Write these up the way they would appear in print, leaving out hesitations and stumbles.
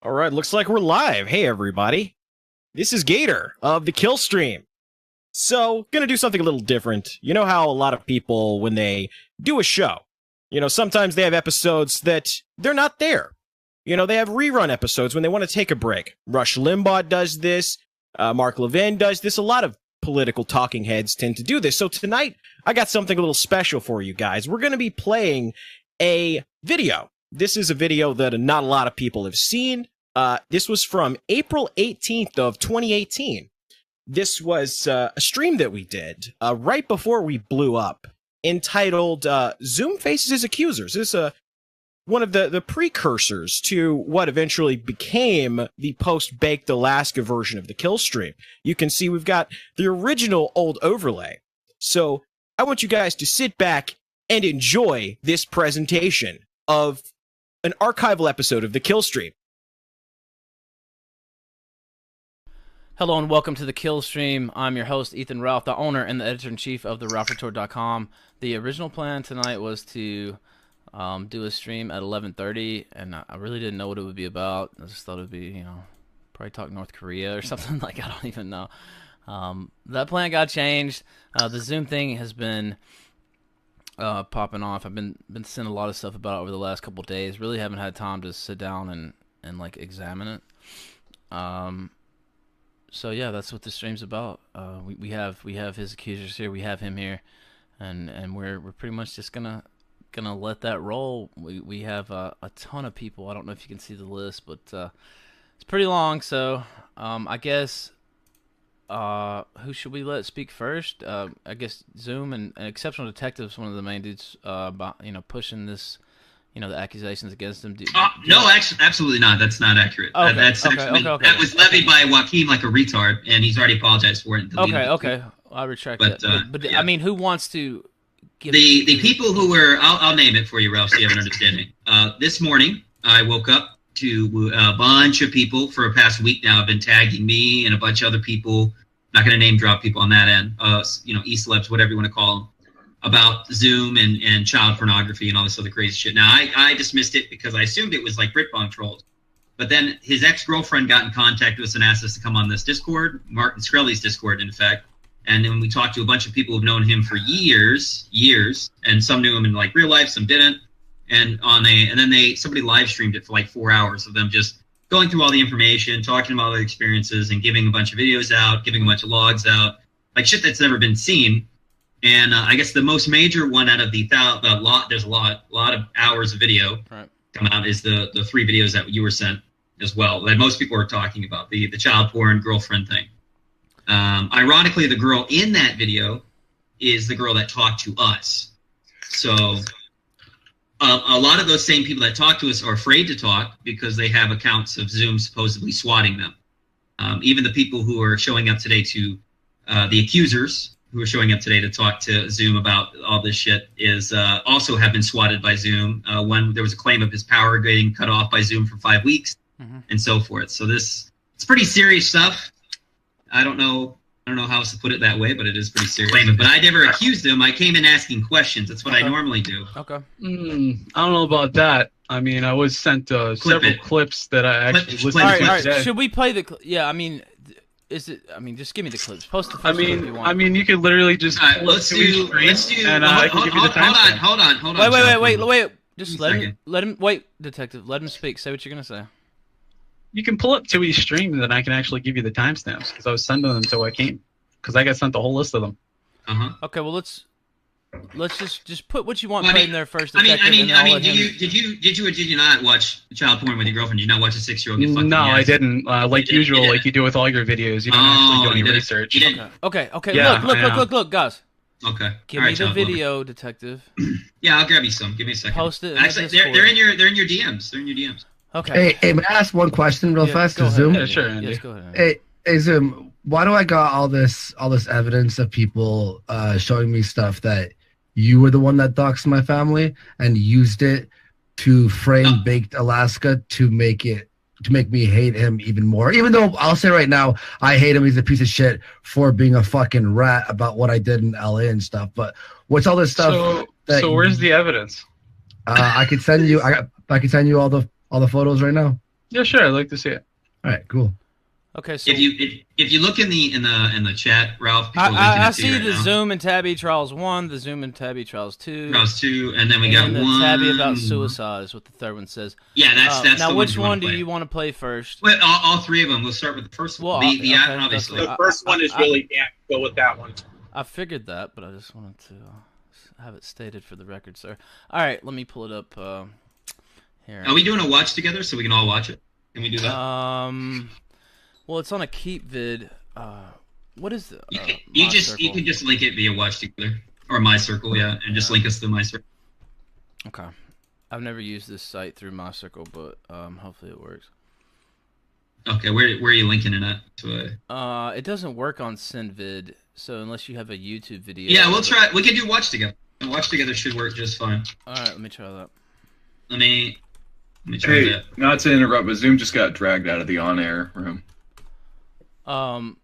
All right, looks like we're live. Hey, everybody. This is Gator of the Kill Stream. So, gonna do something a little different. You know how a lot of people, when they do a show, sometimes they have episodes that they're not there. They have rerun episodes when they want to take a break. Rush Limbaugh does this. Mark Levin does this. A lot of political talking heads tend to do this. So tonight, I got something a little special for you guys. We're going to be playing a video. This is a video that not a lot of people have seen. This was from April 18th of 2018. This was a stream that we did right before we blew up, entitled Zoom Faces His Accusers. This is one of the precursors to what eventually became the post-baked Alaska version of the kill stream. You can see we've got the original old overlay. So I want you guys to sit back and enjoy this presentation of an archival episode of the kill stream. Hello and welcome to the Kill Stream. I'm your host, Ethan Ralph, the owner and the editor-in-chief of theralphreport.com. The original plan tonight was to do a stream at 11:30, and I really didn't know what it would be about. I just thought it would be, probably talk North Korea or something like, I don't even know. That plan got changed. The Zoom thing has been popping off. I've been seeing a lot of stuff about it over the last couple of days. Really haven't had time to sit down and like examine it. So yeah, that's what the stream's about. We have his accusers here. We have him here, and we're pretty much just gonna let that roll. We have a ton of people. I don't know if you can see the list, but it's pretty long. So I guess who should we let speak first? I guess Zoom and Exceptional Detective's one of the main dudes. Pushing this. The accusations against him. No, actually, absolutely not. That's not accurate. Okay. That was levied by Joaquin like a retard, and he's already apologized for it. Okay. I retract that. But yeah. I mean, who wants to give the people who were? I'll name it for you, Ralph, so you have an understanding. This morning, I woke up to a bunch of people for a past week now have been tagging me and a bunch of other people. Not going to name drop people on that end. E-celebs, whatever you want to call them. About Zoom and child pornography and all this other crazy shit. Now, I dismissed it because I assumed it was like Britbomb trolls. But then his ex-girlfriend got in contact with us and asked us to come on this Discord, Martin Scully's Discord, in fact. And then we talked to a bunch of people who've known him for years, and some knew him in like real life, some didn't. And then somebody live streamed it for like 4 hours of them just going through all the information, talking about their experiences, and giving a bunch of videos out, giving a bunch of logs out, like shit that's never been seen. And I guess the most major one out of there's a lot of hours of video come out is the 3 videos that you were sent as well that most people are talking about, the child porn girlfriend thing. Ironically, the girl in that video is the girl that talked to us. So a lot of those same people that talk to us are afraid to talk because they have accounts of Zoom supposedly swatting them. Even the people who are showing up today to the accusers, who are showing up today to talk to Zoom about all this shit, is also have been swatted by Zoom. When there was a claim of his power getting cut off by Zoom for 5 weeks, and so forth. So it's pretty serious stuff. I don't know how else to put it that way, but it is pretty serious. But I never accused him. I came in asking questions. That's what I normally do. Okay. I don't know about that. I mean, I was sent several clips that I actually listened to. All right. Should we play the? Yeah, I mean. Just give me the clips. Post the first one if you want. I mean, you could literally just. Let's do. And I can give you the time. Hold on. Wait. Just let him. Wait, detective. Let him speak. Say what you're gonna say. You can pull up to each stream, and then I can actually give you the timestamps because I was sending them to Joaquin because I got sent the whole list of them. Okay. Well, let's just put what you want played in there first. Did you or did you not watch child porn with your girlfriend? Did you not watch a 6-year-old get fucked? No, I didn't. Like usual, like you do with all your videos, you don't actually do any research. Okay. Yeah, Look, guys. Okay. Give me the video, detective. Yeah, I'll grab you some. Give me a second. Post it. Actually, they're in your DMs. They're in your DMs. Okay. Hey, may I ask one question real fast to Zoom? Yeah, sure, Andy. Yes, go ahead. Hey, Zoom. Why do I got all this evidence of people showing me stuff that you were the one that doxed my family and used it to frame Baked Alaska to make me hate him even more? Even though I'll say right now, I hate him. He's a piece of shit for being a fucking rat about what I did in LA and stuff. But what's all this stuff? So where's the evidence? I could send you. I can send you all the photos right now. Yeah, sure. I'd like to see it. All right, cool. Okay, so If you look in the chat, Ralph, people are linking I it to see you right the now. Zoom and Tabby Trials 1, the Zoom and Tabby Trials 2. Trials 2, and then we got and the one. Tabby about suicide is what the third one says. Yeah, that's now the which one one do play. you want to play first? Well, all three of them. We'll start with the first one. Well, the okay, obviously. that's The first one is really go with that one. I figured that, but I just wanted to have it stated for the record, sir. All right, let me pull it up here. Are we doing a watch together so we can all watch it? Can we do that? Well, it's on a keep vid. What is the? You can just link it via watch together or my circle, yeah, and just link us to my circle. Okay, I've never used this site through my circle, but hopefully it works. Okay, where are you linking it at? It doesn't work on SendVid, so unless you have a YouTube video. Yeah, we'll try. We can do watch together. Watch together should work just fine. All right, let me try that. Let me try Hey, that. not to interrupt, but Zoom just got dragged out of the on-air room. How?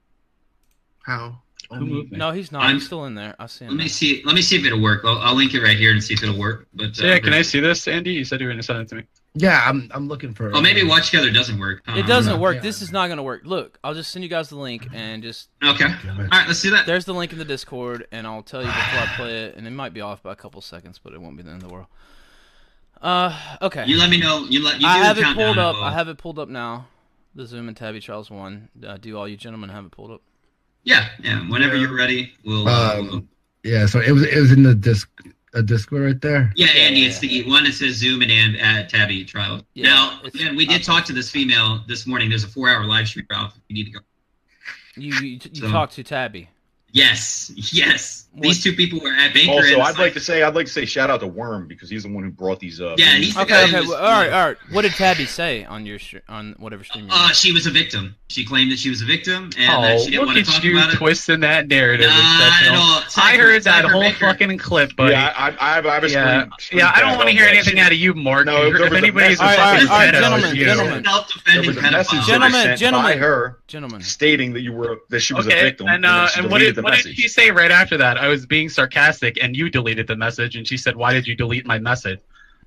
Who moved me? No, he's not. He's still in there. I see him. Let me see if it'll work. I'll link it right here and see if it'll work. But So, yeah, can I see this, Andy? You said you were going to send it to me. Yeah, I'm looking for. Oh, maybe watch together doesn't work. It doesn't know. work. Yeah. This is not going to work. Look, I'll just send you guys the link and just. Okay. All right, let's do that. There's the link in the Discord, and I'll tell you before I play it, and it might be off by a couple seconds, but it won't be the end of the world. Okay. You let me know. I have it pulled up. I have it pulled up now. The Zoom and Tabby Trials 1. Do all you gentlemen have it pulled up? Yeah. Whenever you're ready, we'll. Yeah, so it was in the Discord right there. Yeah, Andy, it's the one that says Zoom and Tabby Trials. Yeah, now, again, we did talk to this female this morning. There's a 4-hour live stream, Ralph. You need to go. You So- talked to Tabby. Yes. What? These two people were at Baker. Also, and I'd like to say shout out to Worm because he's the one who brought these up. Yeah, he's the guy Okay. who was, Well, all right. What did Tabby say on your on whatever stream? You're on? she was a victim. She claimed that she was a victim and that she didn't look want to at talk you about it. twisting that narrative. Nah, exceptional. no, I heard that Cypher whole Baker. fucking clip, buddy. Yeah, I have a screen. I don't want to hear anything out of you, Mark. No, if there was a anybody's a message- fucking All right, pedo, gentlemen, it's you. gentlemen. There Self-defending was a message pedophile. sent by her Gentlemen. stating that she was a Okay, victim. and then she what deleted did the message. she say right after that? I was being sarcastic, and you deleted the message, and she said, "Why did you delete my message?"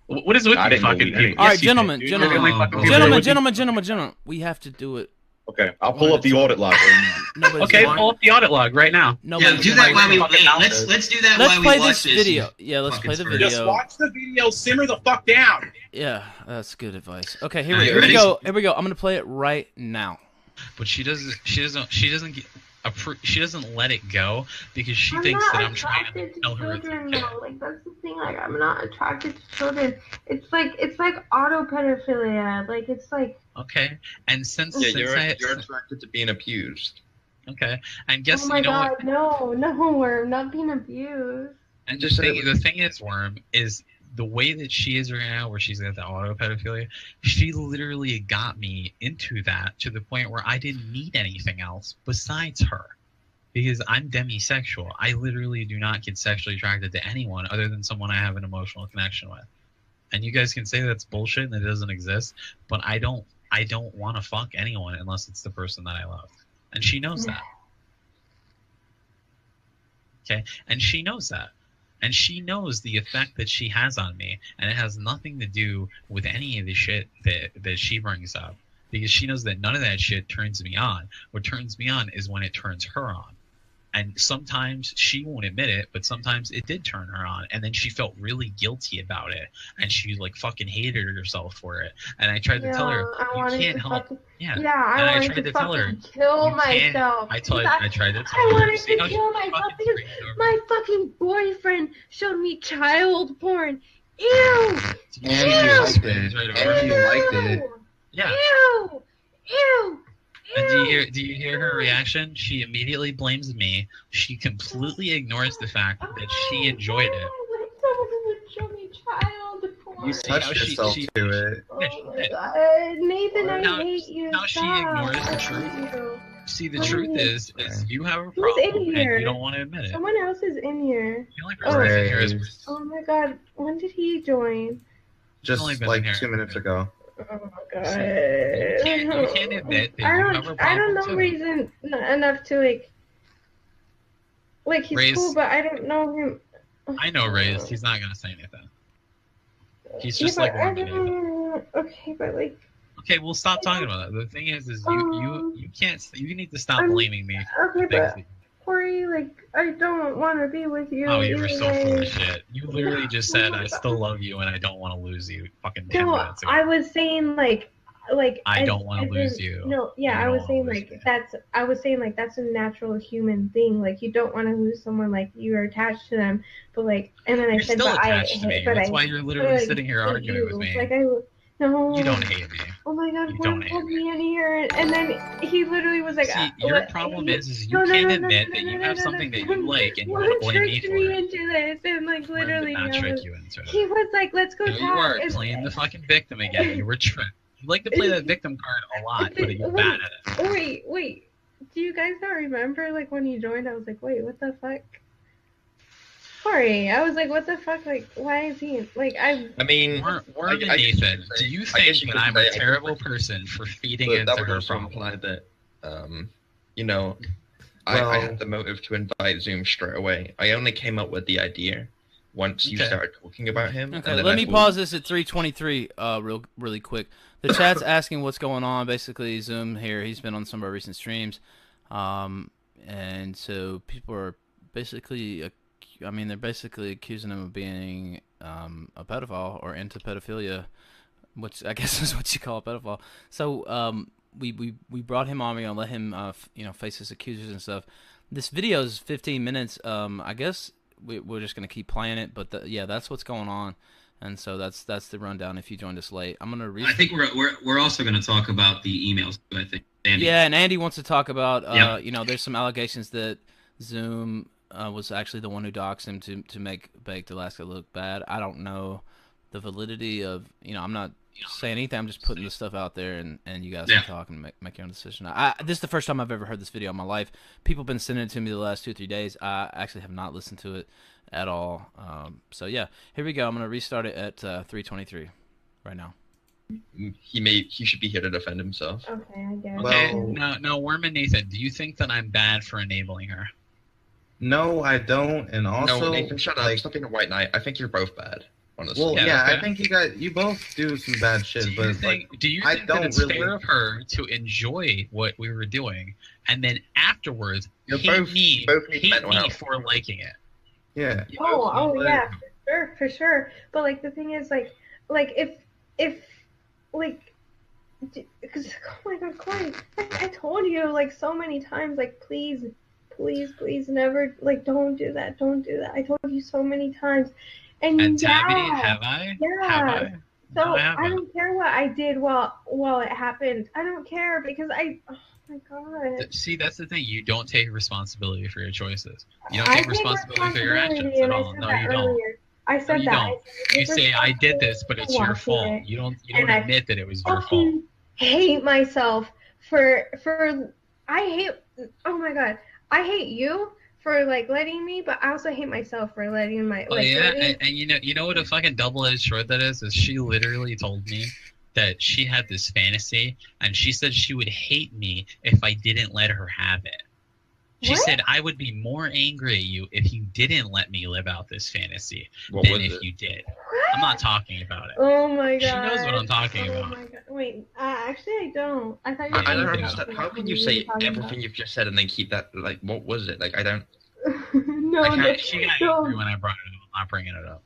What is with I you didn't fucking delete people? anything. All right, Yes, you did, gentlemen, dude. gentlemen. You're the only fucking people Gentlemen, with you. Gentlemen. We have to do it. Okay, I'll pull up the audit log right now. Nobody's Okay, watching. pull up the audit log right now. Yeah, Nobody's do that watching. while we fucking wait. mouth Let's do that Let's while play we watch this video. Yeah, let's Fucking play the screw. video. Just watch the video, simmer the fuck down. Yeah, that's good advice. Okay, here All right, we ready? go. Here we go. I'm gonna play it right now. But she doesn't let it go because she I'm thinks not that I'm trying to attracted to tell her it's children, okay. though. Like that's the thing. Like I'm not attracted to children. It's like auto pedophilia. Like it's like Okay, and since you're I attracted to being abused. okay, and guess oh my you know god, what? no, we're not being abused. And Just the thing is, Worm, is the way that she is right now, where she's at the auto pedophilia. She literally got me into that to the point where I didn't need anything else besides her. Because I'm demisexual. I literally do not get sexually attracted to anyone other than someone I have an emotional connection with. And you guys can say that's bullshit and it doesn't exist, but I don't want to fuck anyone unless it's the person that I love. And she knows that. Okay? And she knows that. And she knows the effect that she has on me, and it has nothing to do with any of the shit that she brings up. Because she knows that none of that shit turns me on. What turns me on is when it turns her on. And sometimes she won't admit it, but sometimes it did turn her on. And then she felt really guilty about it. And she like fucking hated herself for it. And I tried to tell her, I you wanted can't to help. fucking, Yeah. I And I wanted tried to to tell her, fucking kill you can't- myself. I tried to tell I her. wanted See to how she kill myself fucking because screamed over my fucking boyfriend showed me child porn. Ew! And you liked it. Right And you liked it. Yeah. Ew! Ew! And do you hear her reaction? She immediately blames me. She completely ignores the fact that she enjoyed it. Like someone would show me child porn. You touched yourself to it. Oh my god, Nathan, Now- I hate you. now she Stop. ignores the I truth. hate you. See, the truth is you have a Who's in problem and here? you don't want to admit it. Someone else is in here. The only person that's in here is Raised. Oh my god, when did he join? Just only been like in here. 2 minutes ago. Oh my god. you can't admit that I you don't. have a I don't problem know too. reason enough to like he's Raise- cool, but I don't know him. I know Raised. He's not gonna say anything. He's Yeah, just but like I one dude. don't. Okay, but like Okay, we'll stop talking about that. The thing is you can't. You need to stop blaming me. Okay, but Corey, like, I don't want to be with you. Oh, you were either so way. full of shit. You literally just said, "I still love you and I don't want to lose you." Fucking 10 No, minutes ago. I was saying I don't want to lose you. No, yeah, You I don't was wanna saying lose like me. I was saying like that's a natural human thing. Like you don't want to lose someone, like you're attached to them, but like, and then I You're said, still but attached to me. but That's I, why you're but literally I sitting here hate arguing with you. me. Like no. You don't hate me. Oh my God, You Juan don't pulled me in here, and then he literally was like, See, your problem is you can't admit that you have something that you like and you want to blame me tricked for me it. into this, and like When did literally, not trick you into it? he was like, let's go Here talk. you are and- playing the fucking victim again. You were tricked. You like to play that victim card a lot, but you're bad at it. Wait. Do you guys not remember, like, when you joined, I was like, wait, what the fuck? Sorry, I was like, what the fuck? Like, why is he, like, I mean, Warren and Nathan, do you think that I'm a terrible person for feeding but into that would her also problem? imply that, you know, I had the motive to invite Zoom straight away. I only came up with the idea once you started talking about him. Okay, and then let I me thought- pause this at 3:23 really quick. The chat's asking what's going on. Basically, Zoom here, he's been on some of our recent streams. And so people are basically, they're basically accusing him of being a pedophile or into pedophilia, which I guess is what you call a pedophile. So we brought him on. We're gonna let him face his accusers and stuff. This video is 15 minutes. I guess we're just gonna keep playing it, but yeah, that's what's going on. And so that's the rundown. If you joined us late, I'm gonna read. I think we're also going to talk about the emails. I think. Andy. Yeah, and Andy wants to talk about there's some allegations that Zoom was actually the one who doxed him to make Baked Alaska look bad. I don't know the validity of I'm not saying anything. I'm just putting the stuff out there, and you guys can talk and make your own decision. This is the first time I've ever heard this video in my life. People have been sending it to me the last 2 or 3 days. I actually have not listened to it at all. So yeah, here we go. I'm gonna restart it at 3:23 right now. He should be here to defend himself. Okay, I guess. Okay, no, Worm and Nathan, do you think that I'm bad for enabling her? No, I don't, and also no, Nathan, shut up. Stop being a white knight. I think you're both bad. Honestly. Well, Yeah, I think you both do some bad shit, Do but you think I that don't it's really. fair of her to enjoy what we were doing, and then afterwards You're hate both me need mental health. for liking it? Yeah. Yeah, for sure. But like the thing is, like if because oh my God, Corey, I told you like so many times, like please never, like don't do that. I told you so many times, and Tabby, have I? Yeah. Have I? So No, I I haven't. don't care what I did while it happened. I don't care because oh my God. See, that's the thing. You don't take responsibility for your choices. You don't I take responsibility for your actions responsibility, at and I all. said No, that you don't. earlier. I said you that. don't. You say I did this, but it's your fault. Watching it. You don't And I admit that it was your fault. hate myself for oh my God, I hate you for like letting me, but I also hate myself for letting my Oh yeah, letting- and you know what a fucking double-edged sword that is she literally told me that she had this fantasy, and she said she would hate me if I didn't let her have it. She What? said I would be more angry at you if you didn't let me live out this fantasy What than was if it? you did. I'm not talking about it. Oh my God. She knows what I'm talking Oh about. my God. Wait, actually I don't. I thought you I don't were understand. How can you say everything you've just said and then keep that? Like, what was it? Like, I don't. No, She got angry when I brought it up. I'm not bringing it up.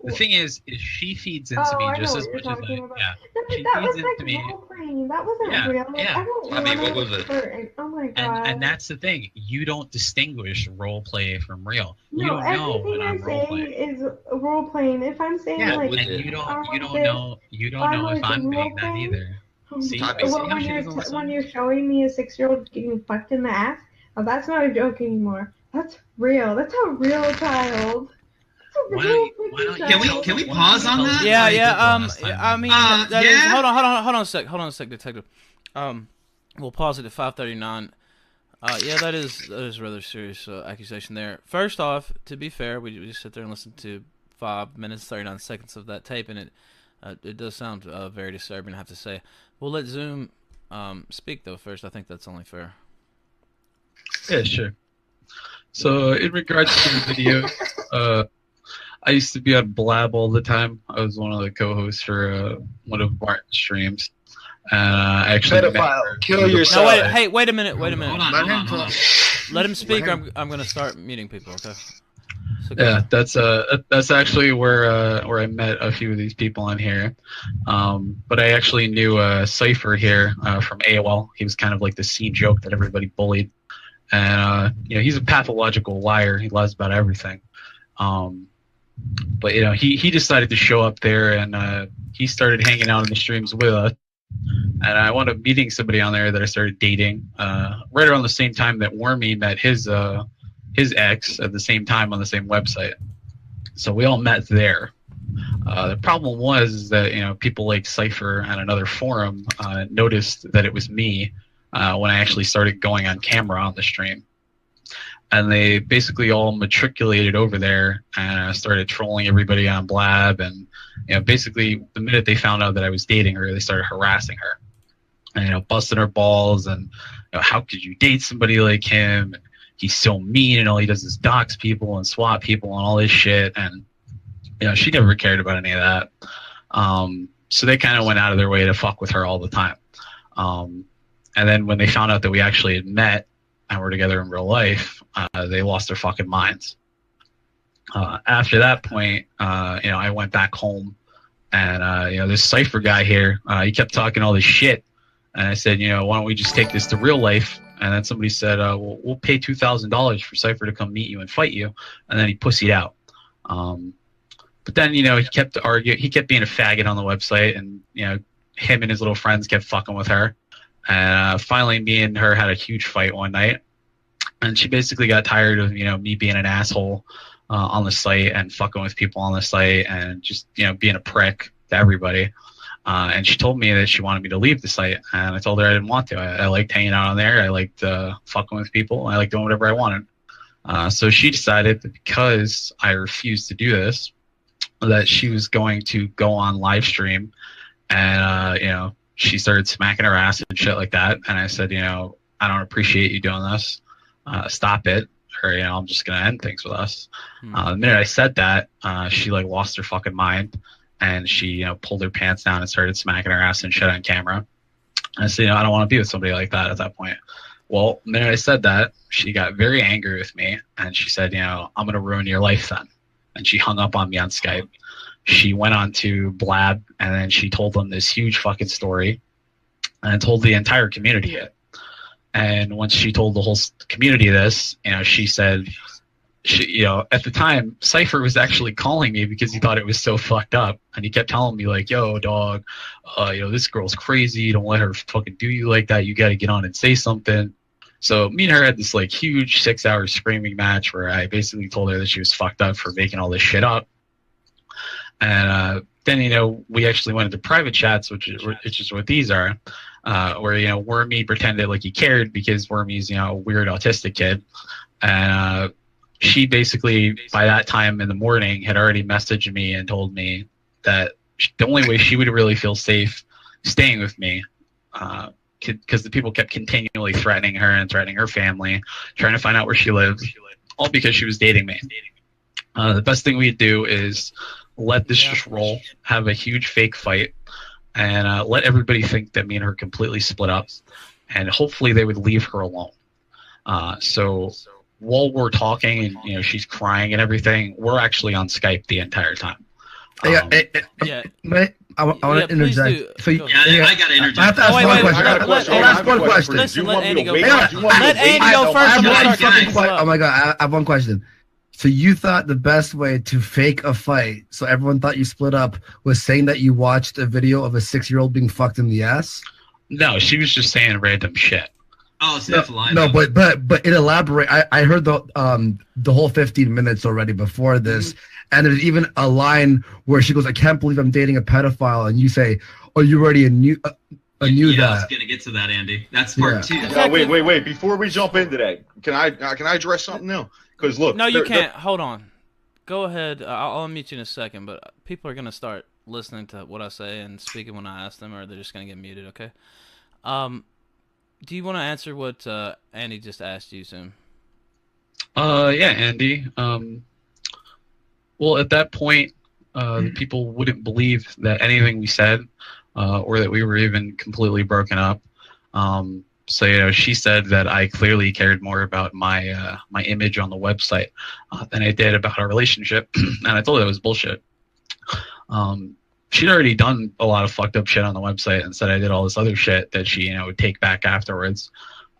The thing is she feeds into Oh, me I know just what as you're much as I. talking about. Yeah. No, but She that was feeds like into me. role playing. That wasn't Yeah, real. Like, yeah. I don't I mean, want what was to it? hurt. Oh my God. And that's the thing. You don't distinguish role play from real. You No, don't know everything when I'm I'm role saying playing. is role playing. If I'm saying Yeah, like, and you don't I know if I'm being that either. See, Well, see how when she you're doesn't listen? when you're showing me a 6-year-old getting fucked in the ass, oh, that's not a joke anymore. That's real. That's a real child. That's a Why real don't freaking Can we child. can we pause on that? Yeah, Like, yeah. last time. I mean, that yeah? is, hold on a sec, detective. We'll pause it at 5:39. Yeah, that is rather serious accusation there. First off, to be fair, we just sit there and listen to 5 minutes 39 seconds of that tape, and it does sound very disturbing, I have to say. We'll let Zoom speak though first. I think that's only fair. Yeah, sure. So in regards to the video, I used to be on Blab all the time. I was one of the co-hosts for one of Martin's streams, I actually met her. Kill yourself. No, wait a minute. Hold on. Let him speak. Or I'm gonna start muting people. Okay. So Yeah, that's actually where I met a few of these people on here. But I actually knew Cypher here from AOL. He was kind of like the scene joke that everybody bullied, and he's a pathological liar. He lies about everything. But he decided to show up there, and he started hanging out in the streams with us. And I wound up meeting somebody on there that I started dating right around the same time that Wormy met his ex at the same time on the same website. So we all met there. The problem was that people like Cypher and another forum noticed that it was me when I actually started going on camera on the stream. And they basically all matriculated over there and started trolling everybody on Blab. And basically the minute they found out that I was dating her, they started harassing her and busting her balls and how could you date somebody like him? And he's so mean, and all he does is dox people and swat people and all this shit. And she never cared about any of that. So they kind of went out of their way to fuck with her all the time. And then when they found out that we actually had met and were together in real life, they lost their fucking minds. After that point, I went back home, and this Cypher guy here, he kept talking all this shit, and I said, why don't we just take this to real life? And then somebody said, we'll pay $2,000 for Cypher to come meet you and fight you, and then he pussied out. But then he kept arguing, he kept being a faggot on the website, and him and his little friends kept fucking with her. And finally, me and her had a huge fight one night, and she basically got tired of me being an asshole on the site and fucking with people on the site and just being a prick to everybody. And she told me that she wanted me to leave the site, and I told her I didn't want to. I liked hanging out on there. I liked fucking with people. I liked doing whatever I wanted. So she decided that because I refused to do this, that she was going to go on live stream, and she started smacking her ass and shit like that. And I said, I don't appreciate you doing this. Stop it, or I'm just gonna end things with us. The minute I said that, she lost her fucking mind, and she pulled her pants down and started smacking her ass and shit on camera. And I said, I don't want to be with somebody like that at that point. Well, the minute I said that, she got very angry with me, and she said, I'm gonna ruin your life then. And she hung up on me on Skype. She went on to Blab, and then she told them this huge fucking story and told the entire community it. And once she told the whole community this, she said, at the time, Cypher was actually calling me because he thought it was so fucked up. And he kept telling me yo, dog, this girl's crazy. Don't let her fucking do you like that. You got to get on and say something. So me and her had this huge 6-hour screaming match where I basically told her that she was fucked up for making all this shit up. And then we actually went into private chats, which is what these are, where Wormy pretended like he cared because Wormy's a weird autistic kid, and she basically by that time in the morning had already messaged me and told me that the only way she would really feel safe staying with me, because the people kept continually threatening her and threatening her family, trying to find out where she lives, all because she was dating me. The best thing we'd do is let this just roll, have a huge fake fight, and let everybody think that me and her completely split up, and hopefully they would leave her alone. So while we're talking and she's crying and everything, we're actually on Skype the entire time. I want to interject. So I got to interject. I have to ask one question. I'll ask one question. Listen, let Andy go first. Let Andy go first. Oh my god, I have one question. So you thought the best way to fake a fight, so everyone thought you split up, was saying that you watched a video of a 6-year-old being fucked in the ass? No, she was just saying random shit. Oh, so that's a lie. No, but it elaborate. I heard the whole 15 minutes already before this, and there's even a line where she goes, "I can't believe I'm dating a pedophile," and you say, "Oh, you already knew that." I was gonna get to that, Andy. That's part 2. Yeah, wait. Before we jump into that, can I address something now? Because look, no, you can't. Hold on. Go ahead. I'll unmute you in a second, but people are gonna start listening to what I say and speaking when I ask them, or they're just gonna get muted. Okay. Do you want to answer what Andy just asked you, Zoom? Yeah, Andy. Well, at that point, the people wouldn't believe that anything we said or that we were even completely broken up. So she said that I clearly cared more about my my image on the website than I did about our relationship, and I told her it was bullshit. She'd already done a lot of fucked up shit on the website and said I did all this other shit that she would take back afterwards.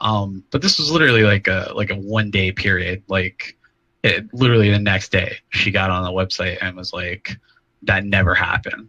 But this was literally like a 1 day period. Like literally the next day she got on the website and was like, that never happened.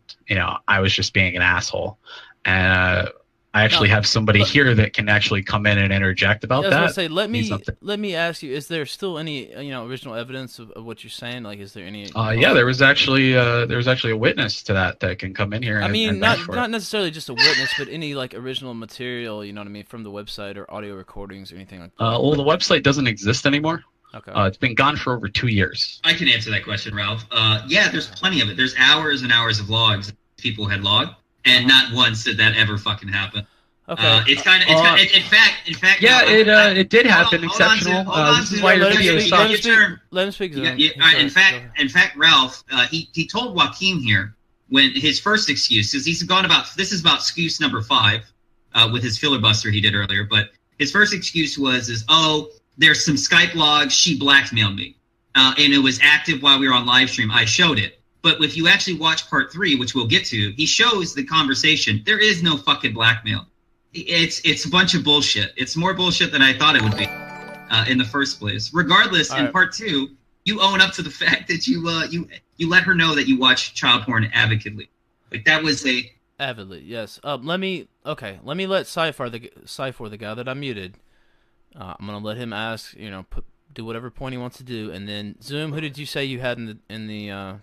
I was just being an asshole. And I actually have somebody here that can actually come in and interject about that. I was gonna say, let me ask you: is there still any original evidence of what you're saying? Like, is there any? Yeah, there was actually a witness to that can come in here. I mean, and not necessarily just a witness, but any like original material. You know what I mean, from the website or audio recordings or anything like that. Well, the website doesn't exist anymore. Okay. It's been gone for over 2 years. I can answer that question, Ralph. Yeah, there's plenty of it. There's hours and hours of logs people had logged, and not once did that ever fucking happen. Okay. It's kind of in fact. Yeah, it did happen. Exceptional. This is why you're being let him speak. In fact, Ralph, he told Joaquin here when his first excuse, because this is about excuse number 5, with his filibuster he did earlier. But his first excuse was, there's some Skype logs. She blackmailed me, and it was active while we were on live stream. I showed it. But if you actually watch part 3, which we'll get to, he shows the conversation. There is no fucking blackmail. It's a bunch of bullshit. It's more bullshit than I thought it would be in the first place. Regardless, in part 2, you own up to the fact that you let her know that you watch child porn avidly. Like that was avidly. Yes. Let me let Cypher, the guy that I muted. I'm gonna let him ask. Do whatever point he wants to do, and then Zoom. Who did you say you had in the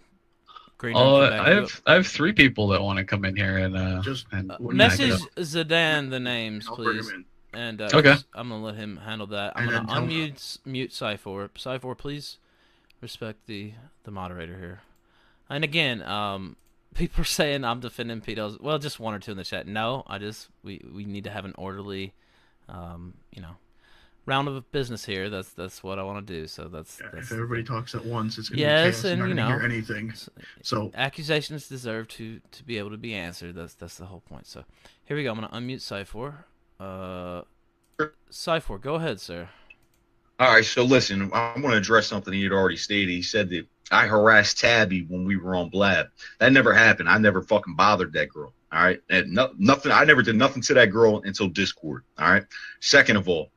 green room? I have 3 people that want to come in here and message Zidane the names, please. And okay, I'm gonna let him handle that. I'm gonna unmute Cypher. Cypher, please respect the moderator here. And again, people are saying I'm defending pedos. Well, just 1 or 2 in the chat. No, we need to have an orderly, round of business here. That's what I want to do. So that's if everybody talks at once, it's gonna be chaos. And you're not gonna hear anything. So accusations deserve to be able to be answered. That's the whole point. So here we go. I'm gonna unmute Cypher. Cypher, go ahead, sir. All right. So listen, I'm going to address something he had already stated. He said that I harassed Tabby when we were on Blab. That never happened. I never fucking bothered that girl. All right. And nothing. I never did nothing to that girl until Discord. All right. Second of all,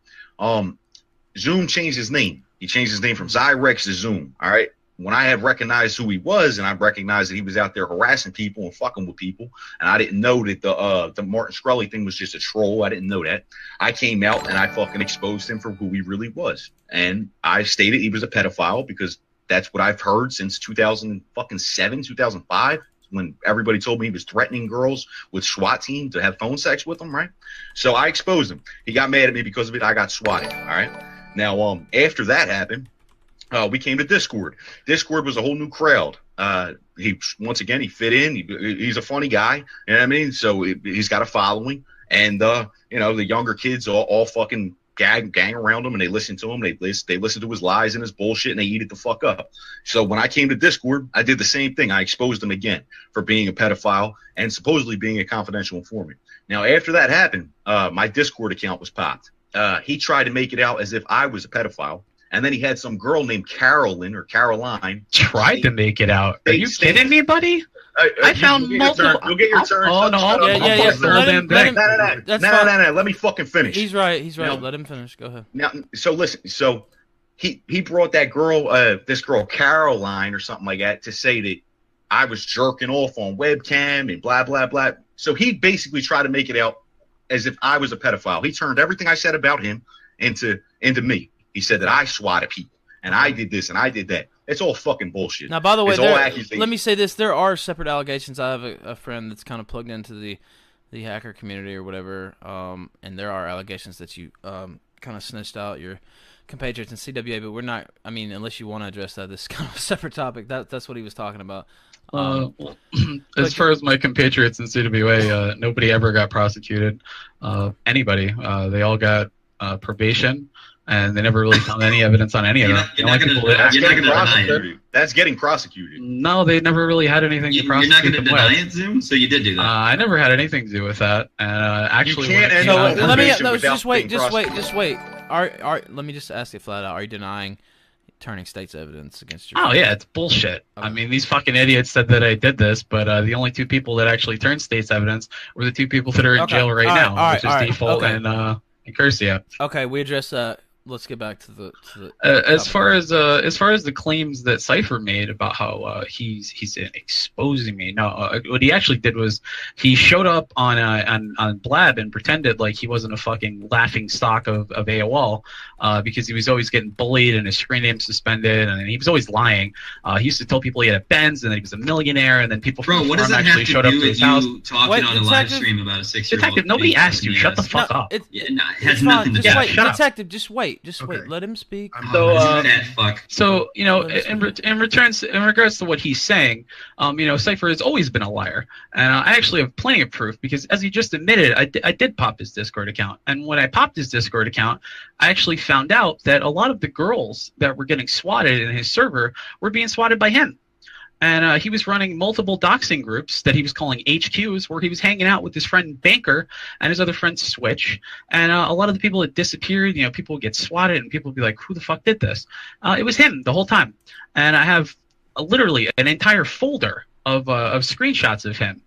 Zoom changed his name. He changed his name from Zyrex to Zoom. All right. When I had recognized who he was, and I recognized that he was out there harassing people and fucking with people, and I didn't know that the Martin Shkreli thing was just a troll. I didn't know that. I came out and I fucking exposed him for who he really was, and I stated he was a pedophile because that's what I've heard since 2007, 2005, when everybody told me he was threatening girls with SWAT team to have phone sex with them, right? So I exposed him. He got mad at me because of it. I got swatted. All right. Now, after that happened, we came to Discord. Discord was a whole new crowd. He fit in. He's a funny guy. You know what I mean? So he's got a following, and the younger kids all fucking gang around him, and they listen to him. They listen to his lies and his bullshit, and they eat it the fuck up. So when I came to Discord, I did the same thing. I exposed him again for being a pedophile and supposedly being a confidential informant. Now, after that happened, my Discord account was popped. He tried to make it out as if I was a pedophile. And then he had some girl named Carolyn or Caroline. Tried to make it out. Are you kidding me, buddy? I found multiple. You'll get your turn. Oh, no. Yeah. No. Let me fucking finish. He's right. Now, let him finish. Go ahead. Now, so listen. So he brought that girl, this girl Caroline or something like that, to say that I was jerking off on webcam and blah, blah, blah. So he basically tried to make it out as if I was a pedophile. He turned everything I said about him into me. He said that I swatted people, and I did this, and I did that. It's all fucking bullshit. Now, by the way, let me say this. There are separate allegations. I have a friend that's kind of plugged into the hacker community or whatever, and there are allegations that you kind of snitched out your compatriots in CWA, but we're not, I mean, unless you want to address that, this is kind of a separate topic. That's what he was talking about. As far as my compatriots in CWA, nobody ever got prosecuted. Anybody. They all got probation. and they never really found any evidence on any of them. That's getting prosecuted. No, they never really had anything to prosecute. You're not going to them deny with. it, Zoom? So you did do that. I never had anything to do with that, and actually, You can't when it end came up out- with Let me information no, without just wait, being just wait, prosecuted. just wait. Let me just ask you flat out: are you denying turning state's evidence against your? Oh yeah, it's bullshit. I mean, these fucking idiots said that I did this, but the only two people that actually turned state's evidence were the two people that are in jail right now, which is Default and Cursia. Okay, we address that. Let's get back to the. As far as the claims that Cypher made about how he's exposing me, no, what he actually did was he showed up on Blab and pretended like he wasn't a fucking laughing stock of AOL because he was always getting bullied and his screen name suspended, and he was always lying. He used to tell people he had a Benz and that he was a millionaire, and then people from the forum actually showed up to his house. Talking on a live stream about a 6-year-old. Detective, nobody asked you. Shut the fuck up. It has nothing to do with it. Detective, just wait. Let him speak. So you know, in regards to what he's saying, you know, Cypher has always been a liar, and I actually have plenty of proof because, as he just admitted, I did pop his Discord account, and when I popped his Discord account, I actually found out that a lot of the girls that were getting swatted in his server were being swatted by him. And he was running multiple doxing groups that he was calling HQs, where he was hanging out with his friend Banker and his other friend Switch. And a lot of the people that disappeared, you know, people would get swatted and people would be like, who the fuck did this? It was him the whole time. And I have literally an entire folder of screenshots of him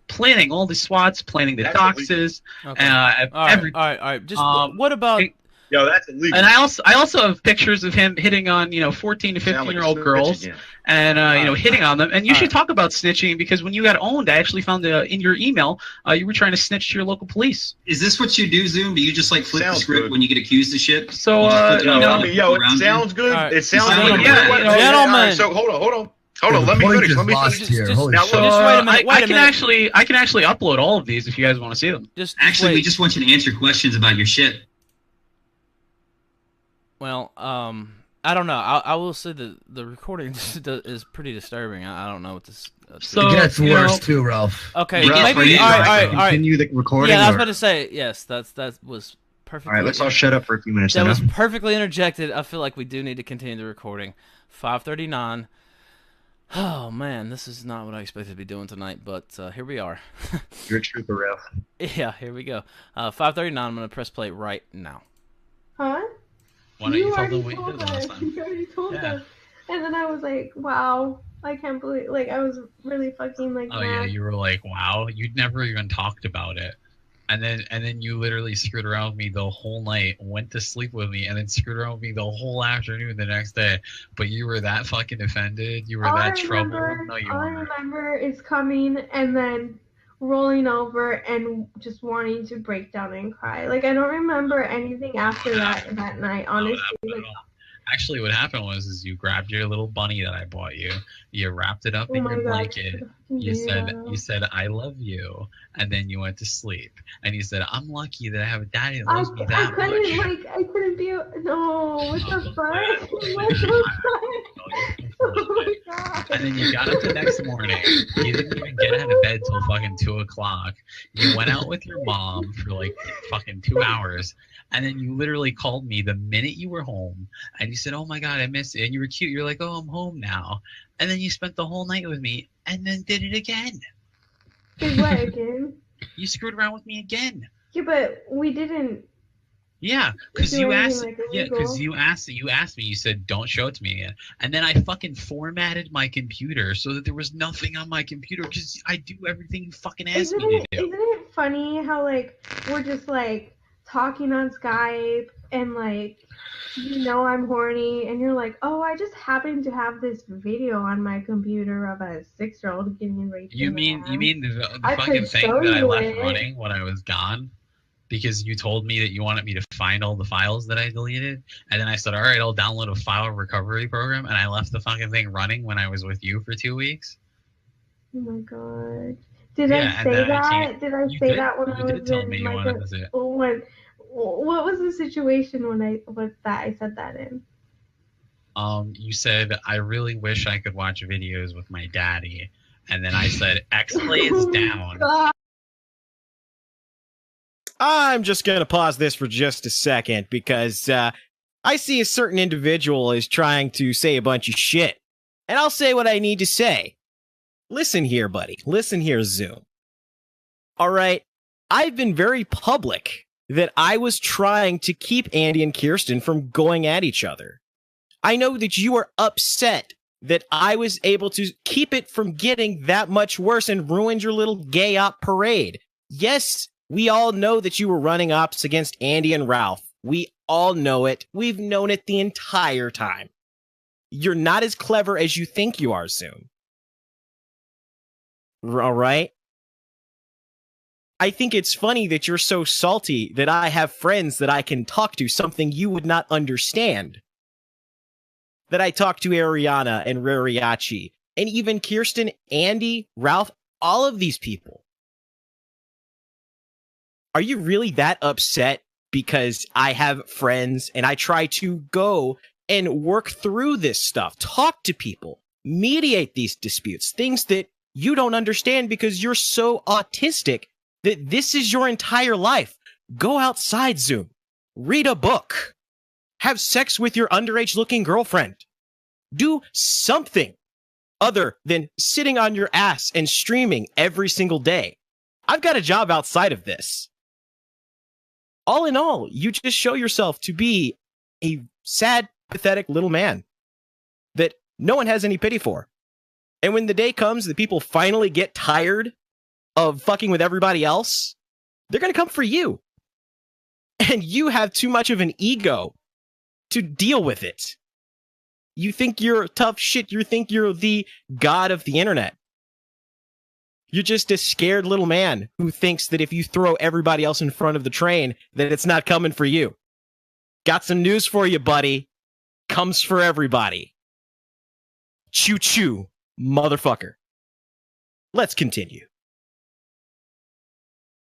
planning all the swats, planning the doxes. Okay. All right. Just what about... Yo, that's illegal. And I also have pictures of him hitting on 14 to 15-year-old girls, and hitting on them. And you should talk about snitching because when you got owned, I actually found in your email you were trying to snitch to your local police. Is this what you do, Zoom? Do you just like flip the script when you get accused of shit? So it sounds good. Right. It sounds Gentlemen. good. Gentlemen. So hold on. Let me finish. I can actually upload all of these if you guys want to see them. Actually, we just want you to answer questions about your shit. Well, I don't know. I will say that the recording is pretty disturbing. I don't know what this. So, it gets worse too, Ralph. Okay, Ralph, maybe. All right. Continue the recording. Yeah, I was about to say yes. That was perfect. All right, let's all shut up for a few minutes. That was perfectly interjected. I feel like we do need to continue the recording. 5:39. Oh man, this is not what I expected to be doing tonight, but here we are. You're a trooper, Ralph. Yeah, here we go. 5:39. I'm gonna press play right now. Huh? Why don't you tell them what you did last time? You already told us. And then I was like, wow, I can't believe, like, I was really fucking, like, Oh mad. yeah, you were like, wow, you'd never even talked about it. And then you literally screwed around with me the whole night, went to sleep with me, and then screwed around with me the whole afternoon the next day. But you were that fucking offended. You were that trouble. No, you All I weren't. remember is coming and then rolling over and just wanting to break down and cry. Like, I don't remember anything after that night, honestly. Like, Actually, what happened was you grabbed your little bunny that I bought you, you wrapped it up in your blanket, you said I love you, and then you went to sleep. And you said, I'm lucky that I have a daddy that loves me that much. I couldn't be. No, what the fuck? What the fuck? Oh my god. And then you got up the next morning. You didn't even get out of bed till fucking 2 o'clock. You went out with your mom for like fucking 2 hours. And then you literally called me the minute you were home. And you said, oh my god, I miss it. And you were cute. You're like, oh, I'm home now. And then you spent the whole night with me and then did it again. Did what again? You screwed around with me again. Yeah, but we didn't. Yeah, because do you anything, asked. like, Yeah, illegal. because you asked me. You said, "Don't show it to me again." And then I fucking formatted my computer so that there was nothing on my computer because I do everything you fucking asked me to do. Isn't it funny how, like, we're just, like, talking on Skype and, like, I'm horny and you're like, oh, I just happen to have this video on my computer of a 6-year-old getting raped. You mean the I fucking could thing show that I you left it. running when I was gone? Because you told me that you wanted me to find all the files that I deleted, and then I said, all right, I'll download a file recovery program, and I left the fucking thing running when I was with you for 2 weeks. Oh my god. Did Yeah, I and say then I that? can't- Did I you say did. that when You I did was tell in me you my wanted to say it. what was the situation when I said that in? You said, I really wish I could watch videos with my daddy. And then I said, X-Play is down. God. I'm just going to pause this for just a second because I see a certain individual is trying to say a bunch of shit. And I'll say what I need to say. Listen here, buddy. Listen here, Zoom. All right. I've been very public that I was trying to keep Andy and Kirsten from going at each other. I know that you are upset that I was able to keep it from getting that much worse and ruined your little gay op parade. Yes, we all know that you were running ops against Andy and Ralph. We all know it. We've known it the entire time. You're not as clever as you think you are, Zoom. All right? I think it's funny that you're so salty that I have friends that I can talk to, something you would not understand. That I talk to Ariana and Rariachi, and even Kirsten, Andy, Ralph, all of these people. Are you really that upset because I have friends and I try to go and work through this stuff, talk to people, mediate these disputes, things that you don't understand because you're so autistic that this is your entire life? Go outside, Zoom. Read a book. Have sex with your underage-looking girlfriend. Do something other than sitting on your ass and streaming every single day. I've got a job outside of this. All in all, you just show yourself to be a sad, pathetic little man that no one has any pity for. And when the day comes that people finally get tired of fucking with everybody else, they're going to come for you. And you have too much of an ego to deal with it. You think you're tough shit. You think you're the god of the internet. You're just a scared little man who thinks that if you throw everybody else in front of the train, that it's not coming for you. Got some news for you, buddy. Comes for everybody. Choo-choo, motherfucker. Let's continue.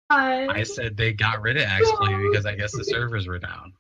I said they got rid of XPlay because I guess the servers were down.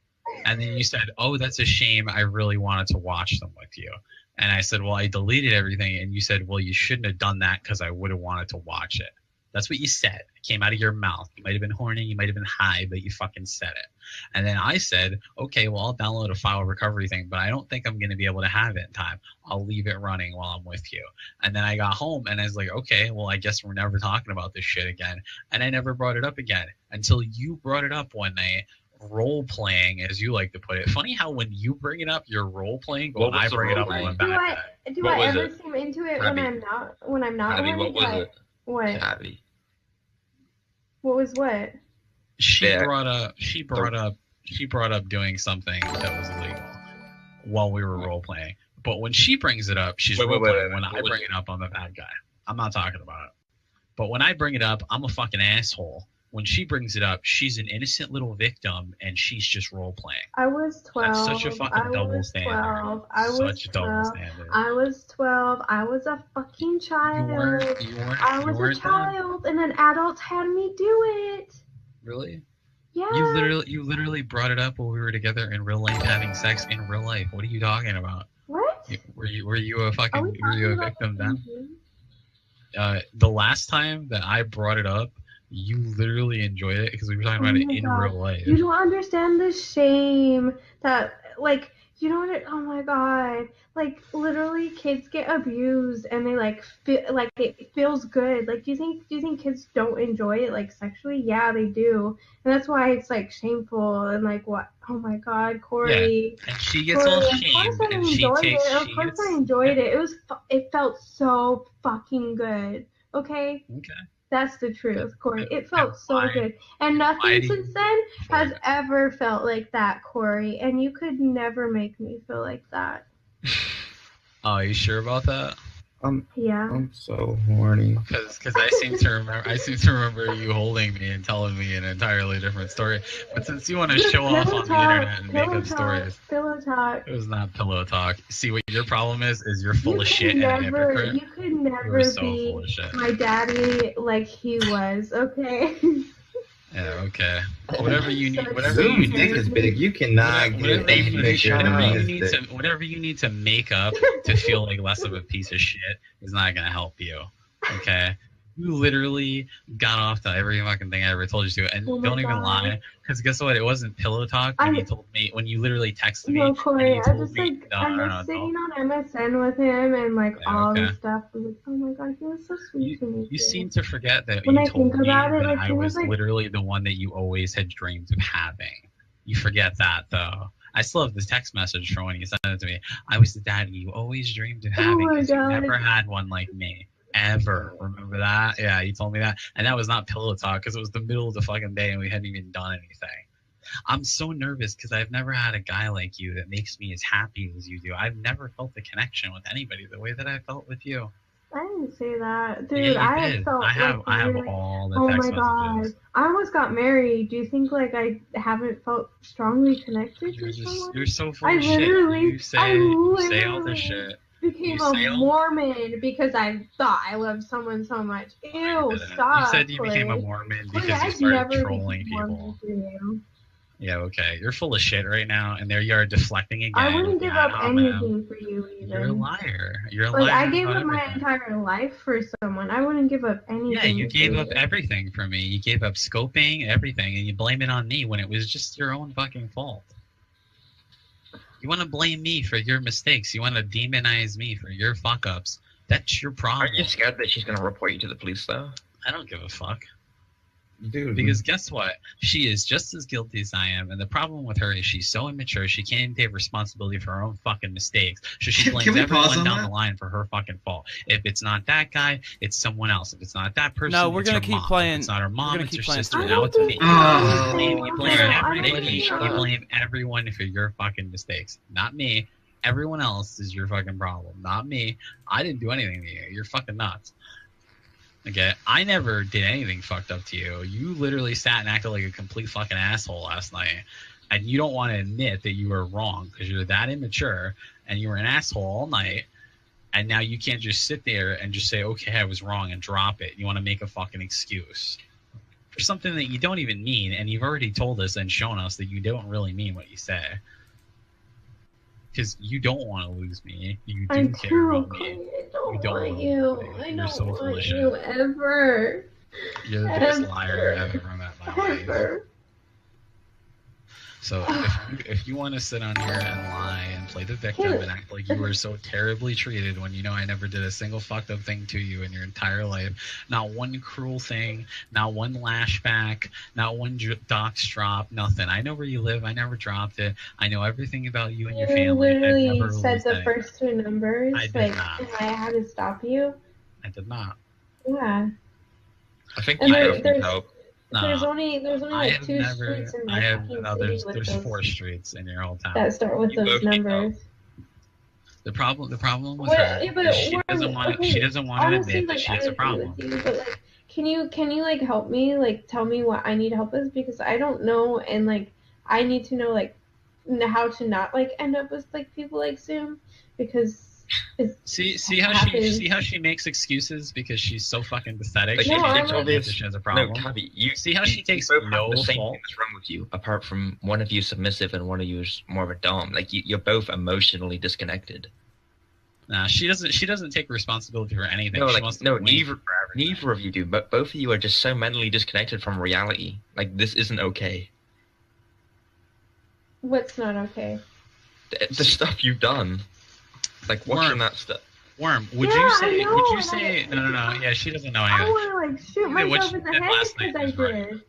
And then you said, oh, that's a shame. I really wanted to watch them with you. And I said, well, I deleted everything. And you said, well, you shouldn't have done that because I would have wanted to watch it. That's what you said. It came out of your mouth. You might have been horny. You might have been high, but you fucking said it. And then I said, okay, well, I'll download a file recovery thing, but I don't think I'm going to be able to have it in time. I'll leave it running while I'm with you. And then I got home and I was like, okay, well, I guess we're never talking about this shit again. And I never brought it up again until you brought it up one night. Role playing, as you like to put it. Funny how when you bring it up, you're role playing, but when I bring it up, I'm bad. Do I ever seem into it when I'm not? When I'm not. Abby, what was it? What? Abby. What was what? She brought up doing something that was illegal while we were role playing. But when she brings it up, she's role playing. When I bring it up, I'm a bad guy. I'm not talking about it. But when I bring it up, I'm a fucking asshole. When she brings it up, she's an innocent little victim, and she's just role playing. I was 12. That's such a fucking double standard. Such a double standard. I was 12. I was a fucking child. I was a child, and an adult had me do it. Really? Yeah. You literally brought it up while we were together in real life, having sex in real life. What are you talking about? What? Were you a victim then? The last time that I brought it up, you literally enjoyed it because we were talking about it in real life. You don't understand the shame that, like, you know what? Oh my god! Like, literally, kids get abused, and they feel like it feels good. Like, do you think kids don't enjoy it, like, sexually? Yeah, they do, and that's why it's like shameful and like what? Oh my god, Corey! Yeah. And she gets all shamed, and she takes. Of course, I enjoyed it. It felt so fucking good. Okay. Okay. That's the truth, Corey. It felt so good. And nothing since then has ever felt like that, Corey. And you could never make me feel like that. Oh, are you sure about that? Yeah. I'm so horny. Because I seem to remember you holding me and telling me an entirely different story. But since you want to show off on the internet and make up stories, pillow talk. It was not pillow talk. See what your problem is you're full of shit and a hypocrite. You could never be my daddy like he was. Okay. Yeah, okay. Whatever you need. Whatever you need is big. You cannot get a picture. Whatever you need to make up to feel like less of a piece of shit is not gonna help you. Okay. You literally got off to every fucking thing I ever told you to, and don't even lie. Because guess what? It wasn't pillow talk when you told me, when you literally texted me. No, Corey, and you I told just me, like I'm just sitting on MSN with him and like all this stuff. I'm like, oh my god, he was so sweet to me. You seem to forget that When you I told think me about it, that like, I he was was, like- literally the one that you always had dreamed of having. You forget that, though. I still have this text message from when you sent it to me. I was the daddy you always dreamed of having my because you God. never had one like me. Ever. Remember that? Yeah, you told me that. And that was not pillow talk because it was the middle of the fucking day and we hadn't even done anything. I'm so nervous because I've never had a guy like you that makes me as happy as you do. I've never felt the connection with anybody the way that I felt with you. I didn't say that, dude. Yeah, you I did. had felt I have really- all the Oh text my god, messages. I almost got married. Do you think like I haven't felt strongly connected to someone? You're so full I of shit. literally, You say all this shit. became You a say all- Mormon because I thought I loved someone so much. Ew, stop. You said you became a Corey. Mormon Corey, because you I've started never trolling became Mormon people. for you. Yeah, okay. You're full of shit right now, and there you are deflecting again. I wouldn't give Yeah, up oh, man. anything for you even. You're a liar. You're a Like liar. I gave about up my everything. entire life for someone. I wouldn't give up anything. Yeah, you for gave up you. everything for me. You gave up scoping, everything, and you blame it on me when it was just your own fucking fault. You want to blame me for your mistakes. You want to demonize me for your fuck-ups. That's your problem. Aren't you scared that she's going to report you to the police, though? I don't give a fuck. Dude. Because guess what? She is just as guilty as I am, and the problem with her is she's so immature she can't even take responsibility for her own fucking mistakes. So she blames Can we pause everyone on down that? the line for her fucking fault. If it's not that guy, it's someone else. If it's not that person, No, we're it's gonna her keep mom. playing- If it's not her we're mom, gonna it's keep her playing sister. through Now it. it's me. Oh. You blame Shut up. everyone for your fucking mistakes. Not me. Everyone else is your fucking problem. Not me. I didn't do anything to you. You're fucking nuts. Okay, I never did anything fucked up to you. You literally sat and acted like a complete fucking asshole last night. And you don't want to admit that you were wrong because you're that immature and you were an asshole all night. And now you can't just sit there and just say, okay, I was wrong and drop it. You want to make a fucking excuse for something that you don't even mean. And you've already told us and shown us that you don't really mean what you say. Because you don't want to lose me. You do I care do, about Corey. me. I don't You don't want want you. me. I You're don't so full of want shit. you ever. You're the biggest liar I've ever met in my life. Ever. So if you want to sit on here and lie and play the victim and act like you were so terribly treated when you know I never did a single fucked up thing to you in your entire life, not one cruel thing, not one lashback, not one dox drop, nothing. I know where you live. I never dropped it. I know everything about you and your You family. I literally never said released the anything. first two numbers. I did like, not. and I had to stop you. I did not. Yeah. I think And you there- both there's- need help. There's only I like have two never. streets in I my have fucking no. city There's with those 4 streets in your whole town. that start with You those both need help. numbers. The problem with What- her yeah, but is she what- doesn't want. okay, She doesn't want to honestly, admit that like, she has I a problem. agree with you, but like, can you like help me? Like, tell me what I need help with because I don't know, and like, I need to know like how to not like end up with like people like Zoom because it's See how she makes excuses because she's so fucking pathetic. Like, She no, can't I'm admit not- that she has a problem. No, Tabby, you See how she takes both have no the same fault? thing that's wrong with you, apart from one of you submissive and one of you is more of a dom. Like you're both emotionally disconnected. Nah, she doesn't take responsibility for anything. No, She like wants to no, blame neither for everything. neither of you do. But both of you are just so mentally disconnected from reality. Like this isn't okay. what's not okay. The stuff you've done, like watching that stuff. Worm, would Yeah, you I say? know, Would you and say? No. Yeah, she doesn't know I anything. want to like shoot Yeah, what myself she in the did head last because night I was right. did.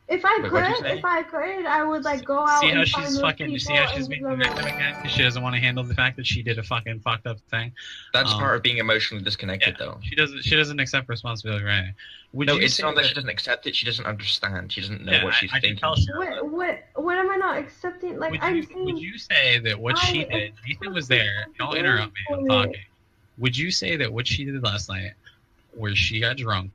If I Wait, what'd you say? I would like go out See how and she's find those fucking. You see how people she's and being give them victim again because she doesn't want to handle the fact that she did a fucking fucked up thing. That's part of being emotionally disconnected, though. She doesn't accept responsibility for anything. Would No, you it's say not that she doesn't accept it. She doesn't understand. She doesn't know Yeah, what she's I can thinking. tell What am I not accepting? Like I'm saying, Would you say that what she did? Ethan was there. Don't interrupt me. I'm talking. Would you say that what she did last night, where she got drunk?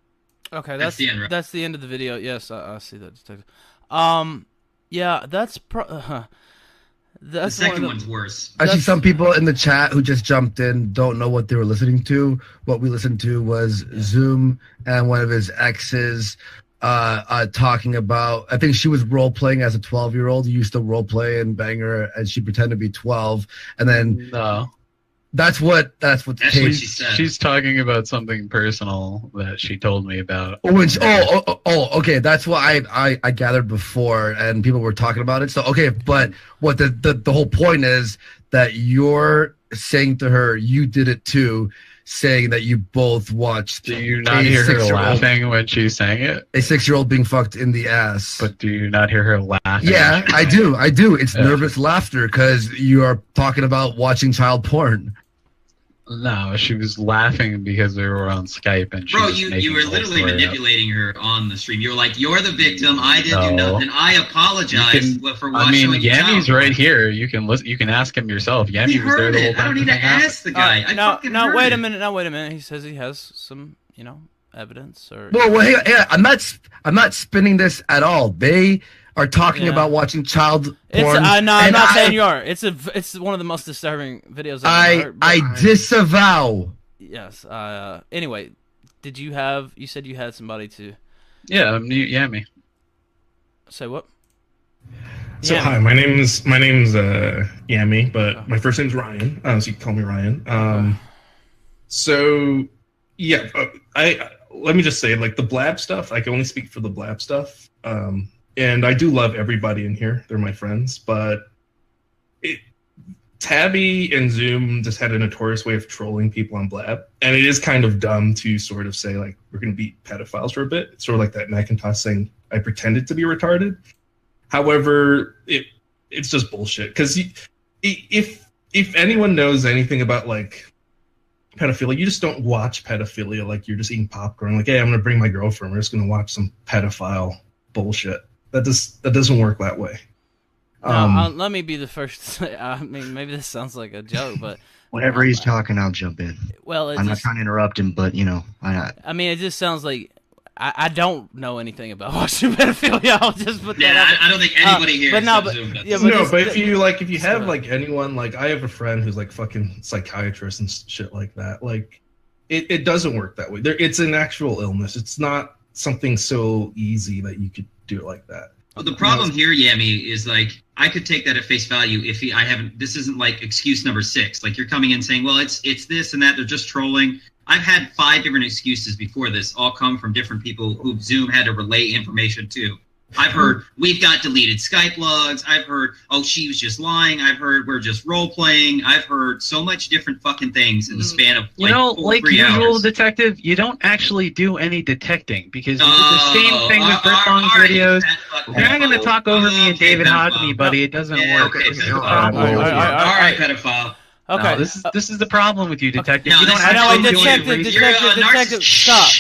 Okay, That's the end, right? that's the end of the video. Yes, I see that, detective. Yeah, that's The that's second one of one's worse. I see some people in the chat who just jumped in don't know what they were listening to. What we listened to was Zoom and one of his exes talking about, I think she was role playing as a 12-year-old. He used to role play and bang her and she pretended to be 12. And then No. That's what the That's tape. what she said. She's talking about something personal that she told me about. Okay. That's what I gathered before, and people were talking about it. So okay, but what the whole point is that you're saying to her, you did it too, saying that you both watched. Do you not hear her laughing when she's saying it? A 6-year-old being fucked in the ass. But do you not hear her laughing? Yeah, I do. It's nervous laughter because you are talking about watching child porn. No, she was laughing because we were on Skype and she Bro, was you were literally manipulating her on the stream. You were like, "You're the victim. I didn't do nothing. I apologize for watching." I mean, Yami's right here. You can listen. You can ask him yourself. Yami was there the whole time. I don't need to ask the guy. No, wait a minute. He says he has some, evidence or. Well, hey, I'm not spinning this at all. They are talking about watching child porn. I'm not saying you are. It's one of the most disturbing videos I've ever heard. I disavow. Yes. Anyway, you said you had somebody to. Yeah, Yami. Say what? So hi, my name's Yami, but my first name's Ryan. So you can call me Ryan. So yeah, let me just say, like, the Blab stuff, I can only speak for the Blab stuff. And I do love everybody in here. They're my friends. But Tabby and Zoom just had a notorious way of trolling people on Blab. And it is kind of dumb to sort of say, like, we're going to beat pedophiles for a bit. It's sort of like that Macintosh saying, I pretended to be retarded. However, it's just bullshit. Because if anyone knows anything about, like, pedophilia, you just don't watch pedophilia like you're just eating popcorn. Like, hey, I'm going to bring my girlfriend. We're just going to watch some pedophile bullshit. That doesn't work that way. Let me be the first to say, I mean, maybe this sounds like a joke, but whenever he's talking, I'll jump in. Well, I'm not trying to interrupt him, but why not? I mean, it just sounds like I don't know anything about watching pedophilia. I'll just put that out. I don't think anybody here. But if you have like anyone, like I have a friend who's like fucking psychiatrist and shit like that. Like it doesn't work that way. It's an actual illness. It's not something so easy that you could do it like that. Well, the problem here, Yami, is like I could take that at face value if I haven't. This isn't like excuse number 6. Like you're coming in saying, well, it's this and that. They're just trolling. I've had 5 different excuses before this, all come from different people who Zoom had to relay information to. I've heard we've got deleted Skype logs. I've heard, oh, she was just lying. I've heard we're just role playing. I've heard so much different fucking things in the span of like 3 usual hours. Detective, you don't actually do any detecting because you did the same thing with Bertong's videos. You're not going to talk over me and David Hockney, buddy. It doesn't work. Okay, This is the problem. all right, pedophile. Okay. No, this is the problem with you, Detective. No, You don't actually do any research. Detective, stop.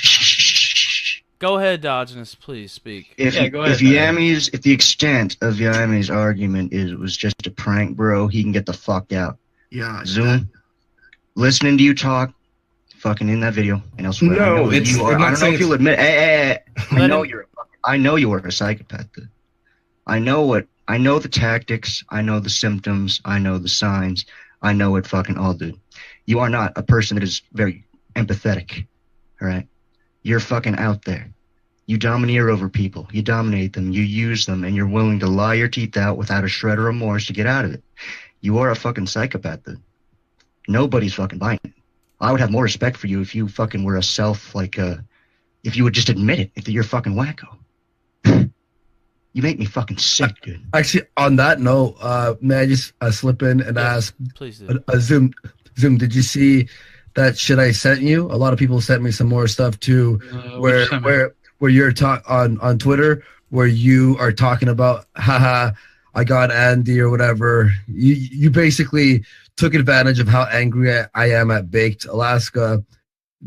Go ahead, Diogenes, please speak. If the extent of Yami's argument was just a prank, bro, he can get the fuck out. Yeah. Zoom, listening to you talk, fucking in that video and elsewhere. No, I know it's. you are. I'm I not don't know if you'll admit. Hey. I know you are a psychopath. Dude. I know the tactics. I know the symptoms. I know the signs. I know it fucking all, dude. You are not a person that is very empathetic. All right. You're fucking out there. You domineer over people. You dominate them. You use them, and you're willing to lie your teeth out without a shred of remorse to get out of it. You are a fucking psychopath, dude. Nobody's fucking buying it. I would have more respect for you if you fucking were if you would just admit it, if you're fucking wacko. You make me fucking sick, dude. Actually, on that note, may I just slip in and ask? Please do. Zoom, did you see that shit I sent you? A lot of people sent me some more stuff too, where you're on Twitter, where you are talking about, haha, I got Andy or whatever. You basically took advantage of how angry I am at Baked Alaska,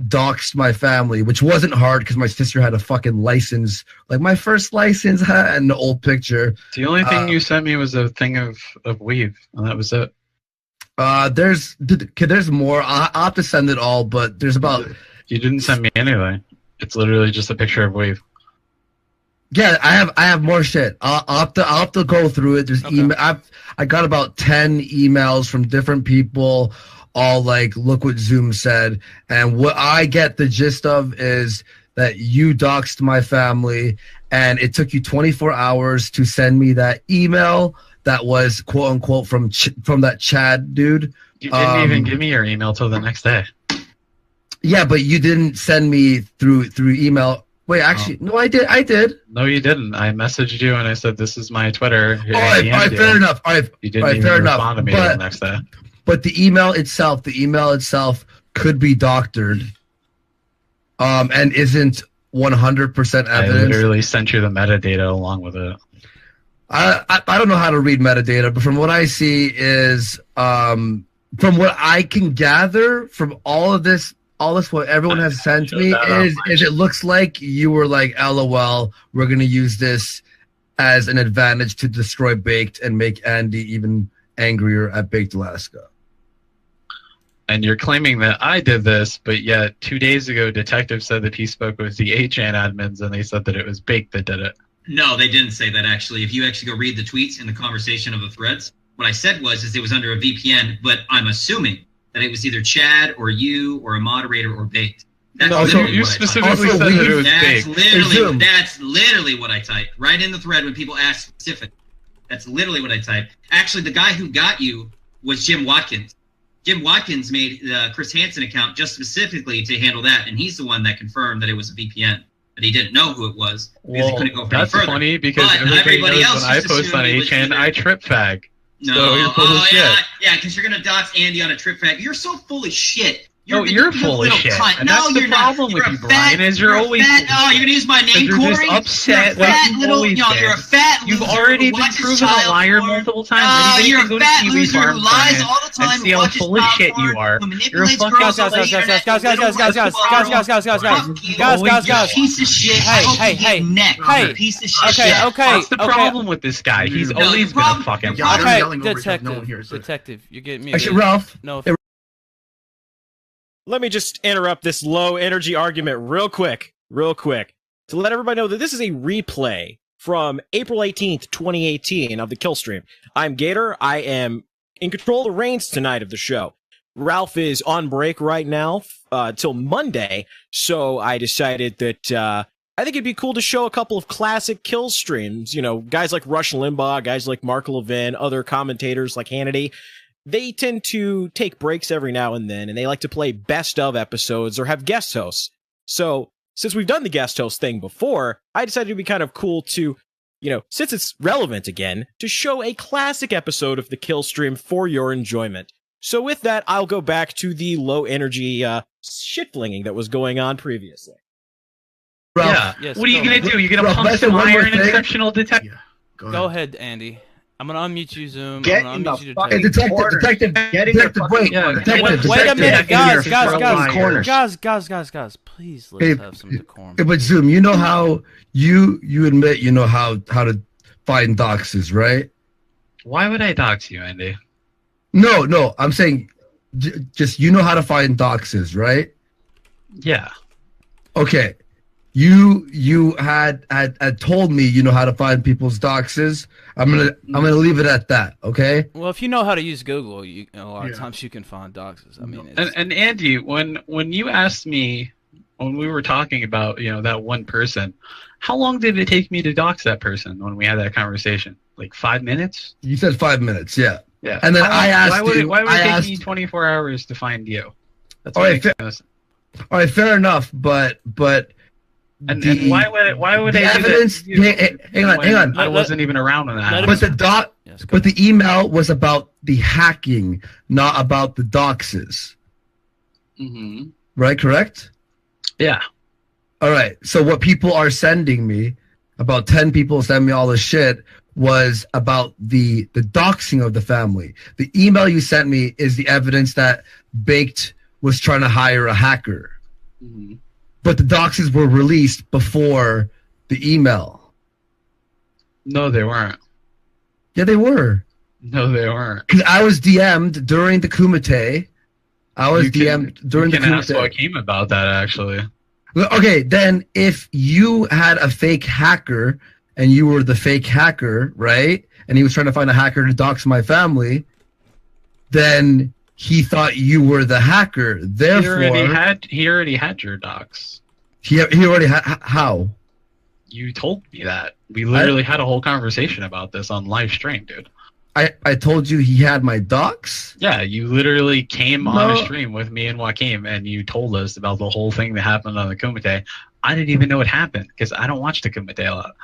doxed my family, which wasn't hard because my sister had a fucking license, like my first license, and the old picture. The only thing you sent me was a thing of weave, and that was it. There's more. I'll have to send it all, but there's about. You didn't send me anything. It's literally just a picture of weave. Yeah, I have more shit. I'll have to go through it. There's email. I got about 10 emails from different people, all like, look what Zoom said. And what I get the gist of is that you doxed my family, and it took you 24 hours to send me that email that was quote unquote from that Chad dude You didn't even give me your email till the next day. Yeah, but you didn't send me through email. Wait, actually, no, I did. No, you didn't. I messaged you and I said, "This is my Twitter." All right, fair enough. All right, you didn't even respond to me the next day. But the email itself could be doctored, and isn't 100% evidence. I literally sent you the metadata along with it. I don't know how to read metadata, but from what I see is from what I can gather from all this what everyone has sent me is it looks like you were like, LOL, we're gonna use this as an advantage to destroy Baked and make Andy even angrier at Baked Alaska. And you're claiming that I did this, but yet 2 days ago, Detective said that he spoke with the HN admins and they said that it was Baked that did it. No, they didn't say that, actually. If you actually go read the tweets and the conversation of the threads, what I said is it was under a VPN, but I'm assuming that it was either Chad or you or a moderator or Baked. That's you specifically said that it was Baked. That's literally what I typed. Right in the thread when people ask specific. That's literally what I typed. Actually, the guy who got you was Jim Watkins. Jim Watkins made the Chris Hansen account just specifically to handle that, and he's the one that confirmed that it was a VPN. But he didn't know who it was because he couldn't go any further. That's funny because everybody knows when I post on HN, I trip fag. No, so you're full of shit. Yeah, because you're gonna dox Andy on a trip fag. You're so full of shit. You're full of shit. Cunt. And that's the problem with you, Brian, is you're always oh, you're gonna use my name, Corey? You're just upset you're like you've always been. You're a fat loser. You've already been proven a liar multiple times. You're a fat loser who lies all the time. And see how full of shit you are. You're a fucking guys. Piece of shit. Hey. Piece of shit. Okay. What's the problem with this guy? He's always been a fucking liar. Okay, detective, you're getting me. Actually, Ralph. No. Let me just interrupt this low energy argument real quick, to let everybody know that this is a replay from April 18th, 2018 of the Kill Stream. I'm Gator. I am in control of the reins tonight of the show. Ralph is on break right now till Monday, so I decided that I think it'd be cool to show a couple of classic Kill Streams. You know, guys like Rush Limbaugh, guys like Mark Levin, other commentators like Hannity. They tend to take breaks every now and then, and they like to play best of episodes or have guest hosts. So, since we've done the guest host thing before, I decided it'd be kind of cool to, since it's relevant again, to show a classic episode of the Kill Stream for your enjoyment. So with that, I'll go back to the low energy shit-flinging that was going on previously. Yeah. Yes, what are you going to do? You're going to pump some iron exceptional detective? Yeah. Go ahead, Andy. I'm gonna unmute you, Zoom. Get I'm in gonna the unmute you, detective. Wait a minute, guys, please let's have some decorum. But Zoom, you know how you admit you know how to find doxes, right? Why would I dox you, Andy? No, I'm saying just you know how to find doxes, right? Yeah. Okay. You had told me you know how to find people's doxes. I'm gonna leave it at that. Okay. Well, if you know how to use Google, a lot of times you can find doxes. I mean, and Andy, when you asked me when we were talking about that one person, how long did it take me to dox that person when we had that conversation? Like 5 minutes? You said 5 minutes. Yeah. Yeah. And then I asked why would it take me 24 hours to find you? That's all right. Fair enough. But. And why would the evidence? Hang on. I wasn't even around when that happened. But the email was about the hacking, not about the doxes. Mm-hmm. Right? Correct? Yeah. All right. So what people are sending me, about 10 people send me all this shit, was about the doxing of the family. The email you sent me is the evidence that Baked was trying to hire a hacker. Mm-hmm. But the doxes were released before the email. No, they weren't. Yeah, they were. No, they weren't. Because I was DM'd during the Kumite. You can ask what came about that, actually. Okay, then if you had a fake hacker and you were the fake hacker, right? And he was trying to find a hacker to dox my family, then he thought you were the hacker. Therefore, he already had your docs. He already had. How? You told me that. We literally had a whole conversation about this on live stream, dude. I told you he had my docs. Yeah, you literally came on a stream with me and Joaquin, and you told us about the whole thing that happened on the Kumite. I didn't even know it happened because I don't watch the Kumite a lot.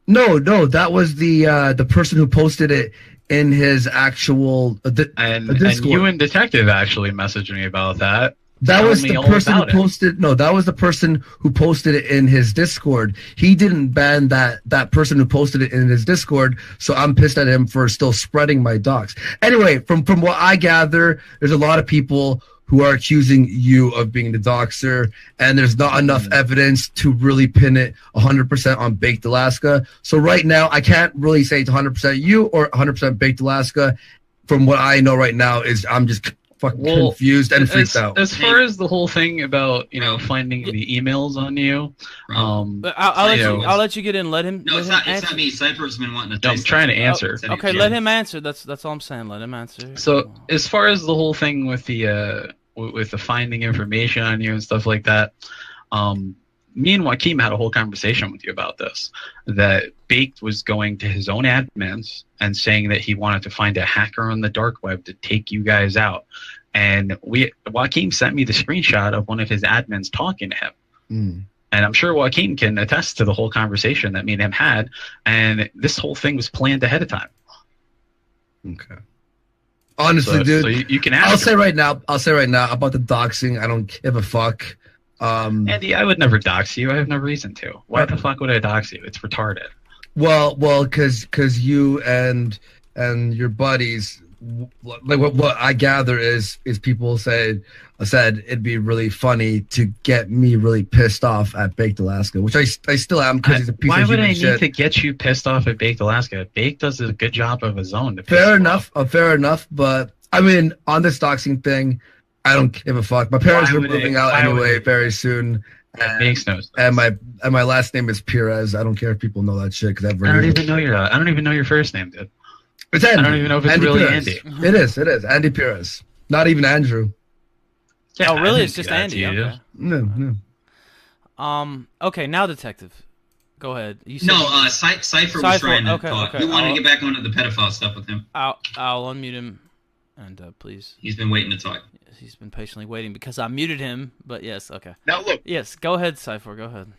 No, that was the person who posted it in his actual and you and Detective actually messaged me about that. That was the person who posted. No, that was the person who posted it in his Discord. He didn't ban that person who posted it in his Discord, so I'm pissed at him for still spreading my docs. Anyway, from what I gather, there's a lot of people who are accusing you of being the doxer, and there's not enough evidence to really pin it 100% on Baked Alaska. So right now, I can't really say it's 100% you or 100% Baked Alaska. From what I know right now is I'm just fucking confused and freaked out. As far as the whole thing about finding the emails on you, I'll let you get in. Let him. No, it's not me. Cypher's been wanting to. I'm trying to answer. Okay, let him answer. That's all I'm saying. Let him answer. So as far as the whole thing with the finding information on you and stuff like that, me and Joaquin had a whole conversation with you about this. That Baked was going to his own admins and saying that he wanted to find a hacker on the dark web to take you guys out. And Joaquin sent me the screenshot of one of his admins talking to him. And I'm sure Joaquin can attest to the whole conversation that me and him had. And this whole thing was planned ahead of time. Okay. Honestly, dude, so you can ask. I'll say right now about the doxing. I don't give a fuck. Andy, I would never dox you. I have no reason to. Why the fuck would I dox you? It's retarded. Well, because you and your buddies, like what I gather is people said it'd be really funny to get me really pissed off at Baked Alaska, which I still am because he's a piece of shit. Why would I need to get you pissed off at Baked Alaska? Baked does a good job of his own. Fair enough. But I mean, on this doxing thing, I don't give a fuck. My parents are moving out anyway very soon. That makes no sense. And my last name is Perez. I don't care if people know that shit because I don't even know your first name, dude. It's Andy. I don't even know if it's Andy really Perez. Andy. It is Andy Perez. Not even Andrew. Yeah, oh, really? It's just Andy. Okay. No. Okay, now Detective. Go ahead. Cypher was trying to talk. We wanted to get back onto the pedophile stuff with him. I'll unmute him, and please. He's been waiting to talk. He's been patiently waiting because I muted him. But yes, okay. Now look. Yes, go ahead, Cypher. Go ahead.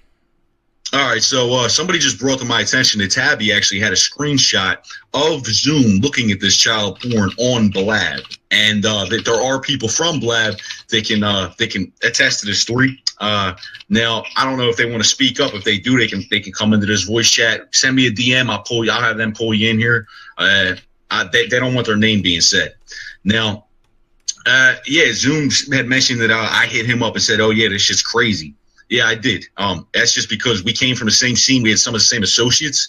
All right, so somebody just brought to my attention that Tabby actually had a screenshot of Zoom looking at this child porn on Blab, and that there are people from Blab that can attest to this story. Now, I don't know if they want to speak up. If they do, they can come into this voice chat. Send me a DM. I'll have them pull you in here. They don't want their name being said. Now, Zoom had mentioned that I hit him up and said, "Oh yeah, this shit's crazy." Yeah, I did. That's just because we came from the same scene. We had some of the same associates.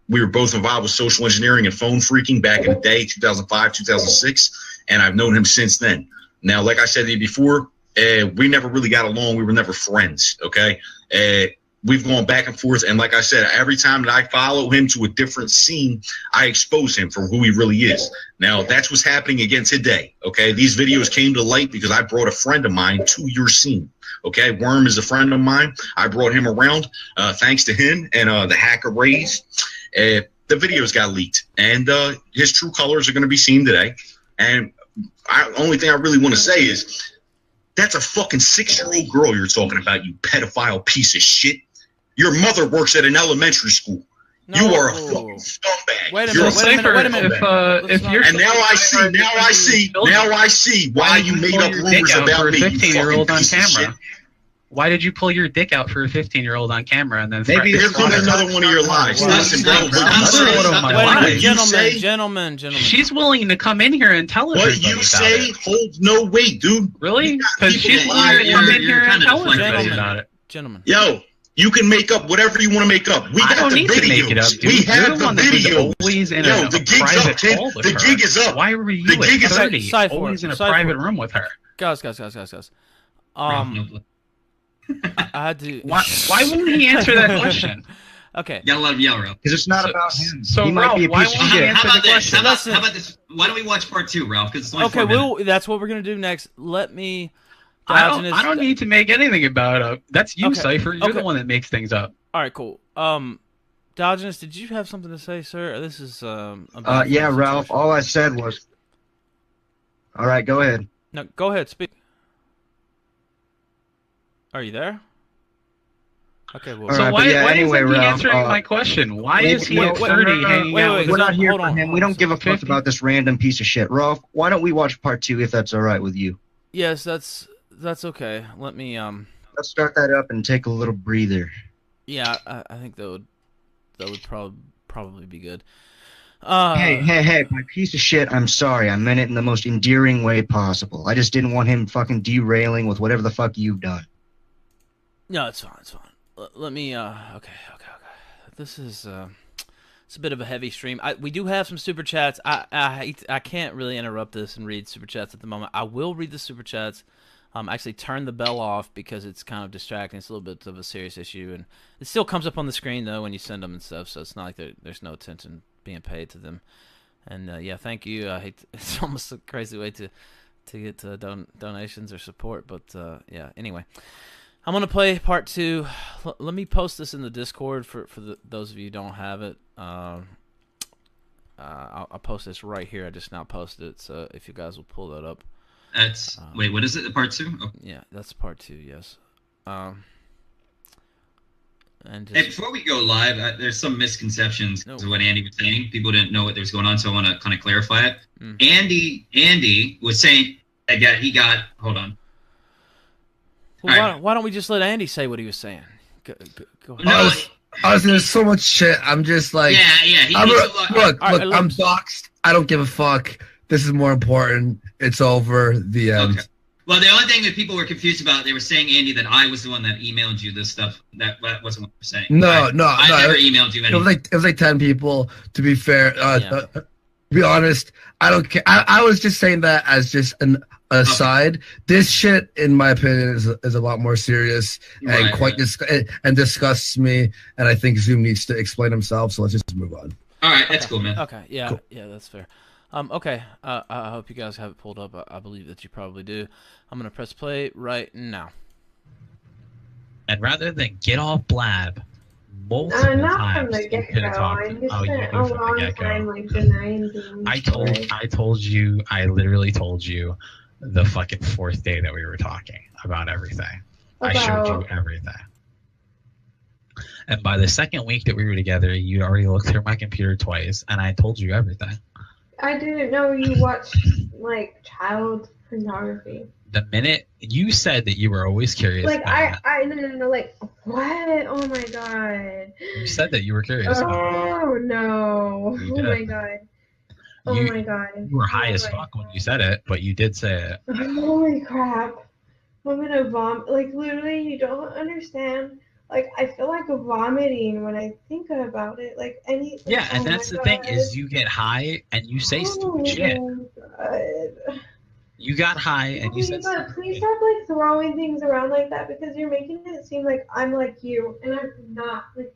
We were both involved with social engineering and phone freaking back in the day, 2005, 2006, and I've known him since then. Now, like I said to you before, we never really got along. We were never friends, okay? We've gone back and forth, and like I said, every time that I follow him to a different scene, I expose him for who he really is. Now, that's what's happening again today, okay? These videos came to light because I brought a friend of mine to your scene. Okay, Worm is a friend of mine. I brought him around thanks to him and the hacker Rays. The videos got leaked, and his true colors are going to be seen today. And only thing I really want to say is that's a fucking 6-year-old girl you're talking about, you pedophile piece of shit. Your mother works at an elementary school. No. You are a fucking scumbag. Wait a minute. And now I see why you made up rumors about me. 15-year-old on camera. Why did you pull your dick out for a 15-year-old on camera and then? Maybe here comes another one of your lies. Listen, gentlemen. She's willing to come in here and tell us. What you say holds no weight, dude. Really? Because she's willing to come in here and tell us about it. Gentlemen. Yo. You can make up whatever you want to make up. We got the videos. We have the videos. Yo, the gig's up, kid. The gig is up. Why were you at 30 always in a private room with her? Guys. I had to. Why wouldn't he answer that question? Okay. You gotta let him yell, Ralph. Because it's not about him. So, he Ralph, why won't he answer the question? How about this? Why don't we watch part 2, Ralph? Because that's what we're gonna do next. Let me. I don't need to make anything about it. That's you, Cypher. You're the one that makes things up. All right, cool. Diogenes, did you have something to say, sir? This is yeah, Ralph. All I said was. All right, go ahead. No, go ahead. Speak. Are you there? Okay. Well. So right, why anyway, isn't he Ralph, answering my question? Why is he at 30 hanging out with We're not here hold for on, him. We don't give a fuck about this random piece of shit. Ralph, why don't we watch part 2 if that's all right with you? Yes, that's okay. Let me Let's start that up and take a little breather. Yeah, I think that would probably be good. Hey, my piece of shit, I'm sorry. I meant it in the most endearing way possible. I just didn't want him fucking derailing with whatever the fuck you've done. No, it's fine. Let me okay. This is it's a bit of a heavy stream. We do have some super chats. I can't really interrupt this and read super chats at the moment. I will read the super chats. Actually turn the bell off because it's kind of distracting. It's a little bit of a serious issue, and it still comes up on the screen though when you send them and stuff. So it's not like there's no attention being paid to them. And yeah, thank you. It's almost a crazy way to get donations or support, but yeah. Anyway, I'm gonna play part 2. Let me post this in the Discord for those of you who don't have it. I'll post this right here. I just now posted it, so if you guys will pull that up. That's wait, what is it? The part 2? Oh. Yeah, that's part 2. Yes. And hey, before we go live, there's some misconceptions of what Andy was saying. People didn't know what was going on, so I want to kind of clarify it. Andy was saying that he got. Hold on. Well, why don't we just let Andy say what he was saying? Go ahead. No, there's so much shit. I'm just like, yeah. Look, I'm doxxed. I don't give a fuck. This is more important. It's over. The end. Okay. Well, the only thing that people were confused about, they were saying, Andy, that I was the one that emailed you this stuff. That wasn't what you're saying. No. I never emailed you anything. It was like 10 people. To be fair, to be honest, I don't care. I was just saying that as just an aside. Okay. This shit, in my opinion, is a lot more serious and and disgusts me. And I think Zoom needs to explain himself. So let's just move on. All right, that's cool, man. Okay, yeah, cool. Yeah, that's fair. Okay, I hope you guys have it pulled up. I believe that you probably do. I'm going to press play right now. And rather than get off Blab multiple times, you could have talked. Oh, you knew from the get-go. I told you, I literally told you the fucking 4th day that we were talking about everything. I showed you everything. And by the 2nd week that we were together, you'd already looked through my computer twice, and I told you everything. I didn't know you watched, like, child pornography. The minute you said that you were always curious. Like, no, like, what? Oh my god. You said that you were curious. Oh, no. Oh my god. Oh my god. You were high as fuck when you said it, but you did say it. Holy crap. I'm gonna vomit. Like, literally, you don't understand. Like, I feel like vomiting when I think about it. Like, anything. Yeah, and that's the thing is you get high and you say stupid shit. God. You got high and you said stupid. Please stop, like, throwing things around like that because you're making it seem like I'm like you, and I'm not. Like,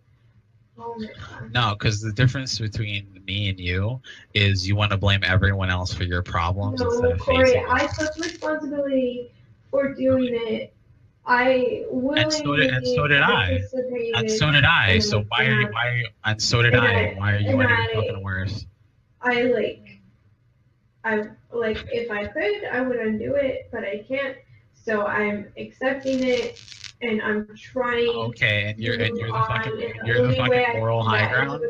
oh my god. No, because the difference between me and you is you want to blame everyone else for your problems instead of facing Corey, I took responsibility for doing it. I willingly and so did I. And so did I. So why are you? And so did I. Why are you any fucking worse? I if I could, I would undo it, but I can't. So I'm accepting it, and I'm trying. Okay, and you're the fucking moral high ground.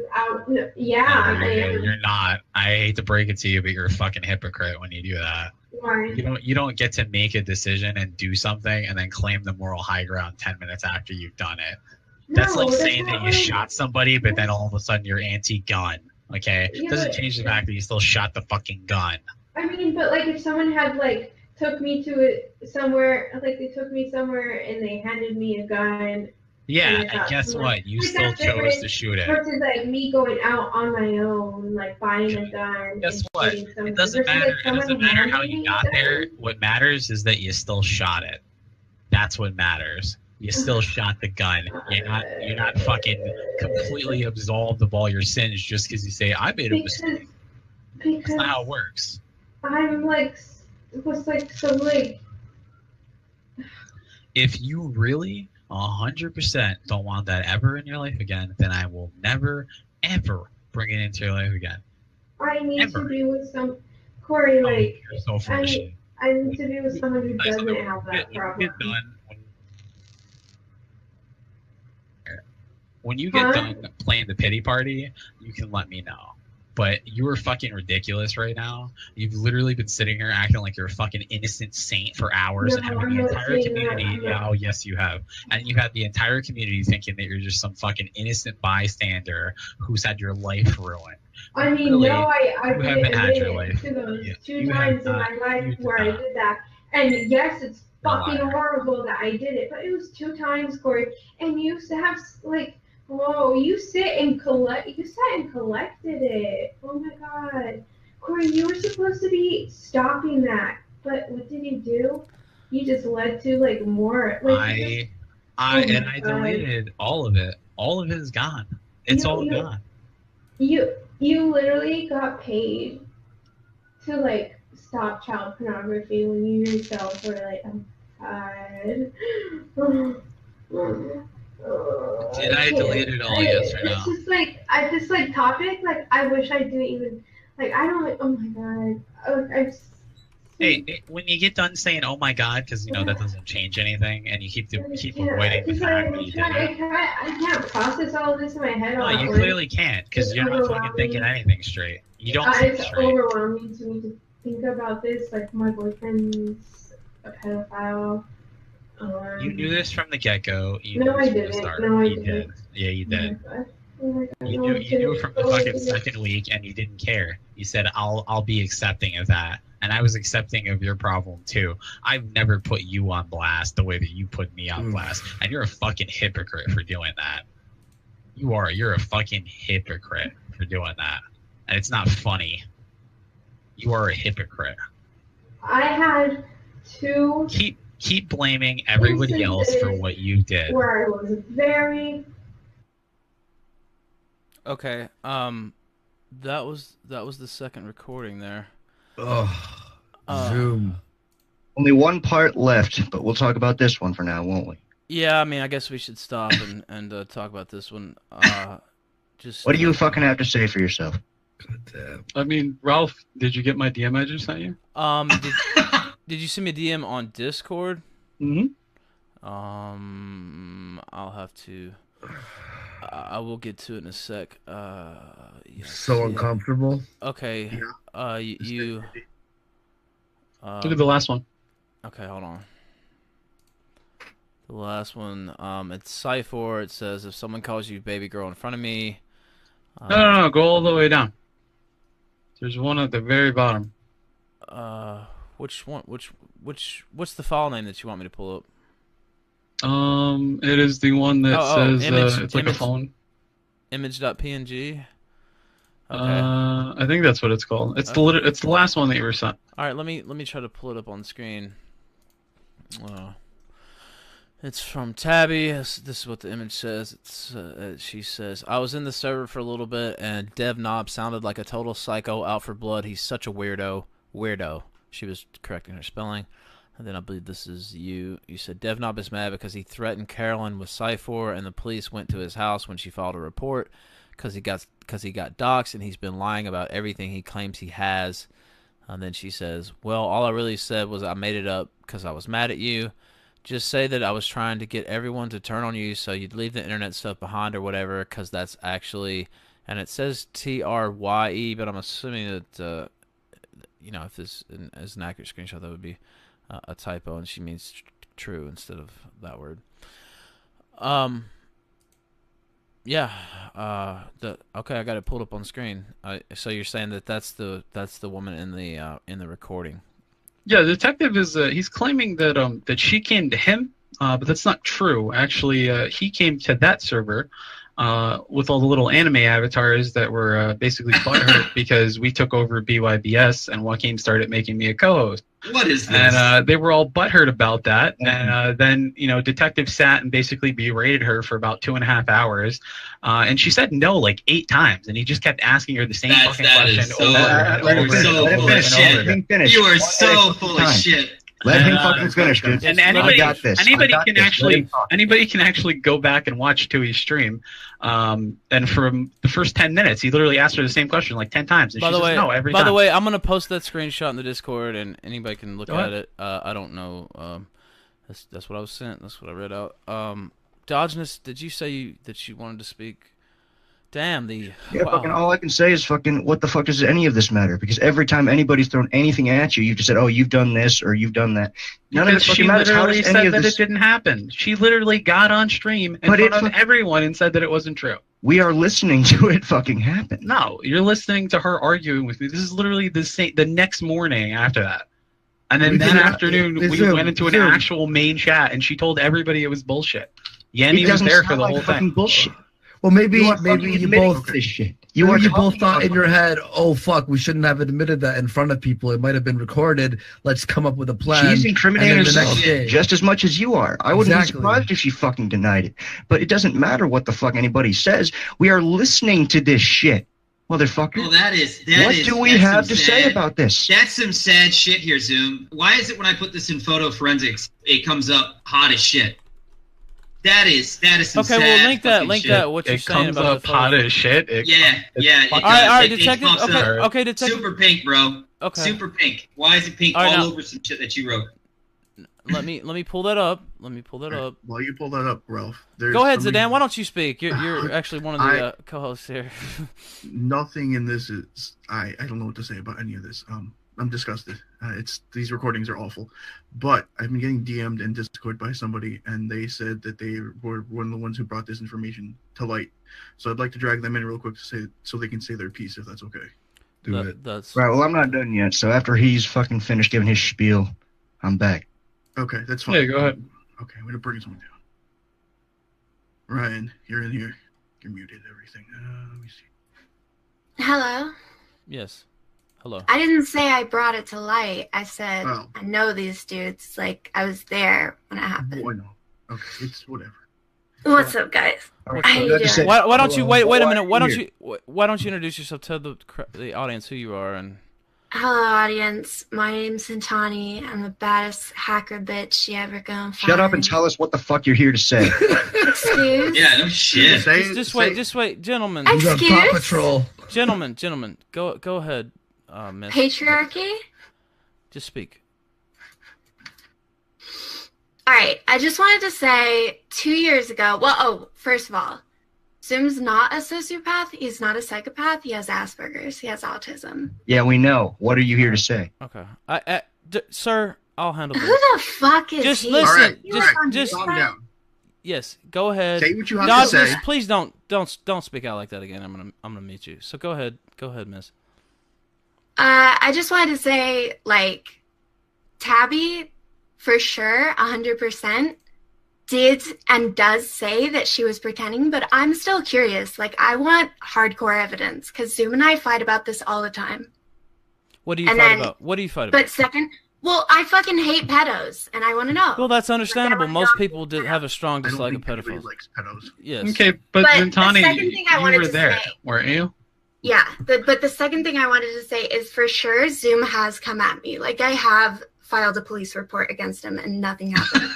You're not. I hate to break it to you, but you're a fucking hypocrite when you do that. Why? You don't get to make a decision and do something and then claim the moral high ground 10 minutes after you've done it. That's like saying that you shot somebody, but then all of a sudden you're anti-gun. Okay, it doesn't change the fact that you still shot the fucking gun. I mean, but like if someone had like took me to somewhere, like they took me somewhere and they handed me a gun. Yeah, and guess what? You still chose to shoot it. Versus like me going out on my own, like buying a gun. Guess what? It doesn't matter. It doesn't matter how you got there. What matters is that you still shot it. That's what matters. You still shot the gun. You're not fucking completely absolved of all your sins just because you say I made a mistake. That's not how it works. I'm like, was like so like. If you really 100% don't want that ever in your life again, then I will never, ever bring it into your life again. I need Ever. to be with Corey, like, You're so full of shit. I need to be with someone who doesn't have that problem. When you get done playing the pity party, you can let me know. But you are fucking ridiculous right now. You've literally been sitting here acting like you're a fucking innocent saint for hours and having the entire community. Oh, yes, you have. And you had the entire community thinking that you're just some fucking innocent bystander who's had your life ruined. I mean, really, no, I haven't had your life. To those two times in my life where I did that. And yes, it's fucking horrible that I did it, but it was 2 times, Corey. And you have, like, whoa, you sat and collected it. Oh my god. Corey, you were supposed to be stopping that. But what did you do? You just led to, like, more. Like, I deleted all of it. All of it is gone. It's all gone. You literally got paid to, like, stop child pornography when you yourself were like, oh god. Did I delete it all? Yes or no? It's just like this topic. Like I wish I didn't even. Like I don't. Oh my god. Hey, when you get done saying "oh my god," because you know that doesn't change anything, and you keep avoiding the fact that you did it. I can't process all of this in my head. No, you clearly can't because you're not fucking thinking anything straight. You don't think it's straight. overwhelming to me to think about this. Like my boyfriend's a pedophile. You knew this from the get-go. No, I didn't. No, I didn't. Did. Yeah, you did. Oh my God. You knew from the fucking second week, and you didn't care. You said, "I'll be accepting of that," and I was accepting of your problem too. I've never put you on blast the way that you put me on blast, and you're a fucking hypocrite for doing that. You are. You're a fucking hypocrite for doing that, and it's not funny. You are a hypocrite. I had 2. Keep blaming everybody else for what you did. Where I was very. Okay. That was the second recording there. Zoom. Only one part left, but we'll talk about this one for now, won't we? Yeah, I mean, I guess we should stop and talk about this one. Just. What do you fucking have to say for yourself? I mean, Ralph, did you get my DM I just sent you? Did you send me a DM on Discord? Mm-hmm. I'll have to. I will get to it in a sec. Yes, so uncomfortable. Okay. Yeah. You. Look at the last one. Okay, hold on. The last one. It's Cypher. It says if someone calls you baby girl in front of me. No. Go all the way down. There's one at the very bottom. Which one? What's the file name that you want me to pull up? It is the one that says it's like image, a phone. Image.png. Okay. I think that's what it's called. It's it's the last one that you were sent. All right, let me try to pull it up on screen. It's from Tabby. This is what the image says. It's she says, I was in the server for a little bit, and Dev Knob sounded like a total psycho out for blood. He's such a weirdo. She was correcting her spelling. And then I believe this is you. You said Dev Knob is mad because he threatened Carolyn with Cypher, and the police went to his house when she filed a report because he got doxxed, and he's been lying about everything he claims he has. And then she says, well, all I really said was I made it up because I was mad at you. Just say that I was trying to get everyone to turn on you so you'd leave the internet stuff behind or whatever, because that's actually, and it says TRYE, but I'm assuming that, if this is an accurate screenshot, that would be a typo, and she means true instead of that word. Okay, I got it pulled up on screen. So you're saying that that's the woman in the recording. Yeah, the detective is he's claiming that that she came to him, but that's not true. Actually, he came to that server with all the little anime avatars that were basically butthurt because we took over BYBS and Joaquin started making me a co-host. What is this? And they were all butthurt about that. And then, detective sat and basically berated her for about 2.5 hours. And she said no like 8 times. And he just kept asking her the same fucking question over and over and over. You are so full of shit. You are so full of shit. Let him fucking finish, dude. And anybody, I got this. anybody I got can this. actually, anybody can actually go back and watch Tui's stream. And from the first 10 minutes, he literally asked her the same question like 10 times, and By she the says way, no every time. by the way, I'm gonna post that screenshot in the Discord, and anybody can look at it. I don't know. That's what I was sent. That's what I read out. Dodgeness, did you say that you wanted to speak? Damn, Yeah, fucking all I can say is fucking what the fuck does any of this matter? Because every time anybody's thrown anything at you, you've just said, oh, you've done this or you've done that. None of Because it fucking she matters. How literally does any said of that this... it didn't happen. She literally got on stream in front of everyone and said that it wasn't true. We are listening to it fucking happen. No, you're listening to her arguing with me. This is literally the next morning after that. And then that afternoon, we went into an actual main chat, and she told everybody it was bullshit. Yanni was there for the whole thing. Bullshit. Well, maybe You you both this shit. You both thought in your head, oh fuck, we shouldn't have admitted that in front of people. It might have been recorded. Let's come up with a plan. She's incriminating And then the herself next day- just as much as you are. I wouldn't be Exactly. surprised if she fucking denied it. But it doesn't matter what the fuck anybody says. We are listening to this shit, motherfucker. Well, What do we have to say about this? That's some sad shit here, Zoom. Why is it when I put this in photo forensics, it comes up hot as shit? That is some Okay, sad well, link fucking that. shit. What you're It saying comes about up the photo. hot as shit. Yeah. It All does. right, It detective. pops up. Okay, detective. Super pink, bro. Okay. Super pink. Why is it pink All right, all now- over some shit that you wrote? Let me pull that up. While you pull that up, Ralph. Go ahead, Zidane. Why don't you speak? You're actually one of the co-hosts here. Nothing in this is. I don't know what to say about any of this. I'm disgusted. These recordings are awful. But I've been getting DM'd in Discord by somebody, and they said that they were one of the ones who brought this information to light. So I'd like to drag them in real quick to say so they can say their piece, if that's okay. That's Right, well, I'm not done yet. So after he's fucking finished giving his spiel, I'm back. Okay, that's fine. Yeah, go ahead. Okay, I'm gonna bring someone down. Ryan, you're in here. You're muted. Everything. Let me see. Hello. Yes. Hello. I didn't say I brought it to light. I said Oh. I know these dudes. Like I was there when it happened. Oh, I know. Okay, it's whatever. What's up, guys? How you doing? Why don't you wait a minute? Why don't Here. you introduce yourself? Tell the audience who you are and. Hello, audience. My name's Santani. I'm the baddest hacker bitch you ever gonna find. Shut up and tell us what the fuck you're here to say. Excuse? Yeah, no shit. Just wait, gentlemen. You got Excuse? Paw Patrol. Gentlemen, go ahead, miss. Patriarchy? Just speak. All right. I just wanted to say 2 years ago. Well, first of all, Zoom's not a sociopath. He's not a psychopath. He has Asperger's. He has autism. Yeah, we know. What are you here to say? Okay. Sir, I'll handle Who this. the fuck is Just he? listen. All right, Just calm down. Yes, go ahead. Say what you have Dodge to say. this. Please don't speak out like that again. I'm gonna mute you. So go ahead, miss. I just wanted to say, like, Tabby, for sure, 100%, did and does say that she was pretending, but I'm still curious. Like, I want hardcore evidence, because Zoom and I fight about this all the time. What do you And fight then- about? What do you fight about? But second, well, I fucking hate pedos, and I want to know. Well, that's understandable. Most people have a strong I don't dislike of think anybody pedophiles. likes pedos. Yes. Okay, but But Zintani, the second thing I you wanted were to there, say- weren't you? Yeah, but the second thing I wanted to say is for sure Zoom has come at me. Like, I have filed a police report against him, and nothing happened.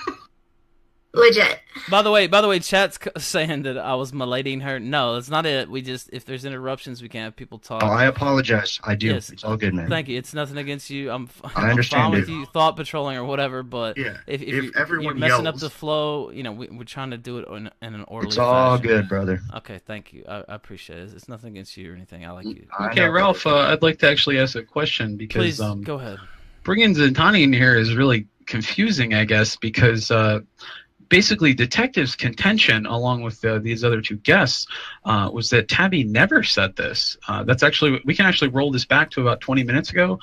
Legit. By the way, chat's saying that I was malating her. No, that's not it. We just, if there's interruptions, we can't have people talk. Oh, I apologize. I do. Yes. It's all good, man. Thank you. It's nothing against you. I'm I understand, fine with dude. you thought patrolling or whatever, but Yeah, if if everyone you're messing up yells- the flow, we're trying to do it in an orderly It's all fashion. good, brother. Okay, thank you. I appreciate it. It's nothing against you or anything. I like you. Okay, Ralph, I'd like to actually ask a question because Please, go ahead. bringing Zintani in here is really confusing, I guess, because basically detective's contention, along with these other two guests, was that Tabby never said this. That's actually, we can actually roll this back to about 20 minutes ago.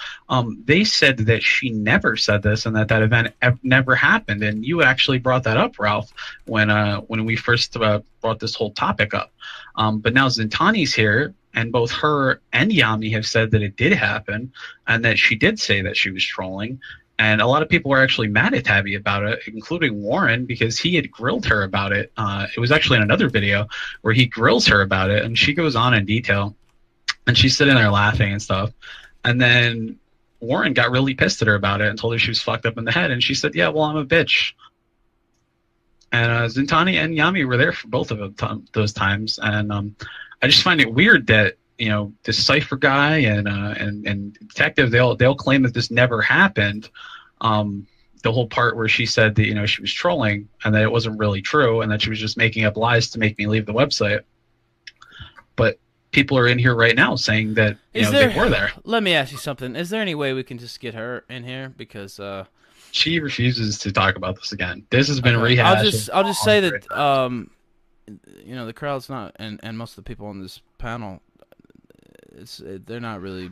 They said that she never said this and that event never happened. And you actually brought that up, Ralph, when we first brought this whole topic up. But now Zintani's here, and both her and Yami have said that it did happen and that she did say that she was trolling. And a lot of people were actually mad at Tabby about it, including Warren, because he had grilled her about it. It was actually in another video where he grills her about it, and she goes on in detail. And she's sitting there laughing and stuff. And then Warren got really pissed at her about it and told her she was fucked up in the head, and she said, "Yeah, well, I'm a bitch." And Zintani and Yami were there for both of those times, and I just find it weird that this Cypher guy and detective they'll claim that this never happened. The whole part where she said that she was trolling and that it wasn't really true and that she was just making up lies to make me leave the website. But people are in here right now saying that they were there. Let me ask you something. Is there any way we can just get her in here because she refuses to talk about this again. This has been rehashed. I'll just say that the crowd's not and most of the people on this panel they're not really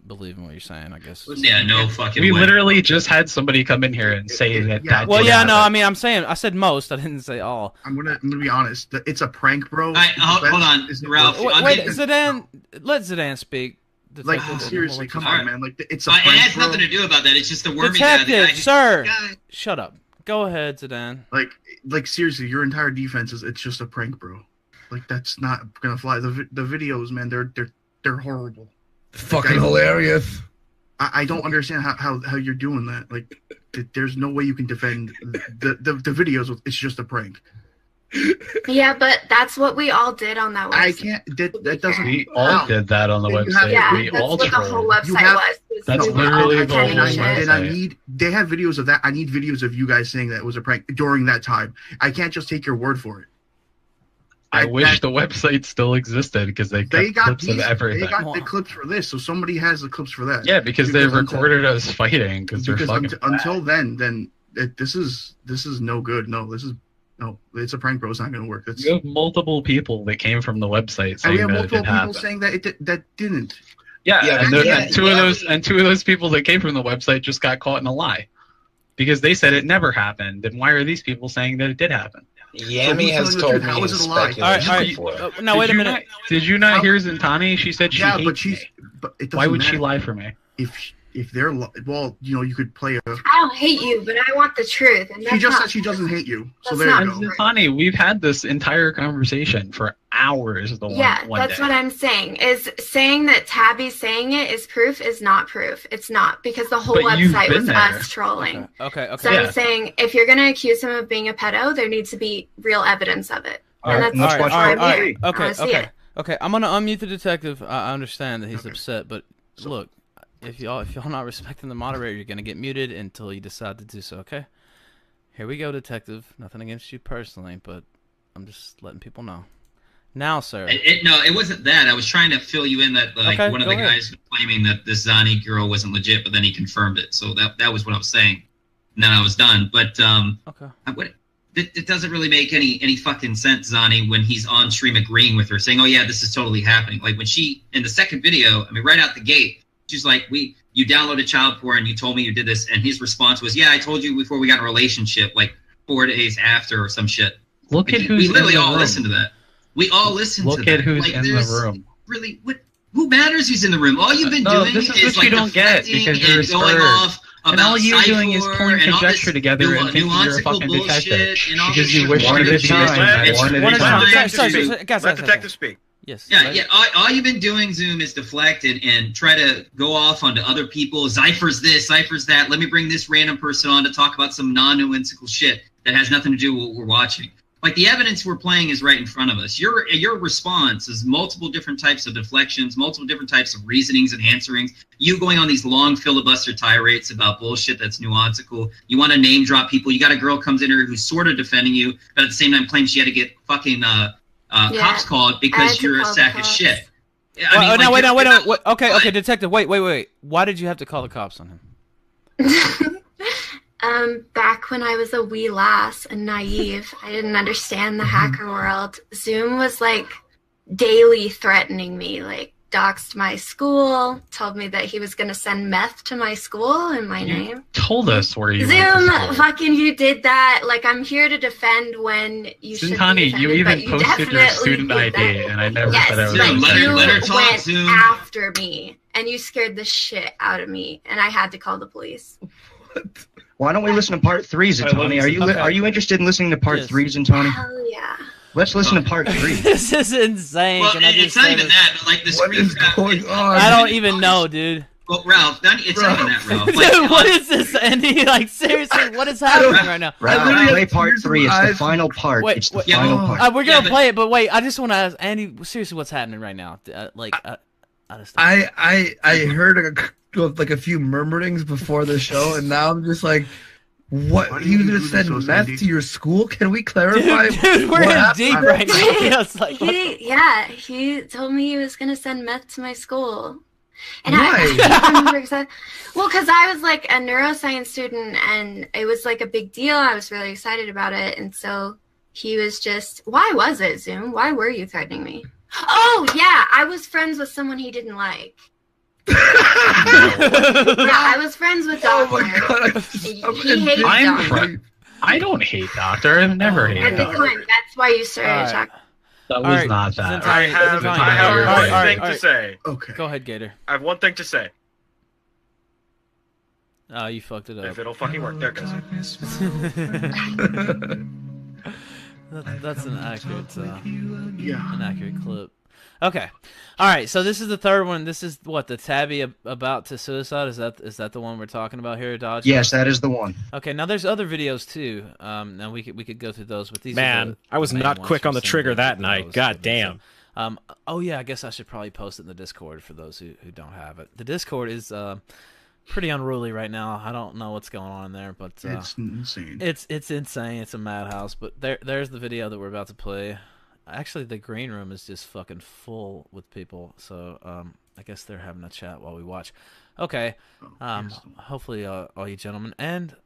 believing what you're saying, I guess. Yeah, no fucking We way. literally just had somebody come in here and say that. Well, yeah, no, I mean, I said most. I didn't say all. I'm gonna be honest. It's a prank, bro. Hold on, Ralph. Wait, Zidane. Let Zidane speak. Like seriously, come on, man. Like it's a it prank, has bro. nothing to do about that. It's just the wormy guy. The Detective, guy sir, shut up. Go ahead, Zidane. Like seriously, your entire defense it's just a prank, bro. Like that's not gonna fly. The videos, man, they're horrible. Fucking hilarious. I don't understand how you're doing that. Like, there's no way you can defend the videos. It's just a prank. Yeah, but that's what we all did on that website. I can't. That doesn't. We all did that on the website. Yeah, we that's all what the whole website was. That's We were literally all the whole pretending shit. And I need. They have videos of that. I need videos of you guys saying that it was a prank during that time. I can't just take your word for it. I wish the website still existed because they got clips of everything. They got the clips for this, so somebody has the clips for that. Yeah, because they recorded us fighting because they're fucking. Until then, this is no good. No, it's a prank, bro. It's not going to work. You have multiple people that came from the website saying we have that multiple it did people happen. saying that didn't. And two of those people that came from the website just got caught in a lie because they said it never happened. Then why are these people saying that it did happen? Yami has told me how is it's it a lie? speculation. Now wait a minute. Did you not hear Zintani? She said she hates me. But it doesn't Why would matter. she lie for me? If they're well, you could play a. I don't hate you, but I want the truth. And She that's just not said she doesn't hate you. So That's there not you go. Zintani, we've had this entire conversation for hours. One that's day. what I'm saying. Is saying that Tabby's saying it is proof is not proof. It's not because the whole But you've website been was there. us trolling. Okay. So I'm saying if you're gonna accuse him of being a pedo, there needs to be real evidence of it. All And right, that's all why right. I'm here. I wanna see it. Okay. I'm gonna unmute the detective. I understand that he's upset, but look, if y'all not respecting the moderator, you're gonna get muted until you decide to do so. Okay. Here we go, detective. Nothing against you personally, but I'm just letting people know. Now, sir. No, it wasn't that. I was trying to fill you in that Okay, one of the go ahead. guys was claiming that this Zani girl wasn't legit, but then he confirmed it. So that was what I was saying. And then I was done. But it doesn't really make any fucking sense, Zani, when he's on stream agreeing with her, saying, "Oh yeah, this is totally happening." Like when she in the second video, I mean, right out the gate, she's like, you downloaded child porn and you told me you did this," and his response was, "Yeah, I told you before we got in a relationship, like 4 days after or some shit." Look at We who's literally in the all room. listened to that. We all listened to Look that. at who's Like, in the there's room. Really, who matters who's in the room? All you've been No, doing this is is what you like don't get deflecting because you're and going spurred. off And about all you're doing is Cypher pulling and all conjecture this together and thinking you're a nuanceical fucking detective bullshit and all because this you shit. wish you could be Let detective speak. Yes. Yeah. All you've been doing, Zoom, is deflect and try to go off onto other people. Cypher's this, Cypher's that. Let me bring this random person on to talk about some non-nuanceical shit that has nothing to do with what we're watching. Like the evidence we're playing is right in front of us. Your response is multiple different types of deflections, multiple different types of reasonings and answerings. You going on these long filibuster tirades about bullshit that's nuanceical. You want to name drop people. You got a girl comes in here who's sort of defending you, but at the same time claims she had to get fucking cops called because you're a sack of shit. I mean, wait. Okay, detective. Wait. Why did you have to call the cops on him? Back when I was a wee lass and naive, I didn't understand the hacker world. Zoom was like daily threatening me, like doxed my school, told me that he was going to send meth to my school in my name. Told us where you Zoom, went to school. fucking you did that. Like, I'm here to defend when you should be Zintani, defended, you but even you posted your definitely student did ID, that. and I never Yes, said I was but gonna you let her talk, went Zoom. after me, and you scared the shit out of me, and I had to call the police. Why don't we listen to part 3, Zintani? Are you interested in listening to part 3, Zintani? Hell yeah. Let's listen to part 3. This is insane. Well, Can I just it's not say even this? that, but like the screen grab. I don't even know, dude. Well, Ralph, it's not even that, Ralph. Dude, what is this, Andy? Like, seriously, what is happening right now? Ralph, play part 3. It's the final part. It's the final part. We're gonna play it, but wait, I just want to ask Andy, seriously, what's happening right now? I heard a few murmurings before the show, and now I'm just like, what? He was gonna send meth to your school? Can we clarify? Dude, we're in deep right now. He told me he was gonna send meth to my school. And Why? I remember exactly. Well, because I was like a neuroscience student, and it was like a big deal. I was really excited about it, and so he was just, why was it, Zoom? Why were you threatening me? Oh, yeah, I was friends with someone he didn't like. Yeah, I was friends with Doctor. Oh my God, he hated Doctor. I don't hate Doctor. I've never hated Doctor. That's why you started talking. That was not that. I have one thing to say. Okay. Go ahead, Gator. I have one thing to say. Oh, you fucked it up. If it'll fucking work, there it goes. That's an accurate, an accurate clip. Okay, all right. So this is the third one. This is what, the Tabby about to suicide. Is that the one we're talking about here, Dodge? Yes, that is the one. Okay, now there's other videos too. Now we could go through those. But these Man, I was not quick on the trigger that night. God damn. Oh yeah, I guess I should probably post it in the Discord for those who don't have it. The Discord is pretty unruly right now. I don't know what's going on in there, but it's insane. It's insane. It's a madhouse. But there's the video that we're about to play. Actually, the green room is just fucking full with people. So I guess they're having a chat while we watch. Okay. Hopefully, all you gentlemen and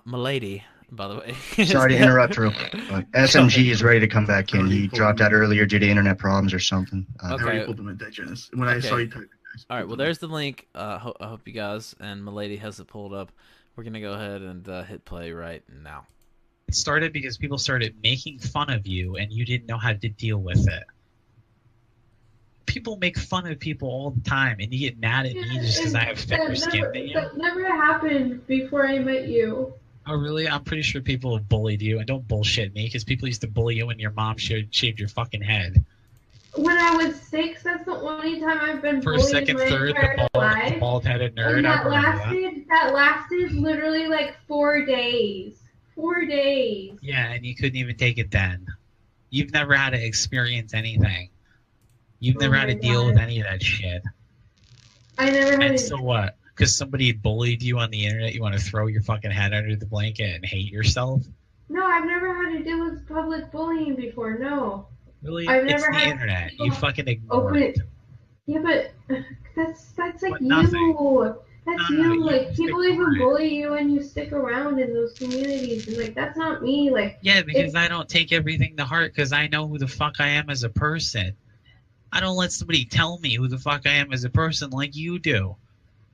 Milady, by the way. Sorry to interrupt real quick. SMG is ready to come back in. He dropped out earlier due to internet problems or something. I already pulled him in Digenis when I saw you type. All right, well, there's the link. I hope you guys and Milady has it pulled up. We're going to go ahead and hit play right now. It started because people started making fun of you and you didn't know how to deal with it. People make fun of people all the time and you get mad at me just because I have thicker skin than you. That never happened before I met you. Oh, really? I'm pretty sure people have bullied you, and don't bullshit me because people used to bully you when your mom shaved your fucking head. When I was 6, that's the only time I've been bullied First, second, my third, entire life. the bald-headed nerd. And that lasted literally like 4 days. 4 days. Yeah, and you couldn't even take it then. You've never had to experience anything. You've never had to deal with any of that shit. I never had And to... so what? Because somebody bullied you on the internet, you want to throw your fucking head under the blanket and hate yourself? No, I've never had to deal with public bullying before, no. Really? I've It's never the had internet. people You fucking ignore it. Yeah, but that's like But nothing. you. That's No, you. you Like, just people ignore even it. bully you and you stick around in those communities. And, like, that's not me. Like, Yeah, because I don't take everything to heart because I know who the fuck I am as a person. I don't let somebody tell me who the fuck I am as a person like you do.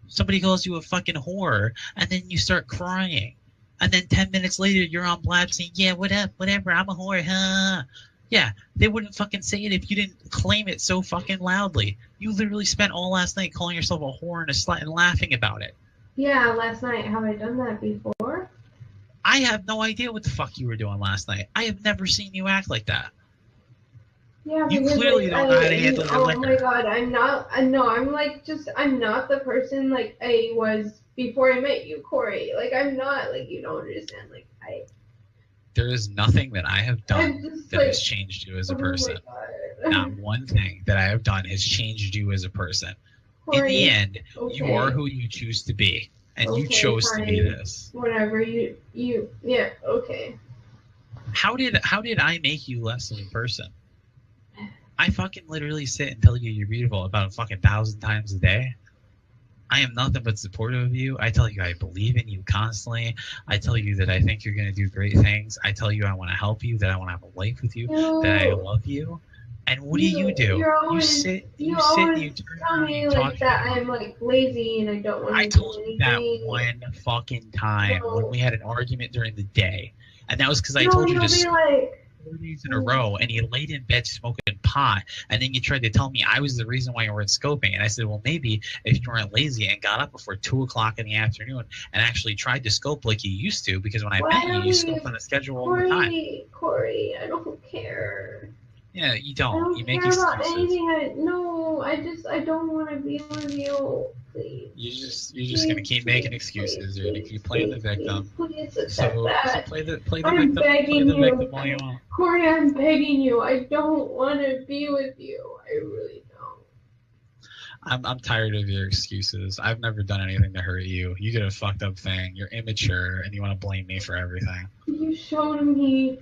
Somebody calls you a fucking whore, and then you start crying. And then 10 minutes later, you're on Blab saying, yeah, whatever, I'm a whore, huh? Yeah, they wouldn't fucking say it if you didn't claim it so fucking loudly. You literally spent all last night calling yourself a whore and a slut and laughing about it. yeah, last night, have I done that before? I have no idea what the fuck you were doing last night. I have never seen you act like that. Yeah, You because, clearly like, don't know how to handle your oh liquor. my god, I'm not. No, I'm like I'm not the person like I was before I met you, Corey. Like, I'm not. Like, you don't understand. Like, There is nothing that I have I'm done just, that like, has changed you as a oh my person. God. Not one thing that I have done has changed you as a person. In Corey, the end, you okay. are who you choose to be, and you Okay, chose to be fine. this. Whatever you yeah, okay. How did I make you less of a person? I fucking literally sit and tell you you're beautiful about a fucking 1,000 times a day. I am nothing but supportive of you. I tell you I believe in you constantly. I tell you that I think you're going to do great things. I tell you I want to help you, that I want to have a life with you, that I love you. And what do? You sit and you turn tell around me and like talk. that I'm like lazy and I don't want to I do told you anything. that one fucking time No. when we had an argument during the day. And that was because I No, told you you'll to be smoke like 4 days in a row, and you laid in bed smoking pot, and then you tried to tell me I was the reason why you weren't scoping. And I said, well, maybe if you weren't lazy and got up before 2 o'clock in the afternoon and actually tried to scope like you used to, because when I met you, you scoped on a schedule all the time. Corey, I don't care. Yeah, you I don't. don't You make care about excuses. anything. No, I don't want to be with you. Please. You're just gonna keep making excuses. You're gonna keep playing the victim. Please accept So that. play the I'm victim. begging Play the you. victim all you want. Corey, I'm begging you. I don't want to be with you. I really don't. I'm tired of your excuses. I've never done anything to hurt you. You did a fucked up thing. You're immature, and you want to blame me for everything. You showed me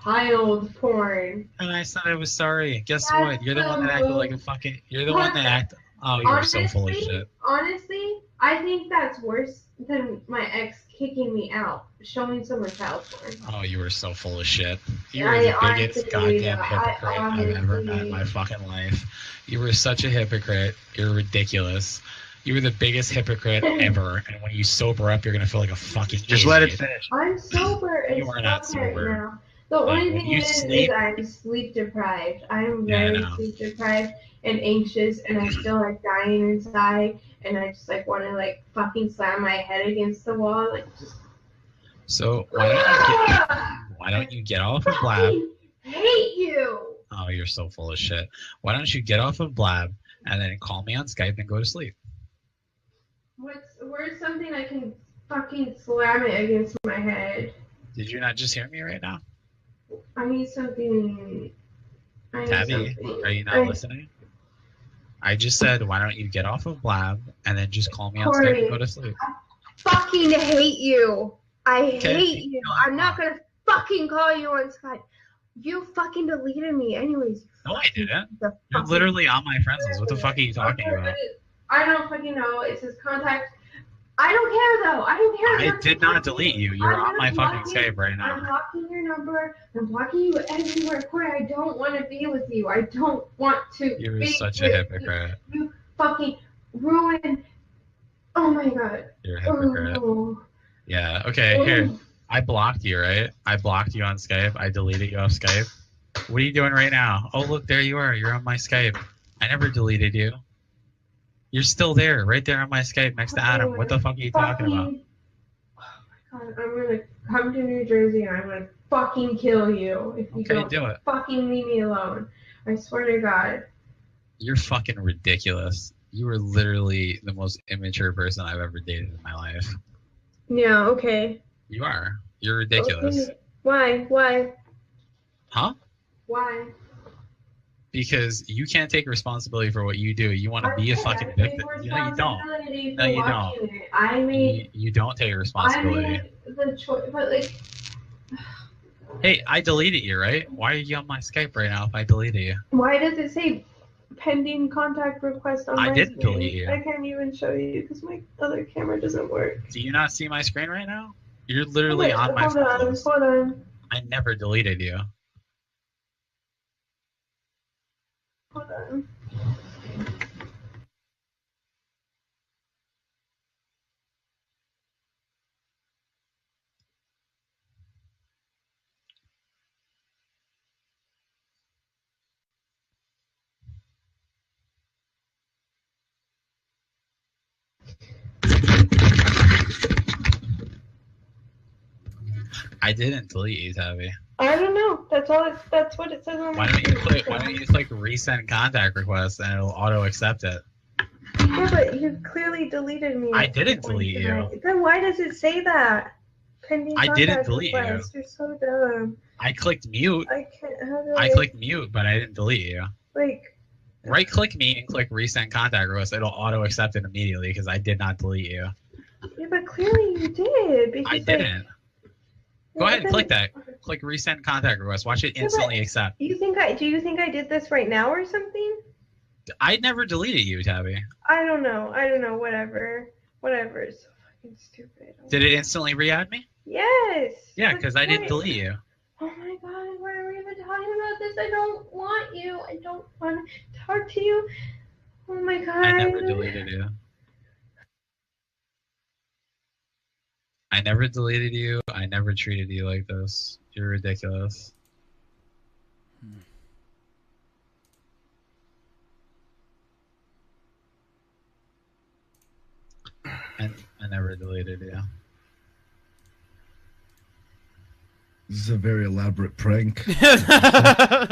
child porn. And I said I was sorry. Guess That's what? You're the one that acted like a fucking. You're the one that acted. Oh, you're so full of shit. Honestly, I think that's worse than my ex kicking me out, showing someone child porn. Oh, you were so full of shit. You were the biggest goddamn hypocrite I've ever met in my fucking life. You were such a hypocrite. You're ridiculous. You were the biggest hypocrite ever. And when you sober up, you're gonna feel like a fucking Just idiot. let it finish. I'm sober as You are not fuck right sober. now. The only when thing you is sleep- I'm sleep deprived. I am Yeah, I very know. sleep deprived and anxious, and I feel like dying inside, and I just like want to like fucking slam my head against the wall, like just. So why don't you get off of Blab? Hate you. Oh, you're so full of shit. Why don't you get off of Blab and then call me on Skype and go to sleep? Where's something I can fucking slam it against my head? Did you not just hear me right now? I need something. Tabby, are you not listening? I just said, why don't you get off of Blab and then just call me on Skype Corey, and go to sleep? Fucking hate you. I Okay. hate you. I'm not gonna fucking call you on Skype. You fucking deleted me, anyways. No, I didn't. You're literally on my friends list. What the fuck are you talking about? I don't fucking know. It says contact. I don't care though. I don't care. I did not delete you. You're on my fucking Skype right I'm now. blocking your number. I'm blocking you everywhere. Corey, I don't want to be with you. I don't want to You're be such a with hypocrite. you. You fucking ruined. Oh my god. You're a hypocrite. Oh. Yeah, okay, here. I blocked you, right? I blocked you on Skype. I deleted you off Skype. What are you doing right now? Oh, look, there you are. You're on my Skype. I never deleted you. You're still there, right there on my Skype next to Adam. What the fuck are you talking about? Oh my god, I'm gonna come to New Jersey and I'm gonna fucking kill you if you Okay, don't do it. fucking leave me alone. I swear to God. You're fucking ridiculous. You are literally the most immature person I've ever dated in my life. Yeah, okay. You are. You're ridiculous. Okay. Why? Huh? Why? Because you can't take responsibility for what you do. You want to be a fucking victim. No, you don't. No, you don't. I made. You don't take I responsibility. made the choice, but like. Hey, I deleted you, right? Why are you on my Skype right now if I deleted you? Why does it say pending contact request on I my didn't screen? delete you. I can't even show you because my other camera doesn't work. Do you not see my screen right now? You're literally on my Hold phone on, list. hold on. I never deleted you. Hold on. I didn't delete you, Tabby. I don't know. That's what it says on Why my don't you click? Why don't you click resend contact request and it'll auto accept it? Yeah, but you clearly deleted me. I didn't delete you. Then why does it say that? Pending I didn't contact delete you. request. You're so dumb. I clicked mute. I can't. How do I clicked mute, but I didn't delete you. Like. Right click me and click resend contact request. It'll auto accept it immediately because I did not delete you. Yeah, but clearly you did. Because, I didn't. Go ahead and then- click that. Click resend contact request. Watch it instantly accept. Do you think I did this right now or something? I never deleted you, Tabby. I don't know. Whatever. Whatever. It's so fucking stupid. Did it instantly re-add me? Yes. Yeah, That's because I didn't right. delete you. Oh my god, why are we even talking about this? I don't want you. I don't want to talk to you. Oh my god. I never deleted you. I never deleted you. I never treated you like this. You're ridiculous. I never deleted you. This is a very elaborate prank. No, I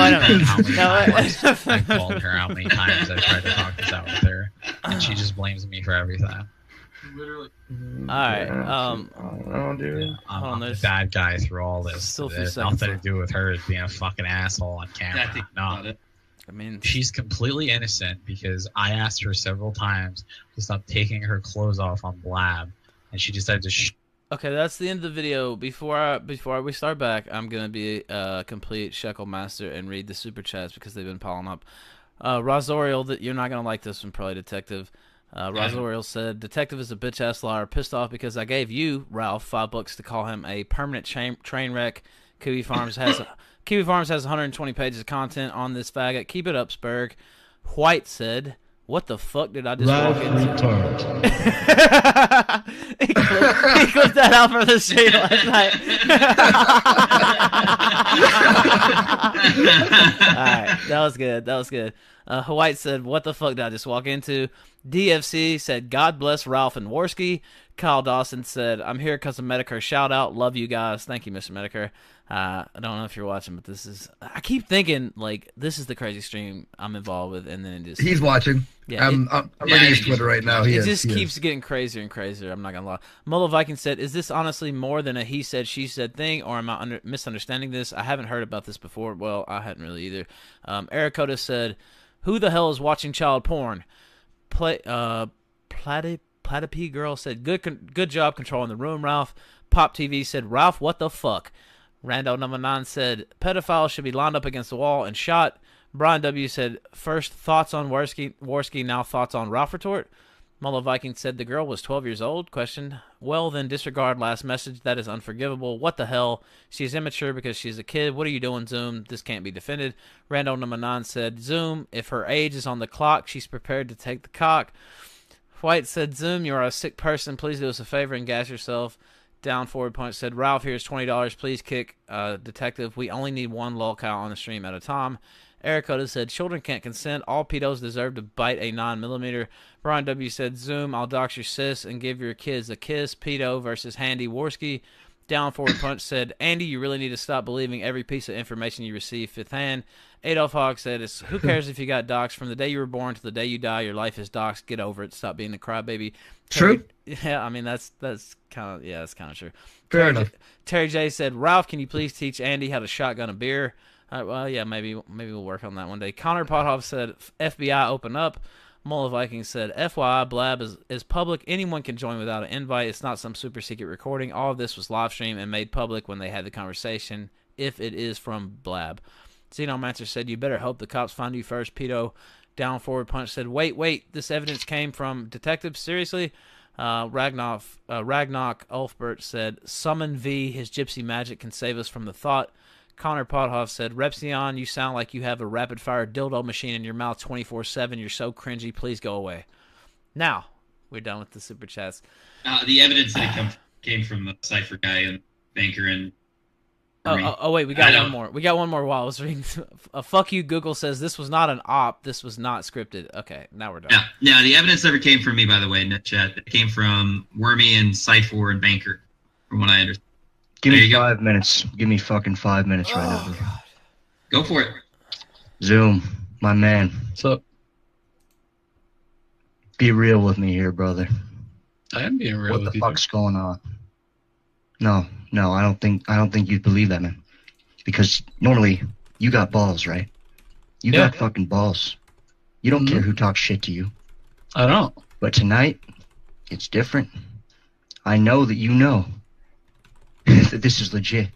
don't know. I called her how many times I tried to talk this out with her, and she just blames me for everything. Literally. Alright, oh, dude. I'm the bad guy through all this. Still a few It has seconds nothing to do with her being a fucking asshole on camera. No. I mean, she's completely innocent because I asked her several times to stop taking her clothes off on Blab, and she decided to. Okay, that's the end of the video. Before we start back, I'm gonna be a complete shekel master and read the super chats because they've been piling up. Rosorial, that you're not gonna like this one, probably Detective. Rosorial said, "Detective is a bitch ass liar, pissed off because I gave you, Ralph, $5 to call him a permanent train wreck. Kiwi Farms has 120 pages of content on this faggot. Keep it up, Spurg." White said, "What the fuck did I just walk into?" he clipped that out from the stream last night. Alright, that was good. That was good. White said, "What the fuck did I just walk into?" DFC said, "God bless Ralph and Worski." Kyle Dawson said, "I'm here because of Medicare. Shout out. Love you guys." Thank you, Mr. Medicare. I don't know if you're watching, but this is... I keep thinking, like, this is the crazy stream I'm involved with, and then it just... He's watching. Yeah, I'm reading his Twitter right now. It just keeps getting crazier and crazier. I'm not going to lie. Mullah Viking said, "Is this honestly more than a he said, she said thing, or am I misunderstanding this? I haven't heard about this before." Well, I hadn't really either. Ericoda said, "Who the hell is watching child porn?" Platypee Girl said, good job controlling the room, Ralph." Pop TV said, "Ralph, what the fuck?" Rando number 9 said, "Pedophiles should be lined up against the wall and shot." Brian W said, "First thoughts on Worski, now thoughts on Ralph retort." Mullah Viking said, "The girl was 12 years old?" Question. "Well, then disregard last message. That is unforgivable. What the hell? She's immature because she's a kid. What are you doing, Zoom? This can't be defended." Rando number 9 said, "Zoom, if her age is on the clock, she's prepared to take the cock." White said, "Zoom, you are a sick person. Please do us a favor and gas yourself." Down forward punch said, "Ralph, here's $20. Please kick Detective. We only need one lolcow on the stream at a time." Ericoda said, "Children can't consent. All pedos deserve to bite a 9mm. Brian W said, "Zoom, I'll dox your sis and give your kids a kiss. Pedo versus Handy Worski." Down forward punch said, "Andy, you really need to stop believing every piece of information you receive fifth hand." Adolf Hogg said, "Who cares if you got doxxed? From the day you were born to the day you die, your life is doxxed. Get over it. Stop being a crybaby." True. Yeah, I mean that's kind of that's kind of true. Fair enough. Terry J said, "Ralph, can you please teach Andy how to shotgun a beer?" Well, yeah, maybe we'll work on that one day. Connor Pothoff said, "FBI open up." Mullah Viking said, "FYI, Blab is public. Anyone can join without an invite. It's not some super secret recording. All of this was live streamed and made public when they had the conversation, if it is from Blab." Xenomancer said, "You better hope the cops find you first, pedo." Down forward punch said, wait, this evidence came from detectives? Seriously?" Ragnock Ulfbert said, "Summon V, his gypsy magic can save us from the thought." Connor Pothoff said, "Repsion, you sound like you have a rapid-fire dildo machine in your mouth 24/7. You're so cringy. Please go away." Now, we're done with the super chats. The evidence that came from the Cypher guy and Banker and... Wait, we got one more. We got one more while I was reading. Fuck you, Google says, "This was not an op. This was not scripted." Okay, now we're done. No, the evidence never came from me, by the way, in the chat. It came from Wormy and Cypher and Banker, from what I understand. Give me 5 minutes. Give me fucking 5 minutes right now. Go for it. Zoom, my man. What's up? Be real with me here, brother. I am being real with you. What the fuck's going on? No, I don't think you'd believe that, man. Because normally you got balls, right? You got fucking balls. You don't care who talks shit to you. I don't. But tonight, it's different. I know that you know that this is legit.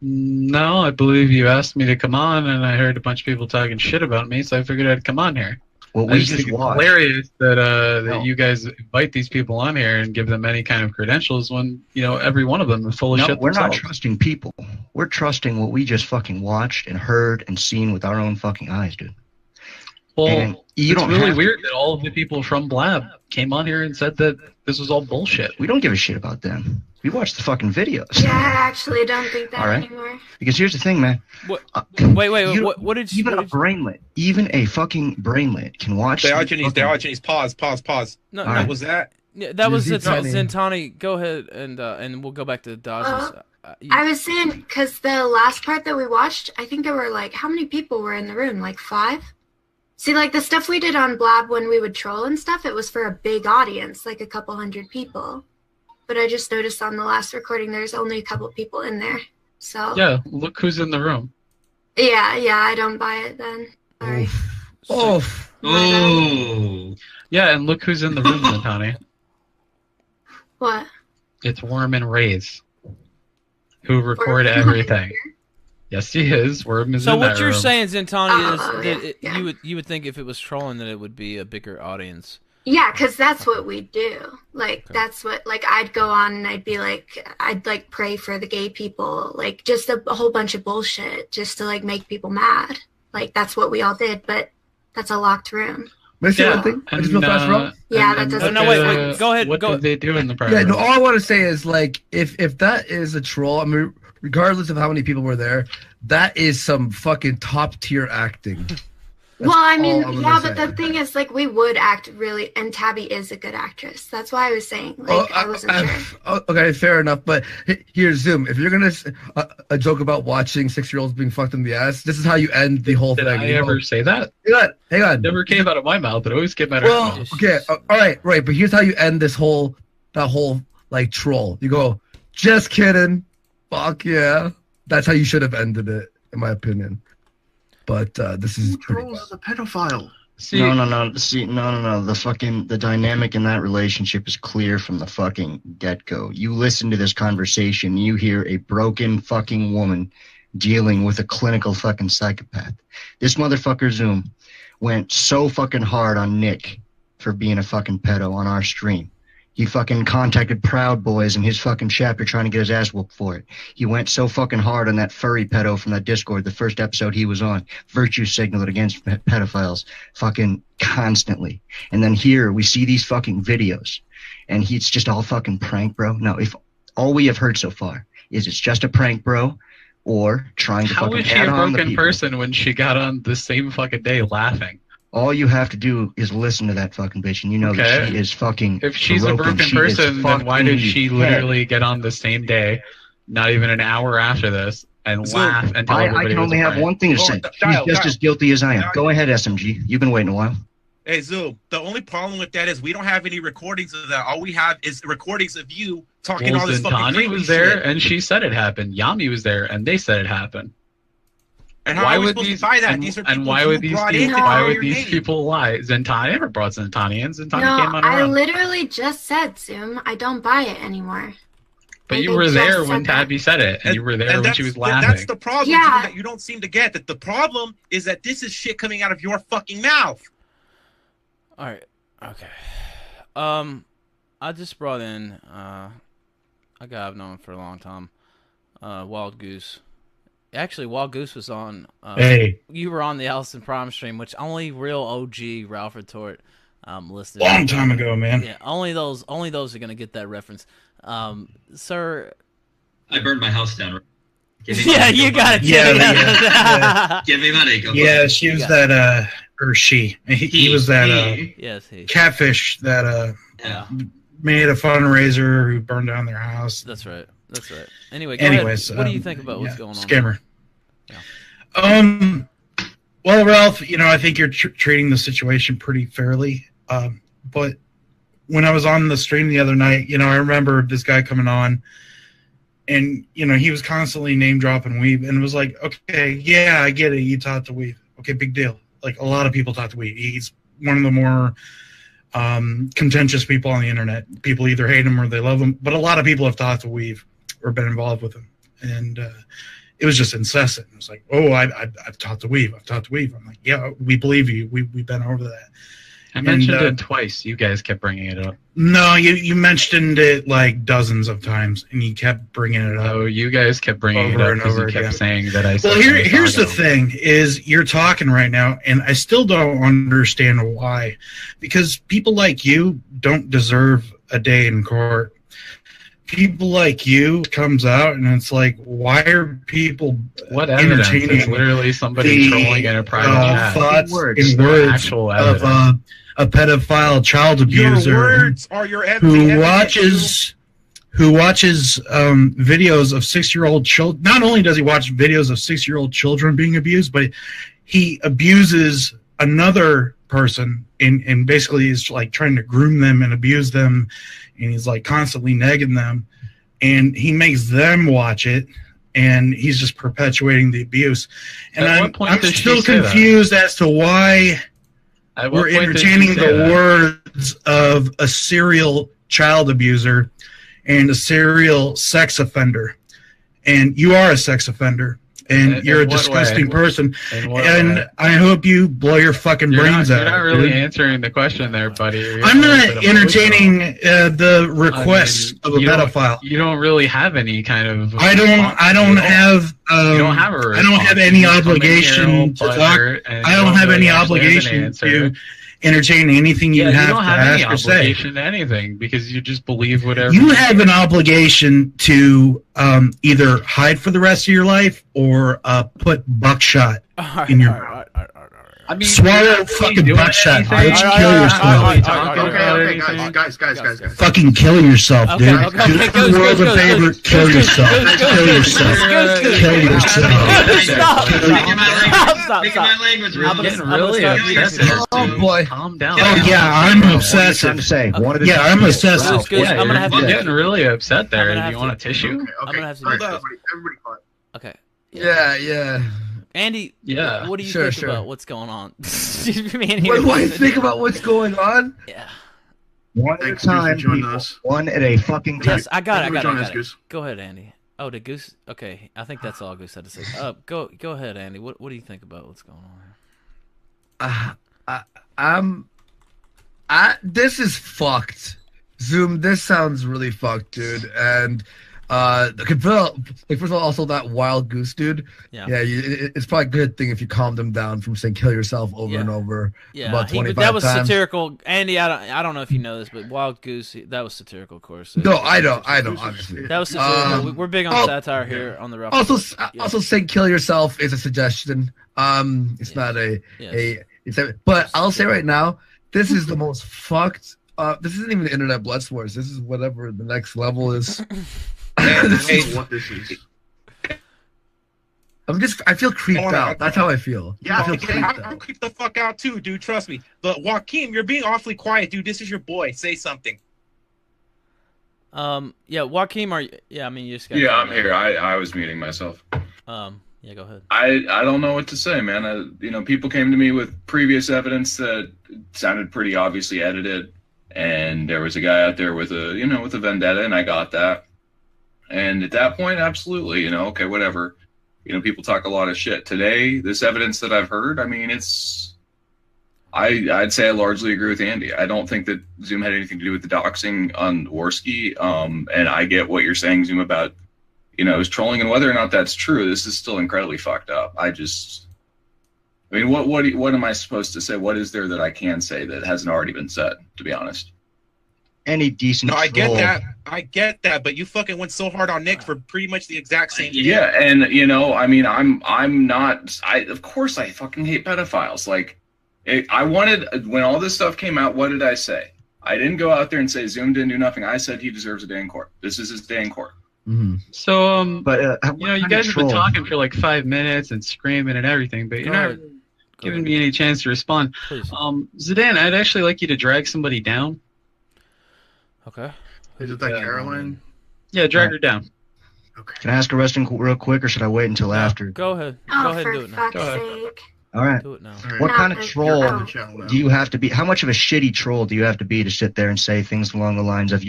No, I believe you asked me to come on, and I heard a bunch of people talking shit about me, so I figured I'd come on here. Well, I just think it's hilarious that that you guys invite these people on here and give them any kind of credentials when every one of them is full of shit. We're not themselves. trusting people. We're trusting what we just fucking watched and heard and seen with our own fucking eyes, dude. Well, it's really weird that all of the people from Blab came on here and said that this was all bullshit. We don't give a shit about them. We watched the fucking videos. Yeah, I actually don't think that All right. anymore. Because here's the thing, man. Wait, what did you... Even a brainlet, even a fucking brainlet can watch... Diogenes, pause. No, What was that? Yeah, that was Zentani. Zentani. Go ahead and we'll go back to Dodgers. I was saying, because the last part that we watched, I think there were like, how many people were in the room? Like 5? See, like the stuff we did on Blab when we would troll and stuff, it was for a big audience, like a couple hundred people. But I just noticed on the last recording, there's only a couple people in there. So Yeah, look who's in the room. yeah, I don't buy it then. Sorry. Oh. Yeah, and look who's in the room, Zentani. What? It's Worm and Rays, who record everything. Yes, he is. Worm is So in what that you're room. saying, Zentani, is that you would think if it was trolling that it would be a bigger audience. Yeah, because that's what we do. Like, that's what, like, I'd go on and I'd like pray for the gay people. Like, just a whole bunch of bullshit just to, like, make people mad. Like, that's what we all did, but that's a locked room. May I say one thing? I just real fast, bro. Yeah, that doesn't. No, wait. Go ahead. What did they do in the private Yeah, no. room? All I want to say is like, if that is a troll, I mean, regardless of how many people were there, that is some fucking top tier acting. Well, I mean, all I'm yeah, gonna but say. the thing is, like, we would act really, and Tabby is a good actress. That's why I was saying, like, I wasn't sure. Okay, fair enough. But here's Zoom. If you're gonna a joke about watching 6-year-olds being fucked in the ass, this is how you end the whole Did thing. I ever say that? Hang on. Never came out of my mouth. It always came out of Well, her mouth. okay, all right. But here's how you end that whole like troll. You go, just kidding. Fuck yeah. That's how you should have ended it, in my opinion. But this is pretty bad. Trolls the pedophile. No. See, no. The dynamic in that relationship is clear from the fucking get-go. You listen to this conversation, you hear a broken fucking woman dealing with a clinical fucking psychopath. This motherfucker Zoom went so fucking hard on Nick for being a fucking pedo on our stream. He fucking contacted Proud Boys in his fucking chapter trying to get his ass whooped for it. He went so fucking hard on that furry pedo from that Discord, the first episode he was on, virtue signaled against pedophiles fucking constantly. And then here we see these fucking videos, and it's just all fucking prank, bro. No, if all we have heard so far is it's just a prank, bro, or trying to How fucking was she add a on the broken people. person when she got on the same fucking day laughing? All you have to do is listen to that fucking bitch, and you know that Okay. she is fucking. If she's a broken. broken She is person, then why fucking did she head. literally get on the same day, not even an hour after this, and laugh and tell everybody I can it was only a have prank? one thing to say. She's just as guilty as I am. Go ahead, SMG. You've been waiting a while. Hey, Zoom, the only problem with that is we don't have any recordings of that. All we have is recordings of you talking Well, all this fucking Zentani creepy was there, shit. and she said it happened. Yami was there, and they said it happened. And how are we supposed to buy that? These are people and why you would these brought people? in to Why call would your these name. people lie? Zentani never brought Zentani in. Zentani No, came on her I own. literally just said, Zoom, I don't buy it anymore. But you they were just there said when that. Tabby said it, and you were there when she was laughing. That's the problem Yeah. Zoom, that you don't seem to get. That the problem is that this is shit coming out of your fucking mouth. All right. Okay. I just brought in a guy I've known for a long time, Wild Goose. Actually, Wild Goose was on. Hey. You were on the Allison Prime stream, which only real OG Ralph Retort listed. Long time ago, man. Yeah, only those are gonna get that reference. Sir, I burned my house down. Give me yeah, money, you go got buy it. Yeah, Give me money. Go buy Yeah, it. she was that, or she. He was that, Yes, he. catfish that, made a fundraiser who burned down their house. That's right. That's right. Anyway, go Anyways, ahead. What do you think about what's going on? Scammer. Well, Ralph, I think you're treating the situation pretty fairly. But when I was on the stream the other night, I remember this guy coming on, and he was constantly name dropping Weave, and it was like, okay, yeah, I get it. You talk to Weave. Okay, big deal. Like a lot of people talk to Weave. He's one of the more contentious people on the internet. People either hate him or they love him, but a lot of people have talked to Weave or been involved with him, and it was just incessant. It was like, oh, I've talked to Weave. I've talked to Weave. I'm like, yeah, we believe you. We've been over that. I mentioned it twice. You guys kept bringing it up. No, you mentioned it like dozens of times, and you kept bringing it up. Oh, you guys kept bringing over it up and because over you kept again. saying that I said. Well, here's the thing: is you're talking right now, and I still don't understand why, because people like you don't deserve a day in court. People like you comes out, and it's like, why are people What evidence? entertaining It's literally somebody trolling in a private chat. thoughts Words. and No words actual of evidence. a pedophile child Your abuser words are your who watches videos of 6-year-old children. Not only does he watch videos of 6-year-old children being abused, but he abuses another person and basically is like trying to groom them and abuse them, and he's like constantly negging them, and he makes them watch it, and he's just perpetuating the abuse. And I'm still confused as to why we're entertaining the words of a serial child abuser and a serial sex offender. And you are a sex offender. And you're a disgusting person. And I hope you blow your fucking brains out. You're not really answering the question there, buddy. I'm not entertaining the requests of a pedophile. You don't really have any kind of. I don't have any obligation to talk. I don't have any obligation to entertain anything you have to ask or say. You don't have any obligation to anything because you just believe whatever. You have an obligation to either hide for the rest of your life or put buckshot in your mouth. I mean, swallow fucking buckshot. Bitch, kill yourself. Okay, guys. Fucking kill yourself, dude. Do the world a favor. Kill yourself. Kill yourself. Kill yourself. Stop. I'm getting really obsessive. Oh boy. Calm down. Oh yeah, I'm obsessive. Yeah, I'm obsessive. I'm getting really upset there. Do you want a tissue? Okay. Everybody quiet. Okay. Yeah. Andy, yeah. What do you think about what's going on? What do I think about what's going on? Yeah. One at a time, people. One at a fucking time. Yes, I got it. Go ahead, Andy. Oh, did Goose? Okay, I think that's all Goose had to say. Go ahead, Andy. What do you think about what's going on? This is fucked. Zoom, this sounds really fucked, dude. And first of all, also that wild goose dude. It's probably a good thing if you calmed him down from saying "kill yourself" over and over. Yeah, about 25 that was times. satirical. Andy, I don't know if you know this, but wild goose, that was satirical, of course. No, I don't. Obviously, that was satirical. We're big on satire here on the Rough. Also saying "kill yourself" is a suggestion. It's not but I'll say right now, this is the most fucked. This isn't even the internet blood sports. This is whatever the next level is. What this is. I feel creeped out. That's how I feel. Yeah, I'm creeped the fuck out too, dude. Trust me. But Joaquin, you're being awfully quiet, dude. This is your boy. Say something. Joaquin, are you? Yeah, I mean, you just got. Yeah, I'm here. I was muting myself. Yeah, go ahead. I don't know what to say, man. People came to me with previous evidence that sounded pretty obviously edited, and there was a guy out there with a vendetta, and I got that. And at that point, absolutely, okay, whatever. People talk a lot of shit. Today, this evidence that I've heard, I mean, I'd say I largely agree with Andy. I don't think that Zoom had anything to do with the doxing on Worski. And I get what you're saying, Zoom, about, his trolling, and whether or not that's true, this is still incredibly fucked up. What am I supposed to say? What is there that I can say that hasn't already been said, to be honest? Any decent I get that, but you fucking went so hard on Nick for pretty much the exact same thing. Yeah, and I'm not. Of course I fucking hate pedophiles. Like, when all this stuff came out, what did I say? I didn't go out there and say Zoom didn't do nothing. I said he deserves a day in court. This is his day in court. Mm-hmm. So, you guys have been talking for like 5 minutes and screaming and everything, but you're not giving me any chance to respond. Zidane, I'd actually like you to drag somebody down. Okay. Is it that Caroline? Yeah, drag her down. Okay. Can I ask a question real quick, or should I wait until after? Go ahead. Go ahead and do it now. Go ahead. All right. Do it now. What kind of troll do you have to be? How much of a shitty troll do you have to be to sit there and say things along the lines of?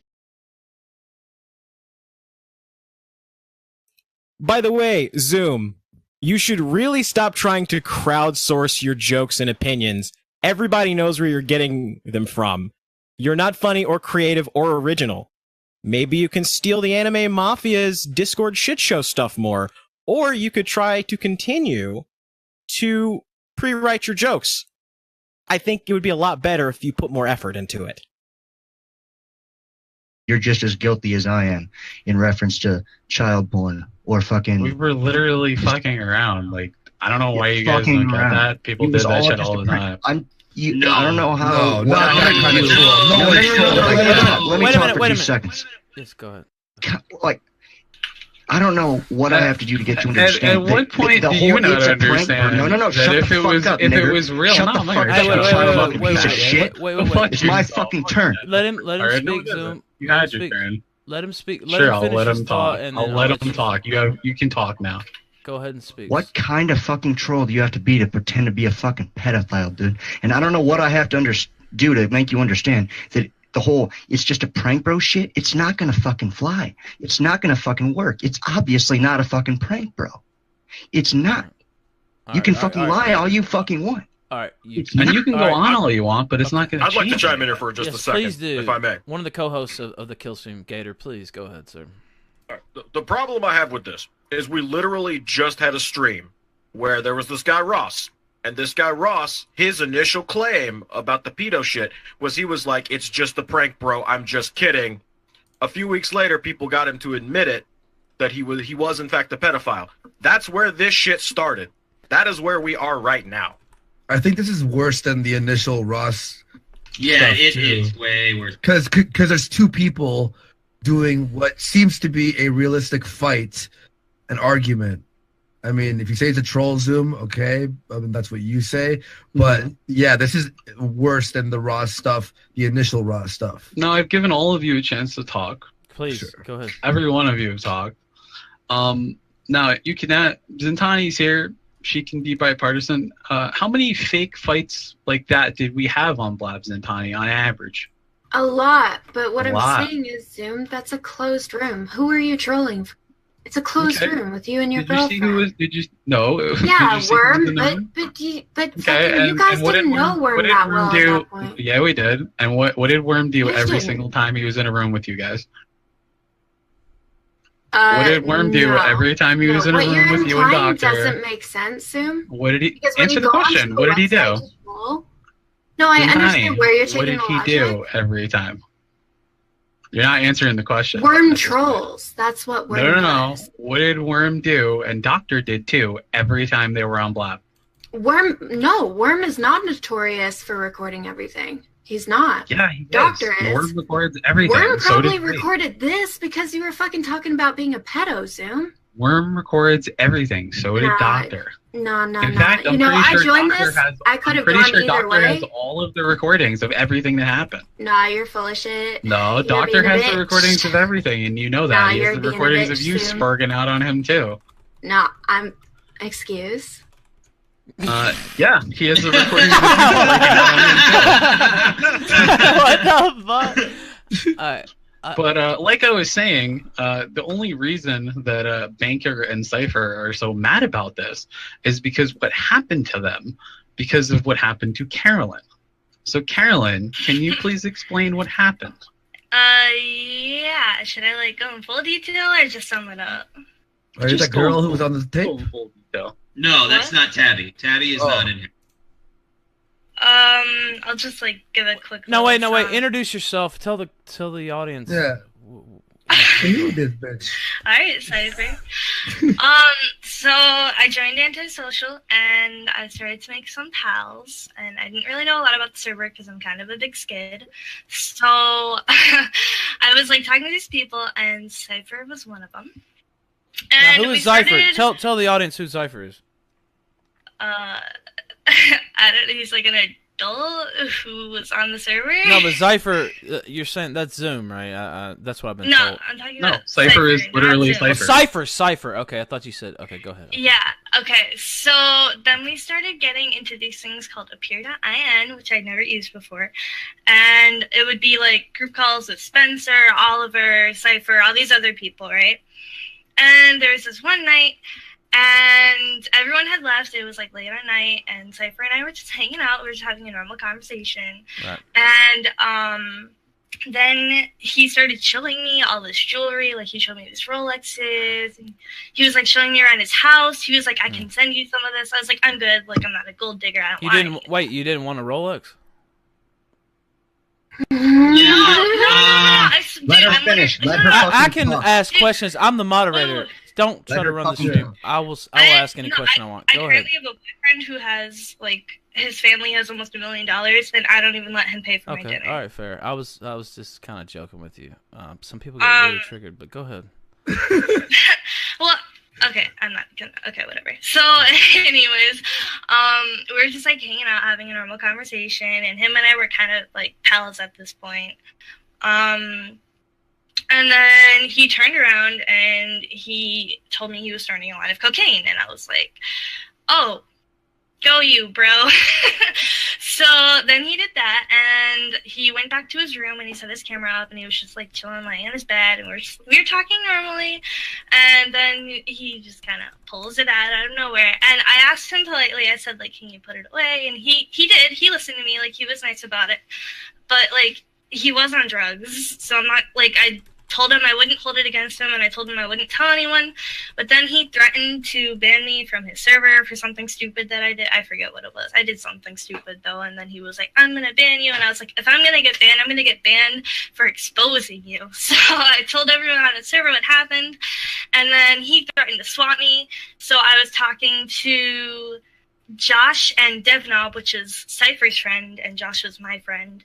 By the way, Zoom, you should really stop trying to crowdsource your jokes and opinions. Everybody knows where you're getting them from. You're not funny or creative or original. Maybe you can steal the Anime Mafia's Discord shitshow stuff more, or you could try to continue to pre-write your jokes. I think it would be a lot better if you put more effort into it. You're just as guilty as I am in reference to child porn or fucking. We were literally fucking around. Like, I don't know why you guys don't get that. People did that shit all the time. I don't know how. No, not that kind of troll. Let me talk for 2 seconds. Yes, go ahead. Like, I don't know what I have to do to get you to understand. At what point do you not understand? No. That Shut if the it fuck was up, if nigger. it was real, Shut no, the I'm fuck not up, gonna you shut fucking wait, piece of shit. It's my fucking turn. Let him speak, Zoom. You had your turn. Let him speak. Sure, Let him I'll let his him thought, talk. and I'll then let him talk. You can talk now. Go ahead and speak. What kind of fucking troll do you have to be to pretend to be a fucking pedophile, dude? And I don't know what I have to do to make you understand that the whole it's just a prank bro shit. It's not gonna fucking fly. It's not gonna fucking work. It's obviously not a fucking prank, bro. It's not. You can fucking lie all you fucking want. All right, you can go on all you want, but it's not going to I'd change. like to chime in here for just a second, please do. if I may. One of the co-hosts of the Killstream, Gator, please go ahead, sir. All right, the problem I have with this is we literally just had a stream where there was this guy Ross, and this guy Ross, his initial claim about the pedo shit was he was like, "It's just a prank, bro. I'm just kidding." A few weeks later, people got him to admit it that he was in fact a pedophile. That's where this shit started. That is where we are right now. I think this is worse than the initial Ross. Yeah, it is way worse. Because there's two people doing what seems to be a realistic fight, an argument. I mean, if you say it's a troll Zoom, okay, I mean, that's what you say. But yeah, this is worse than the Ross stuff, the initial Ross stuff. No, I've given all of you a chance to talk. Please, go ahead. Every one of you have talked. Now, you cannot. Zintani's here. She can be bipartisan. How many fake fights like that did we have on Blab Zintani on average? A lot, but what A I'm lot. saying is, Zoom, that's a closed room. Who are you trolling? It's a closed Okay. room with you and your Did you see girlfriend. who was? Did you? No. Did Yeah, you see who was Worm, in the room? but you Okay, fucking, you guys what didn't did know Worm what did that Worm well do? at that point. Yeah, we did. And what did Worm do You every didn't. single time he was in a room with you guys? What did Worm do no. every time he was in a What room you're with you and implying Doctor? doesn't make sense, Zoom. What did he Because when answer you the go onto question? the What did he do? website to troll- No, I understand where you're taking What did the he logic. do every time? You're not answering the question. Worm trolls. That's what Worm No. does. What did Worm do? And Doctor did too. Every time they were on Blab. Worm is not notorious for recording everything. He's not. Yeah, he Doctor is. is. Worm records everything. Worm So probably did we. recorded this because you were fucking talking about being a pedo, Zoom. Worm records everything. So did Nah. Doctor. No. In fact, I'm You know, pretty I sure joined Doctor this. has. I could I'm have pretty gone sure either Doctor way. has all of the recordings of everything that happened. Nah, you're full of shit. No, You're Doctor being a has the bitch. recordings of everything, and you know that. Nah, He you're has the being a recordings of bitch, you Zoom. spurging out on him too. No, excuse. Yeah, he has the recordings of you spurging out on him too. What the fuck? But like I was saying, the only reason that Banker and Cypher are so mad about this is because what happened to them because of what happened to Carolyn. So Carolyn, can you please explain what happened? Yeah. Should I go in full detail or just sum it up? Are you that girl who was on the tape? No, that's not Tabby. Tabby is not in here. I'll just give a quick. No, wait. Introduce yourself. Tell the audience. Yeah. You this bitch. Alright, Cypher. So I joined Antisocial and I started to make some pals, and I didn't really know a lot about the server because I'm kind of a big skid. So I was talking to these people, and Cypher was one of them. And Now, who is Cypher? Tell the audience who Cypher is. I don't know. He's an adult who was on the server. No, but Cypher, you're saying that's Zoom, right? That's what I've been No, told. I'm talking No, about Cypher is literally not Zoom. Cypher. Cypher. Okay, I thought you said. Okay, go ahead. Yeah, okay. So then we started getting into these things called appear.in, which I'd never used before. And it would be group calls with Spencer, Oliver, Cypher, all these other people, right? And there was this one night, and everyone had left. It was late at night, and Cypher and I were just hanging out. We were just having a normal conversation. Right. And then he started showing me all this jewelry. He showed me these Rolexes. And he was showing me around his house. He was I can send you some of this. I was I'm good. I'm not a gold digger. I don't You want didn't wait. You didn't want a Rolex? No. Let her finish. Let her fucking I can talk. ask questions. I'm the moderator. don't try to run the stream. I will ask any question I want. Go ahead. I currently have a boyfriend who has his family has almost $1 million, and I don't even let him pay for my dinner. All right, fair. I was just kind of joking with you. Some people get really triggered, but go ahead. Well, okay, I'm not gonna. Okay, whatever. So, anyways, we were just hanging out, having a normal conversation, and him and I were kind of pals at this point. And then he turned around and he told me he was starting a line of cocaine, and I was like, "Oh, go you, bro." So then he did that, and he went back to his room and he set his camera up, and he was just chilling, laying in his bed, and we were talking normally, and then he just kind of pulls it out of nowhere, and I asked him politely. I said, "Can you put it away?" And he did. He listened to me. He was nice about it, but he was on drugs, so I'm not I told him I wouldn't hold it against him, and I told him I wouldn't tell anyone, but then he threatened to ban me from his server for something stupid that I did. I forget what it was. I did something stupid, though, and then he was like, "I'm going to ban you," and I was like, if I'm going to get banned, I'm going to get banned for exposing you. So I told everyone on the server what happened, and then he threatened to swat me, so I was talking to Josh and Devnob, which is Cypher's friend, and Josh was my friend,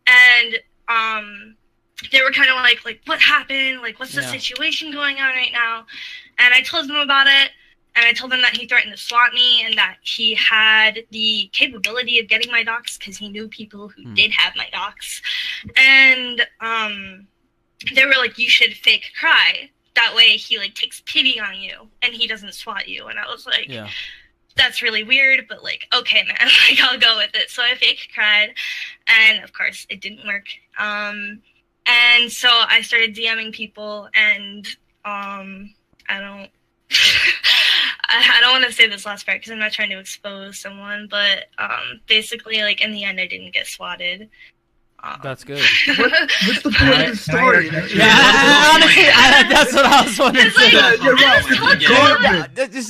and they were kind of like, what happened? What's the situation going on right now? And I told them about it, and I told them that he threatened to swat me, and that he had the capability of getting my docs because he knew people who did have my docs. And they were like, you should fake cry. That way he takes pity on you, and he doesn't swat you. And I was like, that's really weird, but okay, man, I'll go with it. So I fake cried, and of course it didn't work. And so I started DMing people, and I don't want to say this last part because I'm not trying to expose someone, but basically, in the end, I didn't get swatted. That's good. What's the point of the story? Honestly, that's what I was wondering.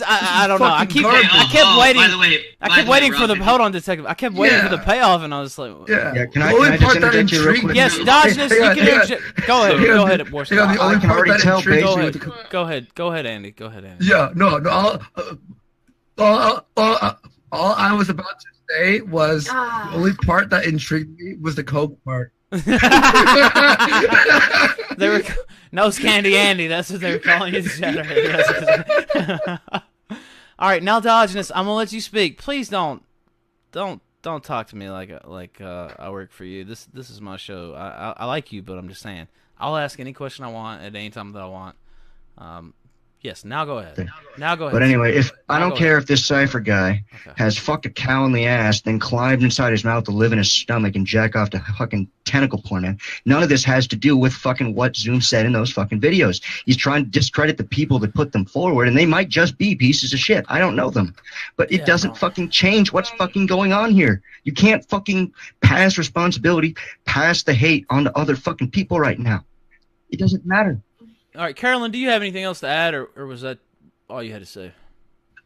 I don't know. I kept waiting. By the way, I kept waiting for the. Hold on, detective. I kept waiting for the payoff, and I was like, Yeah. Can I just interject you real quick? Yes, Dodgeness, you can interject. Go ahead. Go ahead, Warsaw. I can already tell. Go ahead, Andy. Go ahead, Andy. Yeah. No. All I was about to say was the only part that intrigued me was the coke part. They were nose candy Andy. That's what they were calling you. All right, now Diogenes, I'm gonna let you speak. Please don't talk to me like I work for you. This is my show. I like you, but I'm just saying I'll ask any question I want at any time that I want. Yes, now go ahead. But anyway, I don't care if this Cypher guy has fucked a cow in the ass, then climbed inside his mouth to live in his stomach and jack off to fucking tentacle porn, man. None of this has to do with fucking what Zoom said in those fucking videos. He's trying to discredit the people that put them forward, and they might just be pieces of shit. I don't know them. But it doesn't fucking change what's fucking going on here. You can't fucking pass responsibility, pass the hate on to other fucking people right now. It doesn't matter. All right, Carolyn, do you have anything else to add, or was that all you had to say?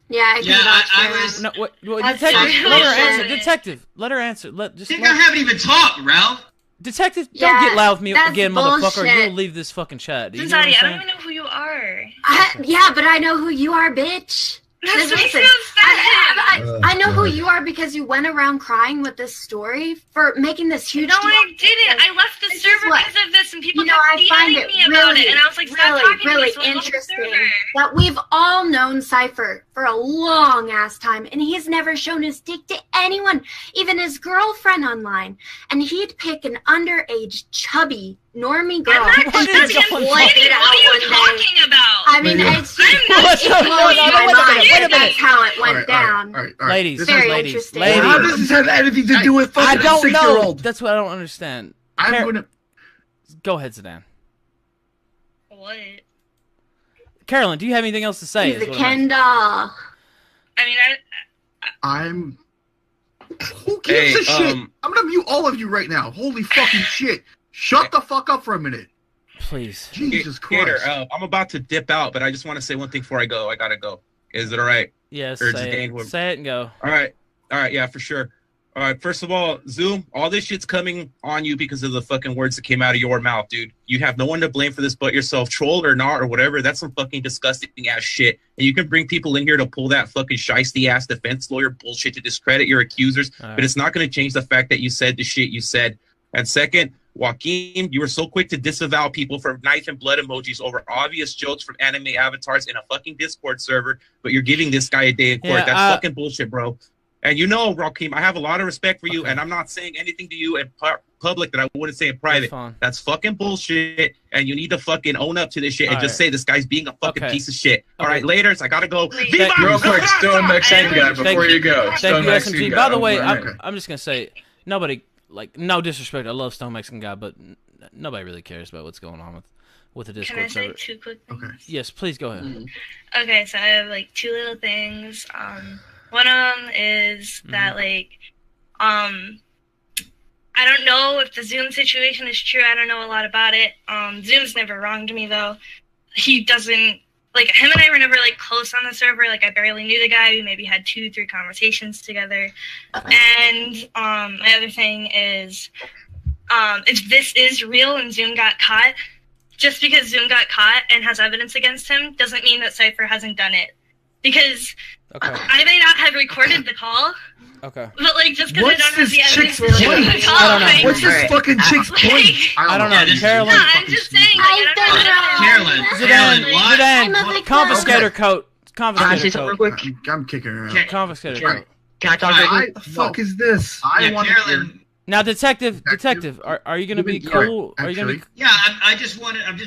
Yeah, I was. No, detective, let her answer. Detective, let her answer. I haven't even talked, Ralph. Detective, don't get loud with me again, motherfucker. You'll leave this fucking chat. I don't even know who you are. Yeah, but I know who you are, bitch. Listen, I know who you are because you went around crying with this story for making this huge. No, I didn't. I left the server because of this, and people kept DMing me about it, and I was like, stop talking to me. So interesting that we've all known Cypher for a long ass time, and he's never shown his dick to anyone, even his girlfriend online, and he'd pick an underage chubby normie girl. I'm not chubby. What are you talking about? I mean, it's just that's how it went down. All right. Ladies. How does this have anything to do with fucking I don't 6-year-old? know. That's what I don't understand. Go ahead, Sedan. What? Carolyn, do you have anything else to say? He's a Ken doll. I mean, I'm. Who gives a shit? I'm gonna mute all of you right now. Holy fucking shit! Shut the fuck up for a minute. Please. Jesus Christ. Gator, I'm about to dip out, but I just want to say one thing before I go. I gotta go. Is it all right? Yes. Or Say it and go. All right. Yeah, for sure. All right, first of all, Zoom, all this shit's coming on you because of the fucking words that came out of your mouth, dude. You have no one to blame for this but yourself, trolled or not or whatever. That's some fucking disgusting ass shit. And you can bring people in here to pull that fucking shiesty ass defense lawyer bullshit to discredit your accusers, but it's not going to change the fact that you said the shit you said. And second, Joaquin, you were so quick to disavow people for knife and blood emojis over obvious jokes from anime avatars in a fucking Discord server, but you're giving this guy a day in court. That's fucking bullshit, bro. And you know, Rakim, I have a lot of respect for you, and I'm not saying anything to you in public that I wouldn't say in private. That's fucking bullshit, and you need to fucking own up to this shit and just say this guy's being a fucking piece of shit. All right, later, so I gotta go. Real quick, Stone Mexican guy, before you go. Thank you, SMG. By the way, I'm just gonna say, nobody, like, no disrespect, I love Stone Mexican guy, but nobody really cares about what's going on with the Discord Can I say server. 2 quick things? Okay. Yes, please go ahead. Okay, so I have like 2 little things. One of them is that like, I don't know if the Zoom situation is true. I don't know a lot about it. Zoom's never wronged me though. He doesn't, like, him and I were never like close on the server. Like, I barely knew the guy. We maybe had 2-3 conversations together. And my other thing is, if this is real and Zoom got caught, just because Zoom got caught and has evidence against him doesn't mean that Cypher hasn't done it. Because I may not have recorded the call. Okay. But like, just because I don't have the evidence to chick's show point? the call, I don't know. like, What's this fucking chick's point? I don't know. Carolyn. No, I'm just saying. Like, I don't know. Zidane, confiscator coat. Confiscator coat. real quick? I'm kicking her out. Confiscator coat. Can I talk What the fuck is this? I want to. Now, detective, are you gonna be cool? Are you gonna be? Yeah, I'm just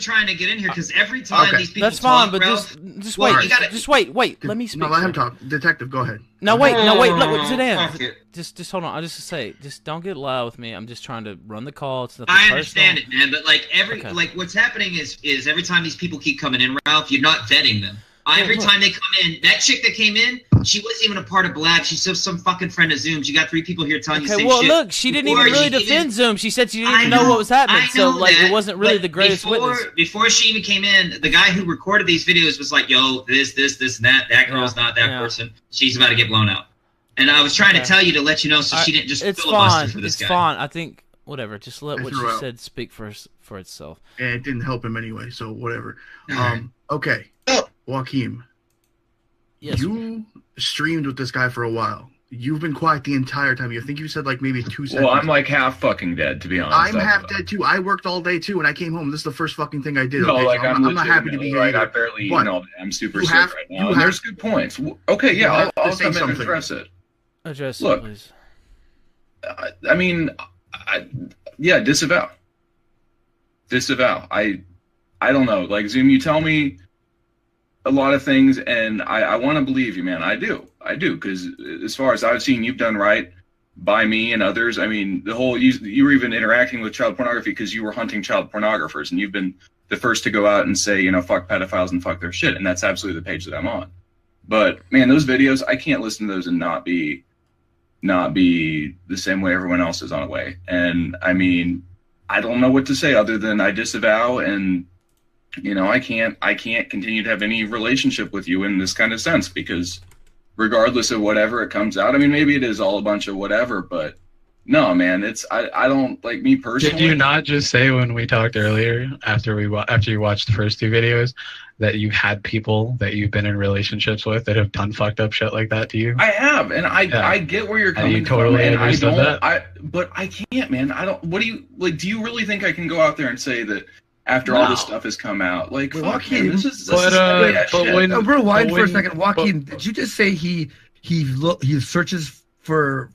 trying to get in here because every time these people That's fine, talk, but Ralph, just well, wait. you gotta- Just wait. Let me speak. No, let him talk. Detective, go ahead. No, wait. Look, fuck Zidane. it. Just hold on. I just say, just don't get loud with me. I'm just trying to run the call. It's nothing I personal. understand it, man, but like like what's happening is every time these people keep coming in, Ralph, you're not vetting them. Every time they come in, that chick that came in, she wasn't even a part of Blab. She's just some fucking friend of Zoom. You got 3 people here telling you the Okay, same well, shit. look, she didn't even Before really she defend Zoom. She said she didn't even I know what was happening, I so know like that, it wasn't really but the greatest witness. Before she even came in, the guy who recorded these videos was like, "Yo, this, and that. That girl's not that person. She's about to get blown out." And I was trying to tell you to let you know, so she didn't just It's filibuster fine. for this It's guy. fine. I think whatever. Just let I what threw she out. said speak for itself. And it didn't help him anyway, so whatever. Okay. Joaquin. Yes. You streamed with this guy for a while. You've been quiet the entire time. I think you said like maybe 2 seconds. Well, I'm like half fucking dead, to be honest. I'm half dead too. I worked all day too, and I came home. This is the first fucking thing I did. No, Okay? like So I'm not happy to be here. Like, I either. barely But eaten all day. I'm super you sick have- right you now. And have- there's good points. Okay, you yeah, have to I'll say come in and something. address it. Address it, Look, please. I mean, yeah, disavow. I don't know. Like, Zoom, you tell me a lot of things, and I want to believe you, man. I do, because as far as I've seen, you've done right by me and others. I mean, the whole you were even interacting with child pornography because you were hunting child pornographers, and you've been the first to go out and say, fuck pedophiles and fuck their shit, and that's absolutely the page that I'm on. But man, those videos, I can't listen to those and not be the same way everyone else is on a way. And I mean, I don't know what to say other than I disavow, and I can't continue to have any relationship with you in this kind of sense, because regardless of whatever it comes out, I mean, maybe it is all a bunch of whatever, but no, man, I don't, like, me personally. Did you not just say when we talked earlier, after you watched the first 2 videos, that you had people that you've been in relationships with that have done fucked up shit like that to you? I have, and I get where you're coming you totally from, and understood but I can't, man. I don't. What do you like? Do you really think I can go out there and say that after all this stuff has come out, like, fuck, Joaquin, man, this is shit. Rewind for a second. Joaquin, did you just say he searches for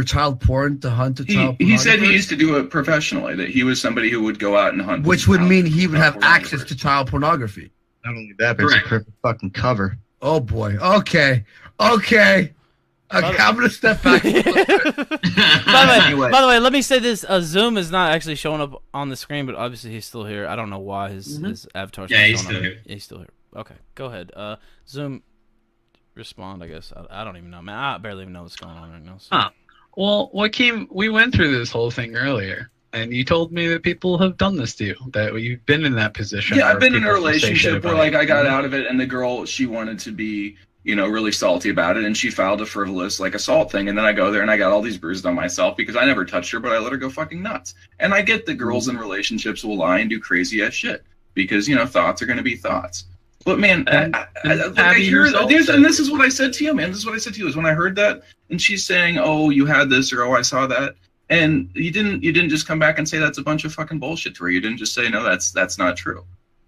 child porn to hunt a child? He said he used to do it professionally. That he was somebody who would go out and hunt. Which would mean he would have access to child pornography. Not only that, but it's a perfect fucking cover. Oh boy. Okay. I'm gonna step back. By the way, let me say this: Zoom is not actually showing up on the screen, but obviously he's still here. I don't know why his avatar's Yeah, he's showing still up. here. He's still here. Okay, go ahead. Zoom, respond. I guess I don't even know, man. I barely even know what's going on right now. So. Well, Joaquin, we went through this whole thing earlier, and you told me that people have done this to you, that you've been in that position. Yeah, I've where been in a people say shit relationship where, about like, you. I got out of it, and the girl, she wanted to be really salty about it, and she filed a frivolous like assault thing, and then I go there and I got all these bruises on myself because I never touched her, but I let her go fucking nuts. And I get that girls in relationships will lie and do crazy ass shit because thoughts are going to be thoughts. But man, I hear this, and this is what I said to you, man. This is what I said to you is when I heard that, and she's saying, "Oh, you had this," or "Oh, I saw that," and you didn't just come back and say that's a bunch of fucking bullshit to her. You didn't just say no, that's not true.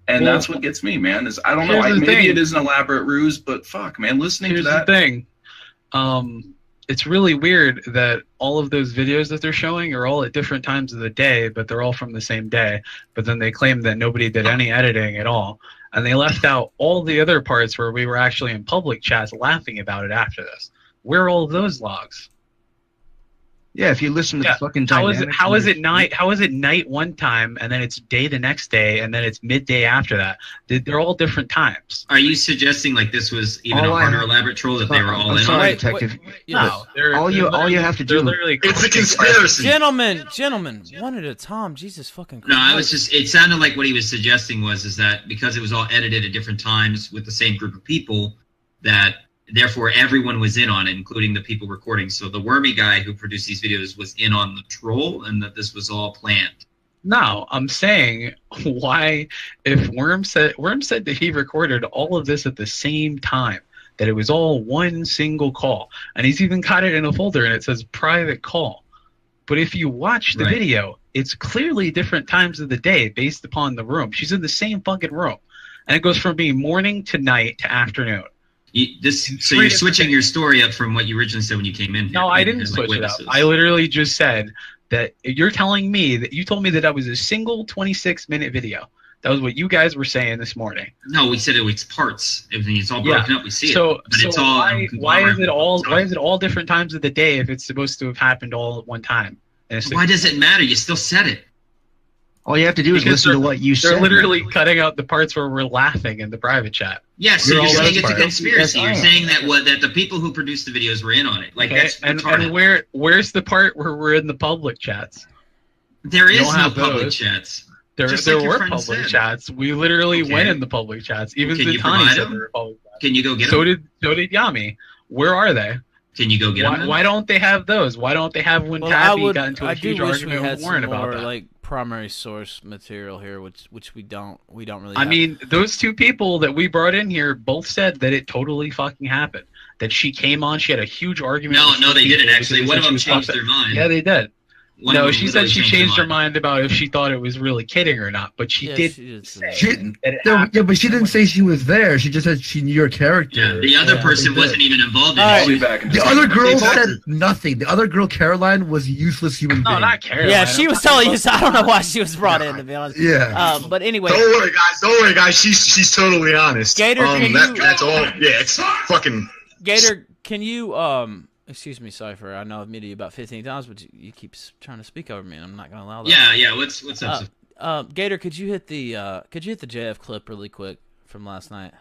And that's what gets me, man. Is I don't know. Maybe it is an elaborate ruse, but fuck, man. Listening to that. Here's the thing. It's really weird that all of those videos that they're showing are all at different times of the day, but they're all from the same day. But then they claim that nobody did any editing at all. And they left out all the other parts where we were actually in public chats laughing about it after this. Where are all of those logs? Yeah, if you listen to the fucking dynamics. How is it night one time, and then it's day the next day, and then it's midday after that? They're all different times. Are you suggesting like this was even a harder elaborate troll that they were all in on? Detective. No, all you have to do. It's a conspiracy. Gentlemen, one at a time. Jesus fucking Christ. No, I was just. It sounded like what he was suggesting is that because it was all edited at different times with the same group of people, that therefore everyone was in on it, including the people recording. So the wormy guy who produced these videos was in on the troll, and that this was all planned. No, I'm saying why if Worm said that he recorded all of this at the same time, that it was all one single call, and he's even got it in a folder and it says private call. But if you watch the video, it's clearly different times of the day based upon the room. She's in the same fucking room, and it goes from being morning to night to afternoon. So you're switching your story up from what you originally said when you came in here. No, I didn't switch it up. I literally just said that you're telling me that you told me that that was a single 26-minute video. That was what you guys were saying this morning. No, we said it was parts. Everything is all broken up. We see it. But it's all. Why is it all different times of the day if it's supposed to have happened all at one time? Why does it matter? You still said it. All you have to do is listen to what you said. They're literally cutting out the parts where we're laughing in the private chat. Yes, so you're saying it's a conspiracy. You're saying that the people who produced the videos were in on it. Like that's retarded. And where's the part where we're in the public chats? There is no public chats. There were public chats. We literally went in the public chats. Even Zatani said there were public chats. Can you go get them? So did Yami. Where are they? Can you go get them? Why don't they have those? Why don't they have when Tabby got into a huge argument with Warren about that? Like primary source material here, which we don't really. I mean, those two people that we brought in here both said that it totally fucking happened. That she came on, she had a huge argument. No, they didn't actually. One of them changed their mind. Yeah, they did. No, she said she changed her mind about if she thought it was really kidding or not, but she did say but she didn't say she was there. She just said she knew your character. Yeah, the other person wasn't even involved in it. The other girl said nothing. The other girl, Caroline, was a useless human being. No, not Caroline. Yeah, she was telling you. I don't know why she was brought in, to be honest. Yeah. But anyway. Don't worry, guys. She's totally honest. Gator, that's all. Yeah, it's fucking. Gator, can you Excuse me, Cypher. I know I've muted you about 15 times, but you keep trying to speak over me, and I'm not going to allow that. Yeah. What's up? Gator, could you hit the JF clip really quick from last night?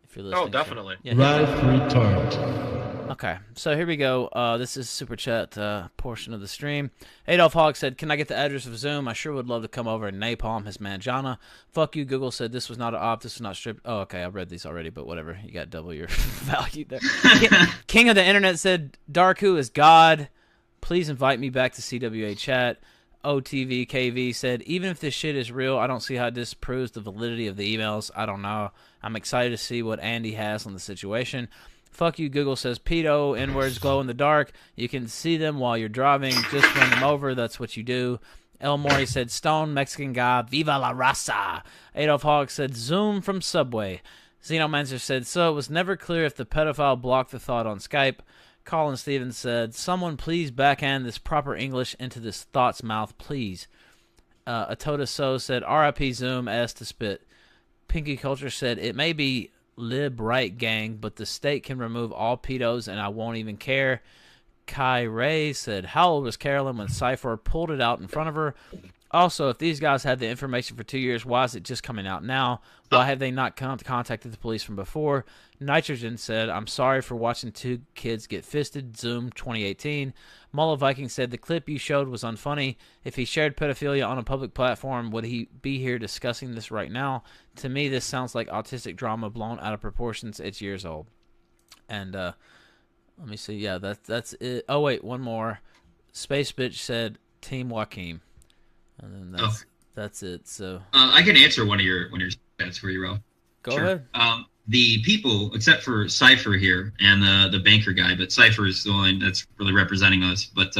If you're listening. Oh, definitely. Ralph retard. Okay, so here we go. This is super chat portion of the stream. Adolf Hogg said, "Can I get the address of Zoom? I sure would love to come over and napalm his man Jana. Fuck you, Google said this was not an op. This was not stripped. Oh, okay, I read these already, but whatever. You got double your value there." King of the Internet said, "Darku is God. Please invite me back to CWA chat." OTVKV said, "Even if this shit is real, I don't see how this proves the validity of the emails. I don't know. I'm excited to see what Andy has on the situation." Fuck you, Google says, "Pedo, N-words glow in the dark. You can see them while you're driving. Just run them over. That's what you do." El Mori said, "Stone, Mexican guy, viva la raza." Adolf Hogg said, "Zoom from Subway." Xenomancer said, "So it was never clear if the pedophile blocked the thought on Skype." Colin Stevens said, "Someone please backhand this proper English into this thought's mouth, please." Atoda So said, "RIP Zoom, S to spit." Pinky Culture said, "It may be lib-right gang, but the state can remove all pedos and I won't even care." Kai Ray said, "How old was Carolyn when Cypher pulled it out in front of her? Also, if these guys had the information for 2 years, why is it just coming out now? Why have they not contacted the police from before?" Nitrogen said, "I'm sorry for watching two kids get fisted. Zoom 2018. Mullah Viking said, "The clip you showed was unfunny. If he shared pedophilia on a public platform, would he be here discussing this right now? To me, this sounds like autistic drama blown out of proportions. It's years old." And let me see. Yeah, that's it. Oh wait, one more. Space Bitch said Team Joaquin, and then that's it. So I can answer one of your stats for you, Ralph. Go ahead. The people, except for Cypher here and the banker guy, but Cypher is the one that's really representing us. But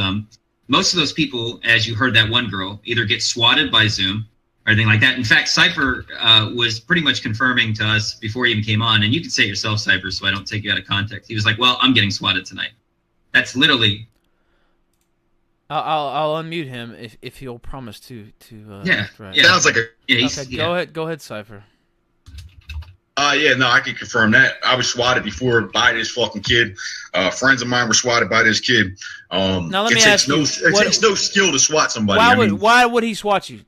most of those people, as you heard that one girl, either get swatted by Zoom or anything like that. In fact, Cypher was pretty much confirming to us before he even came on, and you can say it yourself, Cypher, so I don't take you out of context. He was like, well, I'm getting swatted tonight. That's literally... I'll unmute him if he'll promise to. Yeah. Right. Sounds like a. Yeah, okay, go ahead, Cypher. Yeah, no, I can confirm that. I was swatted before by this fucking kid. Friends of mine were swatted by this kid. Now let me ask you, it takes no skill to swat somebody. Why would he swat you?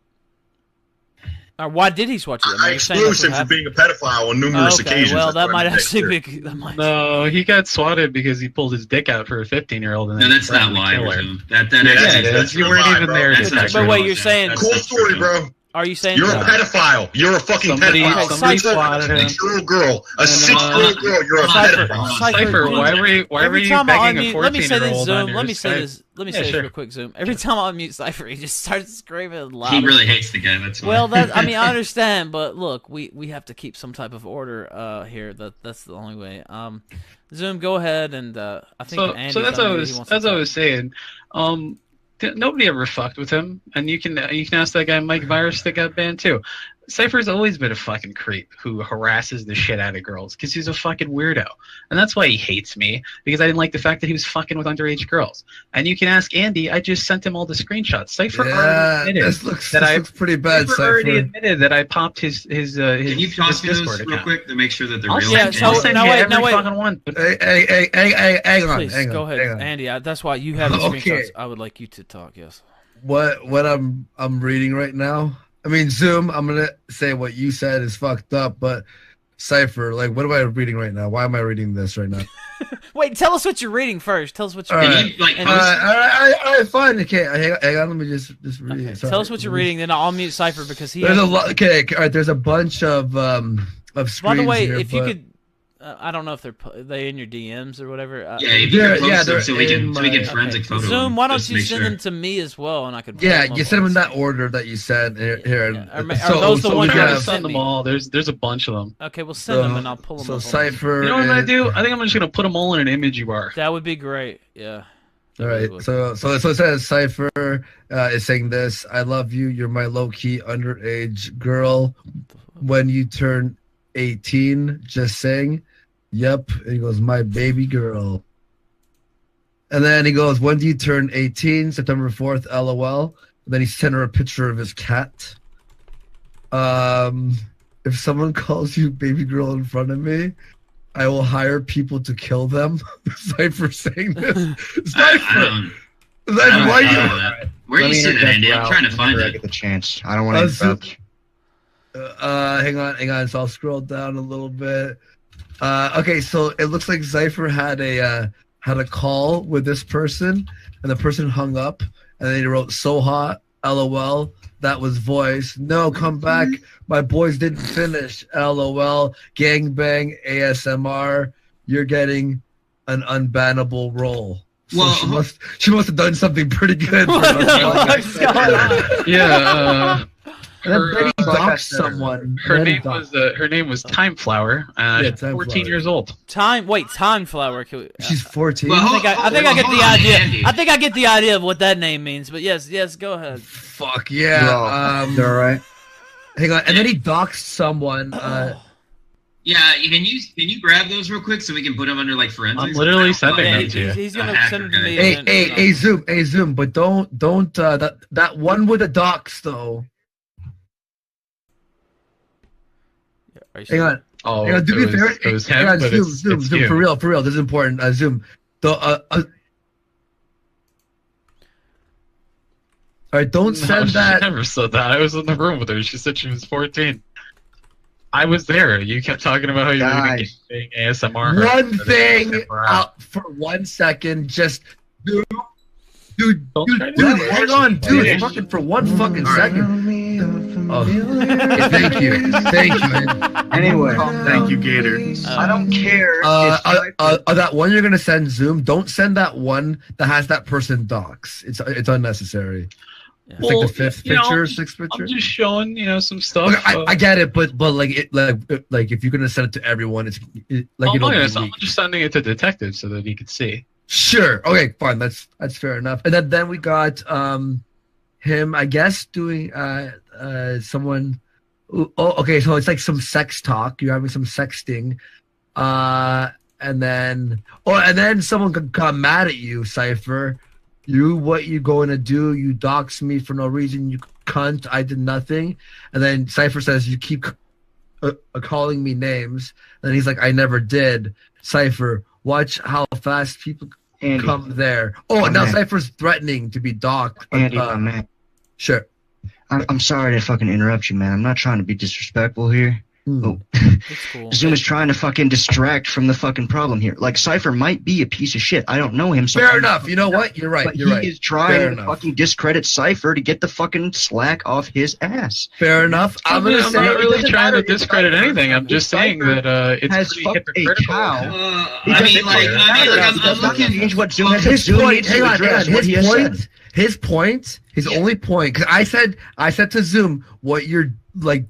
Or why did he swat you? I exposed him for being a pedophile on numerous occasions. Well, that might actually be. No, he got swatted because he pulled his dick out for a 15-year-old. No, that's not why. You weren't even there. But wait, you're saying cool story, bro. Are you saying you're a pedophile? You're a fucking pedophile. Somebody swatted him. A 6-year-old girl. A 6-year-old girl. You're a pedophile. Cypher, why were you begging a 14-year-old? Let me say this, Zoom. Let me say this real quick, Zoom. Every time I unmute Cypher, he just starts screaming loud. He really hates the guy. That's why. Well, I understand, but look, we have to keep some type of order here. That's the only way. Zoom, go ahead, and I think Andy. So that's what I was saying. Nobody ever fucked with him, and you can ask that guy Mike Virus that got banned too. Cypher's always been a fucking creep who harasses the shit out of girls because he's a fucking weirdo, and that's why he hates me, because I didn't like the fact that he was fucking with underage girls. And you can ask Andy. I just sent him all the screenshots. Cypher already admitted this looks pretty bad. Cypher already admitted that I popped his Can you toss me Discord those real account. quick to make sure that they're I'll real? send you every fucking one. Hang on. Please, hang go on, ahead, hang on. Andy. That's why you have the Okay. screenshots. I would like you to talk. Yes. What I'm reading right now. I mean, Zoom. I'm gonna say what you said is fucked up, but Cypher, like, what am I reading right now? Why am I reading this right now? Wait, tell us what you're reading first. Tell us what you're All reading. right, all right, fine. Okay, hang on. Let me just read it. Sorry. Tell us what you're reading, then I'll mute Cypher because he. There's a lot. Okay, all right. There's a bunch of screens. By the way, here, if you could, I don't know if they in your DMs or whatever. Yeah, if you can post them so we can forensic photo them. Zoom, why don't just to you make send sure. them to me as well, and I could. Yeah, you send them in that order that you said here. Are those the ones we you have? Send them all. There's a bunch of them. Okay, we'll send them and I'll pull them. So up Cypher. You know what I'm gonna do? I think I'm just gonna put them all in an image bar. That would be great. Yeah. All right, so it says Cypher is saying this. I love you. You're my low key underage girl. When you turn 18, just saying. Yep. And he goes, my baby girl. And then he goes, when do you turn 18? September 4th, LOL. And then he sent her a picture of his cat. If someone calls you baby girl in front of me, I will hire people to kill them. Cypher saying this. Cypher. Where are you sitting, Andy? I'm trying to find I it. get the chance. I don't want to interrupt. Hang on. So I'll scroll down a little bit. Okay, so it looks like Cypher had a call with this person, and the person hung up, and then he wrote "so hot, LOL." That was voice. No, come back. My boys didn't finish. LOL. Gangbang. ASMR. You're getting an unbannable role. So Well, she must have done something pretty good. Yeah. And then Betty doxed someone. Her name was Time Flower. Yeah, Time 14 Flower. years old. Time Flower. She's 14. I think I get the idea. I think I get the idea of what that name means. But yes, go ahead. Fuck yeah. You're all right. Hang on. And then he doxed someone. Yeah, can you grab those real quick so we can put them under like forensics? I'm literally sending them to you. He's gonna send them to me. Hey, Zoom. But don't. That one with the dox though. Hang on. Oh, hang on, do me a favor. it was Hang him, on, but Zoom, it's Zoom, you. for real. This is important. Zoom. All right, don't send She that. never said that. I was in the room with her. She said she was 14. I was there. You kept talking about how you were Guys. doing ASMR. One thing out for 1 second. Just dude, hang on, dude. Fucking for one fucking second. Thank you. Anyway, thank you, Gator. I don't care. That one you're gonna send Zoom. Don't send that one that has that person docs. It's unnecessary. It's Well, like the fifth you know, picture, sixth picture. I'm just showing, some stuff. Okay, I get it, but like if you're gonna send it to everyone, I'm just sending it to detectives so that he could see. Sure. Okay, fine. That's fair enough. And then we got him, I guess, doing someone. Okay, so it's like some sex talk. You're having some sexting, and then someone got mad at you, Cypher. What you going to do? You dox me for no reason. You cunt. I did nothing. And then Cypher says you keep calling me names. And he's like, I never did. Cypher, watch how fast people come there. Oh, now Cypher's threatening to be docked. Andy, my man. Sure. I'm sorry to fucking interrupt you, man. I'm not trying to be disrespectful here. Oh. Cool. Zoom is trying to fucking distract from the fucking problem here. Like, Cypher might be a piece of shit. I don't know him. So Fair enough. You know what? You're right. But You're right. He is trying to fucking discredit Cypher to get the fucking slack off his ass. Fair enough. I'm not really trying to discredit anything. I'm just saying that it's pretty hypocritical. I'm looking what Zoom has his Zoom point. needs Hang to on. address what he has said. His only point, because I said to Zoom, what you're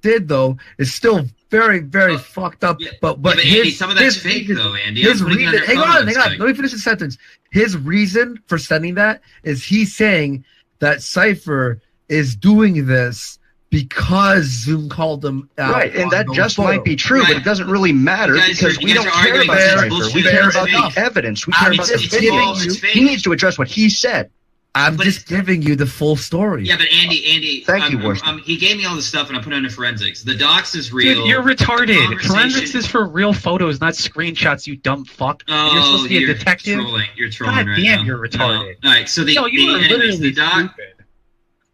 did though is still very, very fucked up. But Andy, some of that's fake though, Andy. His reason. Hang on. Let me finish the sentence. His reason for sending that is he's saying that Cypher is doing this because Zoom called him out. Right, and that just photo. might be true, but it doesn't really matter because we don't care about Cypher. We care about the evidence. We care about the video. He needs to address what he said. I'm just giving you the full story. Yeah, but Andy, Thank you, Worston. he gave me all the stuff and I put it under forensics. The docs is real. Dude, you're retarded. Conversation- Forensics is for real photos, not screenshots, you dumb fuck. And you're supposed to be a detective. You're trolling God right damn, now. you're retarded. No. All right, so you were literally the doc. stupid.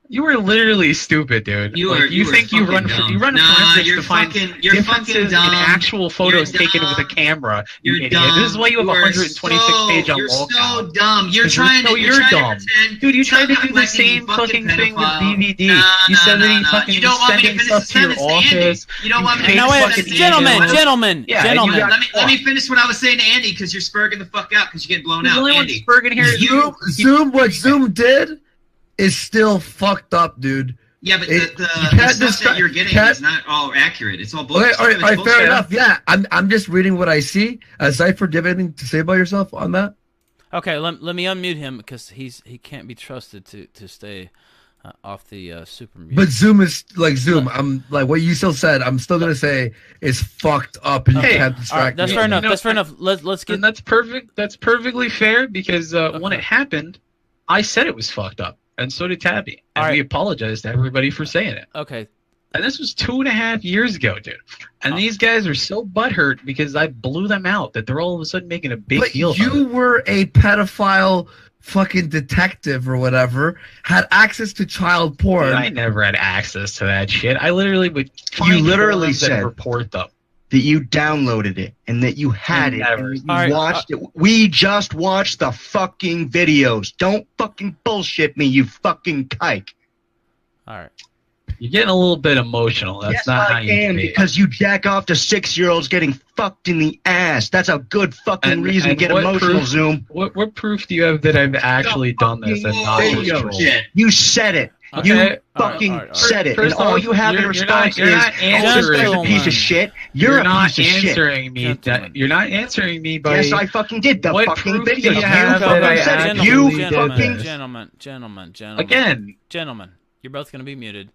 You were literally stupid, dude. You run forensics to find differences in dumb. actual photos taken with a camera. You idiot. Dumb. This is why you have 126 page on You're wall so count. dumb. You're trying to dumb. pretend. Dude, you tried to Stop do the acting same like fucking a thing with pedophile. DVD. You said that he fucking You don't want me to sending finish stuff the to your sentence to Andy. office. You don't want me to Now finish wait, the sentence to Andy. gentlemen. Let me finish what I was saying to Andy because you're spurging the fuck out because you're getting blown The out. only one Andy, spurging here is What Zoom did is still fucked up, dude. Yeah, but the stuff that you're getting is not all accurate. It's all bullshit. Okay, all right, fair enough. Yeah, I'm just reading what I see. Cypher, do you have anything to say about yourself on that? Okay, let me unmute him because he can't be trusted to stay off the super mute. But Zoom is like Zoom. I'm like what you still said. I'm still gonna say is fucked up, and you can't distract that's me. fair enough. That's fair enough. Let's get. And that's perfect. That's perfectly fair because when it happened, I said it was fucked up, and so did Tabby, and we apologized to everybody for saying it. Okay. And this was 2.5 years ago, dude. And these guys are so butthurt because I blew them out that they're all of a sudden making a big deal about it. You were a pedophile fucking detective or whatever, had access to child porn. Dude, I never had access to that shit. I literally would find You literally forums and said report them. that you downloaded it and that you had it Never. and you watched it. We just watched the fucking videos. Don't fucking bullshit me, you fucking kike. All right. You're getting a little bit emotional. That's Yes, not how I you am, feel. because you jack off to 6-year-olds getting fucked in the ass. That's a good fucking reason to get what emotional, proof, Zoom. What proof do you have that I've actually done this and not just trolled? You said it. Okay. You fucking said it. First and all off, you have in you're response not is, answering this guy's a piece of shit. You're a not piece of shit. answering me. You're not answering me by. Yes, I fucking did. The what fucking proof video. do you You have that I fucking said it. actually You did fucking. this? Gentlemen. Again. Gentlemen, you're both going to be muted.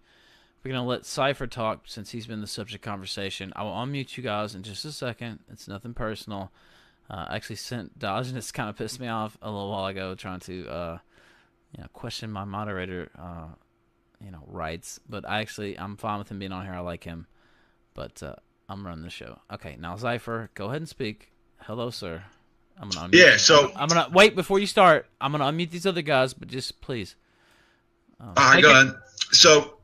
We're going to let Cypher talk since he's been the subject of conversation. I will unmute you guys in just a second. It's nothing personal. I actually sent Dodge, and it's kind of pissed me off a little while ago trying to question my moderator rights. But I'm fine with him being on here. I like him. But I'm running the show. Okay, now Cypher, go ahead and speak. Hello, sir. I'm going to unmute. Yeah, so I'm going to wait before you start. I'm going to unmute these other guys, but just please. Go ahead. So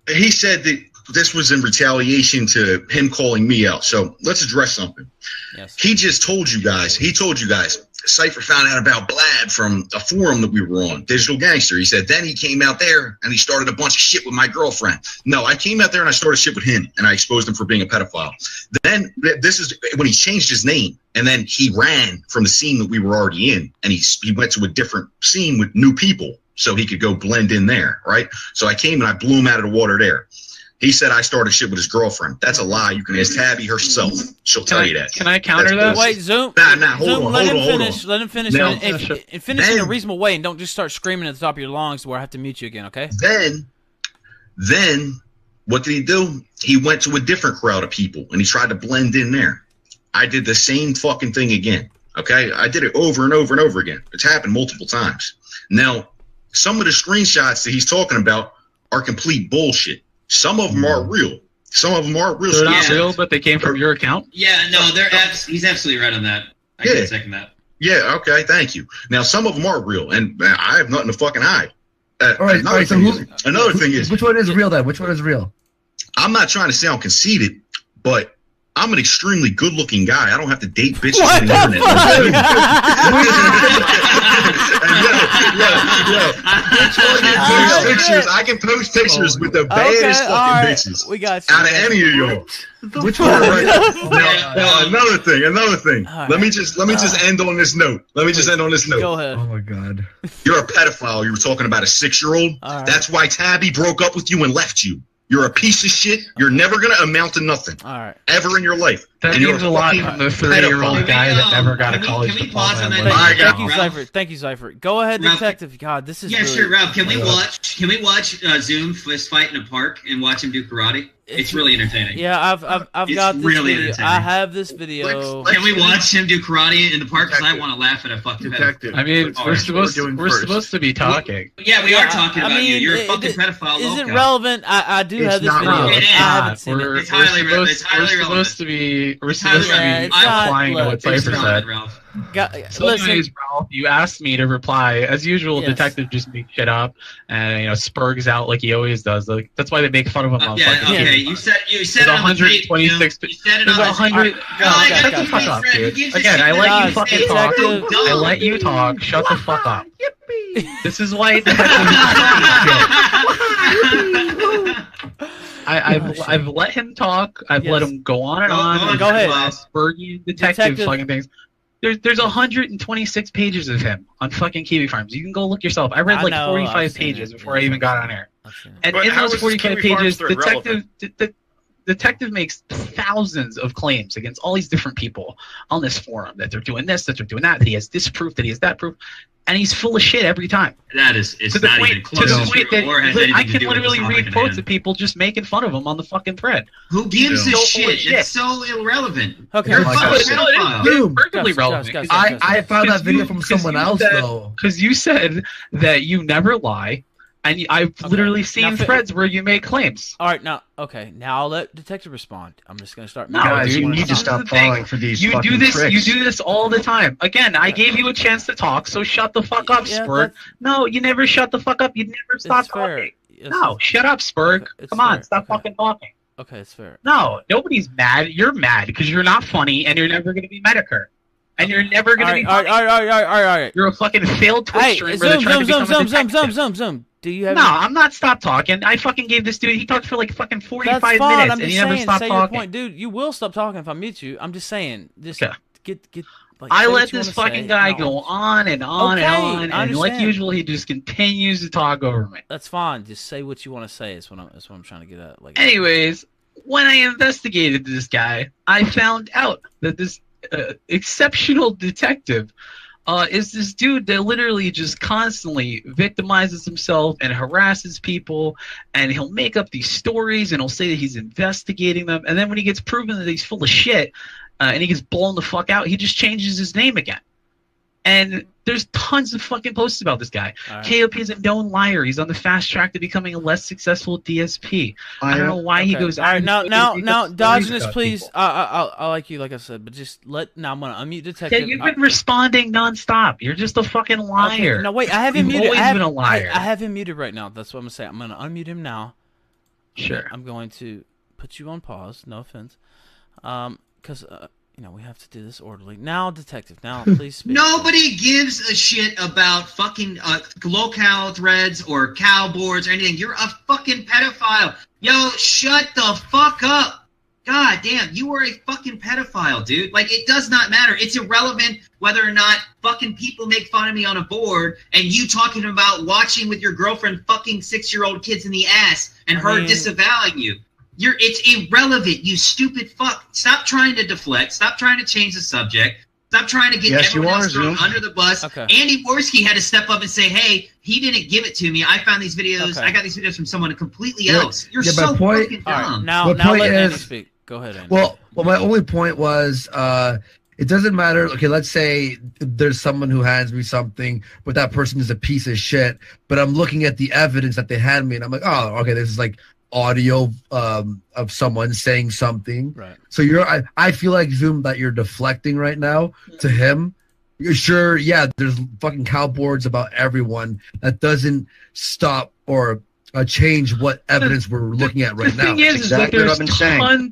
he said that this was in retaliation to him calling me out. So let's address something. Yes. He just told you guys. He told you guys Cypher found out about Blab from a forum that we were on, Digital Gangster. He said, then he came out there and he started a bunch of shit with my girlfriend. No, I came out there and I started shit with him and I exposed him for being a pedophile. Then this is when he changed his name and then he ran from the scene that we were already in and he went to a different scene with new people so he could go blend in there, right? So I came and I blew him out of the water there. He said I started shit with his girlfriend. That's a lie. You can ask Tabby herself. She'll tell you that. Can I counter that? Wait, Zoom. Hold on. Let him finish. Now, and finish in a reasonable way, and don't just start screaming at the top of your lungs where I have to mute you again, okay? Then, what did he do? He went to a different crowd of people, and he tried to blend in there. I did the same fucking thing again, okay? I did it over and over and over again. It's happened multiple times. Now, some of the screenshots that he's talking about are complete bullshit. Some of them are real. Some of them are real. They're not real, but they came from your account? Yeah, no, he's absolutely right on that. I can second that. Yeah, okay, thank you. Now, some of them are real, and I have nothing to fucking hide. All right, another thing is... Which one is real, then? Which one is real? I'm not trying to sound conceited, but I'm an extremely good-looking guy. I don't have to date bitches on the internet. I can post pictures with the baddest fucking bitches. We got you. Out of any of y'all. Which one? Now, another thing. Let me just end on this note. Go ahead. Oh my God. You're a pedophile. You were talking about a 6-year-old. Right. That's why Tabby broke up with you and left you. You're a piece of shit. You're never gonna amount to nothing. All right. Ever in your life. That means a lot from the 3-year-old guy that never got a college diploma. Thank you, Cypher. Go ahead, Detective. God, this is sure, Ralph. Can we watch Zoom fist fight in a park and watch him do karate? It's really entertaining. Yeah, I've got this really video. I have this video. Can we watch him do karate in the park? Because I want to laugh at a fucking detective. I mean, we're supposed to be talking. Yeah, we are talking about you. You're a fucking pedophile. Is it relevant? I do have this video. It is. I haven't seen it. It's highly relevant. We're supposed to be replying to what Cypher said. So anyways, Ralph, you asked me to reply. As usual, Detective just makes shit up and spurgs out like he always does. Like that's why they make fun of him. Okay. You said there's 126. There's 100. Shut the fuck up, dude. Again, I let you fucking talk. I let you talk. Shut the fuck up. This is why I've let him talk. I've let him go on and on. Go ahead. Spurgy detective fucking things. There's 126 pages of him on fucking Kiwi Farms. You can go look yourself. I read 45 pages before I even got on air. And in those 45 pages, Detective makes thousands of claims against all these different people on this forum that they're doing this, that they're doing that he has this proof, that he has that proof, and he's full of shit every time. It's not even close to the point that I can literally read quotes of people just making fun of him on the fucking thread. Who gives a shit? It's so irrelevant. Okay, you're perfectly relevant. I found that video from someone else though. Because you said that you never lie. And I've literally seen threads where you make claims. All right, now I'll let Detective respond. I'm just gonna start. Guys, you need to stop falling for these fucking tricks. You do this all the time. Again, I gave you a chance to talk, so shut the fuck up, Spurg. No, you never shut the fuck up. You never stop talking. No, shut up, Spurg. Come on, stop fucking talking. Okay, it's fair. No, nobody's mad. You're mad because you're not funny, and you're never gonna be mad at her. And you're never gonna be funny. All right. You're a fucking failed Twitch streamer that's trying to become a detective. Zoom. Do you have? No, I'm not. Stop talking. I fucking gave this dude. He talked for like fucking 45 minutes, and he never stopped talking. Point. Dude, you will stop talking if I mute you. I'm just saying. Just get. Like, I let this fucking guy go on and on and on, and like usual, he just continues to talk over me. That's fine. Just say what you want to say. That's what I'm trying to get at. Like. Anyways, when I investigated this guy, I found out that this exceptional detective is this dude that literally just constantly victimizes himself and harasses people, and he'll make up these stories and he'll say that he's investigating them, and then when he gets proven that he's full of shit and he gets blown the fuck out, he just changes his name again. And there's tons of fucking posts about this guy. Right. KOP is a known liar. He's on the fast track to becoming a less successful DSP. I don't know why he goes. All right, now, Diogenes, please. I like you, like I said, but just now I'm gonna unmute Detective. Yeah, you've been responding nonstop. You're just a fucking liar. Okay, no, wait, I have him muted. Always been a liar. I have him muted right now. That's what I'm gonna say. I'm gonna unmute him now. Sure. I'm going to put you on pause. No offense, because we have to do this orderly. Now, detective, now please speak. Nobody gives a shit about fucking locale threads or cow boards or anything. You're a fucking pedophile. Yo, shut the fuck up. God damn, you are a fucking pedophile, dude. Like, it does not matter. It's irrelevant whether or not fucking people make fun of me on a board and you talking about watching with your girlfriend fucking 6-year-old kids in the ass and her disavowing you. It's irrelevant, you stupid fuck. Stop trying to deflect. Stop trying to change the subject. Stop trying to get everyone else thrown under the bus. Okay. Andy Worski had to step up and say, hey, he didn't give it to me. I found these videos. I got these videos from someone completely else. You're so fucking dumb. Now let Andy speak. Go ahead, Andy. Well, my only point was it doesn't matter. Okay, let's say there's someone who hands me something, but that person is a piece of shit. But I'm looking at the evidence that they hand me, and I'm like, oh, okay, this is like audio of someone saying something. Right. So I feel like, Zoom, that you're deflecting right now to him. You're sure, yeah, there's fucking cowboards about everyone. That doesn't stop or change what evidence we're looking at right now. The thing is that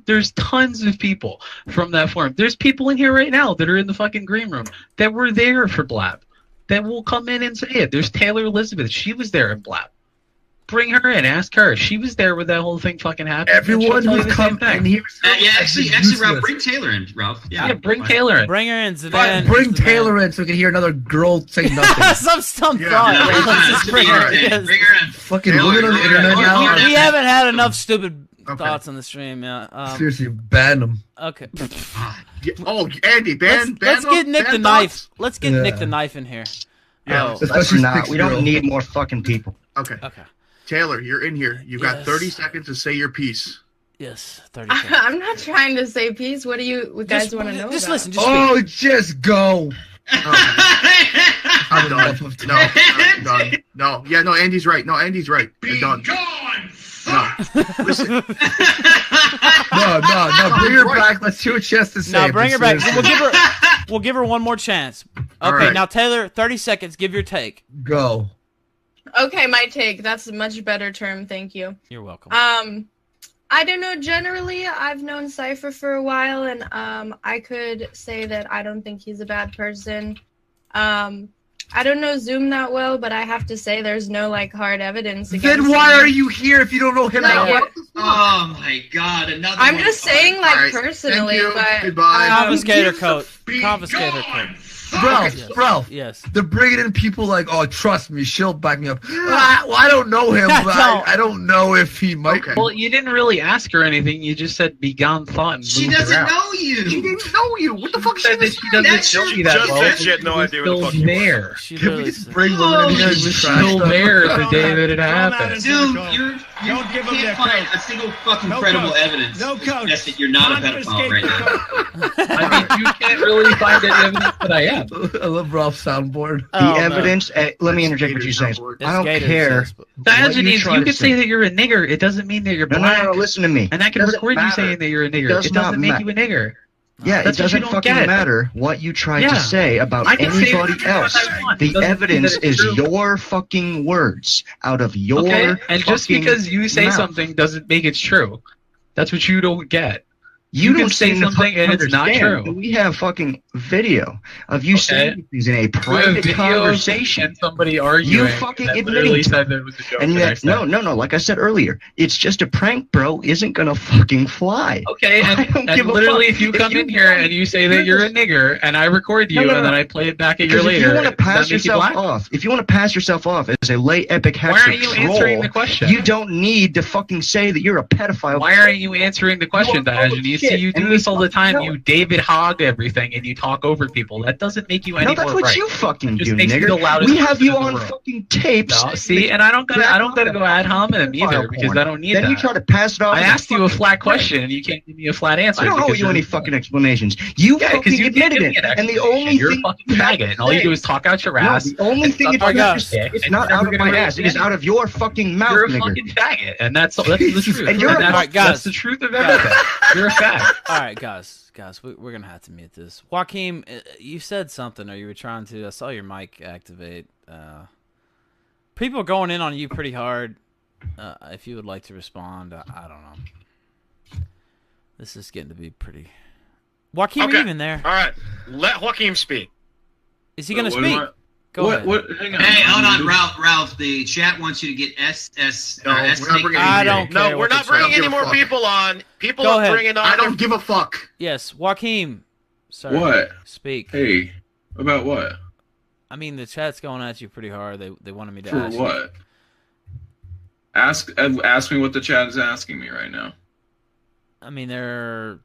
there's tons of people from that forum. There's people in here right now that are in the fucking green room that were there for Blab, that will come in and say it. There's Taylor Elizabeth. She was there in Blab. Bring her in. Ask her. She was there when that whole thing fucking happened. Everyone who's come in here. Actually, Ralph, bring Taylor in, Ralph. Yeah, bring Taylor in. Bring her in. Bring Taylor in so we can hear another girl say nothing. Some thought. Let's just bring her in. Bring her in. Fucking women on the internet now. We haven't had enough stupid thoughts on the stream. Yeah. Seriously, ban them. Okay. Oh, Andy, let's get Nick the knife. Let's get Nick the knife in here. Yeah, especially not. We don't need more fucking people. Okay. Taylor, you're in here. You got 30 seconds to say your piece. Yes, 30 seconds. I'm not trying to say peace. What do you guys want to know? Just about? listen. Just just go. I'm done. No, I'm done. No, yeah, no, Andy's right. No, Andy's right. I'm done. No, listen. No. Bring her back. Let's see what she has to say. No, bring her back. We'll give her one more chance. Okay, now Taylor, 30 seconds. Give your take. Go. Okay, my take. That's a much better term. Thank you. You're welcome. I don't know. Generally, I've known Cypher for a while, and I could say that I don't think he's a bad person. I don't know Zoom that well, but I have to say there's no hard evidence against Then why him. are you here if you don't know him? Oh my God! Another. I'm just saying, personally, but confiscate her coat. Confiscate her coat. Ralph. Yes. They're bringing in people like, oh, trust me, she'll back me up. Well, I don't know him, but I don't know if he might. Well, you didn't really ask her anything. You just said begone thought and she moved doesn't her out. know you. She didn't know you. What the fuck? She doesn't know you that well. Just said she had no idea what the fuck there. Can we just bring women in here and just still there the day that it happened. Dude, you can't find a single fucking credible evidence to suggest that you're not a pedophile right now. I mean, you can't really find any evidence that I am. I love Ralph's soundboard. The evidence. Let me interject what you're saying. I don't care. Diogenes, you can say that you're a nigger. It doesn't mean that you're black. No, listen to me. And I can record you saying that you're a nigger. It doesn't make you a nigger. Yeah, it doesn't fucking matter what you try to say about anybody else. The evidence is your fucking words out of your and just because you say something doesn't make it true. That's what you don't get. You can don't say something and it's not true. We have fucking video of you saying things in a private conversation. Somebody arguing. You fucking admitting said that it was a joke. And yet, no. Like I said earlier, it's just a prank, bro. Isn't gonna fucking fly. Okay, and literally, if you come in here and you say that you're a nigger, and I record you, and then I play it back a year later, if you want to pass yourself off as a late epic hacker, why aren't you answering the question? You don't need to fucking say that you're a pedophile. Why aren't you answering the question, Diogenes? See, you do this all the time. You David Hogg everything, and you talk over people. That doesn't make you any more right. No, that's what you fucking do, nigger. We have you on fucking tapes. No, see, and I don't gotta go ad hominem either because I don't need that. Then you try to pass it off. I asked you a flat question, and you can't give me a flat answer. I don't owe you any fucking explanations. You fucking admitted it, and the only you're a fucking faggot. All you do is talk out your ass. The only thing it's not out of my ass. It is out of your fucking mouth, nigger. You're a fucking faggot, and that's the truth. And that's the truth of everything. You're a faggot. All right, guys, we're gonna have to meet this. Joaquin, you said something, or you were trying to. I saw your mic activate. People are going in on you pretty hard. If you would like to respond, I don't know. This is getting to be pretty Joaquin, Okay. even there? All right, let Joaquin speak. Is he going to What speak? am Go ahead. Hang on. Hey, hold on, Ralph. The chat wants you to get SS. No, we're not bringing I don't care. No, we're not bringing any more people on. People Go are ahead. bringing on. I don't give a fuck. Yes, Joaquin. Sorry. What? Speak. Hey, about what? I mean, the chat's going at you pretty hard. They wanted me to For ask you. what? Ask me what the chat is asking me right now. I mean, they're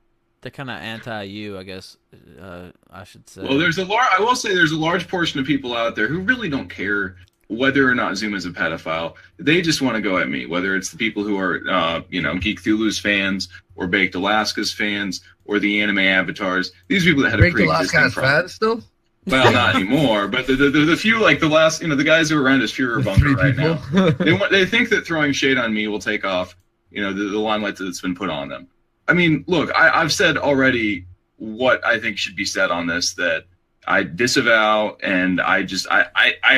kind of anti you, I guess. I should say. Well, I will say there's a large portion of people out there who really don't care whether or not Zoom is a pedophile. They just want to go at me, whether it's the people who are, Geek Thulu's fans or Baked Alaska's fans or the anime avatars. These people that had a Baked pre-existing Alaska has problem. fans still? Well, not anymore, but the few, like the last, the guys who are around his Fuhrer bunker right now, they think that throwing shade on me will take off, the limelight that's been put on them. I mean, look, I've said already what I think should be said on this, that I disavow, and I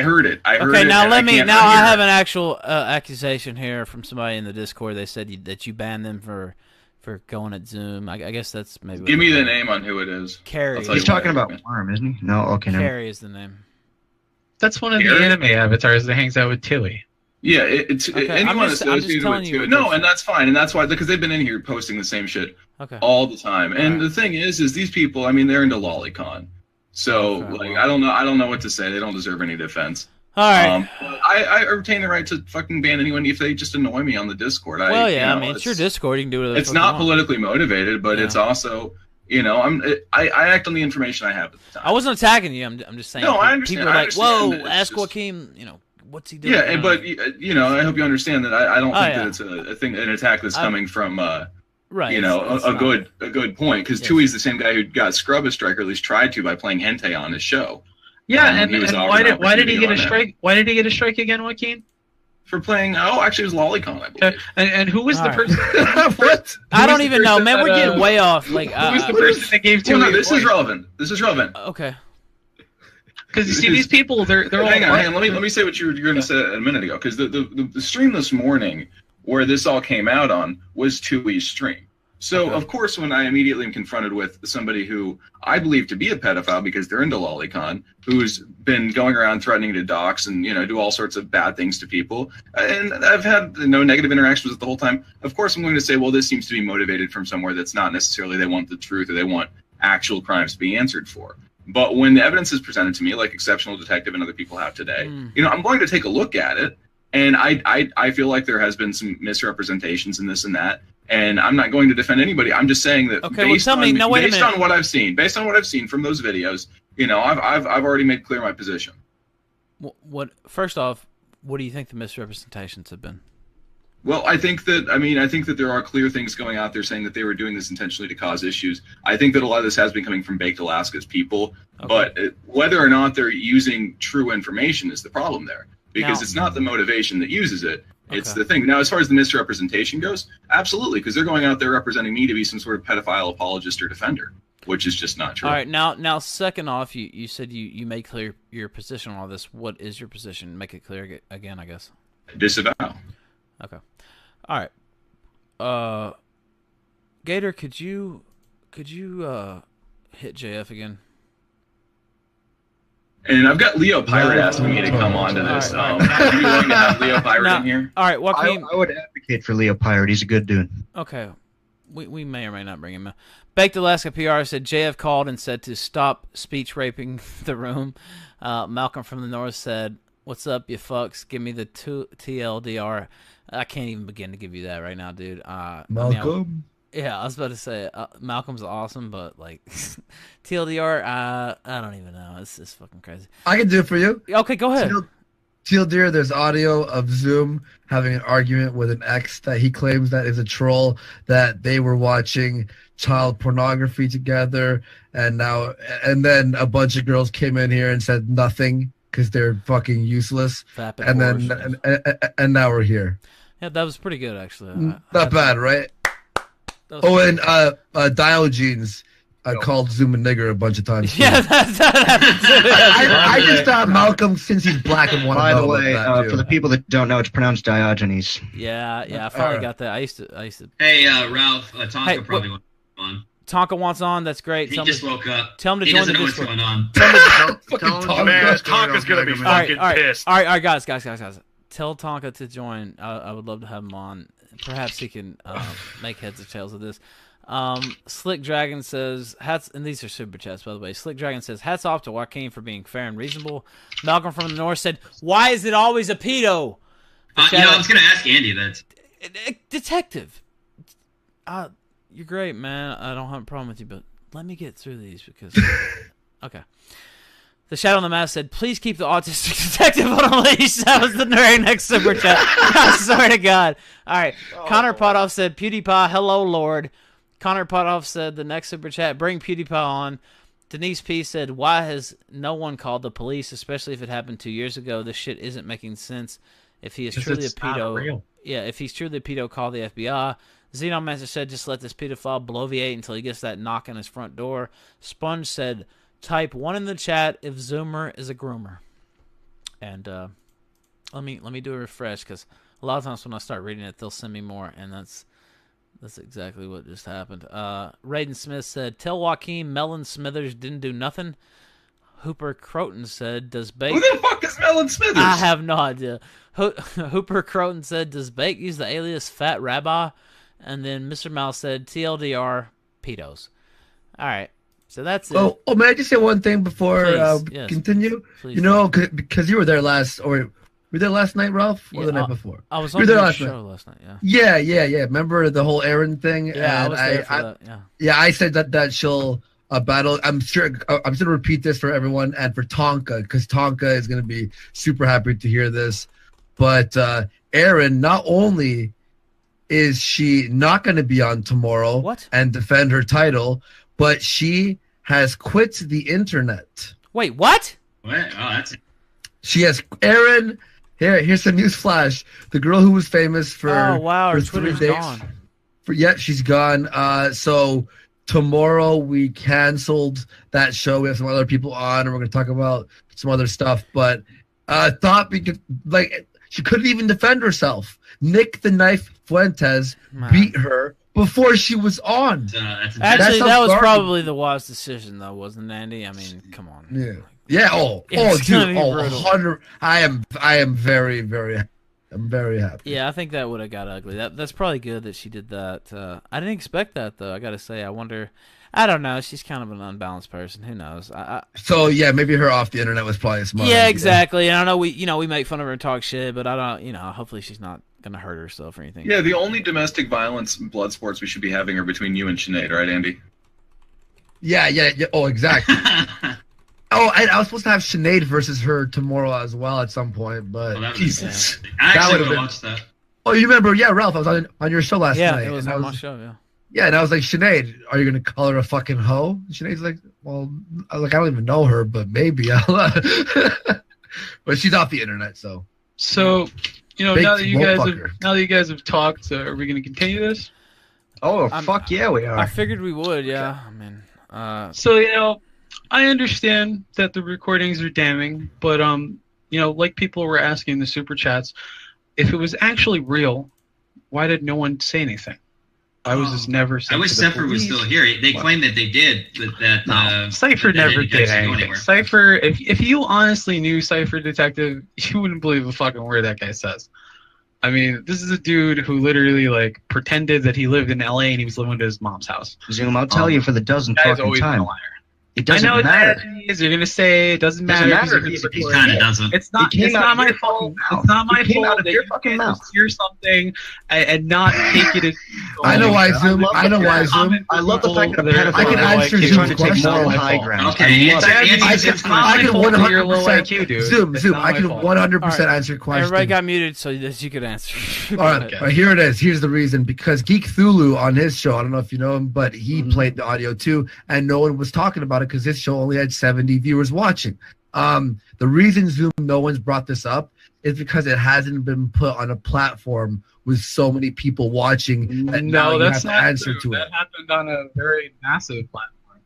heard it. I heard okay, it. now and let me. can't Now I unhear have it. an actual accusation here from somebody in the Discord. They said that you banned them for going at Zoom. I guess that's maybe. Give me the name on who it is. Carrie. I'll tell He's you what talking about happened. Worm, isn't he? No, okay, no. Carrie is the name. That's one of the Gary? anime avatars that hangs out with Tilly. Yeah, it's Okay, anyone I'm just associated telling with you it. what No, this- and that's fine, and that's why, because they've been in here posting the same shit Okay. all the time. And All the thing is these people, I mean, they're into lolicon. So Okay, I don't know what to say. They don't deserve any defense. All right. I retain the right to fucking ban anyone if they just annoy me on the Discord. Well, yeah, I mean, it's your Discord. You can do whatever. It's the fuck not you want. politically motivated, but Yeah. it's also, I act on the information I have at the time. I wasn't attacking you. I'm just saying. No, I understand- People are I like, "Whoa, understand. It's ask just- Joaquin. What's he doing?" Yeah, but I hope you understand that I don't Oh, think yeah. that it's an attack that's coming from right. it's not. a good point, because Yes. Tui's the same guy who got Scrub a strike, or at least tried to, by playing hentai on his show. Yeah, He was and offered an why did he opportunity get a on that. strike? Why did he get a strike again, Joaquin? For playing? Oh, actually, it was Lolicon, I believe. And who was the All right. person? What? I Who don't was the even know, person man. that, We're getting way off. Like, who was the person that gave Well, Tui? no, this is relevant. This is relevant. Okay. Because you see, these people, they're all. Hang on. Let me say what you were going to say a minute ago, because the stream this morning where this all came out on was Tui's stream. So of course, when I immediately am confronted with somebody who I believe to be a pedophile because they're into lolicon, who's been going around threatening to dox and do all sorts of bad things to people, and I've had no negative interactions with it the whole time. Of course, I'm going to say, well, this seems to be motivated from somewhere that's not necessarily they want the truth or they want actual crimes to be answered for. But when the evidence is presented to me, like Exceptional Detective and other people have today, I'm going to take a look at it, and I feel like there has been some misrepresentations in this and that. And I'm not going to defend anybody. I'm just saying that Okay, well, based tell me. Now, wait a minute. on what I've seen from those videos, I've already made clear my position. What? First off, what do you think the misrepresentations have been? Well, I think that there are clear things going out there saying that they were doing this intentionally to cause issues. I think that a lot of this has been coming from Baked Alaska's people, but whether or not they're using true information is the problem there, because Now- it's not the motivation that uses it. It's Okay. the thing. Now, as far as the misrepresentation goes, absolutely, because they're going out there representing me to be some sort of pedophile apologist or defender, which is just not true. All right. Now, second off, you said you made clear your position on all this. What is your position? Make it clear again, I guess. Disavow. Okay. All right. Gator, could you hit JF again? And I've got Leo Pirate asking me to come on to this. Are you willing to have Leo Pirate in here? All right, Joaquin. I would advocate for Leo Pirate. He's a good dude. Okay. We may or may not bring him in. Baked Alaska PR said JF called and said to stop speech raping the room. Malcolm from the North said, "What's up, you fucks? Give me the TLDR." I can't even begin to give you that right now, dude. Malcolm? I was about to say Malcolm's awesome, but like TLDR, I don't even know. It's fucking crazy. I can do it for you. Okay, go ahead. Teal Deer, there's audio of Zoom having an argument with an ex that he claims that is a troll, that they were watching child pornography together, and then a bunch of girls came in here and said nothing because they're fucking useless. Vapid And then whores. and now we're here. Yeah, that was pretty good actually. Not bad, right? was Oh, and Diogenes called Zoom a nigger a bunch of times. too. Yeah, that happened too. I just thought Malcolm, since he's black, and By the way, for the people that don't know, it's pronounced Diogenes. Yeah, I finally got that. I used to. Hey, Ralph, Tonka Hey, probably wants to come on. Tonka wants on. That's great. He just woke up. Tell him to He join doesn't the know what's Discord. going on. Man, Tonka's gonna be fucking pissed. All right, guys. Tell Tonka to join. I would love to have him on. Perhaps he can make heads or tails of this. Slick Dragon says, and these are super chats, by the way. Slick Dragon says, hats off to Joaquin for being fair and reasonable. Malcolm from the North said, why is it always a pedo? I was going to ask Andy that. Detective. You're great, man. I don't have a problem with you, but let me get through these because... Okay. The Shadow on the Mask said, please keep the autistic detective on a leash. That was the very next super chat. I swear to God. All right. Connor Potoff said, PewDiePie, hello, Lord. Connor Potoff said, the next super chat, bring PewDiePie on. Denise P said, why has no one called the police, especially if it happened 2 years ago? This shit isn't making sense. If he is truly a pedo, if he's truly a pedo, call the FBI. Xenomancer said, just let this pedophile bloviate until he gets that knock on his front door. Sponge said, type 1 in the chat if Zoomer is a groomer. And let me do a refresh because a lot of times when I start reading it, they'll send me more, and that's exactly what just happened. Raiden Smith said, tell Joaquin Melon Smithers didn't do nothing. Hooper Croton said, does Bake... Who the fuck is Melon Smithers? I have no idea. Hooper Croton said, does Bake use the alias Fat Rabbi? And then Mr. Mouse said, TLDR, pedos. All right. So that's it. Oh, may I just say one thing before Please, continue? Please. You know, because you were there were you there last night, Ralph? Or the night before? I was you on were there the show last night, yeah. Yeah. Remember the whole Aaron thing? Yeah, and I was there for that, yeah. Yeah, I said that she'll battle. I'm sure I'm just gonna repeat this for everyone and for Tonka, because Tonka is gonna be super happy to hear this. But Aaron, not only is she not gonna be on tomorrow and defend her title, but she has quit the internet. Wait, what? What? Oh, that's... She has Aaron. Here's some news flash. The girl who was famous for her 3 Twitter's days. gone. She's gone. So tomorrow we canceled that show. We have some other people on, and we're going to talk about some other stuff. But thought we could she couldn't even defend herself. Nick the Knife Fuentes beat her before she was on. Actually, that was probably the wise decision, though, wasn't it, Andy? I mean, come on. Yeah. Yeah. Dude. 100. I am very, very. I'm very happy. Yeah, I think that would have got ugly. That's probably good that she did that. I didn't expect that, though. I got to say, I wonder. I don't know. She's kind of an unbalanced person. Who knows? So yeah, maybe her off the internet was probably a smart. Yeah, idea. exactly. And I know we make fun of her and talk shit, but I don't. Hopefully she's not gonna hurt herself or anything. Yeah, the only domestic violence blood sports we should be having are between you and Sinead, right, Andy? Yeah. Oh, exactly. I was supposed to have Sinead versus her tomorrow as well at some point, but Jesus, I actually would have watched that. Oh, you remember? Yeah, Ralph, I was on your show last night. Yeah, it was on my show. Yeah. Yeah, and I was like, Sinead, are you gonna call her a fucking hoe? And Sinead's like, well, I don't even know her, but maybe. But she's off the internet, so. So, now that you guys have talked, are we gonna continue this? Oh, fuck yeah, we are. I figured we would. Yeah, I mean. So I understand that the recordings are damning, but like people were asking in the super chats, if it was actually real, why did no one say anything? I was just never. I wish Cypher was still here. They claim that they did, but that Cypher never did anything. Cypher, if you honestly knew Cypher Detective, you wouldn't believe a fucking word that guy says. I mean, this is a dude who literally pretended that he lived in LA and he was living at his mom's house. Zoom, I'll tell you for the dozenth fucking time. It doesn't I know matter. You're gonna say it doesn't matter. He kind of doesn't. It's not my fault. It's not my fault that you can't just hear something and not take it as. I know why Zoom. I know why Zoom. I love the fact that I can answer Zoom's trying to take moral high ground. Okay, I can 100%. Zoom. I can 100% answer your question. Everybody got muted so that you could answer. All right, here it is. Here's the reason. Because Geek Thulu on his show, I don't know if you know him, but he played the audio too, and no one was talking about it because his show only had 70 viewers watching. The reason Zoom no one's brought this up is because it hasn't been put on a platform with so many people watching. No, that's not answer true. That happened on a very massive platform.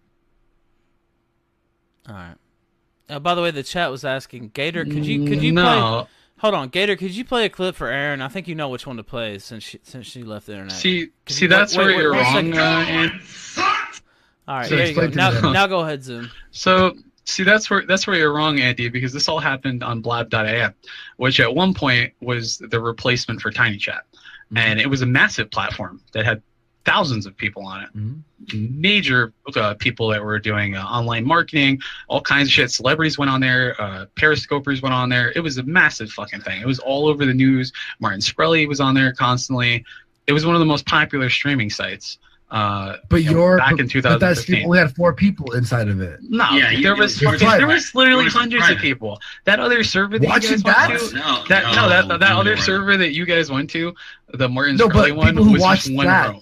All right. By the way, the chat was asking Gator, could you play? Hold on, Gator, could you play a clip for Aaron? I think you know which one to play since she left the internet. See, that's where you're wrong. All right, So there you go. explain to me Now go ahead, Zoom. So, see, that's where you're wrong, Andy, because this all happened on blab.am, which at one point was the replacement for TinyChat. And it was a massive platform that had thousands of people on it. Major people that were doing online marketing, all kinds of shit. Celebrities went on there. Periscopers went on there. It was a massive fucking thing. It was all over the news. Martin Shkreli was on there constantly. It was one of the most popular streaming sites. But back in but that 2015. only had 4 people inside of it. No, there was literally hundreds of people. That other server that Watching you guys went to, that other server that you guys went to, the Martin Shkreli one, people who was watched just one that. room.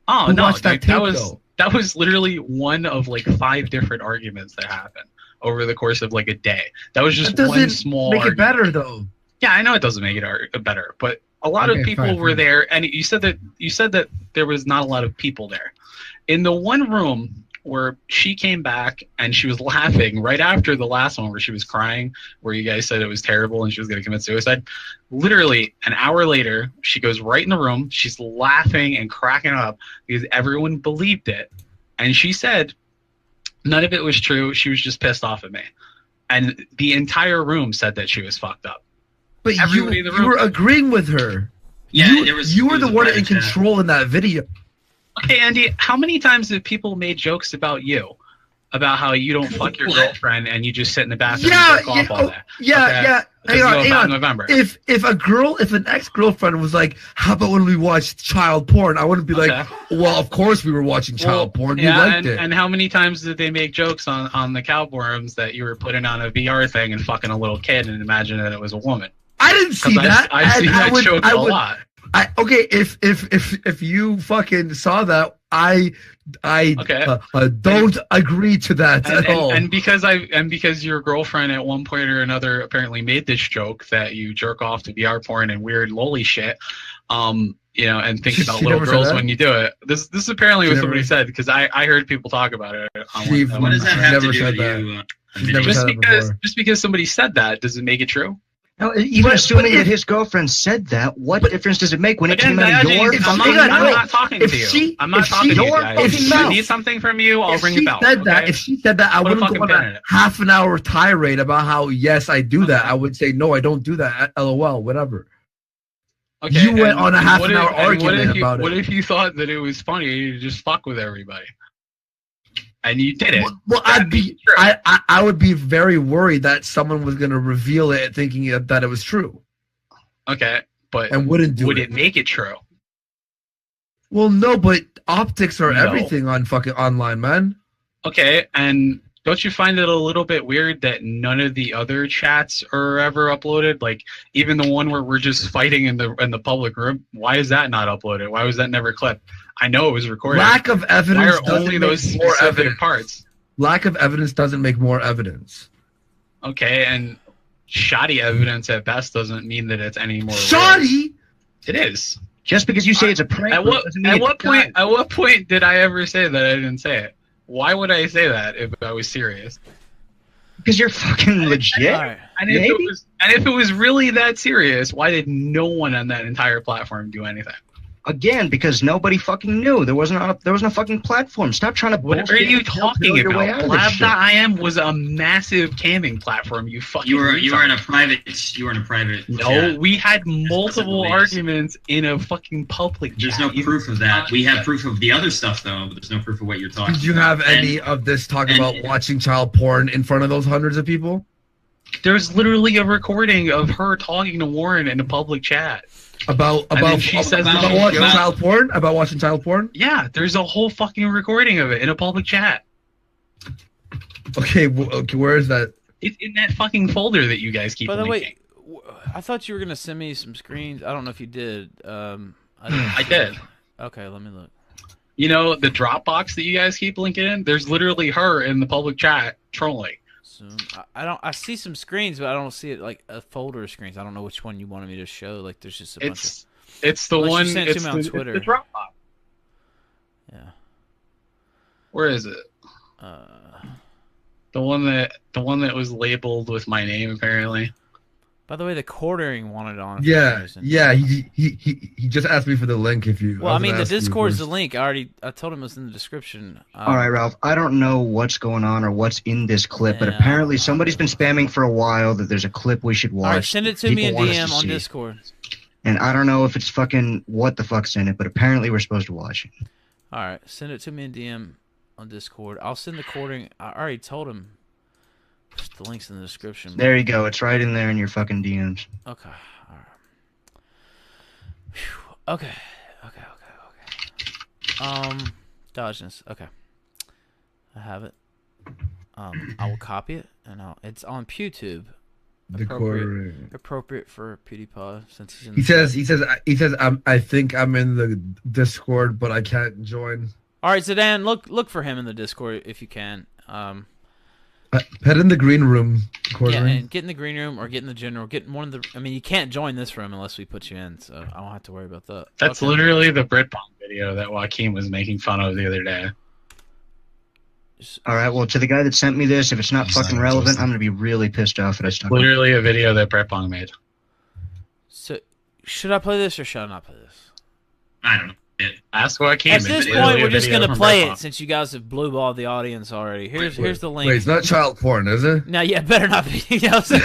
Oh Who no, watched that dude, that tape, was though? that was literally one of like 5 different arguments that happened over the course of like a day. That was just That one doesn't small. make it argument. better though. Yeah, I know it doesn't make it better, but a lot of Okay, people fine, were fine. there, and you said that there was not a lot of people there. In the one room where she came back and she was laughing right after the last one where she was crying, where you guys said it was terrible and she was going to commit suicide. Literally an hour later, she goes right in the room. She's laughing and cracking up because everyone believed it. And she said none of it was true. She was just pissed off at me. And the entire room said that she was fucked up. But Everybody in the room. you were agreeing with her. Yeah, you were the one in control in that video. Okay, Andy, how many times have people made jokes about you? About how you don't fuck your girlfriend and you just sit in the bathroom and jerk off all day. Yeah. Because you go Hang back on. in November. If an ex-girlfriend was like, "How about when we watched child porn?" I wouldn't be like, "Well, of course we were watching child porn. We liked it." And how many times did they make jokes on the cow forums that you were putting on a VR thing and fucking a little kid and imagining that it was a woman? I didn't see that. I've seen that joke a lot. Okay, if you fucking saw that, I don't agree to that at all. And because your girlfriend at one point or another apparently made this joke that you jerk off to VR porn and weird lolly shit, and think about She little never said girls that? when you do it. This is apparently what She somebody never- said because I heard people talk about it. What does that have to do with you? Just because somebody said that, does it make it true? No, even assuming that his girlfriend said that, what difference does it make when it came out of your I'm fucking not mouth? talking to you. I'm not talking to you guys. If I need something from you, I'll ring the bell. If she said that, I Put a wouldn't fucking go on pin in a it. half an hour tirade about how yes I do that. I would say no, I don't do that. LOL, whatever. Okay, You went on a and half what an hour if- and argument about it. What if you thought that it was funny to just fuck with everybody? And you did it. Well, I would be very worried that someone was going to reveal it thinking that it was true. Okay, but And wouldn't do would it. it make it true? Well, no, but optics are No. everything on fucking online, man. Okay, and don't you find it a little bit weird that none of the other chats are ever uploaded? Like even the one where we're just fighting in the public room. Why is that not uploaded? Why was that never clipped? I know it was recorded. Lack of evidence Why are doesn't only make those more specific evidence. parts? Lack of evidence doesn't make more evidence. Okay, and shoddy evidence at best doesn't mean that it's any more real. Shoddy? It is. Just because you say it's a prank. At what point did I ever say that I didn't say it? Why would I say that if I was serious? Because you're fucking legit. And if it was really that serious, why did no one on that entire platform do anything? Again, because nobody fucking knew. There wasn't a fucking platform. Stop trying to What bullshit are you and talking your way about? out of this shit. Blab.im was a massive camming platform. You fucking. You were retard. in a private. No, chat. we had multiple beliefs. arguments in a fucking public There's chat. no proof of that. We have proof of the other stuff though, but there's no proof of what you're talking. Did you have any of this talk about watching child porn in front of those hundreds of people? There's literally a recording of her talking to Warren in a public chat. About And then she says that she watching goes- child porn? About watching child porn? Yeah, there's a whole fucking recording of it in a public chat. Okay, okay, where is that? It's in that fucking folder that you guys keep By the linking. way, I thought you were gonna send me some screens. I don't know if you did. I did. Okay, let me look. You know, the Dropbox that you guys keep linking in, there's literally her in the public chat trolling. Zoom. I don't. I see some screens, but I don't see it like a folder of screens. I don't know which one you wanted me to show. Like, there's just a bunch of. It's the Unless you one. sent it to It's me on the, Twitter. it's the Dropbox. Yeah. Where is it? The one that was labeled with my name apparently. By the way, the quartering wanted on. Yeah, yeah. He just asked me for the link. If you. Well, I mean, the Discord's the link. I told him it was in the description. All right, Ralph. I don't know what's going on or what's in this clip, but apparently somebody's been spamming for a while that there's a clip we should watch. All right, send it to me in DM on Discord. And I don't know if it's fucking what the fuck's in it, but apparently we're supposed to watch it. All right, send it to me in DM on Discord. I'll send the quartering. I already told him. The link's in the description. There you go. It's right in there in your fucking DMs. Okay. All right. Okay. Dodgeness. Okay. I have it. I will copy it, and it's on PewTube. Appropriate for PewDiePie since he's in. He says. I think I'm in the Discord, but I can't join. All right, Zidane, look for him in the Discord if you can. Head in the green room. Yeah, and get in the green room or get in the general. Get one of the. I mean, you can't join this room unless we put you in, so I don't have to worry about that. That's literally the Britpong video that Joaquin was making fun of the other day. All right, well, to the guy that sent me this, if it's not fucking relevant, I'm gonna be really pissed off that I stuck. Literally a video that Britpong made. So, should I play this or should I not play this? I don't know. Ask Joaquin. At this point, we're just gonna play it since you guys have blue balled the audience already. Here's the link. Wait, it's not child porn, is it? No, yeah, better not be. You know, it's the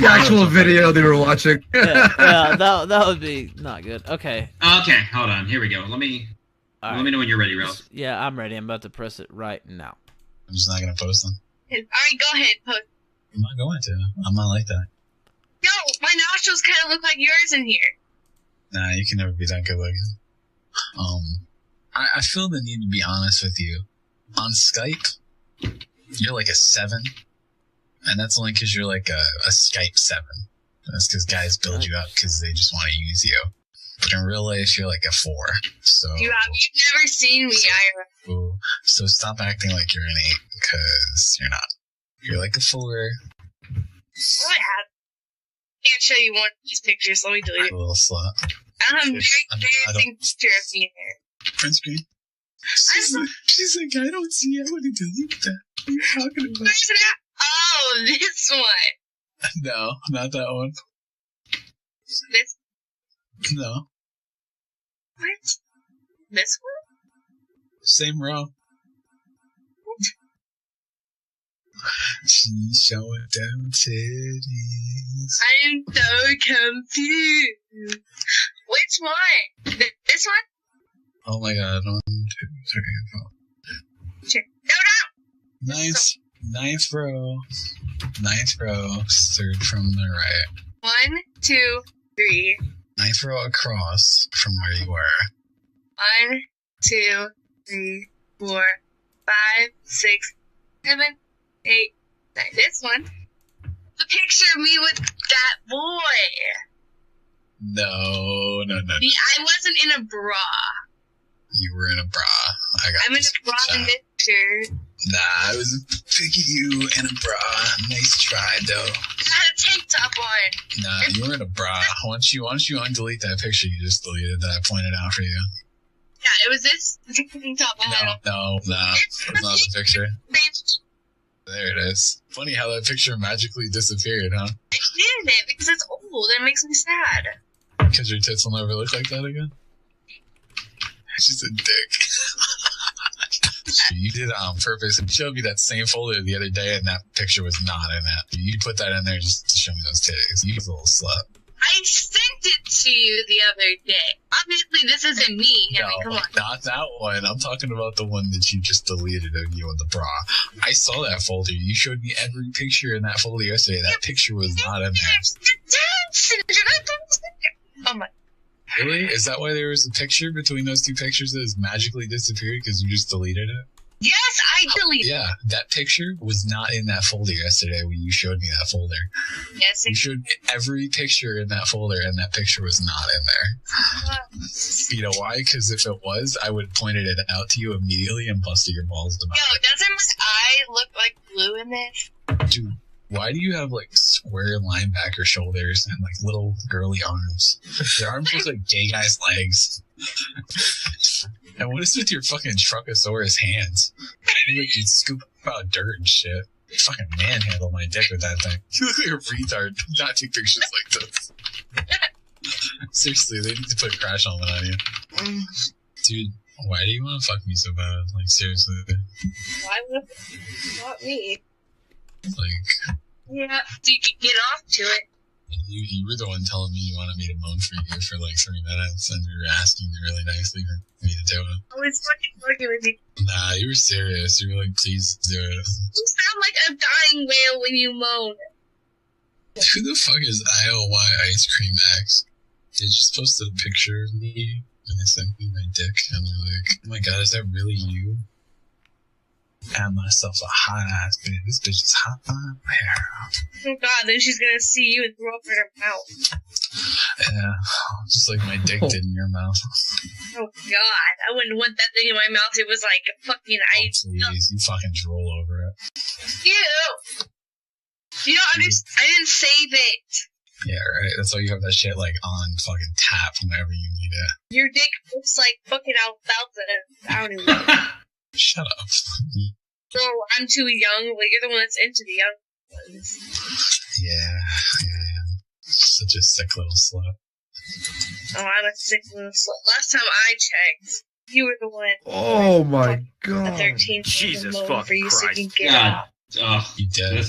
actual video they were watching. yeah, that would be not good. Okay. Okay, hold on. Here we go. Let me know when you're ready, Ralph. Yeah, I'm ready. I'm about to press it right now. I'm just not gonna post them. All right, go ahead, post. I'm not going to. I'm not like that. Yo, my nostrils kind of look like yours in here. Nah, you can never be that good looking. I feel the need to be honest with you. On Skype, you're like a 7, and that's only because you're like a Skype 7. That's because guys build you up because they just want to use you. But in real life, you're like a 4. So You've never seen me, Ira. So stop acting like you're an 8 because you're not. You're like a 4. What happened? I can't show you one of these pictures. Let me delete it. A little slut. I don't have a very embarrassing picture of me in here. Print screen. She's like, I don't see. I want to delete that. What are you talking about? Where's that? Oh, this one. No, not that one. This? No. What? This one? Same row. She's showing them titties. I'm so confused. Which one? This one? Oh my god. 1, 2, 3, 4. Sure. No! Ninth row. 9th row. 3rd from the right. 1, 2, 3. 9th row across from where you were. 1, 2, 3, 4, 5, 6, 7, 8, 9. This one. The picture of me with that boy. No. I wasn't in a bra. You were in a bra. I'm in a bra in this picture. Nah, I was picking you in a bra. Nice try, though. I had a tank top on. Nah, you were in a bra. Once you undelete that picture you just deleted that I pointed out for you. Yeah, it was this tank top I had on. No, that's not the picture. There it is. Funny how that picture magically disappeared, huh? I did it because it's old and it makes me sad. Because your tits will never look like that again? She's a dick. You did it on purpose and showed me that same folder the other day and that picture was not in it. You put that in there just to show me those titties. You little slut. I sent it to you the other day. Obviously, this isn't me. No, Come on. not that one. I'm talking about the one that you just deleted of you in the bra. I saw that folder. You showed me every picture in that folder yesterday. That picture was not in there. Oh my. Really? Is that why there was a picture between those two pictures that has magically disappeared because you just deleted it? Yes, I deleted it. Yeah, that picture was not in that folder yesterday when you showed me that folder. Yes, you showed me every picture in that folder, and that picture was not in there. You know why? Because if it was, I would have pointed it out to you immediately and busted your balls to Yo, doesn't my eye look like blue in this? Dude, why do you have like square linebacker shoulders and like little girly arms? Your arms look like gay guys' legs. And what is with your fucking Truckosaurus hands? You like you scoop out dirt and shit. fucking manhandle my dick with that thing. You look like a retard. Do not take pictures like this. Seriously, they need to put a crash helmet on you. Dude, why do you want to fuck me so bad? Like, seriously. Why would not me? Like, Yeah, so you can get off to it. you were the one telling me you wanted me to moan for you for like 3 minutes, and you were asking me really nicely for me to do it. I was fucking fucking with you. Nah, you were serious. You were like, please do it. You sound like a dying whale when you moan. Who the fuck is ILY Ice Cream X? They just posted a picture of me, and they sent me my dick, and they're like, oh my god, is that really you? I had myself a hot ass bitch. This bitch is hot on my hair. Oh god, then she's gonna see you and throw up in her mouth. Yeah, just like my dick did in your mouth. Oh god, I wouldn't want that thing in my mouth. It was like a fucking ice. Please, you fucking drool over it. Ew! You don't understand. I didn't save it. Yeah, right. That's why you have that shit like on fucking tap whenever you need it. Your dick looks like fucking alfalfa. I don't even know. Shut up. So I'm too young. Well, you're the one that's into the young ones. Yeah. Such a sick little slut. Oh, I'm a sick little slut. Last time I checked, you were the one. Oh my A god. 13 Jesus for fucking you so you Christ. can get out. Oh, you did.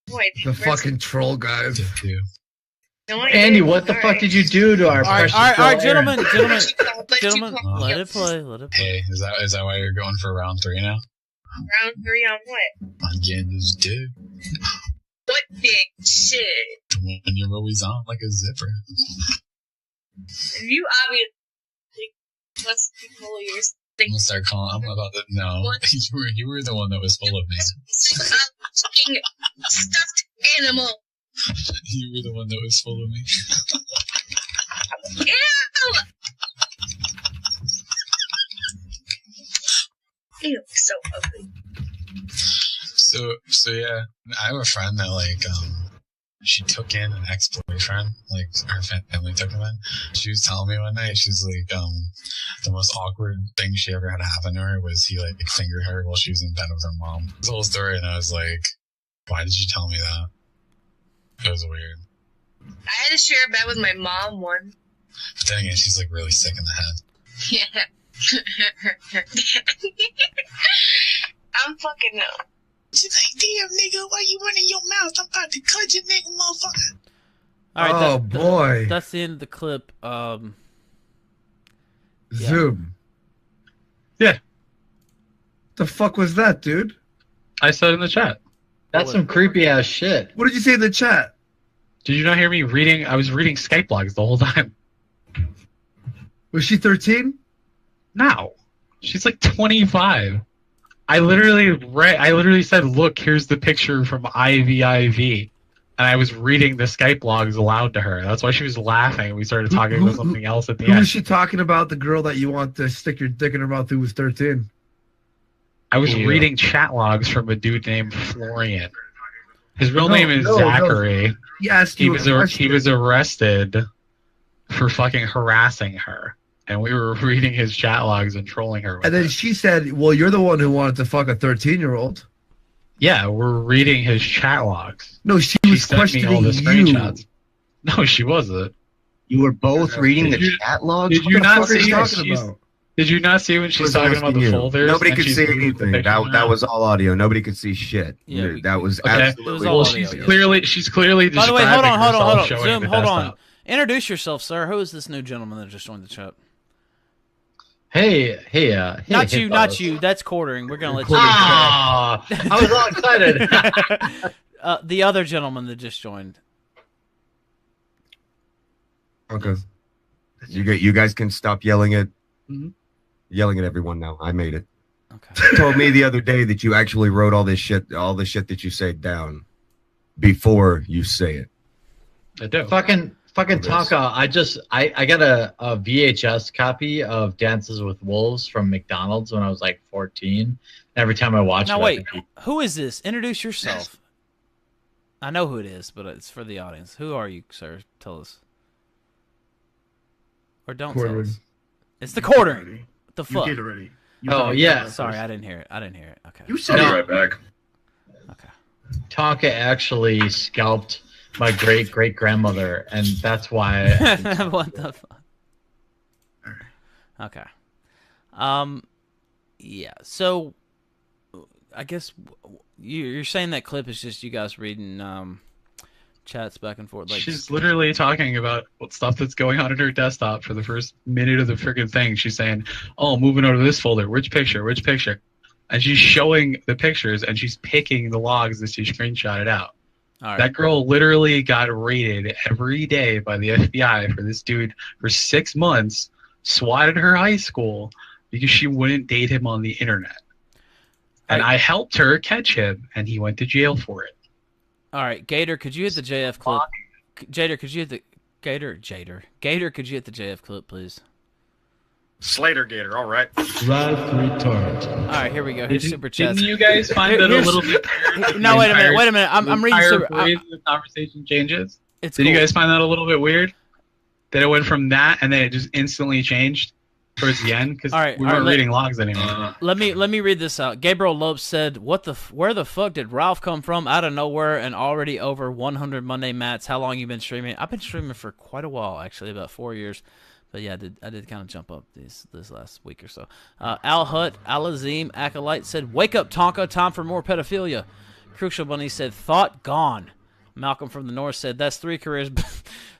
Boy, The fucking troll guys. no, I Andy, didn't. what the All fuck right. did you do to our precious all right, girl, Erin? gentlemen, But you gentlemen, called let me it play, let it play. Hey, is that why you're going for round 3 now? Round 3 on what? On getting this dick. What dick? Shit. When you're always on like a zipper. You obviously must be full of your I'm gonna start calling. I'm about to. No, you were the one that was full of me. fucking stuffed animal. You were the one that was full of me. Ew! You look so ugly. So yeah, I have a friend that like she took in an ex-boyfriend, like her family took him in. She was telling me one night, she's like, the most awkward thing she ever had happen to her was he like fingered her while she was in bed with her mom. This whole story, and I was like, why did you tell me that? It was weird. I had to share a bed with my mom once. But then again, she's like really sick in the head. Yeah. I'm fucking no. She's like, damn nigga, why you running your mouth? I'm about to cut you, nigga, motherfucker. All right, Oh, boy. That's the end of the clip. Yeah. Zoom. Yeah. The fuck was that, dude? I said in the chat. That's some creepy ass shit. What did you say in the chat? Did you not hear me reading? I was reading Skype logs the whole time. Was she 13? No. She's like 25. I literally said, look, here's the picture from IVIV. And I was reading the Skype logs aloud to her. That's why she was laughing. We started talking about something else at the Who end. was she talking about? The girl that you want to stick your dick in her mouth who was 13? I was Yeah. reading chat logs from a dude named Florian. His real name is Zachary. Yes, he was arrested for fucking harassing her. And we were reading his chat logs and trolling her. And then she said, well, you're the one who wanted to fuck a 13-year-old. Yeah, we're reading his chat logs. No, she was sent me all questioning the you. screenshots. No, she wasn't. You were both reading the chat logs? Did What you the not fuck are you see what talking she's? about? Did you not see when she's was talking about asking the you. folders? Nobody and could she's see moving the anything. picture That around? was all audio. Nobody could see shit. Yeah, That was Okay. absolutely. Well, she's clearly By the way, hold on, herself showing Zoom, the hold on. desktop. Introduce yourself, sir. Who is this new gentleman that just joined the chat? Hey, Not hey, you, fellas. not you. That's quartering. We're gonna let you. Ah, I was all excited. The other gentleman that just joined. Okay. You guys can stop yelling at Mm-hmm. yelling at everyone now. I made it. Okay. You told me the other day that you actually wrote all the shit that you say down before you say it. I do. Fucking Tonka, I got a VHS copy of Dances with Wolves from McDonald's when I was like 14. Every time I watch Now it, wait, who is this? Introduce yourself. I know who it is, but it's for the audience. Who are you, sir? Tell us. Or don't tell us. It's the quartering. What the fuck? You did already. Oh, yeah. Sorry, I didn't hear it. Okay. You said it right back. Tonka actually scalped my great grandmother, and that's why. What the fuck? Okay. Yeah. So, I guess you're saying that clip is just you guys reading chats back and forth. Like She's literally talking about what stuff that's going on in her desktop for the first minute of the freaking thing. She's saying, "Oh, moving over to this folder. Which picture? Which picture?" And she's showing the pictures, and she's picking the logs that she screenshotted out. All right. That girl literally got raided every day by the FBI for this dude for 6 months, swatted her high school because she wouldn't date him on the internet. And I helped her catch him, and he went to jail for it. All right, Gator, could you hit the JF clip? Gator, could you hit the Gator, could you hit the JF clip, please? Slater Gator, all right. Ralph retard. All right, here we go. Here's super chats. Didn't you guys find that a little bit weird? No, wait a minute. I'm reading super. The conversation changes. It's Did cool. you guys find that a little bit weird? That it went from that and then it just instantly changed towards the end because we weren't reading logs anymore. Let me read this out. Gabriel Lopes said, where the fuck did Ralph come from out of nowhere and already over 100 Monday mats? How long you been streaming? I've been streaming for quite a while, actually, about 4 years. But yeah, I did kind of jump up this last week or so. Al Hutt, Alazim, Acolyte said, "Wake up, Tonka! Time for more pedophilia." Crucial Bunny said, "Thought gone." Malcolm from the North said, "That's 3 careers.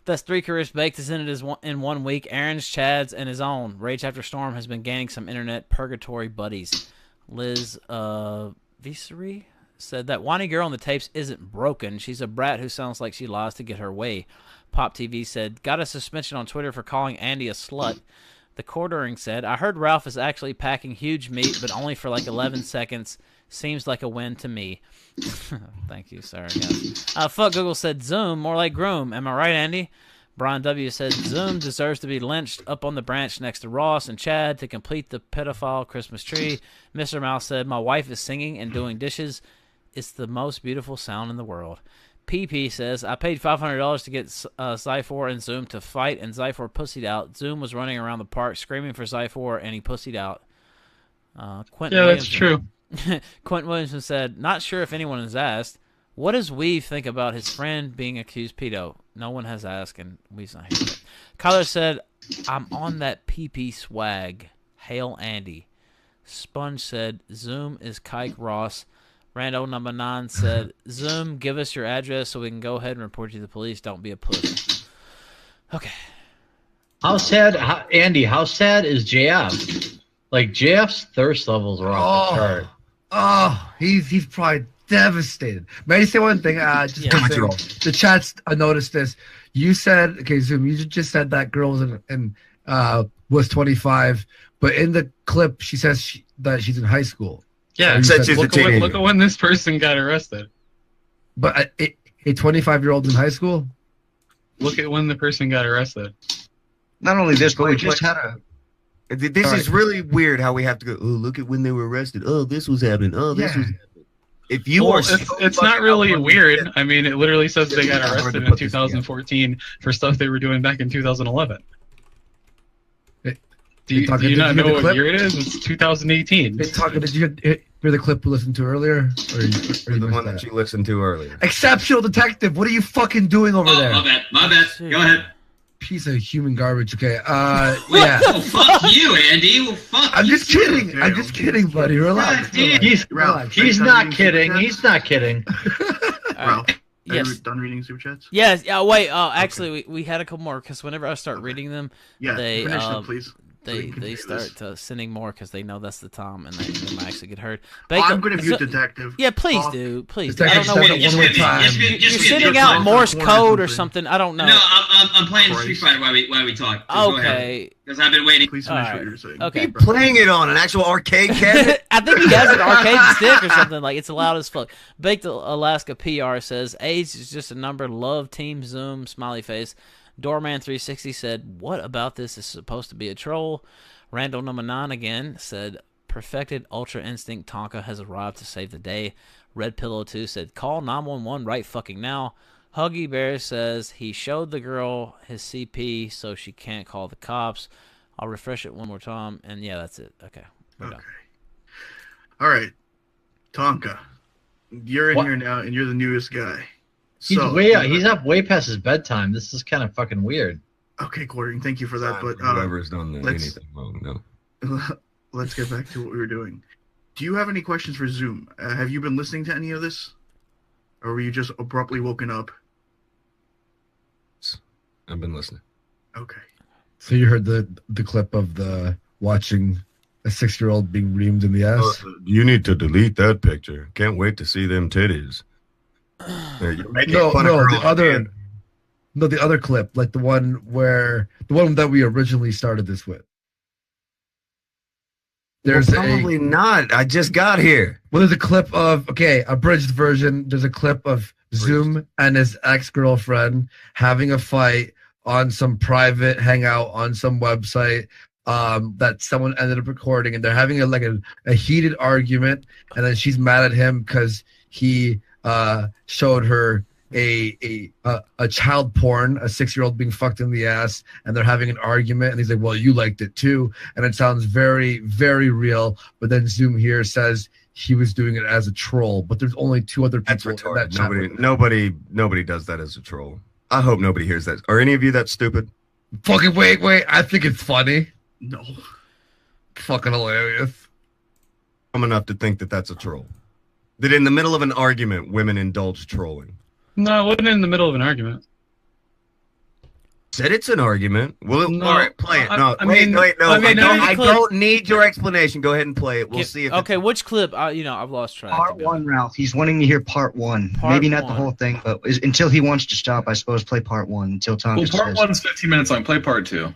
That's 3 careers baked as in it is in 1 week. Aaron's, Chad's, and his own. Rage After Storm has been gaining some internet purgatory buddies." Liz Visery said that whiny girl on the tapes isn't broken. She's a brat who sounds like she lies to get her way. Pop TV said, "Got a suspension on Twitter for calling Andy a slut." The Quartering said, "I heard Ralph is actually packing huge meat, but only for like 11 seconds. Seems like a win to me." Thank you, sir. Guys. Fuck Google said, "Zoom, more like groom." Am I right, Andy? Brian W. said, "Zoom deserves to be lynched up on the branch next to Ross and Chad to complete the pedophile Christmas tree." Mr. Mouse said, "My wife is singing and doing dishes. It's the most beautiful sound in the world." PP says, "I paid $500 to get Zyphor and Zoom to fight, and Zyphor pussied out. Zoom was running around the park screaming for Zyphor, and he pussied out." Quentin that's true. Quentin Williamson said, "Not sure if anyone has asked, what does Weave think about his friend being accused pedo? No one has asked, and Weave's not here yet." Kyler said, "I'm on that PP swag. Hail Andy." Sponge said, "Zoom is Kike Ross." Rando number 9 said, "Zoom, give us your address so we can go ahead and report you to the police. Don't be a pussy." Okay. How sad, Andy? How sad is JF? Like JF's thirst levels are off the chart. Oh, he's probably devastated. May I say one thing? The chats, I noticed this. You said, okay, Zoom, you just said that girl was 25, but in the clip she says that she's in high school. Yeah, So look at when this person got arrested. But a 25-year-old in high school? Look at when the person got arrested. Not only this, but we just had a. This is really weird how we have to go, "Oh, look at when they were arrested. Oh, this was happening. Oh, this was happening." If you are, it's not really weird. I mean, it literally says they got arrested in 2014 for stuff they were doing back in 2011. Do you not know what year it is? It's 2018. Did you hear the clip we listened to earlier? Or the one that you listened to earlier. Exceptional detective, what are you fucking doing over there? My bad. Go ahead. Piece of human garbage. Okay. What? Yeah. Oh, fuck you, Andy. Well, fuck I'm you. just kidding. I'm just kidding, buddy. Relax. He's not kidding. He's not kidding. Ralph, Yes. are you done reading super chats? Yes. Yeah. Wait. Actually, we had a couple more because whenever I start reading them, Yeah, they finish them, please. they start sending more because they know that's the time and they might actually get hurt. I'm going to view detective. Yeah, please Fuck. do. Please. Detective, I don't know what just one more time. you're sending out Morse code or something. I don't know. No, I'm playing Street Fighter while we talk. Okay. Because I've been waiting. Please finish what you're saying. Okay. playing it on an actual arcade cabinet. I think he has an arcade stick or something. Like, it's loud as fuck. Baked Alaska PR says, "Age is just a number. Love Team Zoom." Smiley face. Doorman 360 said, "What about this is supposed to be a troll?" Randall number 9 again said, "Perfected Ultra Instinct Tonka has arrived to save the day." Red Pillow 2 said, "Call 911 right fucking now." Huggy Bear says he showed the girl his CP so she can't call the cops. I'll refresh it one more time, and yeah, that's it. Okay, we're done. All right, Tonka. You're in What? here now, and you're the newest guy. He's he's up way past his bedtime. This is kind of fucking weird. Okay, Quartering, thank you for that. But Whoever's done let's- anything wrong, no. let's get back to what we were doing. Do you have any questions for Zoom? Have you been listening to any of this? Or were you just abruptly woken up? I've been listening. Okay. So you heard the clip of the watching a 6-year-old being reamed in the ass? You need to delete that picture. Can't wait to see them titties. You're making fun of her the on other, hand. no, the other clip, like the one that we originally started this with. There's probably not. I just got here. Well, there's a clip of abridged version. There's a clip of Zoom and his ex-girlfriend having a fight on some private hangout on some website that someone ended up recording, and they're having a heated argument, and then she's mad at him because he showed her a child porn, a 6-year-old being fucked in the ass, and they're having an argument, and he's like, well, you liked it too, and it sounds very, very real, but then Zoom here says he was doing it as a troll, but there's only 2 other people in that chat. Nobody does that as a troll. I hope nobody hears that. Are any of you that stupid? Fucking wait, I think it's funny. No. Fucking hilarious. I'm enough to think that that's a troll. That in the middle of an argument, women indulge trolling. No, it wasn't in the middle of an argument. Said it's an argument. Well, No, all right, play it. No, I wait, mean- no. I mean, I don't need your explanation. Go ahead and play it. We'll see if Okay, which clip? I've lost track. Part 1, Ralph. He's wanting to hear part 1. Maybe not the whole thing, but until he wants to stop, I suppose play part 1 until Tom Well, just part says. 1's 15 minutes long. Play part 2.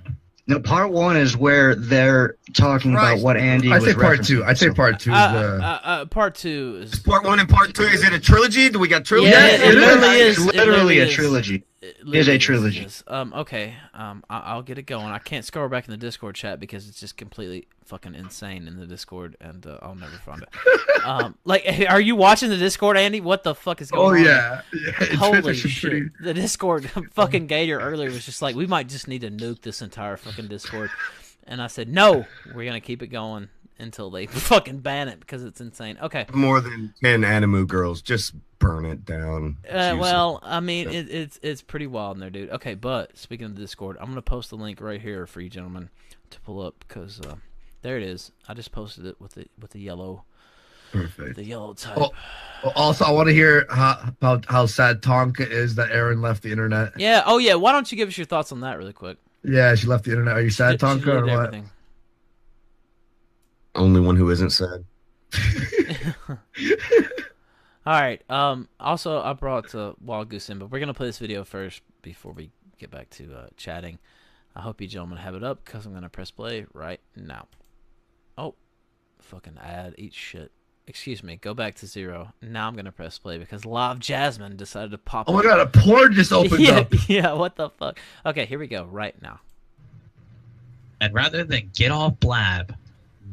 No, part 1 is where they're talking about what Andy I was say part referencing. 2. I say part 2 is Part 2 is part 1 and part 2. Is it a trilogy? Do we got trilogy? Yeah, it literally is. It's It literally a is. trilogy. It It is a literally trilogy. Okay. I'll get it going. I can't scroll back in the Discord chat because it's just completely fucking insane in the Discord, and I'll never find it. Are you watching the Discord, Andy? What the fuck is going on? Yeah. Holy shit! The Discord fucking Gator earlier was just like, we might just need to nuke this entire fucking Discord, and I said, no, we're gonna keep it going until they fucking ban it because it's insane. Okay. More than 10 Animu girls. Just burn it down. Well, I mean, it's pretty wild in there, dude. Okay, but speaking of the Discord, I'm gonna post the link right here for you gentlemen to pull up because there it is. I just posted it with the yellow. Perfect. The yellow type. Oh, also, I want to hear about how sad Tonka is that Aaron left the internet. Yeah. Oh, yeah. Why don't you give us your thoughts on that really quick? Yeah, she left the internet. Are you sad, She Tonka, or deleted what? everything. Only one who isn't sad. All right. Also, I brought Wild Goose in, but we're gonna play this video first before we get back to chatting. I hope you gentlemen have it up because I'm gonna press play right now. Oh, fucking ad, eat shit. Excuse me. Go back to 0. Now I'm gonna press play because Live Jasmine decided to pop. Oh my up. god, a porn just opened yeah, up. Yeah. What the fuck? Okay, here we go. Right now. And rather than get off Blab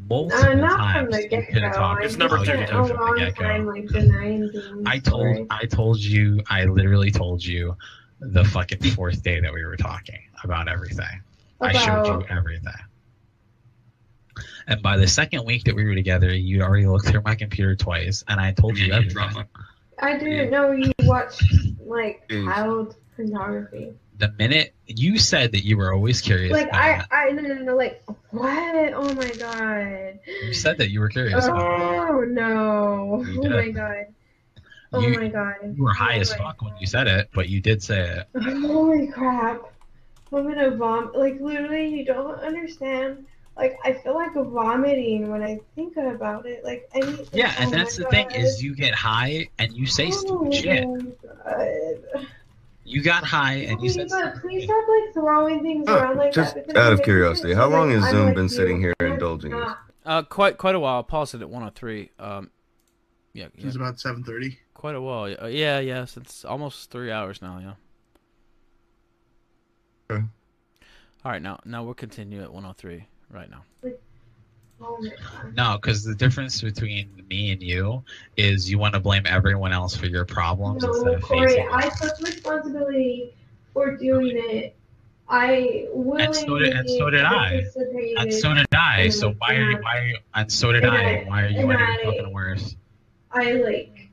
multiple not from times, the you get-go. could have talked It's about never your taken time a from the long get-go. time, like denying things. I literally told you the fucking 4th day that we were talking about everything. I showed you everything. And by the 2nd week that we were together, you'd already looked through my computer twice, and I told you everything. I didn't know you watched like child pornography. The minute you said that you were always curious, Like about no, like what? Oh my god. you said that you were curious. about Oh no. You Oh did. my god. Oh You- my god. it. You were high as fuck when you said it, but you did say it. Holy crap. I'm gonna vomit. Like, literally, you don't understand. Like, I feel like vomiting when I think about it. Like, Yeah, and oh that's my the thing God. is you get high and you say stupid shit. Oh my God. You got high and you Please, said but please stop, like, throwing things around like Just that. because out of it makes curiosity, me how feel long like has I'm Zoom like been you. sitting here I'm indulging this? not. Quite a while. I paused it at 103. Yeah. It's about 7:30. Quite a while. Yeah. Since almost 3 hours now. Yeah. Okay. All right, now we'll continue at 103 right now. Oh my God. no, because the difference between me and you is you want to blame everyone else for your problems instead No, of Corey, facing I took responsibility for doing it. I willingly and so did I. participated. And so did I. in So it, why are you and and so did and I. I- Why are you and any I- fucking worse? I like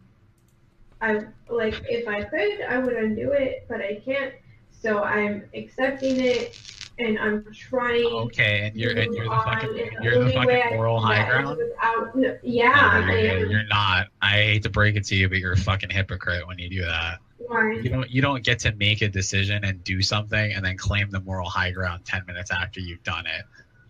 if I could, I would undo it, but I can't. So I'm accepting it, and I'm trying. Okay, and you're to the move on. fucking It's the you're the only way fucking I moral can high get ground. without. No, yeah, No, I am. you're not. I hate to break it to you, but you're a fucking hypocrite when you do that. Why? You don't get to make a decision and do something and then claim the moral high ground 10 minutes after you've done it.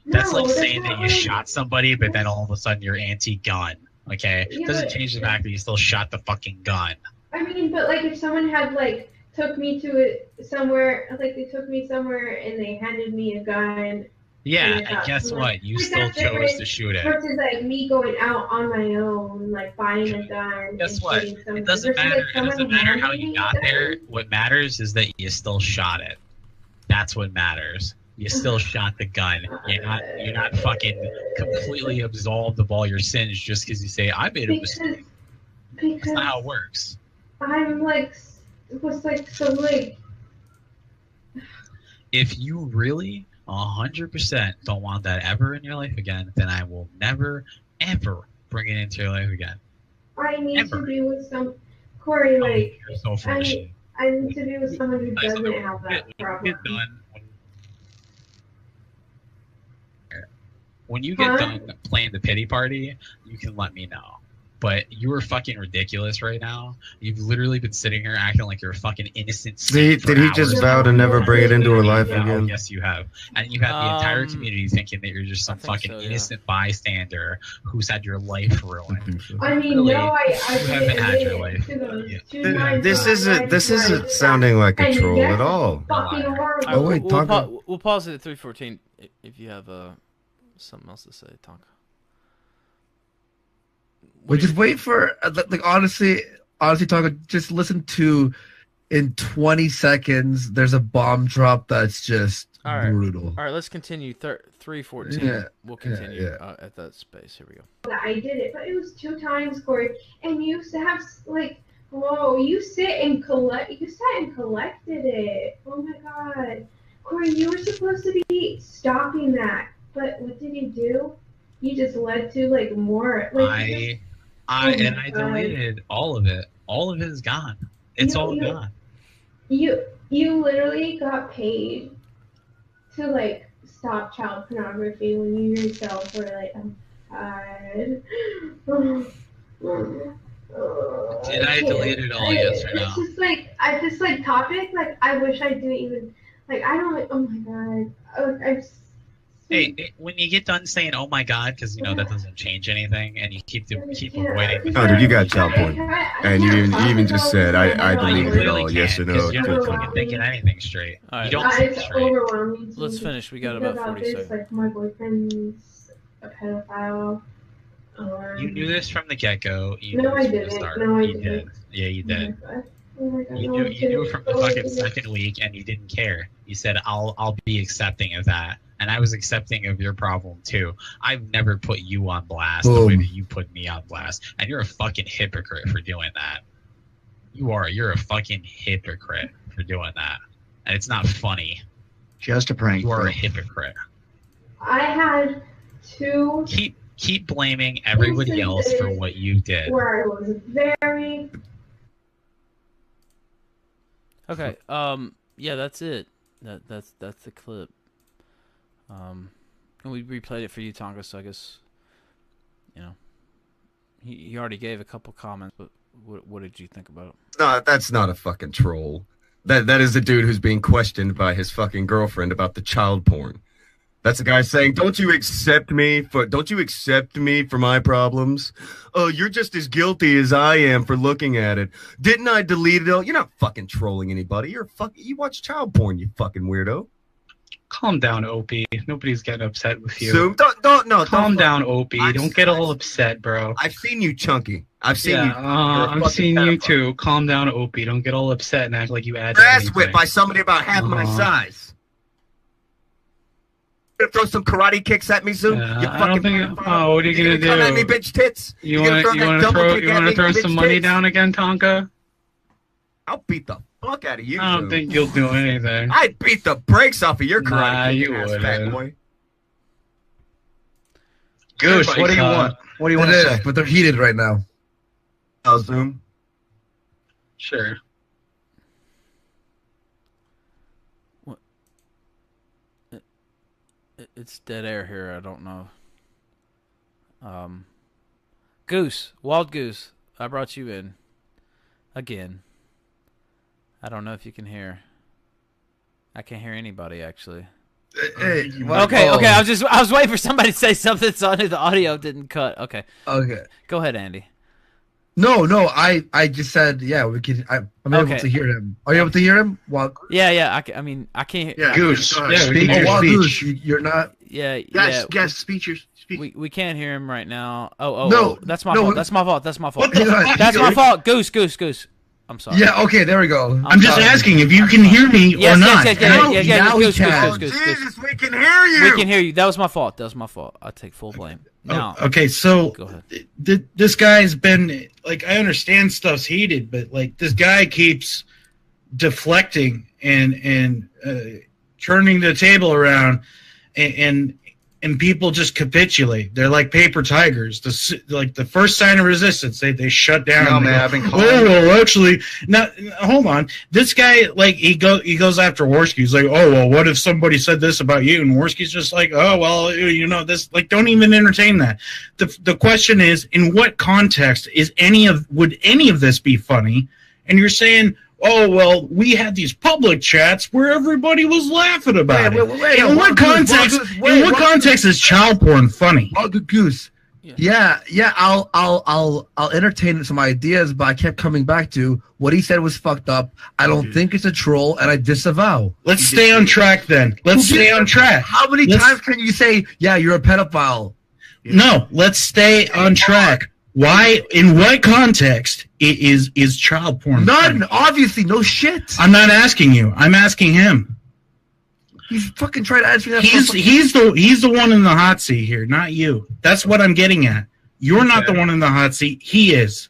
That's No, like that's saying that not you what I- shot somebody, but then all of a sudden you're anti-gun. Okay, Yeah, doesn't but- change the fact that you still shot the fucking gun. I mean, but like if someone had like took me to it somewhere, like they took me somewhere and they handed me a gun. Yeah, I and got guess someone- what? You like, still that's chose different to shoot it. Versus like me going out on my own, like buying a gun. Guess and what? shooting someone. It doesn't Versus, like, matter. It doesn't someone matter how handing you me got a gun. there. What matters is that you still shot it. That's what matters. You still shot the gun. You're not fucking completely absolved of all your sins just because you say I made a mistake. That's not how it works. I'm like, was like so like. If you really 100% don't want that ever in your life again, then I will never ever bring it into your life again. I need Ever. to be with some Corey. Like You're so full of shit. I need to be with someone who doesn't have that problem. When you get Huh? done playing the pity party, you can let me know. But you are fucking ridiculous right now. You've literally been sitting here acting like you're a fucking innocent. Did he just vow to never bring it into her life Yeah, again? yes, you have. And you have the entire community thinking that you're just some fucking innocent bystander who's had your life ruined. I mean, Really, no, I you haven't had your life. This isn't sounding like a troll at all. Alright, wait, we'll pause it at 3:14 if you have something else to say, Tonka. We just wait for like honestly, talking. Just listen to in 20 seconds. There's a bomb drop that's just All right. brutal. All right, let's continue. 3:14. Yeah, We'll continue yeah. At that space. Here we go. I did it, but it was 2 times, Corey. And you have like, whoa, you sat and collected it. Oh my God, Corey, you were supposed to be stopping that, but what did you do? You just led to like more. Like, I God. deleted all of it. All of it is gone. It's all gone. You literally got paid to like stop child pornography when you yourself were like, I'm tired. Did I delete it all? Yes or no? It's just like this like topic. Like I wish I didn't even like. I don't. Oh my God. I'm. Hey, when you get done saying "Oh my God," because you know that doesn't change anything, and you keep avoiding. Oh, dude, you got child porn, and you even just said I You deleted it clearly all. can't, Yes or no? 'cause you're not fucking thinking anything straight. All right. You don't think It's straight. overwhelming. to Let's me finish. We got because about 40 this, seconds. Like my boyfriend's a pedophile. You knew this from the get-go. You No, knew I this from the didn't. start. No, I You didn't. did. Yeah, you did. Oh my God, You no, knew, I'm you knew kidding. from the Oh, fucking yeah. second week, and you didn't care. You said, "I'll be accepting of that," and I was accepting of your problem too. I've never put you on blast the way Boom. that you put me on blast, and you're a fucking hypocrite for doing that. You are. You're a fucking hypocrite for doing that, and it's not funny. Just a prank. You are bro. a hypocrite. I had 2 Keep blaming everybody else for what you did. where I was very. Okay. Yeah, that's it. That's the clip. And we replayed it for you, Tonga. So I guess, you know, he already gave a couple comments, but what did you think about it? No, that's not a fucking troll. That is a dude who's being questioned by his fucking girlfriend about the child porn. That's a guy saying, "Don't you accept me for my problems? Oh, you're just as guilty as I am for looking at it. Didn't I delete it all?" You're not fucking trolling anybody. You watch child porn, you fucking weirdo. Calm down, Opie. Nobody's getting upset with you. So Calm down, Opie. Don't get all upset, bro. I've seen you, Chunky. I've seen you. I'm seeing you too. Calm down, Opie. Don't get all upset and act like you add. Ass whipped by somebody about half my size. Gonna throw some karate kicks at me, Zoom? You I don't fucking. think. Oh, what are you gonna do? Come at me, bitch tits. You gonna want that to double throw? kick You at want me, to throw bitch some money tits? down again, Tonka? I'll beat the fuck out of you. I don't Zoom. think you'll do anything. I'd beat the brakes off of your karate Nah, kicking you ass, wouldn't. fat boy. Goose, what do you want? What do you want to say? But they're heated right now. Oh, Zoom. Sure. What? It's dead air here. I don't know. Goose, Wild Goose, I brought you in again. I don't know if you can hear. I can't hear anybody actually. Hey, okay. I was waiting for somebody to say something so the audio didn't cut. Okay. Okay. Go ahead, Andy. No. I just said we can. I'm able to hear him. Are you able to hear him? Wild. Yeah. I can't. Yeah, Goose. Wild Goose. You're not. Yeah. Yes. Speech. We can't hear him right now. Oh. No. That's my fault. That's my fault. What the fuck? That's my fault. Goose. I'm sorry. Yeah. Okay. There we go. I'm just asking if you can hear me or not. Yeah. Goose. Jesus, we can hear you. We can hear you. That was my fault. I take full blame. Now. Okay. So go ahead. This guy's been like, I understand stuff's heated, but like this guy keeps deflecting and turning the table around, and people just capitulate. They're like paper tigers. The first sign of resistance, they shut down. No, man, I've been calling. Oh, well, actually, now hold on. This guy, like, he goes after Worski. He's like, oh, well, what if somebody said this about you? And Worski's just like, oh, well, this. Like, don't even entertain that. The question is, in what context would any of this be funny? And you're saying, oh, well, we had these public chats where everybody was laughing about it. In what context is child porn funny? Goose. Yeah. I'll entertain some ideas, but I kept coming back to what he said was fucked up. I don't think it's a troll, and I disavow. Let's stay on track then. Let's stay on track. How many times can you say, yeah, you're a pedophile? No, let's stay on track. Why? In what context is child porn? None. Obviously, no shit. I'm not asking you. I'm asking him. He's fucking trying to answer that. He's the one in the hot seat here, not you. That's what I'm getting at. You're not the one in the hot seat. He is.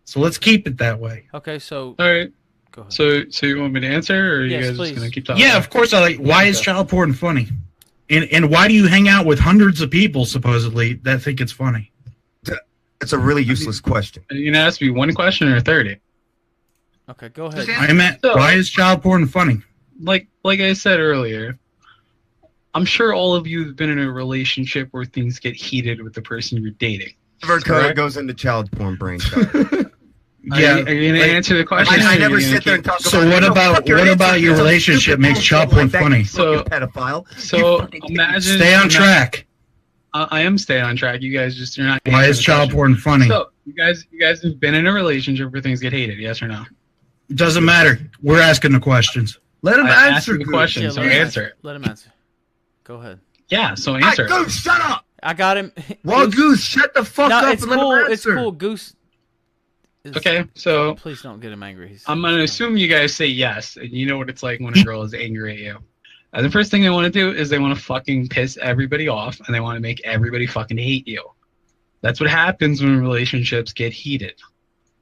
So let's keep it that way. Okay. So. All right. Go ahead. So you want me to answer, or are you guys please. just gonna keep talking? Yeah, of course. Why is child porn funny? And why do you hang out with hundreds of people supposedly that think it's funny? It's a really useless question. Are you gonna ask me one question or 30? Okay, go ahead. Why is child porn funny? Like I said earlier, I'm sure all of you have been in a relationship where things get heated with the person you're dating. Never goes into child porn brain. Yeah, are you gonna answer the question? I never sit there and talk about. So what about your relationship makes child porn funny? So pedophile. So imagine. Stay on track. I am staying on track. You guys you're not. Why is child porn funny? So you guys have been in a relationship where things get hated, yes or no? It doesn't matter. We're asking the questions. Let him answer the question. So answer it. Let him answer. Go ahead. Yeah. So answer. Goose, shut up. I got him. Well, Goose, shut the fuck up it's and let cool. him answer. It's cool. Goose. Okay, so please don't get him angry. I'm gonna assume you guys say yes, and you know what it's like when a girl is angry at you. The first thing they want to do is they want to fucking piss everybody off, and they want to make everybody fucking hate you. That's what happens when relationships get heated.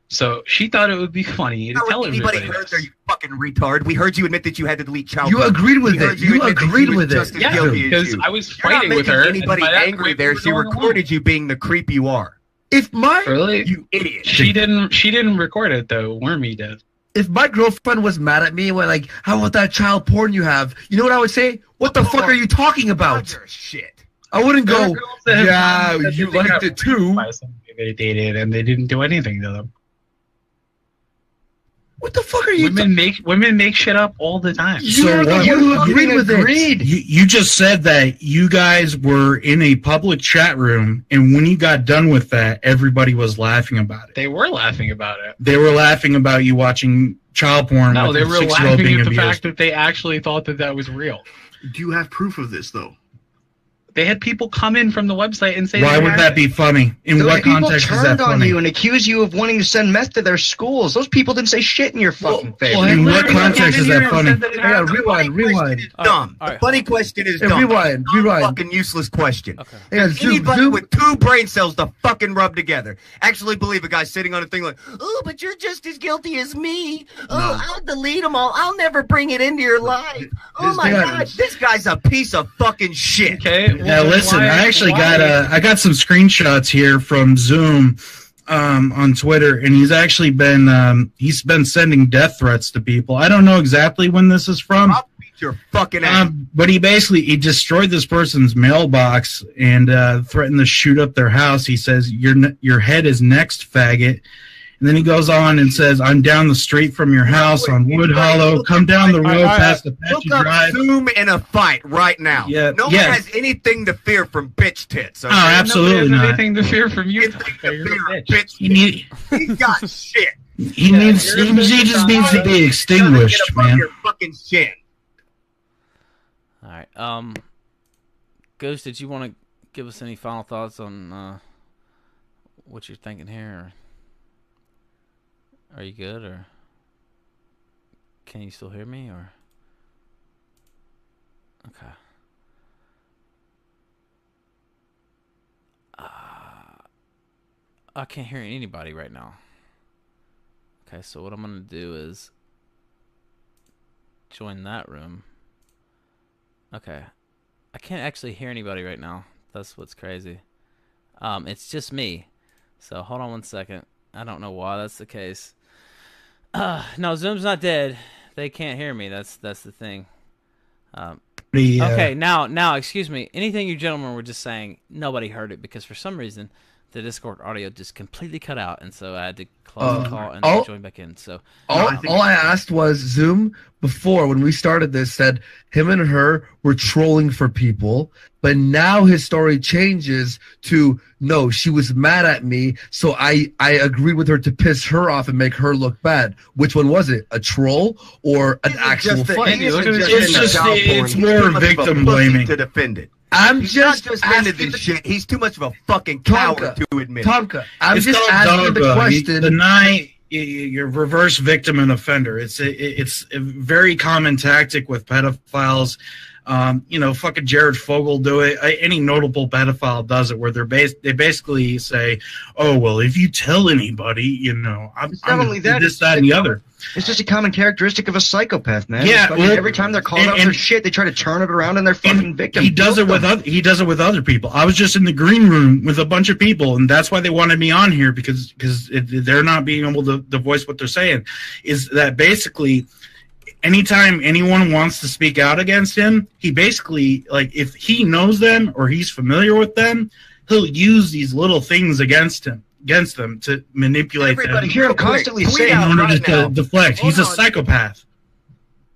So she thought it would be funny to tell everybody. Heard there, you fucking retard. We heard you admit that you had to delete child. You agreed with it. You agreed with it. Yeah, because I was fighting with her. Anybody angry there? She recorded you being the creep you are. If my you idiot. She didn't record it though. Wormy did. If my girlfriend was mad at me and went like, "How about that child porn you have?" You know what I would say? What the fuck are you talking about? Shit. I wouldn't go. Yeah, you liked it too. They dated and they didn't do anything to them. What the fuck are you? Women make shit up all the time. So what? You agreed with it. You just said that you guys were in a public chat room, and when you got done with that, everybody was laughing about it. They were laughing about it. They were laughing about you watching child porn. No, with they a were 6-year-old laughing being at the abused. fact that they actually thought that was real. Do you have proof of this though? They had people come in from the website and say, "Why would that be funny? In Those what people context is turned that on funny?" you and accuse you of wanting to send meth to their schools. Those people didn't say shit in your fucking face. In what context is that funny? Yeah, rewind. Dumb. The funny question is dumb. Rewind. Fucking useless question. Okay. Yeah, Anybody with two brain cells to fucking rub together actually believe a guy sitting on a thing like, "Oh, but you're just as guilty as me. Oh, I'll delete them all. I'll never bring it into your life. Oh my God, this guy's a piece of fucking shit." Okay. Now listen, I actually got some screenshots here from Zoom. on Twitter, and he's actually been sending death threats to people. I don't know exactly when this is from. I'll beat your fucking ass. But he destroyed this person's mailbox and threatened to shoot up their house. He says, "Your head is next, faggot." And then he goes on and says, "I'm down the street from your house on Wood Hollow. Come down the road past Apache Look up Drive." Zoom in a fight right now. Yeah, no one has anything to fear from bitch tits. Okay? Oh, absolutely not. Anything to fear from you? Bitch. He's got shit. He just needs to be extinguished, man. Your fucking chin. All right. Ghost, did you want to give us any final thoughts on what you're thinking here? Or are you good, or can you still hear me, or okay? I can't hear anybody right now. Okay, so what I'm gonna do is join that room. Okay, I can't actually hear anybody right now. That's what's crazy. It's just me. So hold on one second. I don't know why that's the case. No, Zoom's not dead. They can't hear me. That's the thing. Okay, now, excuse me. Anything you gentlemen were just saying, nobody heard it because for some reason the Discord audio just completely cut out, and so I had to close the call and then join back in. So all I asked was Zoom before when we started this said him and her were trolling for people, but now his story changes to no, she was mad at me, so I agreed with her to piss her off and make her look bad. Which one was it? A troll or an actual fight? It's more victim blaming to defend it. He's just defended this shit. He's too much of a fucking coward to admit. Tonka, I'm just asking the question. Deny your reverse victim and offender. It's a very common tactic with pedophiles. Fucking Jared Fogle do it. Any notable pedophile does it, where they basically say, "Oh well, if you tell anybody, I'm only that, this, that, and the other." It's just a common characteristic of a psychopath, man. Yeah, every time they're called out for shit, they try to turn it around and they're fucking victims. He does it with other people. I was just in the green room with a bunch of people, and that's why they wanted me on here because they're not being able to voice what they're saying. Is that basically? Anytime anyone wants to speak out against him, he basically, if he knows them or he's familiar with them, he'll use these little things against them to manipulate them. You hear him constantly in order to deflect. He's a psychopath.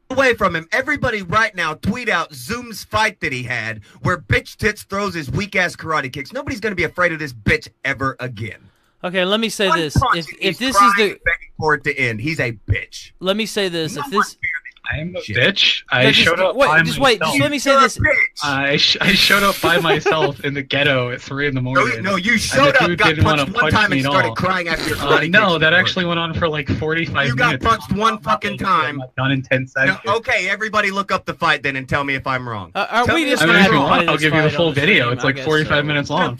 Away from him. Everybody right now tweet out Zoom's fight that he had where Bitch Tits throws his weak-ass karate kicks. Nobody's going to be afraid of this bitch ever again. Okay, let me say this. If this is begging for it to end, he's a bitch. Let me say this. If this I am a bitch. I showed up by myself. Wait, just let me say this. I showed up by myself in the ghetto at 3 in the morning. No, you showed up, got punched one time, and started crying after your karate No, that actually went on for like 45 minutes. You got punched one fucking time. Done in 10 seconds. No, okay, everybody look up the fight then and tell me if I'm wrong. Are we just I'll give you the full video. It's like 45 minutes long.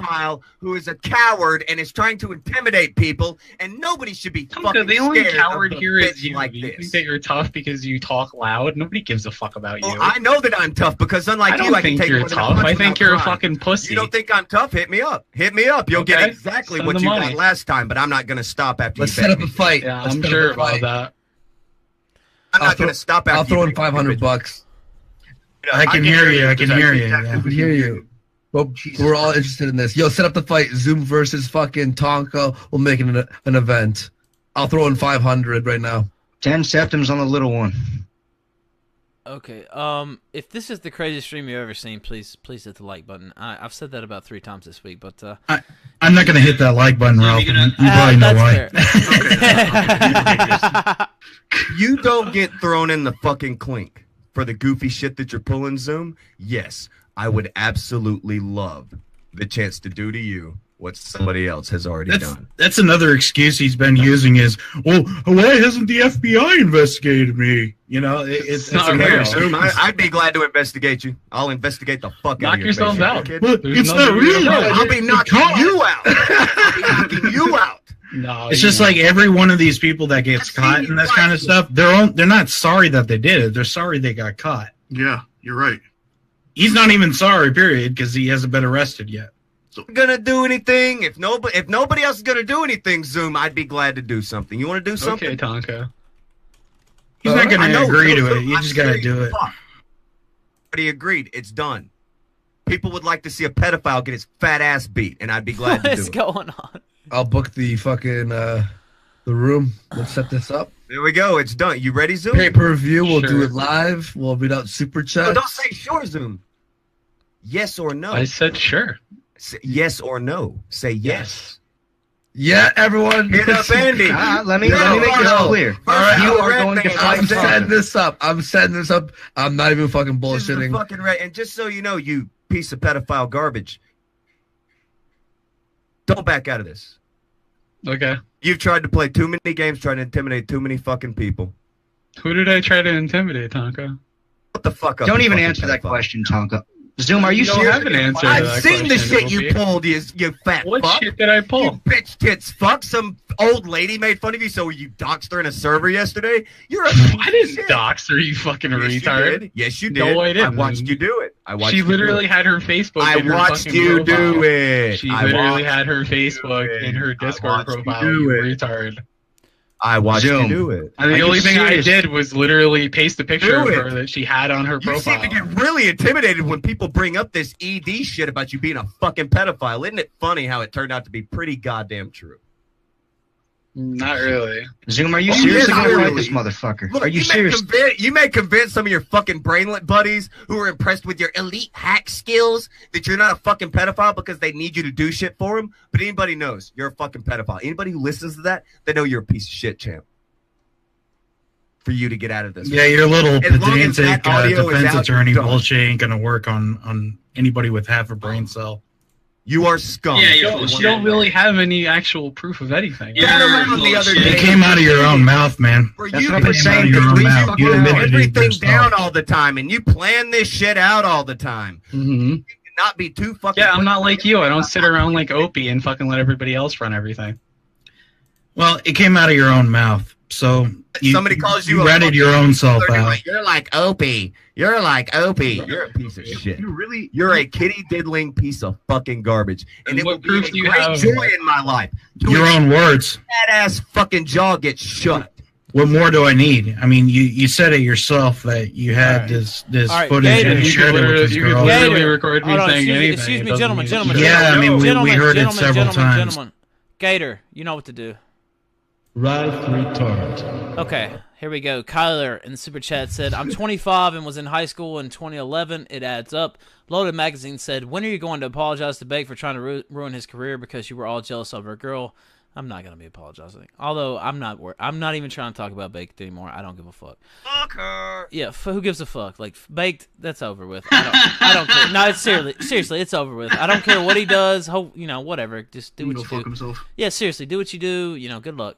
Who is a coward and is trying to intimidate people, and nobody should be fucking scared. The only coward here is you. Like You think that you're tough because you talk loud. Nobody gives a fuck about you. Well, I know that I'm tough because unlike you, I can take you're tough. I think you're a fucking pussy. You don't think I'm tough? Hit me up. Hit me up. You'll get exactly what you got last time, but I'm not going to stop after Let's set up a fight. Yeah, I'm sure about that. I'm not going to stop after I'll throw in $500. I can hear you. I can hear you. I can hear you. Well, we're all interested in this. Yo, set up the fight. Zoom versus fucking Tonka. We'll make it an event. I'll throw in 500 right now. 10 septums on the little one. Okay. If this is the craziest stream you've ever seen, please hit the like button. I've said that about 3 times this week, but I'm not going to hit that like button, Ralph. You probably know why. You don't get thrown in the fucking clink for the goofy shit that you're pulling, Zoom. Yes, I would absolutely love the chance to do to you what somebody else has already done. That's another excuse he's been using is, well, why hasn't the FBI investigated me? It's not fair, Zoom. I'd be glad to investigate you. I'll investigate the fuck out of you. Knock yourself out. It's not real. I'll be knocking you out. I'll be knocking you out. No, it's just like every one of these people that gets caught in this kind of stuff, they're not sorry that they did it. They're sorry they got caught. Yeah, you're right. He's not even sorry, period, because he hasn't been arrested yet. gonna do anything, if nobody else is gonna do anything, Zoom, I'd be glad to do something. You want to do something? Okay, Tonka. He's not gonna agree to it. You just gotta do it. But he agreed. It's done. People would like to see a pedophile get his fat ass beat, and I'd be glad to do it. What is going on? I'll book the fucking the room. Let's set this up. There we go. It's done. You ready, Zoom? Pay-per-view. We'll do it live. We'll beat out super chats. No, don't say sure, Zoom. Yes or no? I said sure. Say yes or no. Say yes. Yeah, everyone. Get up, Andy. Let me make this clear. All right, You are going to fight I'm setting this up. I'm not even fucking bullshitting. Fucking right. And just so you know, you piece of pedophile garbage, don't back out of this. Okay. You've tried to play too many games, trying to intimidate too many fucking people. Who did I try to intimidate, Tonka? What the fuck up? Don't even answer that question, Tonka. Zoom, are you don't serious? have an answer to I've that seen the question, shit you Little B. pulled, you fat What fuck. shit did I pull? You bitch tits fuck. Some old lady made fun of you, so you doxed her in a server yesterday. You're a I didn't dox her, you fucking Yes, retard. You did. Yes, you did. No, I didn't. I watched you do it. She literally had her Facebook I in her watched fucking you profile. do it. She I literally watched had her Facebook in her Discord profile, you retard. I watched Zoom. you do it. And the Are you only thing I serious? did was literally paste a picture of Do it. her that she had on her You profile. seem to get really intimidated when people bring up this ED shit about you being a fucking pedophile. Isn't it funny how it turned out to be pretty goddamn true? Not really. Zoom, are you Oh, seriously yes, going to really. fight this motherfucker? Look, Are you may serious? you may convince some of your fucking brainlet buddies who are impressed with your elite hack skills that you're not a fucking pedophile because they need you to do shit for them. But anybody knows you're a fucking pedophile. Anybody who listens to that, they know you're a piece of shit, champ. For you to get out of this. Yeah, your little As long as that pedantic audio is defense out, attorney you're done. bullshit ain't gonna work on anybody with half a brain cell. You are scum. Yeah, You you're don't, full of you shit. don't really have any actual proof of anything. Yeah. Got You're around full the of other shit. day. It came out of your own mouth, man. For That's you what to I'm saying, your because own we mouth. fuck You around. have admitted it everything yourself. down all the time, and you plan this shit out all the time. Mm-hmm. Not be too fucking. Yeah, I'm not like you. I don't sit around like Opie and fucking let everybody else run everything. Well, it came out of your own mouth. So Somebody calls you a ratted fucking your own self They're out. like, you're like Opie. You're like Opie. You're a piece of shit. You're a kitty diddling piece of fucking garbage. And And it what will be proof a do you great have? joy in my life. Your own words. That ass fucking jaw gets shut. What more do I need? I mean, you said it yourself that you had All right. this All right, footage Gator, and you You shared could it with literally, this you could girl. literally Gator. record me Hold on, saying excuse me, anything. excuse It me, doesn't gentlemen, mean gentlemen, shit. Yeah, I mean, we heard it gentlemen, several gentlemen, times. gentlemen. Gator, you know what to do. Ralph retard. Okay, here we go. Kyler in the super chat said, I'm 25 and was in high school in 2011. It adds up. Loaded Magazine said, when are you going to apologize to Bake for trying to ruin his career because you were all jealous of her girl? I'm not going to be apologizing. Although, I'm not even trying to talk about Baked anymore. I don't give a fuck. Fuck her. Yeah, who gives a fuck? Like, Baked, that's over with. I don't care. No, it's seriously, it's over with. I don't care what he does. Whatever. Just do what Go you fuck do. himself. Yeah, seriously, do what you do. Good luck.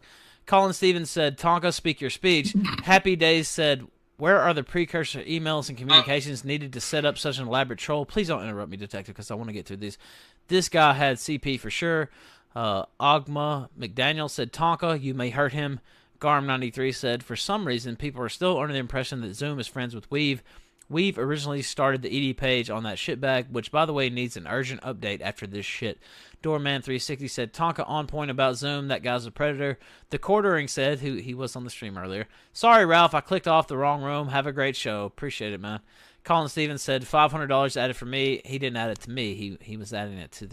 Colin Stevens said, Tonka, speak your speech. Happy Days said, where are the precursor emails and communications needed to set up such an elaborate troll? Please don't interrupt me, Detective, because I want to get through these. This guy had CP for sure. Ogma McDaniel said, Tonka, you may hurt him. Garm93 said, for some reason, people are still under the impression that Zoom is friends with Weave. Weave originally started the ED page on that shitbag, which, by the way, needs an urgent update after this shit. Doorman360 said, Tonka on point about Zoom. That guy's a predator. The Quartering said, who he was on the stream earlier, sorry, Ralph, I clicked off the wrong room. Have a great show. Appreciate it, man. Colin Stevens said, $500 added for me. He didn't add it to me. He was adding it to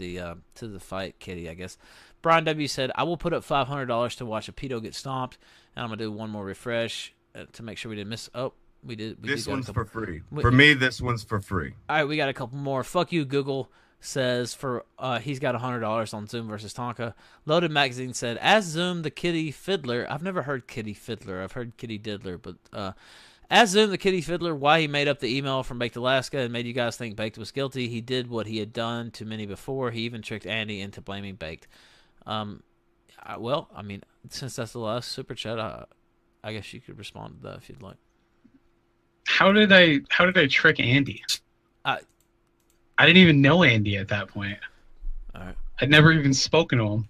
the fight kitty, I guess. Brian W. said, I will put up $500 to watch a pedo get stomped. And I'm going to do one more refresh to make sure we didn't miss. Oh, we did. This one's for free. We- For me, this one's for free. All right, we got a couple more. Fuck you, Google says he's got $100 on Zoom versus Tonka. Loaded Magazine said, as Zoom the Kitty Fiddler, I've never heard Kitty Fiddler. I've heard Kitty Diddler, but as Zoom the Kitty Fiddler, why he made up the email from Baked Alaska and made you guys think Baked was guilty. He did what he had done to many before. He even tricked Andy into blaming Baked. Well, I mean, since that's the last super chat, I guess you could respond to that if you'd like. How did I trick Andy? I didn't even know Andy at that point. All right. I'd never even spoken to him.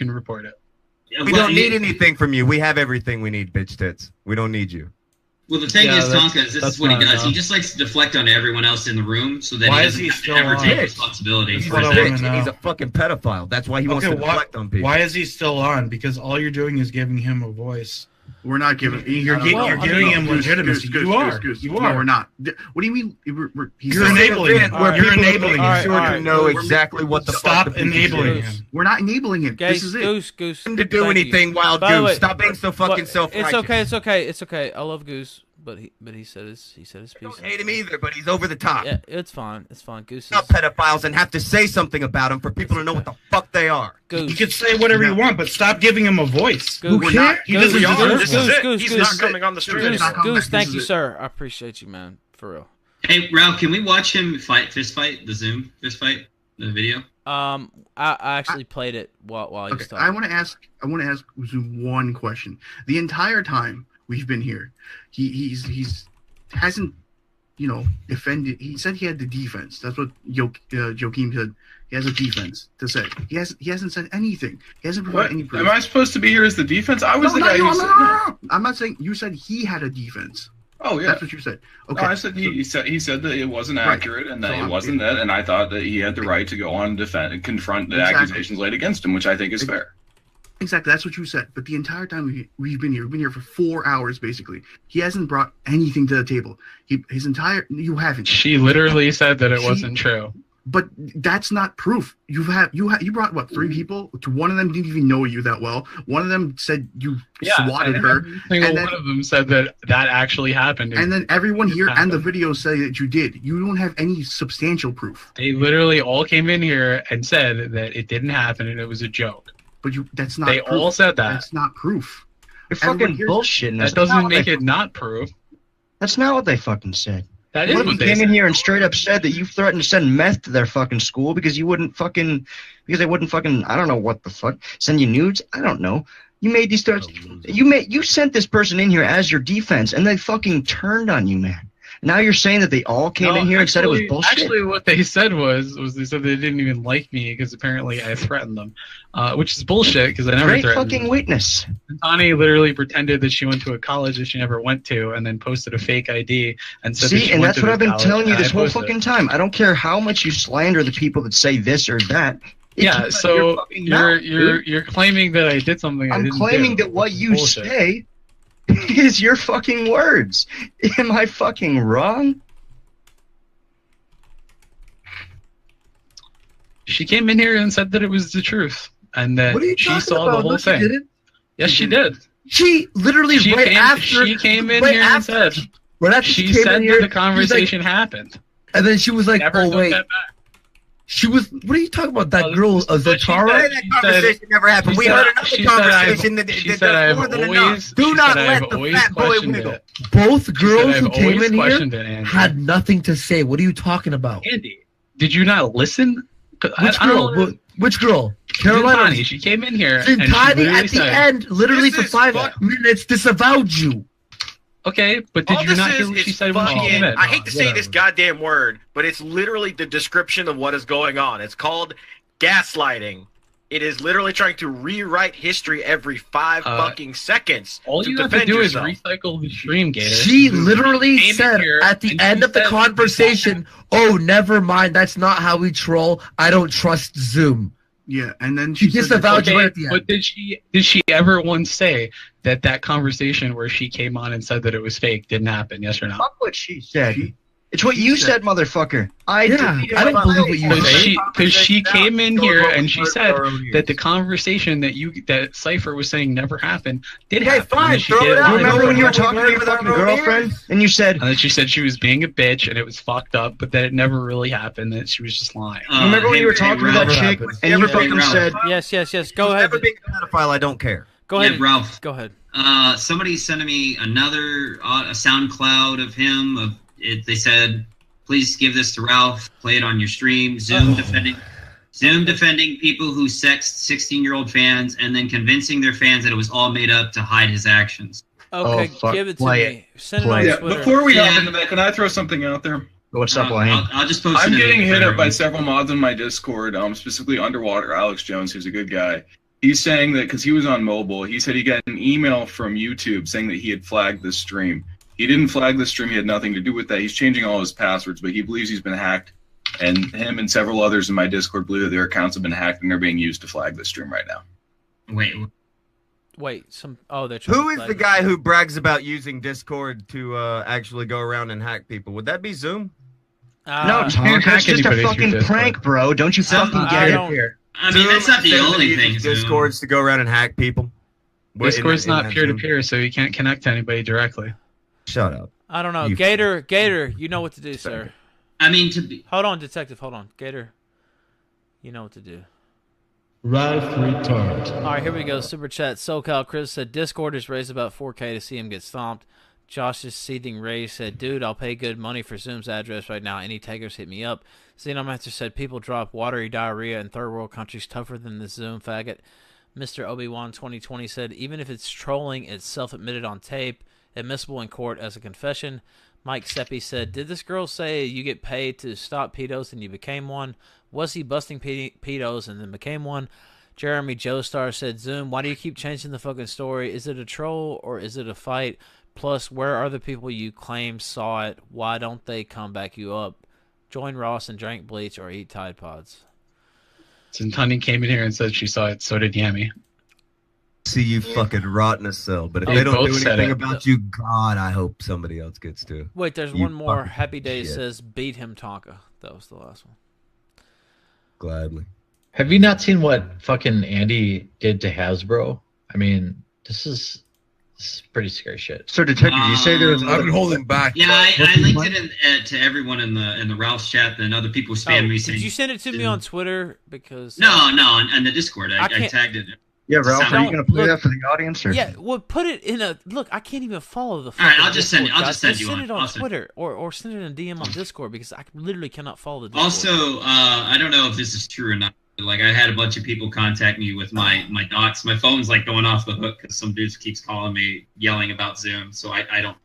can report it. We don't need anything from you. We have everything we need, bitch tits. We don't need you. Well, the thing is, Tonka, this is what he does. He just likes to deflect on everyone else in the room so that Why he is doesn't he have to still ever on? take responsibility He's for a his bitch, actions. and he's a fucking pedophile. That's why he wants to deflect on people. Why is he still on? Because all you're doing is giving him a voice. We're not giving. You're giving him legitimacy. You are. You are. No, we're not. What do you mean? You're enabling him. You're enabling him. Sure to know exactly what the Stop fuck the enabling future is. him. We're not enabling him. Guys, This is it. Goose. To do thank anything, you. Wild By the Goose. way, Stop being so fucking self-righteous. It's okay. I love Goose, but he said his piece. I don't hate him either, but he's over the top. Yeah, it's fine. Goose is Not pedophiles and have to say something about them for people to know what the fuck they are. You could say whatever you want, but stop giving him a voice. Goose. Who can't? He doesn't deserve This is it. Goose, He's Goose, not Goose, coming on the stream anymore. Goose, thank you, sir. I appreciate you, man. For real. Hey, Ralph, can we watch him fist fight, the Zoom fist fight, the video? I actually played it while he was Okay, talking. I want to ask Zoom one question. The entire time we've been here, he hasn't, defended. He said he had the defense. That's what Joakim said. He has a defense to say. He hasn't said anything. He hasn't provided any proof. Am I supposed to be here as the defense? I was No, the not guy you. who said No. I'm not saying you said he had a defense. Oh yeah, that's what you said. Okay, No, I said he said that it wasn't accurate and that So it wasn't that, and I thought that he had the right to go on and defend and confront the accusations laid against him, which I think is fair. Exactly, that's what you said. But the entire time we've been here for 4 hours basically. He hasn't brought anything to the table. You haven't. She literally said that it wasn't true. But that's not proof. You brought what, 3 people? To one of them didn't even know you that well. One of them said you swatted her. One of them said that actually happened. And then everyone here and the video say that you did. You don't have any substantial proof. They literally all came in here and said that it didn't happen and it was a joke. But that's not. They proof. all said that. That's not proof. You're fucking bullshitting. That doesn't make it not proof. That's not what they fucking said. That is what what if they you came said. in here and straight up said that you threatened to send meth to their fucking school because they wouldn't fucking I don't know what the fuck, send you nudes? I don't know. You made these threats. You sent this person in here as your defense and they fucking turned on you, man. Now you're saying that they all came in here and said it was bullshit? Actually, what they said was they said they didn't even like me because apparently I threatened them, which is bullshit because I never Great threatened fucking them. witness. Tani literally pretended that she went to a college that she never went to and then posted a fake ID and said that See, she and went that's to what this I've been college, telling you and I this whole posted it. fucking time. I don't care how much you slander the people that say this or that. It Yeah, came out of your so fucking mouth, dude. you're claiming that I did something I I'm didn't claiming do. that what which is you bullshit. say is your fucking words. Am I fucking wrong? She came in here and said that it was the truth and that What are you she talking saw about? the whole No, she thing. didn't. Yes, she did. She literally She right came, after she came in right here after, and said right after she came said in that here, the conversation she's like- happened. and then she was like, Never "Oh took wait." that back. She was. What are you talking about? That girl, That Zatara. conversation never happened. We heard another conversation that she that's said I've more than always- enough. she Do not said I've let the always fat boy questioned wiggle. it. Both girls I've who came always in here questioned it, Andy. had nothing to say. What are you talking about? Andy, did you not listen? Which girl? Which girl? Carolina. Zintani. She came in here and she Zintani literally at the said, end, literally This for is 5 fuck- minutes, disavowed you. Okay, but did All you this not is hear what she is said when she came fucking. in? I hate to say Whatever. this goddamn word, but it's literally the description of what is going on. It's called gaslighting. It is literally trying to rewrite history every 5 fucking seconds All to you have to defend do yourself. is recycle the stream, Gator. She literally Came in said here at the and end she of the said- conversation, "Oh, never mind. That's not how we troll. I don't trust Zoom." Yeah, and then She she said disavowed you Okay, right at the end. but did she ever once say that conversation where she came on and said that it was fake didn't happen? Yes or no? Fuck what she said. It's what you said, motherfucker. I deleted I don't my believe own what you fucking say. Because she came in here and she said earlier. that the conversation that Cypher was saying never happened did Okay, happen. fine, and that she throw did it out. You remember when you were What we talking to heard your fucking from her girlfriend and you said, And then she said she was being a bitch and it was fucked up, but that it never really happened. That she was just lying. remember when you were talking to that Ralph, chick happened. and you Hey, fucking Ralph. said, Yes. Go ahead. Never being a pedophile, I don't care. Go Yeah, ahead, Ralph. Go ahead. Somebody sent me another a SoundCloud of him. They said, "Please give this to Ralph. Play it on your stream." Zoom defending people who sexed 16-year-old fans and then convincing their fans that it was all made up to hide his actions. Okay, fuck, give it to play me. Send it Play on Yeah, Twitter. before we Yeah. hop into that, can I throw something out there? "What's up, Wayne?" I'll just post I'm it in getting the hit up by everyone. several mods on my Discord, specifically Underwater Alex Jones, who's a good guy, He's saying that because he was on mobile, he said he got an email from YouTube saying that he had flagged the stream. He didn't flag the stream. He had nothing to do with that. He's changing all his passwords, but he believes he's been hacked. And him and several others in my Discord believe that their accounts have been hacked and they're being used to flag the stream right now. Wait, they're Who is the guy who brags about using Discord to actually go around and hack people? Would that be Zoom? No, Tom, that's just a fucking prank, bro. Don't you fucking get it? I mean, that's not the only thing. Discord's to go around and hack people. Discord's not peer-to-peer, so you can't connect to anybody directly. Shut up. I don't know. Gator, you know what to do, sir. I mean, to be... Hold on, detective. Hold on. Gator, you know what to do. Ralph retard. All right, here we go. Super chat. SoCal Chris said Discord has raised about 4K to see him get stomped. Josh's seething rage said, dude, I'll pay good money for Zoom's address right now. Any takers, hit me up. Xenomaster said, people drop watery diarrhea in third world countries tougher than this Zoom faggot. Mr. Obi-Wan 2020 said, even if it's trolling, it's self-admitted on tape, admissible in court as a confession. Mike Seppi said, did this girl say you get paid to stop pedos and you became one? Was he busting pedos and then became one? Jeremy Joestar said, Zoom, why do you keep changing the fucking story? Is it a troll or is it a fight? Plus, where are the people you claim saw it? Why don't they come back you up? Join Ross and drink bleach or eat Tide Pods. Since Honey came in here and said she saw it, so did Yami. See you fucking rot in a cell. But if they don't do anything about you, God, I hope somebody else gets to. Wait, there's one more. Happy Days says, beat him, Tonka. That was the last one. Gladly. Have you not seen what fucking Andy did to Hasbro? I mean, this is pretty scary shit. So, detective, you say there was... I've been holding back. Yeah, I linked it to everyone in the Ralph's chat, and other people spammed me saying... Did you send it to me on Twitter? Because No, on the Discord. I tagged it. Yeah, Ralph, are you going to play that for the audience? Or? Yeah, well, put it in a... Look, I can't even follow the... All right, I'll just send it. I'll just send you send on. it on Twitter or send it in DM on Discord because I literally cannot follow the Discord. Also, I don't know if this is true or not. Like, I had a bunch of people contact me with my docs. My phone's like going off the hook because some dude keeps calling me, yelling about Zoom. So I don't.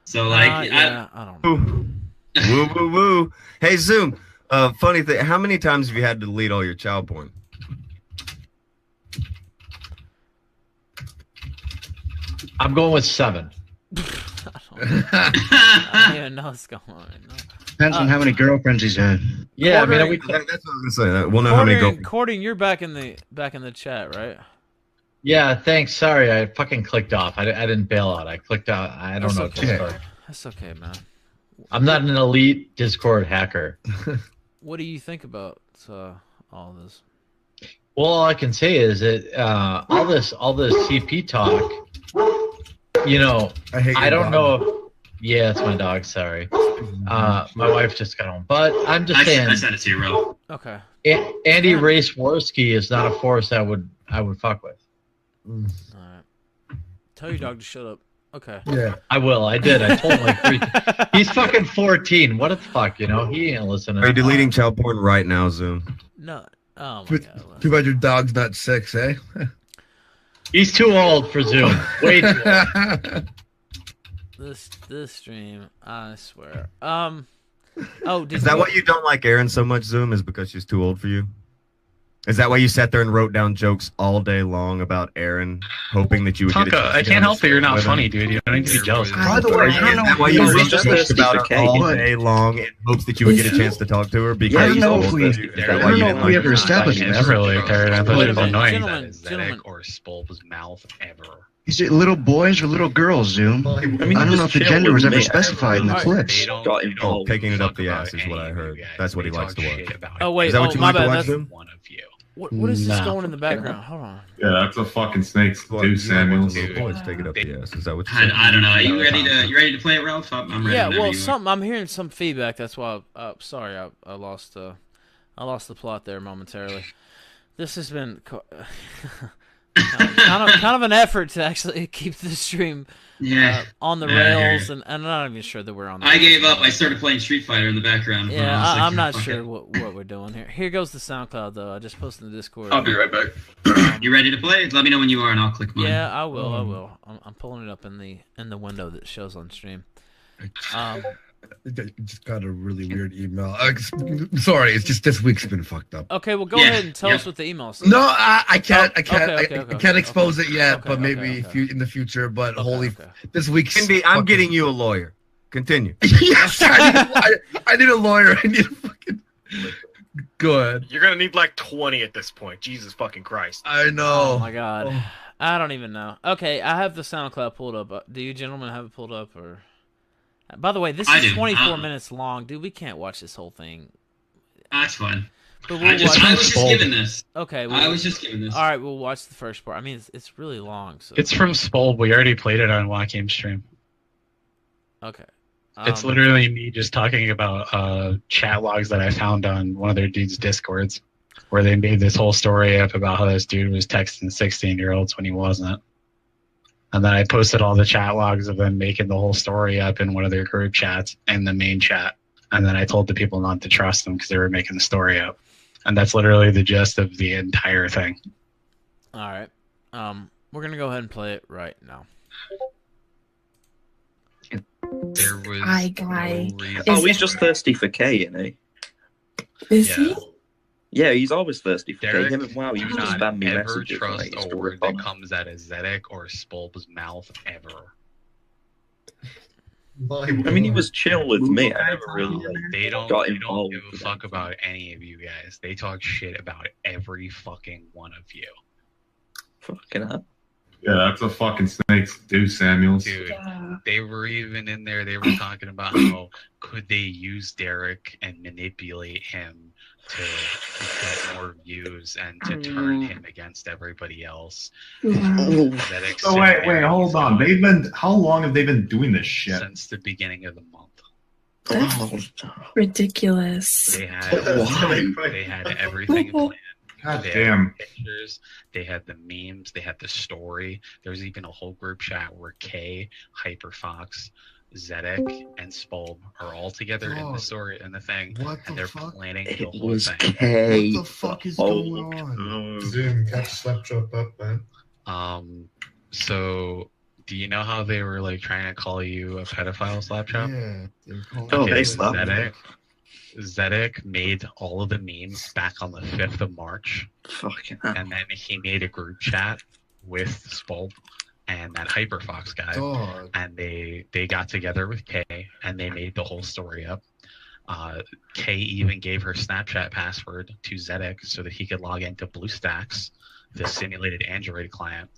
So like, yeah, I don't know. Woo woo woo. Hey Zoom. Funny thing. How many times have you had to delete all your child porn? I'm going with 7. I don't even know what's going on right now. Depends on how many girlfriends he's had. Yeah, that's what I was gonna say. We'll know how many girlfriends. Cording, you're back in the chat, right? Yeah, thanks. Sorry, I fucking clicked off. I didn't bail out. I clicked out. I don't know Discord. That's okay, man. I'm not an elite Discord hacker. What do you think about all this? Well, all I can say is that all this CP talk. You know, I don't know. Yeah, it's my dog. Sorry. My wife just got home, but I'm just saying. I sent it to you, Ro. Okay. Andy Raceworski is not a force I would fuck with. All right. Tell your dog to shut up. Okay. Yeah. I will. I did. I told him like 3. He's fucking 14. What the fuck, you know? He ain't listening. Are you deleting child porn right now, Zoom? No. Oh my god. Too bad your dog's not 6, eh? He's too old for Zoom. Way too old. This stream, I swear. Is that why you don't like Erin so much, Zoom? Is because she's too old for you? Is that why you sat there and wrote down jokes all day long about Erin, hoping that you would get a chance I can't help that you're not funny, dude. You don't need to be jealous. By the way, I don't know. Is that why you wrote jokes about her all day long in hopes that you would get a chance to talk to her? Because I don't know if is that why you didn't like ever her? established that. Never really occurred. I thought it was annoying. Gentlemen. Or Spulb's mouth ever. Is it little boys or little girls, Zoom? I don't know if the gender was ever specified in the clips. Oh, taking it up the ass is what I heard. That's what he likes to watch. Oh wait, is that what you my like bad. to watch, That's Zoom? One of you. What is this going in the background? Hold on. Yeah, that's a fucking snake's do, Samuels. Boys, take it up the ass. Is that what you I don't know. Are you ready to play it, Ralph? I'm ready. Yeah, well, you are. I'm hearing some feedback. That's why. Sorry, I lost the plot there momentarily. This has been kind of an effort to actually keep the stream on the rails, and I'm not even sure that we're on. I gave up. I started playing Street Fighter in the background. Yeah, I'm not sure what we're doing here. Here goes the SoundCloud though. I just posted in the Discord. I'll be right back. You ready to play? Let me know when you are, and I'll click mine. Yeah, I will. I'm pulling it up in the window that shows on stream. Just got a really weird email. Sorry, it's just this week's been fucked up. Okay, well, go ahead and tell us what the email says. No, I can't. I can't. Okay, I can't expose it yet, but maybe in the future. But this week's. Cindy, I'm getting you a lawyer. Continue. Yes, I need a lawyer. I need a fucking. Good. You're gonna need like 20 at this point. Jesus fucking Christ. I know. Oh my God. I don't even know. Okay, I have the SoundCloud pulled up. Do you gentlemen have it pulled up, or? By the way, this is 24 minutes long, dude. We can't watch this whole thing. That's fine. But I was just given this. Okay, I was just given this. All right, we'll watch the first part. I mean, it's really long. So. It's from Spolb. We already played it on Wacom stream. Okay. It's literally me just talking about chat logs that I found on one of their dudes' discords, where they made this whole story up about how this dude was texting 16-year-olds when he wasn't. And then I posted all the chat logs of them making the whole story up in one of their group chats and the main chat. And then I told the people not to trust them because they were making the story up. And that's literally the gist of the entire thing. All right. We're going to go ahead and play it right now. There was Hi, guy. Oh, he's just thirsty for K, isn't he? Is he? Yeah, he's always thirsty for Derek, K. Him and Wow, he used to not spam me ever messages. trust Like, a word that comes out of Zedek or Spolb's mouth ever. I mean, he was chill with me. I never really They got don't involved. give a fuck about any of you guys. They talk shit about every fucking one of you. Fucking hell. Yeah, that's a fucking snake's do, Samuels. Dude, they were even in there. They were talking about how could they use Derek and manipulate him to get more views and to turn him against everybody else. Zedek So wait, hold on. How long have they been doing this shit? Since the beginning of the month. That's ridiculous. They had everything planned. God They damn. had pictures, they had the memes, they had the story. There was even a whole group chat where Kay, Hyperfox, Zedek, and Spolb are all together in the story and the thing, and they're planning the whole was thing. K. What the fuck is going on? Zoom, catch Slaptrap up, man. So do you know how they were like trying to call you a pedophile, Slaptrap? Yeah. They were calling Oh, Okay, they so slapped me. Zedek made all of the memes back on the 5th of March. Fucking hell. And then he made a group chat with Spolb and that Hyperfox guy. Dog. And they got together with Kay and they made the whole story up. Kay even gave her Snapchat password to Zedek so that he could log into BlueStacks, the simulated Android client,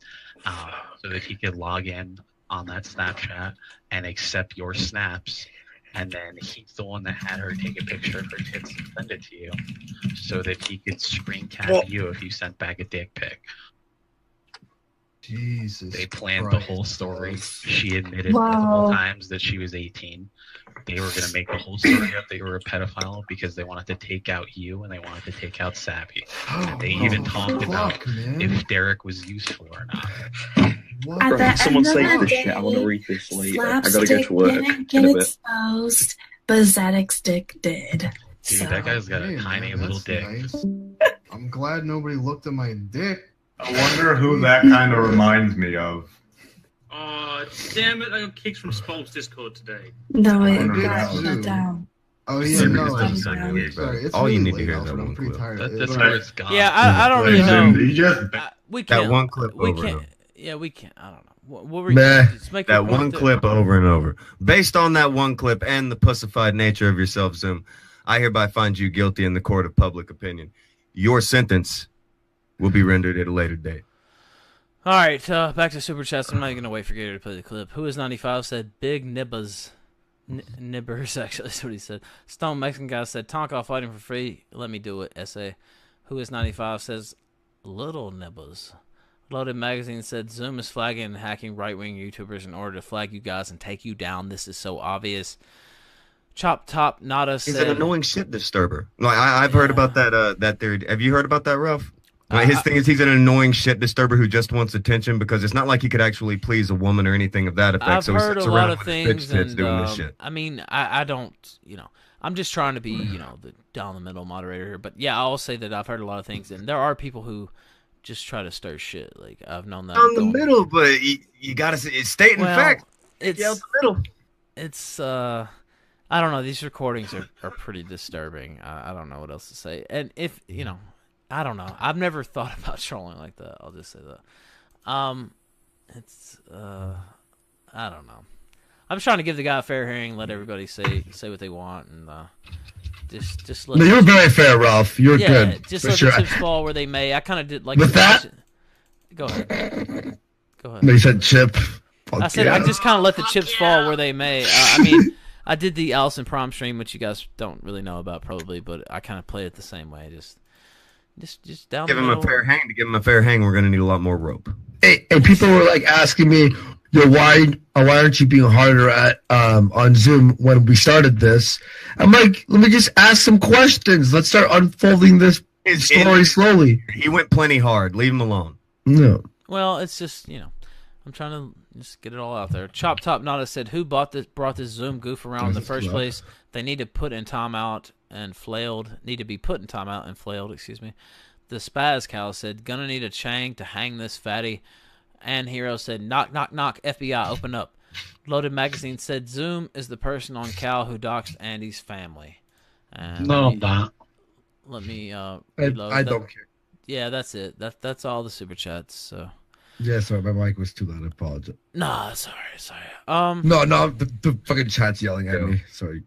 so that he could log in on that Snapchat and accept your snaps. And then he's the one that had her take a picture of her tits and send it to you so that he could screen cap you if you sent back a dick pic. Jesus. They planned the whole story. She admitted multiple times that she was 18. They were going to make the whole story up that you were a pedophile because they wanted to take out you and they wanted to take out Sappy. And they even talked about if Derek was useful or not. At the Someone end of save the this shit. I want to day, read this later. I gotta go Slapstick to work didn't get in a bit. exposed, but Zedek's dick did. Dude, that guy's got a tiny little dick. Nice. I'm glad nobody looked at my dick. I wonder who that kind of reminds me of. Damn it, I got kicked from Spolk's Discord today. No, it did got too. shut down. Oh yeah, no. Sorry, it's All you really need to late hear now, is that but I'm one pretty clip. tired. That It's- Discord's gone. Yeah, I don't really know. You just We That can't. one clip we over and can't. over. Yeah, we can't. I don't know. What were you? Meh. Just make That your point one there. clip over and over. Based on that one clip and the pussified nature of yourself, Zoom, I hereby find you guilty in the court of public opinion. Your sentence will be rendered at a later date. All right, back to Super Chats. I'm not going to wait for Gator to play the clip. Who is 95 said big nibbas. Nibbers, actually, that's what he said. Stone Mexican guy said, Tonka fighting for free. Let me do it, essay. Who is 95 says, little nibbas. Loaded Magazine said, Zoom is flagging and hacking right-wing YouTubers in order to flag you guys and take you down. This is so obvious. Chop Top Nada said... He's an annoying shit disturber. Like, I've heard about that, that theory. Have you heard about that, Ralph? His thing is he's an annoying shit disturber who just wants attention because it's not like he could actually please a woman or anything of that effect. I've so he heard sits a lot around of with things, bitch tits and doing this shit. I mean, I don't, I'm just trying to be, the down the middle moderator here. But yeah, I'll say that I've heard a lot of things, and there are people who just try to stir shit. Like I've known that. Down the middle, but you gotta say it's stating fact. It's out the middle. It's I don't know. These recordings are pretty disturbing. I don't know what else to say. And if I don't know. I've never thought about trolling like that. I'll just say that. It's I don't know. I'm just trying to give the guy a fair hearing, let everybody say what they want, and just let. No, you were very fair, Ralph. You were good. Just for let sure. the chips fall where they may. I kind of did like With that. Go ahead. Go ahead. No, you said chip. I said I just kind of let the chips fall where they may. I mean, I did the Allison prom stream, which you guys don't really know about probably, but I kind of played it the same way. Just down. Give the him a middle. fair hang. To give him a fair hang, we're gonna need a lot more rope. Hey, and people were like asking me, "Yo, why aren't you being harder at on Zoom when we started this?" I'm like, let me just ask some questions. Let's start unfolding this story slowly. He went plenty hard. Leave him alone. No. Well, it's just I'm trying to just get it all out there. Chop Top Nada said, "Who brought this Zoom goof around in the first place? They need to put in timeout and flailed. Need to be put in timeout and flailed. Excuse me." The Spaz Cow said, "Gonna need a Chang to hang this fatty." And Hero said, "Knock, knock, knock. FBI, open up." Loaded Magazine said, "Zoom is the person on Cal who doxed Andy's family." And No, I'm not. Let me I don't care. Yeah, that's it. That's all the super chats. So. Yeah, sorry, my mic was too loud. I apologize. Nah, sorry. No, the fucking chat's yelling at me. Sorry.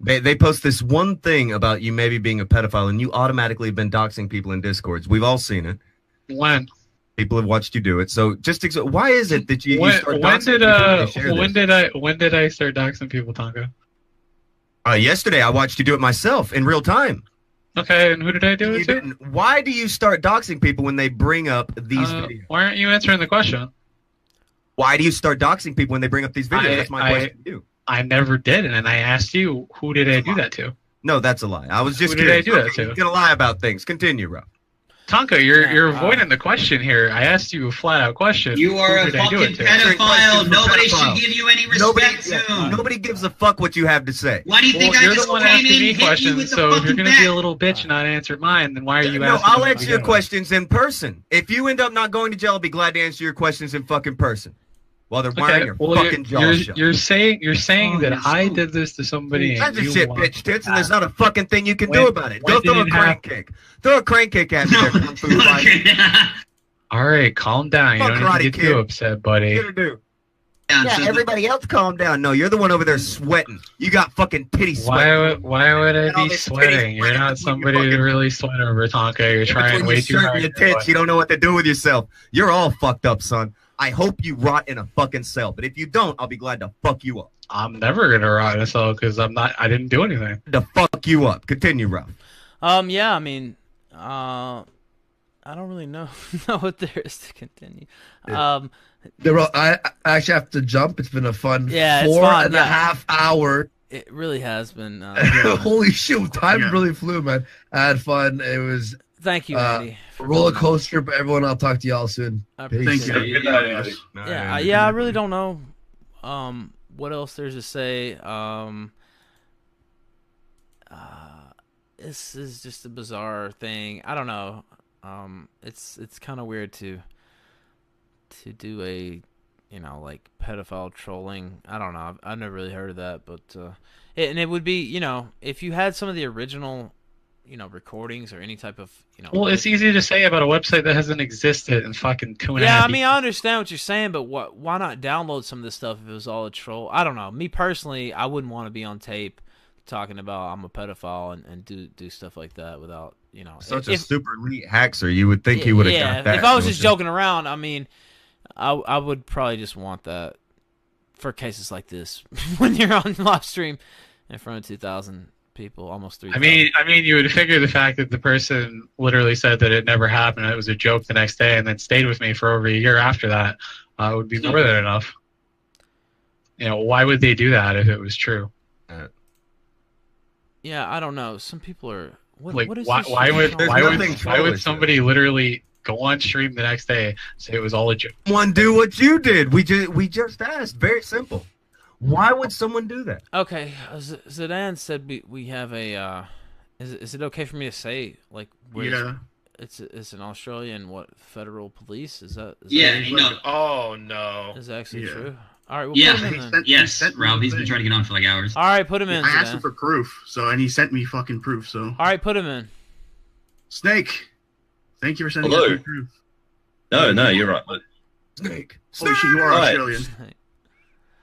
They post this one thing about you maybe being a pedophile, and you automatically have been doxing people in Discords. We've all seen it. When? People have watched you do it. So just why is it that you start when doxing did people when they share this? when did I start doxing people, Tonka? Yesterday, I watched you do it myself in real time. Okay, and who did I do it to? Why do you start doxing people when they bring up these videos? Why aren't you answering the question? Why do you start doxing people when they bring up these videos? That's my question to you. I never did, and I asked you, who did I do that to? No, that's a lie. I was just Who did I kidding. do that to? You're gonna lie about things. Continue, Rob. Tonka, you're avoiding the question here. I asked you a flat out question. You are Who a did I do fucking it to? pedophile. Nobody should give you any respect soon. Nobody gives a fuck what you have to say. Why do you think I you're just the one came asking in me and hit you questions, with the so if you're fucking going to be bat? a little bitch and not answer mine, then why are you No, asking I'll me to answer your begin with? questions in person. If you end up not going to jail, I'll be glad to answer your questions in fucking person. While they're wearing your fucking jaw shut. You're saying that I did this to somebody. That's and a you shit, want bitch tits, and there's that. not a fucking thing you can When- do about it. when Go did throw a it crank happen? kick. Throw a crank kick at me there, Kung Fu fighter. All right, calm down. You Fuck don't need Karate to get Kid. too upset, buddy. Get her do. Yeah, everybody else calm down. No, you're the one over there sweating. You got fucking titty sweat. Why would I And all be this titty sweating? You're sweat not between somebody your to fucking- really sweat over, Tonka. You're trying Between way your too shirt hard. and your tits, you don't know what to do with yourself. You're all fucked up, son. I hope you rot in a fucking cell, but if you don't, I'll be glad to fuck you up. I'm never gonna rot in a cell because I didn't do anything. To fuck you up. Continue, Ralph. Yeah, I mean, I don't really know what there is to continue. I actually have to jump. It's been a fun Yeah, it's 4.5 fun, hour. It really has been. Holy shit, time really flew, man. I had fun. It was. Thank you, Andy. Roller coaster, but everyone, I'll talk to y'all soon. I Peace. appreciate it. Good night, Andy. Yeah, I really don't know what else there's to say. This is just a bizarre thing. I don't know. It's kind of weird to do a like pedophile trolling. I don't know. I've never really heard of that, but it would be if you had some of the original recordings or any type of Well, it's easy to say about a website that hasn't existed in fucking 2.5 Yeah, I years. mean, I understand what you're saying, but why not download some of this stuff if it was all a troll? I don't know. Me personally, I wouldn't want to be on tape talking about I'm a pedophile and do stuff like that without Such a super elite hacker, you would think he would have got that. If I was just don't you? joking around, I mean, I would probably just want that for cases like this when you're on live stream in front of 2,000 people, almost 3,000. I mean, you would figure the fact that the person literally said that it never happened, it was a joke the next day, and then stayed with me for over a year after that, would be more than enough. Why would they do that if it was true? Yeah, I don't know. Some people are. What is why, this why shit would called? why would somebody literally go on stream the next day say it was all a joke? Someone do what you did. We just asked. Very simple. Why would someone do that? Okay, Zidane said we have a. Is it okay for me to say like? Yeah. It's an Australian federal police. Is that? Yeah, that, no. Oh no. Is that actually true? All right, well, Yeah. put him in He then. sent- Yes, sent me Ralph. the He's been thing. trying to get on for like hours. All right, put him in. I asked Zidane. him for proof, and he sent me fucking proof. So All right, put him in. Snake, thank you for sending Hello. me proof. No, you're right. Snake. Holy shit, you are Right. Australian.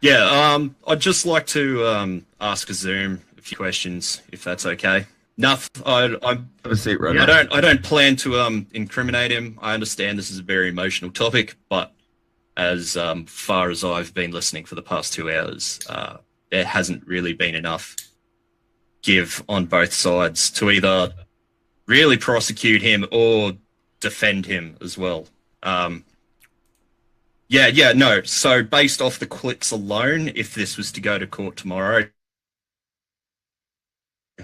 Yeah, I'd just like to ask a Zoom a few questions, if that's okay. Nothing. Have a seat, right? I don't plan to incriminate him. I understand this is a very emotional topic, but as far as I've been listening for the past 2 hours, there hasn't really been enough give on both sides to either really prosecute him or defend him as well. No. So based off the clips alone, if this was to go to court tomorrow,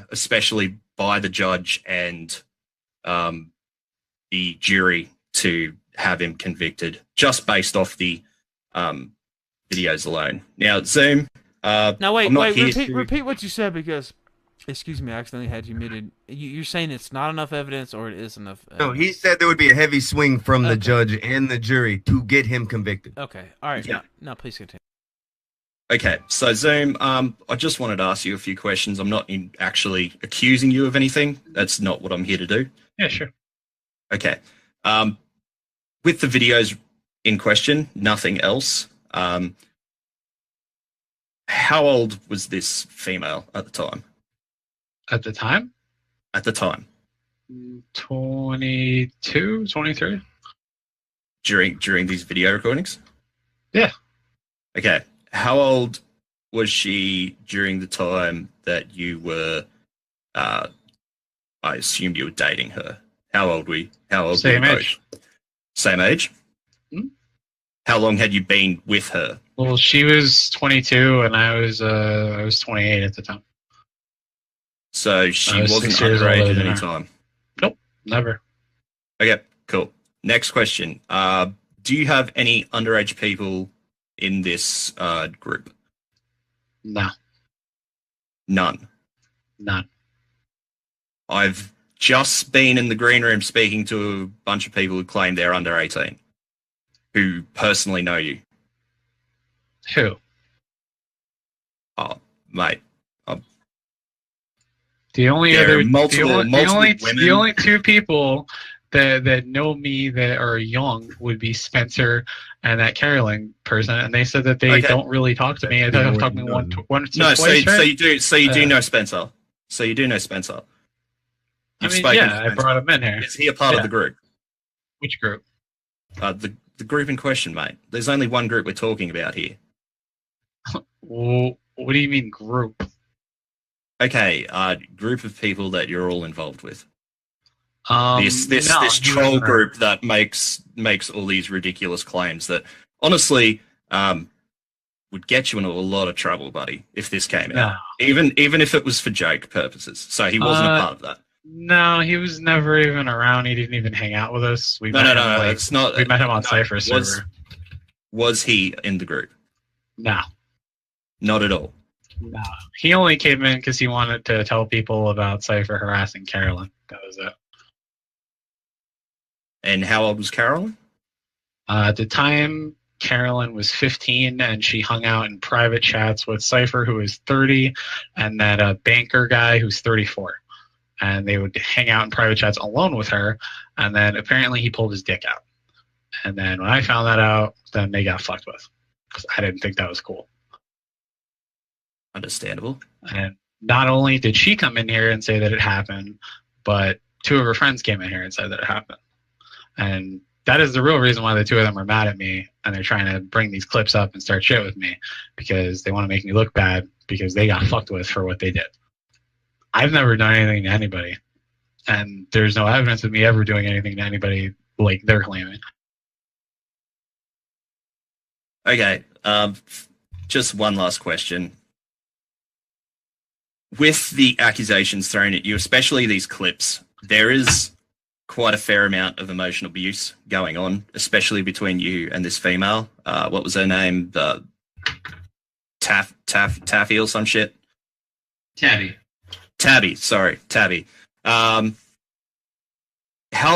especially by the judge and the jury to have him convicted, just based off the videos alone. Now, Zoom. Now wait, I'm not here repeat what you said because, excuse me, I accidentally had you muted. You're saying it's not enough evidence or it is enough evidence? No, he said there would be a heavy swing from the judge and the jury to get him convicted. Okay, all right. Yeah. No, please continue. Okay, so Zoom, I just wanted to ask you a few questions. I'm not actually accusing you of anything. That's not what I'm here to do. Yeah, sure. Okay. With the videos in question, nothing else. How old was this female at the time? At the time? At the time. 22, 23? During these video recordings? Yeah. Okay. How old was she during the time that you were, I assumed you were dating her? How old were you? Same age. Same age? Hmm? How long had you been with her? Well, she was 22 and I was 28 at the time. So she I was wasn't 6 years older underage at than any her. time? Nope, never. Okay, cool. Next question. Do you have any underage people in this group? No. None. None. I've just been in the green room speaking to a bunch of people who claim they're under 18, who personally know you. Who? Oh, mate. The only There other are multiple the only women. two people that know me that are young would be Spencer and that Carolyn person, and they said that they Okay. don't really talk to me. I thought they talked to me once or No, twice. so right? you do Uh, know Spencer. So you do know Spencer. I You've mean, spoken to yeah, I Spencer. brought him in here. Is he a part of Yeah. the group? Which group? The group in question, mate. There's only one group we're talking about here. Well, what do you mean group? Okay, group of people that you're all involved with. No, This he troll wasn't. group that makes all these ridiculous claims that honestly would get you into a lot of trouble, buddy, if this came No. out. Even if it was for joke purposes. So he wasn't a part of that. No, he was never even around. He didn't even hang out with us. We No, met no, him, no, like, it's not. We met him on no, Cypher server. Was he in the group? No, Not at all. no. He only came in because he wanted to tell people about Cypher harassing Carolyn. That was it. And how old was Carolyn? At the time, Carolyn was 15, and she hung out in private chats with Cypher, who was 30, and that banker guy who's 34. And they would hang out in private chats alone with her, and then apparently he pulled his dick out. And then when I found that out, then they got fucked with. Because I didn't think that was cool. Understandable. And not only did she come in here and say that it happened, but two of her friends came in here and said that it happened. And that is the real reason why the two of them are mad at me, and they're trying to bring these clips up and start shit with me, because they want to make me look bad because they got fucked with for what they did. I've never done anything to anybody, and there's no evidence of me ever doing anything to anybody like they're claiming. Okay. Just one last question. With the accusations thrown at you, especially these clips, there is quite a fair amount of emotional abuse going on, especially between you and this female. What was her name? Taffy or some shit? Tabby, sorry, Tabby. How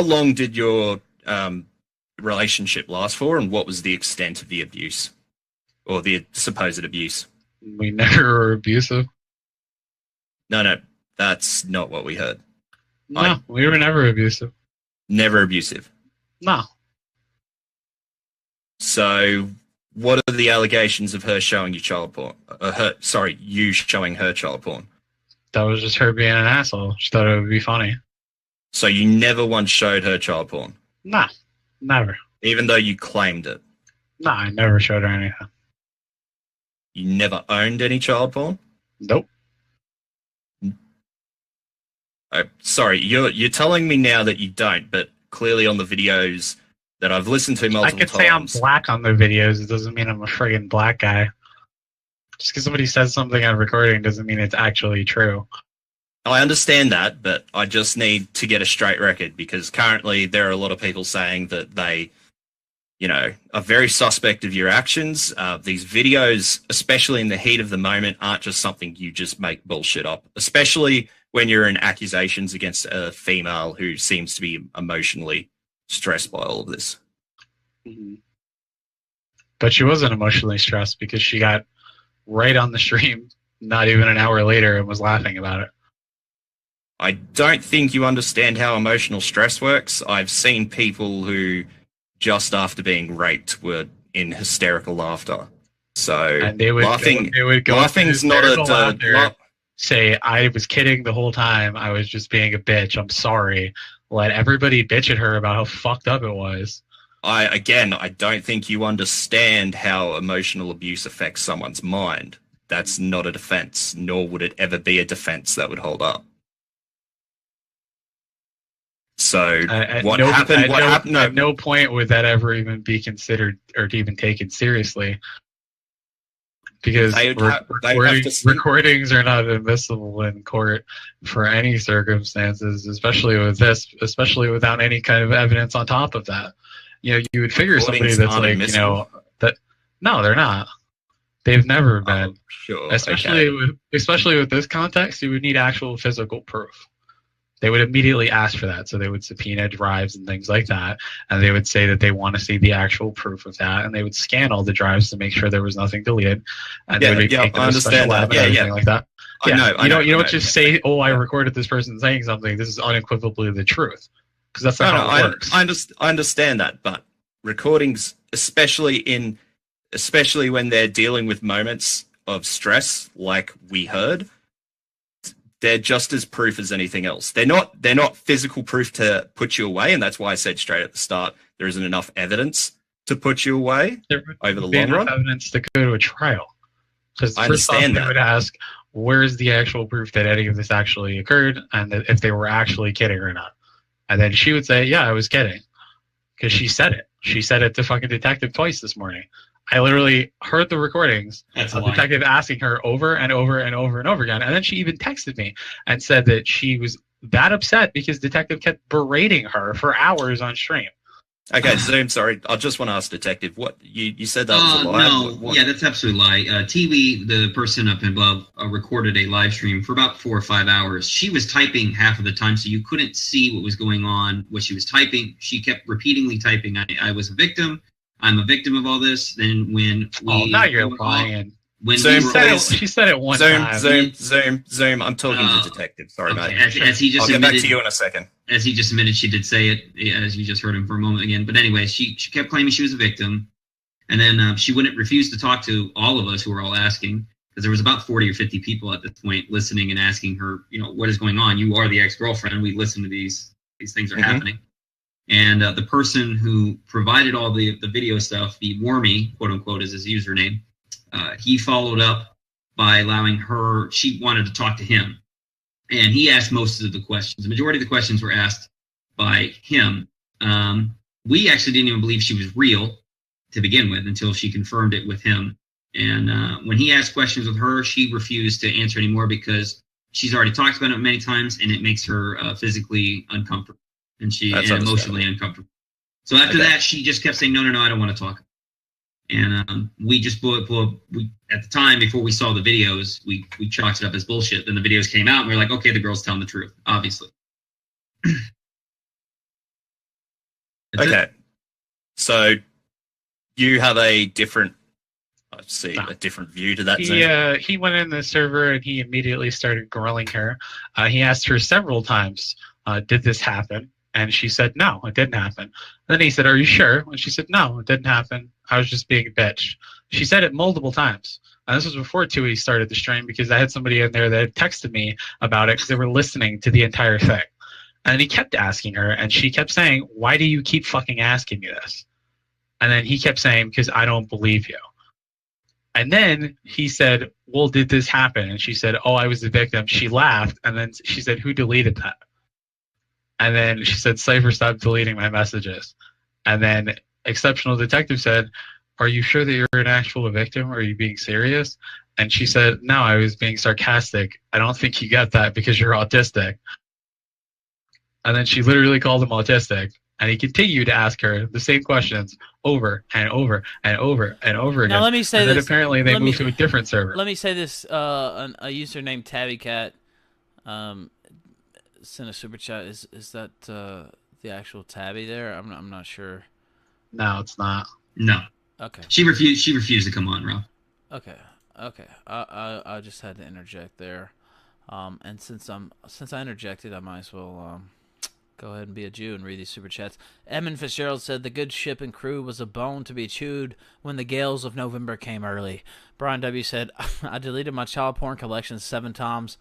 long did your relationship last for, and what was the extent of the abuse? or the supposed abuse. We never were abusive. No, that's not what we heard. No, we were never abusive. Never abusive. No. So, what are the allegations of her showing you child porn? You showing her child porn. That was just her being an asshole. She thought it would be funny. So you never once showed her child porn? Nah, never. Even though you claimed it? Nah, I never showed her anything. You never owned any child porn? Nope. Sorry, you're telling me now that you don't, but clearly on the videos that I've listened to multiple I could say I'm black on the videos. It doesn't mean I'm a friggin' black guy. Just because somebody says something on recording doesn't mean it's actually true. I understand that, but I just need to get a straight record because currently there are a lot of people saying that they, are very suspect of your actions. These videos, especially in the heat of the moment, aren't just something you just make bullshit up, especially when you're in accusations against a female who seems to be emotionally stressed by all of this. Mm-hmm. But she wasn't emotionally stressed because she got right on the stream not even an hour later and was laughing about it. I don't think you understand how emotional stress works. I've seen people who, just after being raped, were in hysterical laughter. So and they would go laughing's not a say, I was kidding the whole time. I was just being a bitch. I'm sorry. Let everybody bitch at her about how fucked up it was. I don't think you understand how emotional abuse affects someone's mind. That's not a defense, nor would it ever be a defense that would hold up. So what happened? At no point would that ever even be considered or even taken seriously. Because recordings are not admissible in court for any circumstances, especially with this, especially without any kind of evidence on top of that. You would figure somebody that's like, that no, they're not. They've never been. Sure. Especially with this context, you would need actual physical proof. They would immediately ask for that, so they would subpoena drives and things like that, and they would say that they want to see the actual proof of that, and they would scan all the drives to make sure there was nothing deleted, and they would make I understand that. Everything like that. I know. You don't just say, "Oh, I recorded this person saying something." This is unequivocally the truth, because that's not how it works. I understand that, but recordings, especially when they're dealing with moments of stress, like we heard. They're just as proof as anything else. They're not physical proof to put you away, and that's why I said straight at the start there isn't enough evidence to put you away over the long run. Evidence to go to a trial. Because I first off, understand they that. would ask, where's the actual proof that any of this actually occurred, and that if they were actually kidding or not. And then she would say, yeah, I was kidding. Because she said it. She said it to fucking detective twice this morning. I literally heard the recordings of the detective asking her over and over and over and over again. And then she even texted me and said that she was that upset because detective kept berating her for hours on stream. Okay, Zoom, sorry. I just want to ask detective, what you said that was a lie? No, yeah, that's absolutely a lie. TV, the person up above, recorded a live stream for about 4 or 5 hours. She was typing half of the time, so you couldn't see what was going on, what she was typing. She kept repeatedly typing, I was a victim. I'm a victim of all this. Then when now you're lying. When she said it one time. Zoom. I'm talking to detective. Sorry, okay. mate. As he just I'll get admitted, back to you in a second. As he just admitted, she did say it, as you just heard him for a moment again. But anyway, she kept claiming she was a victim, and then she wouldn't refuse to talk to all of us who were all asking, because there was about 40 or 50 people at this point listening and asking her, what is going on? You are the ex-girlfriend. We listen to these things are happening. And the person who provided all the video stuff, the Wormy, quote unquote, is his username, he followed up by allowing her, she wanted to talk to him. And he asked most of the questions. The majority of the questions were asked by him. We actually didn't even believe she was real to begin with until she confirmed it with him. And when he asked questions with her, she refused to answer anymore because she's already talked about it many times and it makes her physically uncomfortable. And emotionally uncomfortable. So after that, she just kept saying, no, I don't want to talk. And we just at the time, before we saw the videos, we chalked it up as bullshit. Then the videos came out and we were like, okay, the girl's telling the truth, obviously. Okay. So you have a different, see a different view to that. He went in the server and he immediately started grilling her. He asked her several times, did this happen? And she said, no, it didn't happen. Then he said, are you sure? And she said, no, it didn't happen. I was just being a bitch. She said it multiple times. And this was before Tui started the stream, because I had somebody in there that had texted me about it because they were listening to the entire thing. And he kept asking her, and she kept saying, why do you keep fucking asking me this? And then he kept saying, because I don't believe you. And then he said, well, did this happen? And she said, oh, I was the victim. She laughed, and then she said, who deleted that? And then she said, Cypher, stop deleting my messages. And then Exceptional Detective said, are you sure that you're an actual victim, or are you being serious? And she said, no, I was being sarcastic. I don't think you get that because you're autistic. And then she literally called him autistic. And he continued to ask her the same questions over and over and over and over again. Now let me say and this. then apparently they moved to a different server. Let me say this. A user named TabbyCat sent a super chat. Is that the actual Tabby there? I'm not sure. No, it's not. No. Okay. She refused to come on, Rob. Okay. I just had to interject there. And since I interjected, I might as well go ahead and be a Jew and read these super chats. Edmund Fitzgerald said the good ship and crew was a bone to be chewed when the gales of November came early. Brian W. said, I deleted my child porn collection 7 times.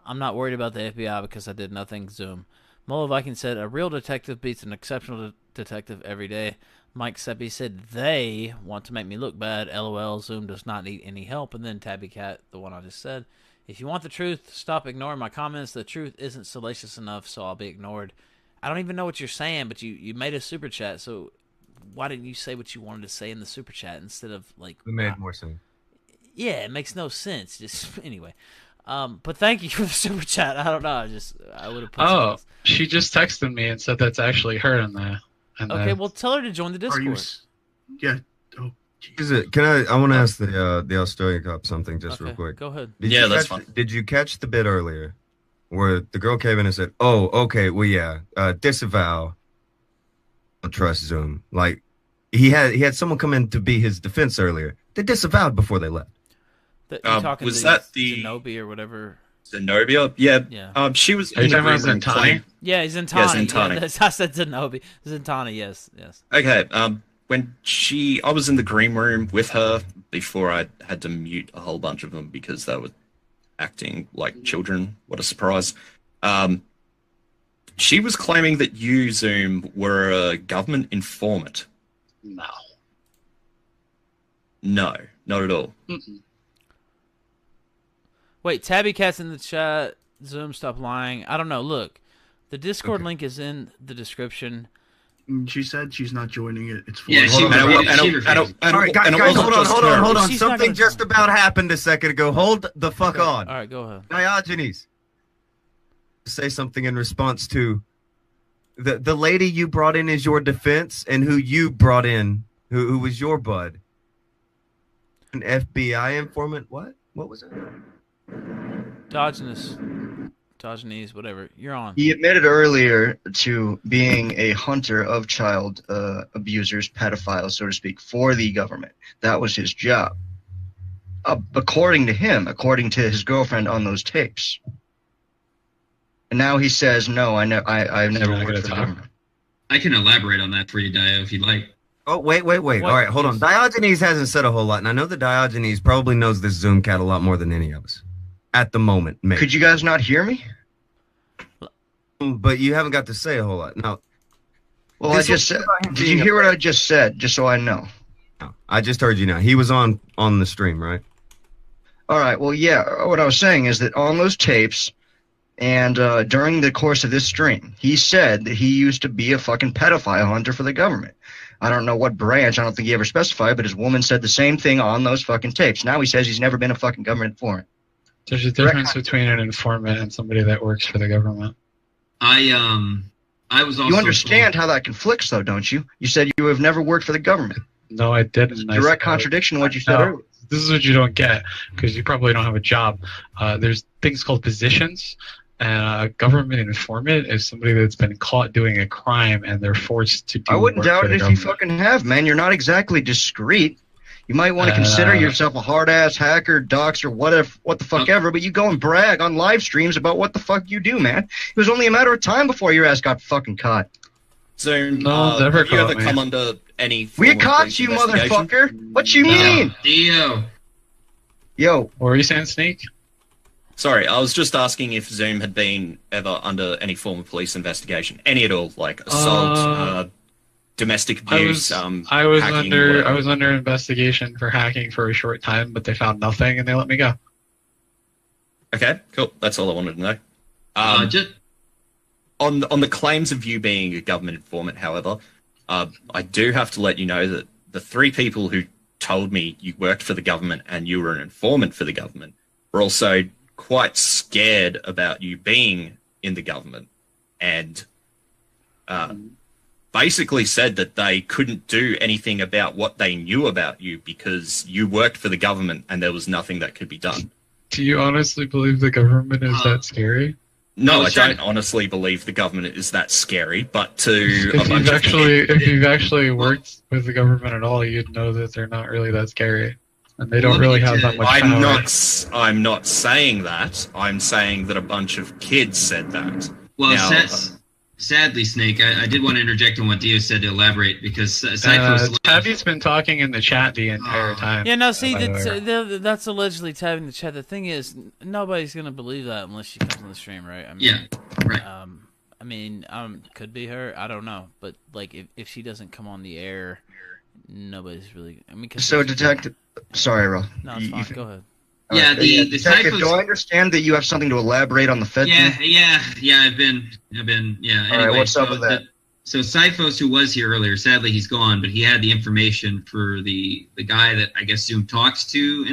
I'm not worried about the FBI because I did nothing. Zoom. Mola Viking said, a real detective beats an exceptional detective every day. Mike Seppi said, they want to make me look bad. LOL, Zoom does not need any help. And then Tabby Cat, the one I just said, if you want the truth, stop ignoring my comments. The truth isn't salacious enough, so I'll be ignored. I don't even know what you're saying, but you made a super chat, so why didn't you say what you wanted to say in the super chat instead of like? It made more sense. Yeah, it makes no sense. Just anyway, but thank you for the super chat. I don't know. I would have. Oh, she just texted me and said that's actually her in there. Okay, well tell her to join the Discord. Yeah. Oh. Is it? Can I want to ask the Australian cop something just real quick. Go ahead. That's fine. Did you catch the bit earlier where the girl came in and said, "Oh, okay, well, yeah, disavow, don't trust Zoom." Like he had someone come in to be his defense earlier. They disavowed before they left. Was that the Zenobia or whatever? Zenobia? Yeah. Yeah. She was. Are you talking about Zentani? Yeah, Zentani. Yeah, Zentani. Yeah, I said Zenobia. Zentani. Yes. Okay. When I was in the green room with her before I had to mute a whole bunch of them because they were acting like children. What a surprise. She was claiming that you, Zoom, were a government informant. No. No, not at all. Mm-mm. Wait, Tabby Cat's in the chat. Zoom, stop lying. I don't know. Look, the Discord link is in the description. She said she's not joining it. It's full. Yeah, All right, guys, hold on. Something just about happened a second ago. Hold the fuck on. All right, go ahead. Diogenes, say something in response to the lady you brought in as your defense and who you brought in, who was your bud. An FBI informant? What was it? Diogenes, whatever. You're on. He admitted earlier to being a hunter of child abusers, pedophiles, so to speak, for the government. That was his job. According to him, according to his girlfriend on those tapes. And now he says, no, I've never worked for the government. I can elaborate on that for you, Dio, if you'd like. Oh, wait. All right, hold on. Diogenes hasn't said a whole lot, and I know that Diogenes probably knows this Zoom cat a lot more than any of us. At the moment, maybe. Could you guys not hear me? But you haven't got to say a whole lot. No. Well, I just said. Did you hear what I just said? Just so I know. No, I just heard you now. He was on the stream, right? All right. Well, yeah. What I was saying is that on those tapes, and during the course of this stream, he said that he used to be a fucking pedophile hunter for the government. I don't know what branch. I don't think he ever specified, but his woman said the same thing on those fucking tapes. Now he says he's never been a fucking government informant. There's a difference between an informant and somebody that works for the government. I was also. You understand how that conflicts, though, don't you? You said you have never worked for the government. No, I didn't. Direct contradiction to what you said earlier. This is what you don't get, because you probably don't have a job. There's things called positions. A government informant is somebody that's been caught doing a crime and they're forced to do I wouldn't work doubt for it the if government. you fucking have, man. You're not exactly discreet. You might want to consider yourself a hard-ass hacker, doxer, what the fuck ever, but you go and brag on live streams about what the fuck you do, man. It was only a matter of time before your ass got fucking caught. So, No, have never you ever caught me. come under any We form of caught police you, investigation? motherfucker. What you mean? Dio. Yo. What were you saying, Snake? Sorry, I was just asking if Zoom had been ever under any form of police investigation. Any at all, like assault, domestic abuse, I was hacking, under whatever. I was under investigation for hacking for a short time, but they found nothing and they let me go. Okay, cool. That's all I wanted to know. On the claims of you being a government informant, however, I do have to let you know that the 3 people who told me you worked for the government and you were an informant for the government were also quite scared about you being in the government and basically said that they couldn't do anything about what they knew about you because you worked for the government and there was nothing that could be done. Do you honestly believe the government is that scary? No, I don't honestly believe the government is that scary, but to If you've actually worked with the government at all, you'd know that they're not really that scary. And they don't really have that much power. I'm not saying that. I'm saying that a bunch of kids said that. Well, Now, sadly, Snake, I did want to interject on what Dio said to elaborate because Cypher's Tabby's been talking in the chat the entire time. Yeah, no, see, by the way. that's allegedly tabbing the chat. The thing is, nobody's gonna believe that unless she comes on the stream, right? I mean, Yeah, right. I mean, could be her. I don't know, but like, if she doesn't come on the air, nobody's really. I mean, 'cause So, Detective... Sorry, Ro. No, it's fine. Go ahead. Yeah, Alright, the Detective, Cypher's... do I understand that you have something to elaborate on the Fed thing? Yeah. I've been. Yeah. All right, Anyway, what's up with that? So Cyphos, who was here earlier, sadly he's gone, but he had the information for the guy that I guess Zoom talks to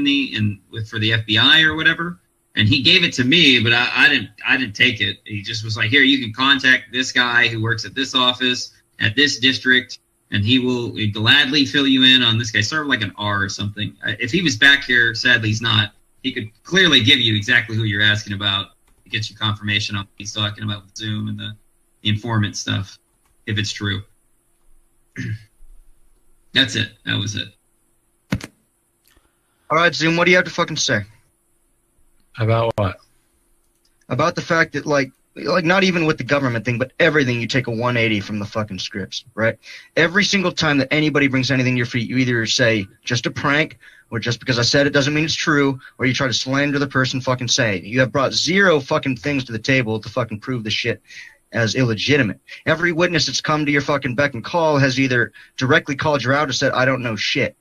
for the FBI or whatever, and he gave it to me, but I didn't take it. He just was like, here, you can contact this guy who works at this office at this district, and he will gladly fill you in on this guy, sort of like an R or something. If he was back here, sadly he's not. He could clearly give you exactly who you're asking about to get you confirmation on what he's talking about with Zoom and the informant stuff, if it's true. That's it. That was it. All right, Zoom, what do you have to fucking say? About what? About the fact that, like not even with the government thing, but everything, you take a 180 from the fucking scripts, right? Every single time that anybody brings anything to your feet, you either say, just a prank, or just because I said it doesn't mean it's true, or you try to slander the person fucking saying it. You have brought 0 fucking things to the table to fucking prove the shit as illegitimate. Every witness that's come to your fucking beck and call has either directly called you out or said, I don't know shit.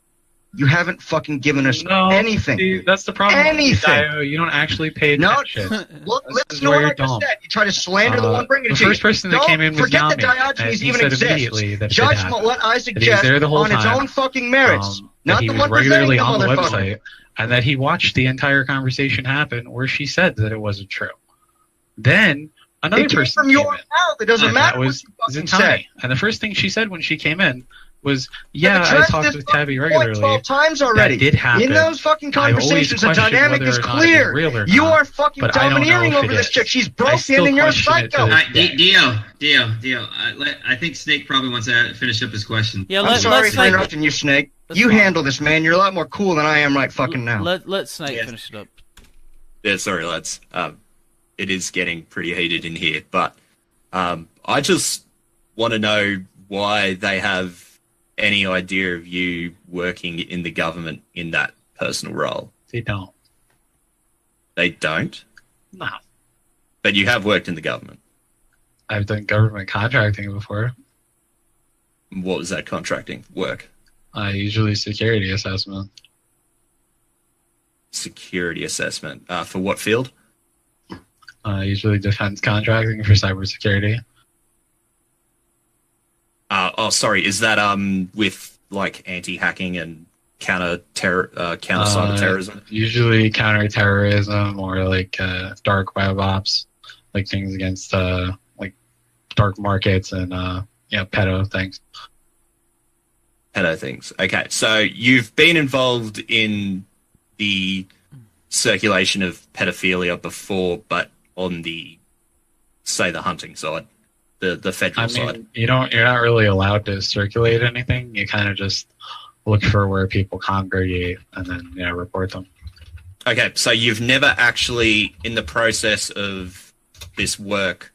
You haven't fucking given us anything. See, that's the problem. Anything. Dio, you don't actually pay attention. Look, This let's is know where what you're I just dumb. said. You try to slander the one bringing it The to you. first person that Don't came in was forget Yami, that Diogenes and he even said exists. immediately that it Judge happened. what I That he was suggest there the whole on its time, own fucking merits, that not he the was one presenting regularly the on the motherfucker. website, and that he watched the entire conversation happen where she said that it wasn't true. Then another It came person from your mouth. It doesn't and matter that what was you fucking Zitani. said. And the first thing she said when she came in was, "Yeah, I addressed talked this with Tabby point regularly. 12 times already. That did happen. In those fucking I've always conversations, the questioned dynamic whether is or not it clear. real or You not, are fucking but I don't know domineering if over it this is. chick. She's I broken still and you're a question it to psycho. this All right, day. Dio. I think Snake probably wants to finish up his question. Yeah, I'm sorry for interrupting you, Snake. You handle this, man. You're a lot more cool than I am right fucking now. Let Snake finish it up. Yeah, sorry, lads. It is getting pretty heated in here, but I just want to know why they have any idea of you working in the government in that personal role. They don't. They don't? No. But you have worked in the government. I've done government contracting before. What was that contracting work? Usually security assessment. Security assessment. For what field? Usually defense contracting for cybersecurity. Sorry. Is that with like anti-hacking and counter cyber terrorism? Usually counterterrorism or like dark web ops, like things against like dark markets and pedo things. Pedo things. Okay, so you've been involved in the circulation of pedophilia before, but on the hunting side, the federal side. You're not really allowed to circulate anything. You kind of just look for where people congregate, and then report them. Okay, so you've never actually, in the process of this work,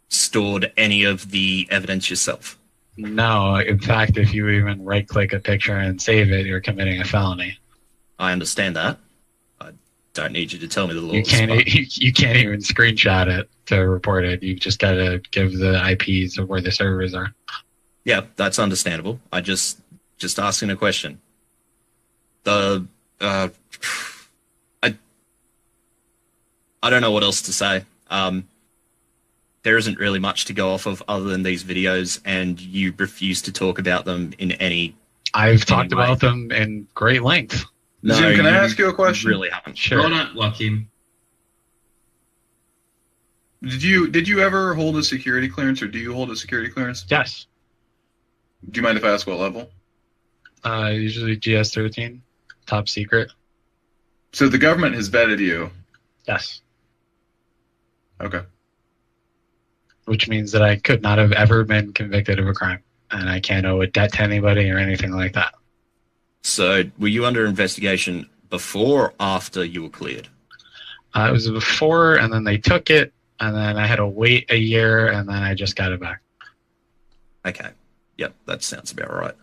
stored any of the evidence yourself? No, in fact, if you even right-click a picture and save it, you're committing a felony. I understand that. I don't need you to tell me the laws. You can't even screenshot it to report it. You just got to give the IPs of where the servers are. Yeah, that's understandable. I just asking a question. I don't know what else to say. There isn't really much to go off of other than these videos, and you refuse to talk about them in any. I've talked about them in great length. No, Zoom, can I you ask you a question? Really haven't. Sure. Hold on, Joaquin. Did you ever hold a security clearance, or do you hold a security clearance? Yes. Do you mind if I ask what level? Usually GS-13, top secret. So the government has vetted you. Yes. Okay. Which means that I could not have ever been convicted of a crime, and I can't owe a debt to anybody or anything like that. So, were you under investigation before or after you were cleared? It was before, and then they took it, and then I had to wait a year, and then I just got it back. Okay. Yep, that sounds about right.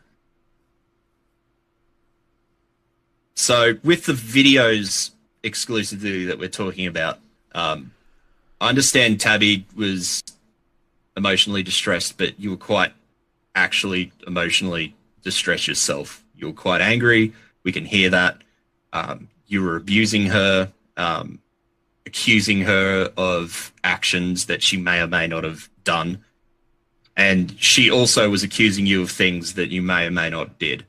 So, with the videos exclusivity that we're talking about, I understand Tabby was emotionally distressed, but you were quite actually emotionally distressed yourself. You were quite angry. We can hear that. You were abusing her, accusing her of actions that she may or may not have done. And she also was accusing you of things that you may or may not did.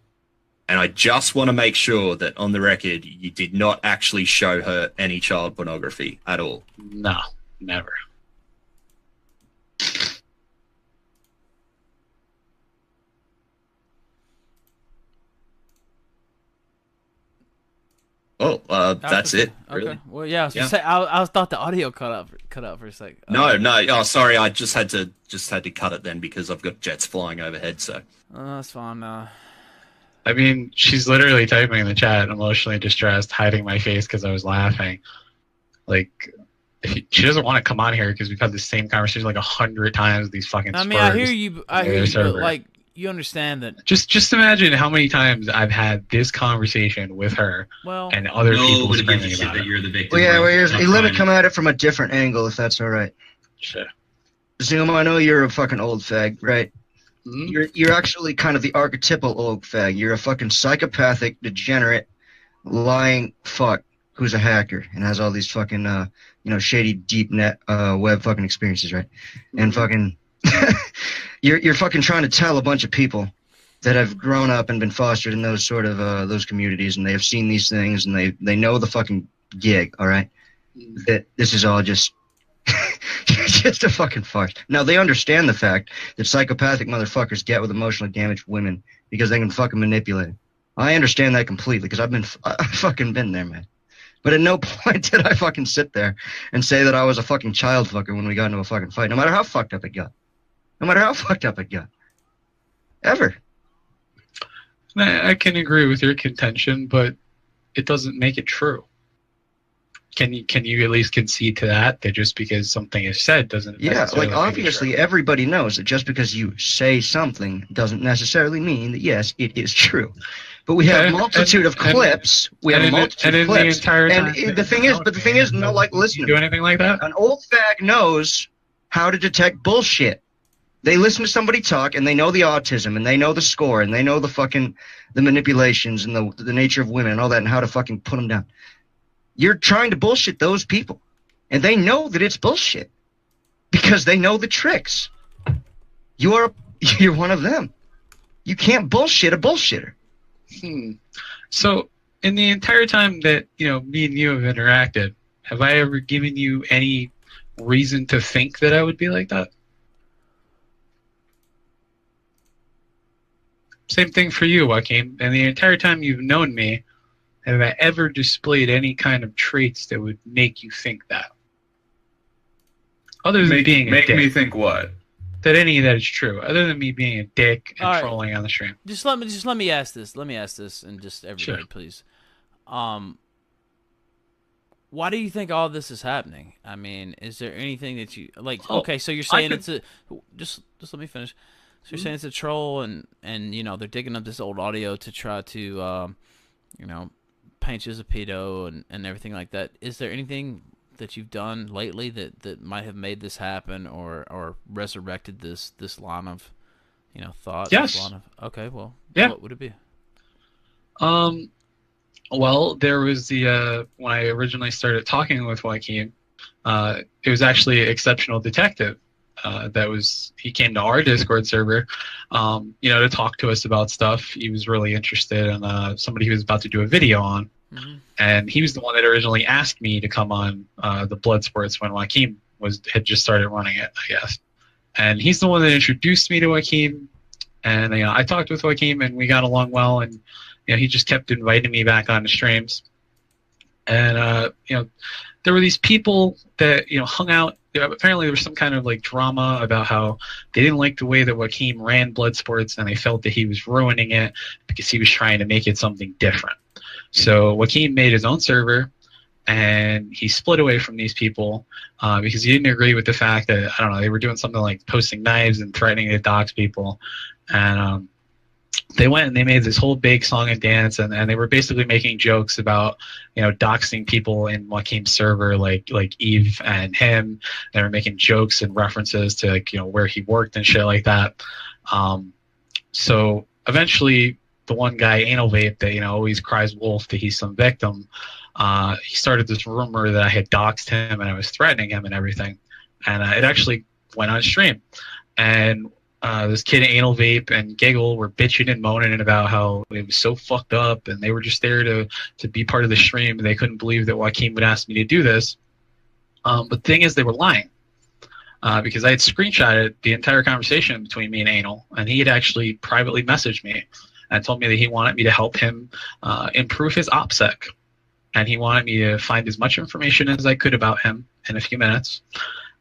And I just want to make sure that on the record, you did not actually show her any child pornography at all. No, never. Oh, that's it. Okay. Really? Well, yeah. I was just say, I thought the audio cut out for a sec. No. Oh, sorry. I just had to cut it then because I've got jets flying overhead. So that's fine. I mean, she's literally typing in the chat, emotionally distressed, hiding my face because I was laughing. Like, she doesn't want to come on here because we've had the same conversation like 100 times. These fucking. I mean, I hear you. But, like, you understand that. Just imagine how many times I've had this conversation with her, and other people screaming about it. You're the victim. Well, let me come at it from a different angle, if that's all right. Sure. Zoom, I know you're a fucking old fag, right? Mm-hmm. You're actually kind of the archetypal old fag. You're a fucking psychopathic, degenerate, lying fuck who's a hacker and has all these fucking shady deep net web fucking experiences, right? Mm-hmm. And fucking you're fucking trying to tell a bunch of people that have grown up and been fostered in those sort of those communities, and they have seen these things, and they know the fucking gig, all right? That this is all just just a fucking farce. Now, they understand the fact that psychopathic motherfuckers get with emotionally damaged women because they can fucking manipulate them. I understand that completely because I've fucking been there, man. But at no point did I fucking sit there and say that I was a fucking child fucker when we got into a fucking fight, no matter how fucked up it got. No matter how fucked up it got. Ever. I can agree with your contention, but it doesn't make it true. Can you at least concede to that just because something is said doesn't necessarily make obviously it true? Everybody knows that just because you say something doesn't necessarily mean that yes, it is true. But we have a multitude of clips. We have a multitude of clips. And the thing is, no, like, listen. You do anything like that? An old fag knows how to detect bullshit. They listen to somebody talk, and they know the autism, and they know the score, and they know the manipulations, and the nature of women, and all that, and how to fucking put them down. You're trying to bullshit those people, and they know that it's bullshit because they know the tricks. You're one of them. You can't bullshit a bullshitter. So, in the entire time that me and you have interacted, have I ever given you any reason to think that I would be like that? Same thing for you, Joaquin. And the entire time you've known me, have I ever displayed any kind of traits that would make you think that? Other than being a dick. Make me think what? that any of that is true, other than me being a dick and All right. trolling on the stream. Just let me ask this. Let me ask this, and just everybody, Sure. please. Why do you think all this is happening? I mean, is there anything that you like? Oh, Okay, so you're saying I it's a just let me finish. So you're saying it's a troll, and you know they're digging up this old audio to try to you know paint you as a pedo and everything like that. Is there anything that you've done lately that might have made this happen or resurrected this line of thought? Yes. This line of, okay, well, Yeah. what would it be? Well, there was the when I originally started talking with Joaquin, it was actually Exceptional Detective. He came to our Discord server, to talk to us about stuff. He was really interested in somebody he was about to do a video on, and he was the one that originally asked me to come on the Blood Sports when Joaquin had just started running it, I guess. And he's the one that introduced me to Joaquin, and I talked with Joaquin and we got along well, and he just kept inviting me back on the streams. And there were these people that hung out. Apparently there was some kind of like drama about how they didn't like the way that Joaquin ran Blood Sports, and they felt that he was ruining it because he was trying to make it something different. So Joaquin made his own server, and he split away from these people because he didn't agree with the fact that, I don't know, they were doing something like posting knives and threatening to dox people. And they went and they made this whole big song and dance, and they were basically making jokes about doxing people in Joaquin's server, like Eve and him. They were making jokes and references to where he worked and shit like that. So eventually the one guy, Anal Vape, that always cries wolf that he's some victim, he started this rumor that I had doxed him and I was threatening him and everything, and it actually went on stream. And this kid, Anal Vape, and Giggle were bitching and moaning about how it was so fucked up, and they were just there to be part of the stream, and they couldn't believe that Joaquin would ask me to do this. But the thing is, they were lying, because I had screenshotted the entire conversation between me and Anal, and he had actually privately messaged me and told me that he wanted me to help him improve his OPSEC, and he wanted me to find as much information as I could about him in a few minutes.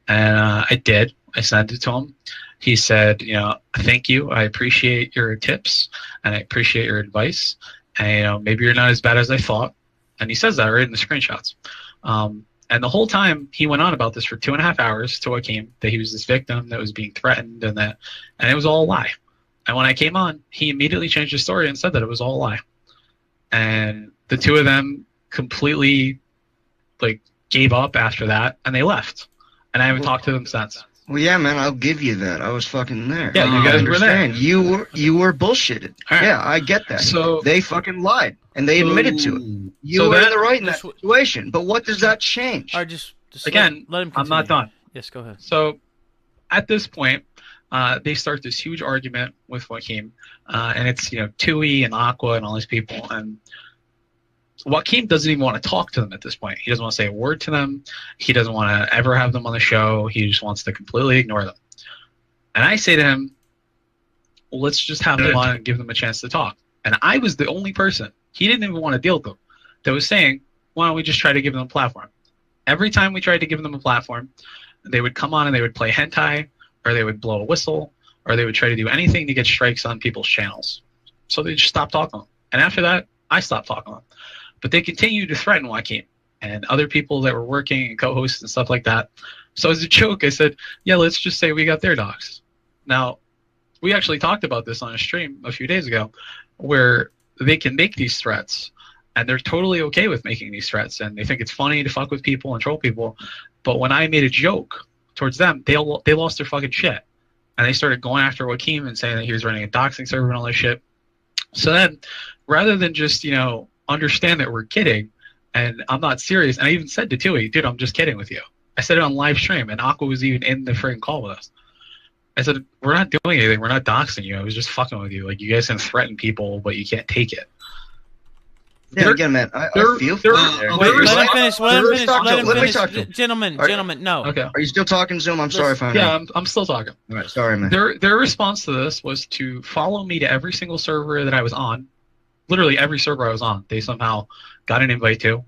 And I did. I sent it to him. He said, thank you. I appreciate your tips and I appreciate your advice. And, maybe you're not as bad as I thought. And he says that right in the screenshots. And the whole time he went on about this for 2.5 hours to Joaquin, that he was this victim that was being threatened and it was all a lie. And when I came on, he immediately changed his story and said that it was all a lie. And the two of them completely gave up after that, and they left. And I haven't talked to them since. Well, yeah, man, I'll give you that. I was fucking there. Yeah, you guys were there. You were bullshitted. Right. Yeah, I get that. So they fucking lied, and they admitted to it. You were in the right in that situation. But what does that change? All right, just again, let him I'm not done. Yes, go ahead. So at this point, they start this huge argument with Joaquin, and it's Tui and Aqua and all these people, and Joaquin doesn't even want to talk to them at this point. He doesn't want to say a word to them. He doesn't want to ever have them on the show. He just wants to completely ignore them. And I say to him, well, let's just have them on and give them a chance to talk. And I was the only person, he didn't even want to deal with them, that was saying, why don't we just try to give them a platform? Every time we tried to give them a platform, they would come on and they would play hentai, or they would blow a whistle, or they would try to do anything to get strikes on people's channels. So they just stopped talking. And after that, I stopped talking. But they continued to threaten Joaquin and other people that were working and co-hosts and stuff like that. So as a joke, I said, yeah, let's just say we got their docs. Now, we actually talked about this on a stream a few days ago, where they can make these threats, and they're totally okay with making these threats, and they think it's funny to fuck with people and troll people. But when I made a joke towards them, they lost their fucking shit. And they started going after Joaquin and saying that he was running a doxing server and all this shit. So then, rather than just, understand that we're kidding and I'm not serious, and I even said to Tui, dude, I'm just kidding with you. I said it on live stream, and Aqua was even in the freaking call with us. I said, we're not doing anything, we're not doxing you, I was just fucking with you. You guys can threaten people, but you can't take it. Yeah, again, man, I feel for you. Let him finish. Let me talk to him. Gentlemen, no. Okay. Are you still talking, Zoom? I'm sorry if I'm. Yeah, I'm still talking. All right, sorry, man. Their response to this was to follow me to every single server that I was on. Literally every server I was on, they somehow got an invite to.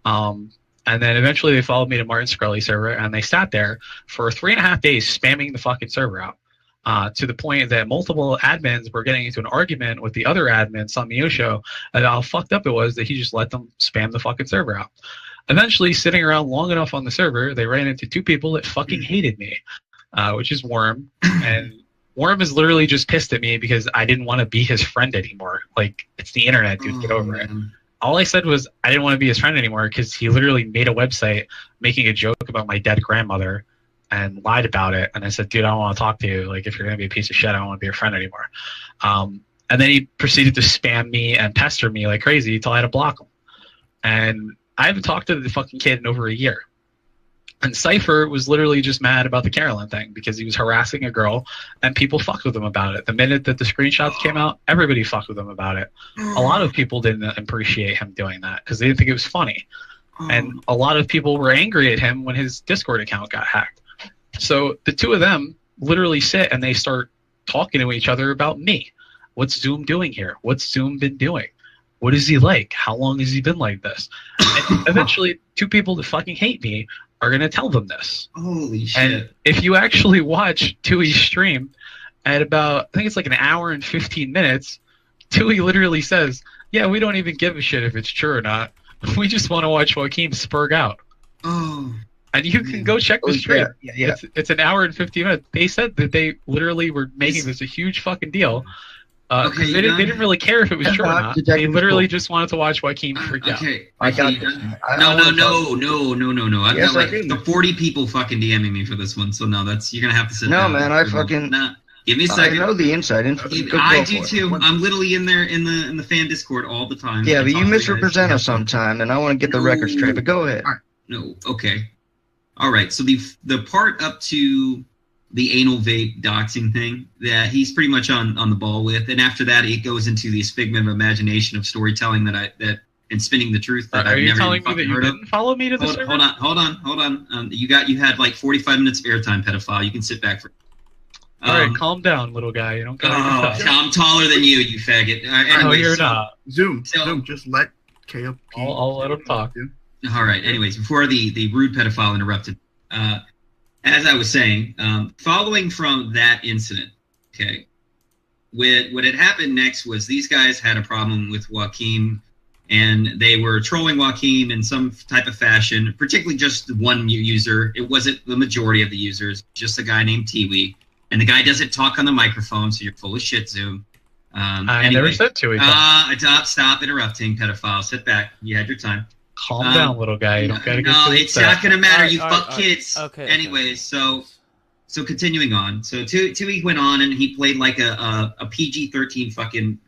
And then eventually they followed me to Martin Scully's server, and they sat there for 3.5 days spamming the fucking server out. to the point that multiple admins were getting into an argument with the other admins on Miosho, and how fucked up it was that he just let them spam the fucking server out. Eventually, sitting around long enough on the server, they ran into two people that fucking hated me, which is Worm. And Worm is literally just pissed at me because I didn't want to be his friend anymore. Like, it's the internet, dude. Get over it. All I said was I didn't want to be his friend anymore because he literally made a website making a joke about my dead grandmother and lied about it. And I said, dude, I don't want to talk to you. Like, if you're going to be a piece of shit, I don't want to be your friend anymore. And then he proceeded to spam me and pester me like crazy until I had to block him. And I haven't talked to the fucking kid in over a year. And Cypher was literally just mad about the Carolyn thing because he was harassing a girl and people fucked with him about it. The minute that the screenshots came out, everybody fucked with him about it. A lot of people didn't appreciate him doing that because they didn't think it was funny. And a lot of people were angry at him when his Discord account got hacked. So the two of them literally sit and they start talking to each other about me. What's Zoom doing here? What's Zoom been doing? What is he like? How long has he been like this? And eventually, two people that fucking hate me are going to tell them this. Holy shit. And if you actually watch Tui's stream at about, I think it's like an hour and 15 minutes, Tui literally says, yeah, we don't even give a shit if it's true or not. We just want to watch Joaquin spurg out. Oh. And you can go check the stream. Yeah. It's an hour and 15 minutes. They said that they literally were making this a huge fucking deal. Because they didn't really care if it was true or not. They literally just wanted to watch Joaquin freak out. Okay. I got No. I've Yes, got I like do. the 40 people fucking DMing me for this one. So no, you're gonna have to sit No, down. man, I fucking. Give me a second. I know the inside info. I do too. I'm literally in there in the fan Discord all the time. Yeah, I but talk you to the misrepresent guys. us sometime, and I want to get the record straight. But go ahead. No. Okay. All right. So the part up to the anal vape doxing thing that he's pretty much on the ball with, and after that it goes into this figment of imagination of storytelling that and spinning the truth that Are I've you never telling even me that fucking you heard of. didn't follow me to the server? Hold on. You had like 45 minutes of airtime, pedophile. You can sit back for. All right, calm down, little guy. You don't gotta get I'm taller than you, you faggot. No, you're not. Zoom, just let KOP. I'll let him talk. All right. Anyways, before the rude pedophile interrupted, as I was saying, following from that incident, okay, what had happened next was these guys had a problem with Joaquin, and they were trolling Joaquin in some type of fashion, particularly just one user. It wasn't the majority of the users, just a guy named Tiwi. And the guy doesn't talk on the microphone, so you're full of shit, Zoom. I never said Tiwi. Stop interrupting, pedophile. Sit back. You had your time. Calm down, little guy. You don't gotta get No, too it's upset. not gonna matter. All right, You all fuck right, kids. okay. Anyways, so continuing on. So Tui went on and he played like a PG-13 fucking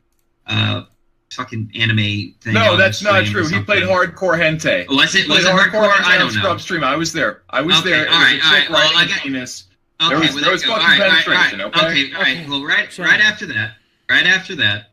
anime thing. No, on that's the not stream true. or He played something. hardcore hentai. Was it He played hardcore? hentai I on don't know. Scrub Stream. I was there. There. Okay, It was all a right, chick well, riding I a got- penis. Okay, There was well, fucking all right, penetration. all Okay. right. Well, right after that,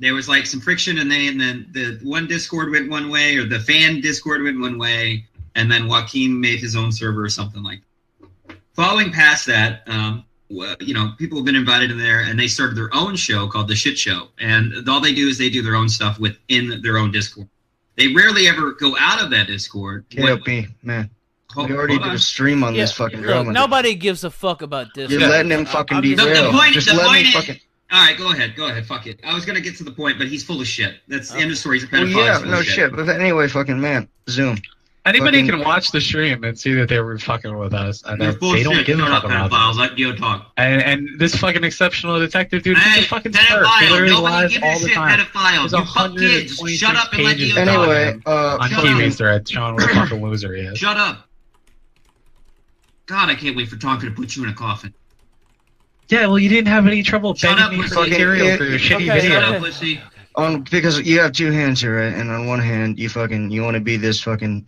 there was like some friction, and then the one Discord went one way, or the fan Discord went one way, and then Joaquin made his own server or something like that. Following past that, people have been invited in there, and they started their own show called The Shit Show, and all they do is they do their own stuff within their own Discord. They rarely ever go out of that Discord. KOP, man. We already did a stream on this fucking Look, drama. nobody gives a fuck about this. You're letting him fucking derail. Just let me fucking. All right, go ahead, fuck it. I was gonna get to the point, but he's full of shit. That's the end of story. He's a Well, pedophile. yeah, He's full no of shit. But anyway, fucking man, Zoom. Anybody Fucking- can watch the stream and see that they were fucking with us, and They're that full they of don't shit. give a Shut fuck up, about pedophiles. us. Let Geo talk. And this fucking exceptional detective dude, he's a fucking smurf. He Pedophile. literally Nobody lies gives a all the shit, time. pedophile. There's You fuck kids. 126 Shut up and let pages Geo about talk. Anyway, him on shut Kiwi's up. thread showing what a fucking loser he is. Shut up. God, I can't wait for Tonka to put you in a coffin. Yeah, well, you didn't have any trouble Shut begging up, me for pussy. material for your shitty Okay, video. Shut up, pussy. Because you have two hands here, right? And on one hand, you want to be this fucking,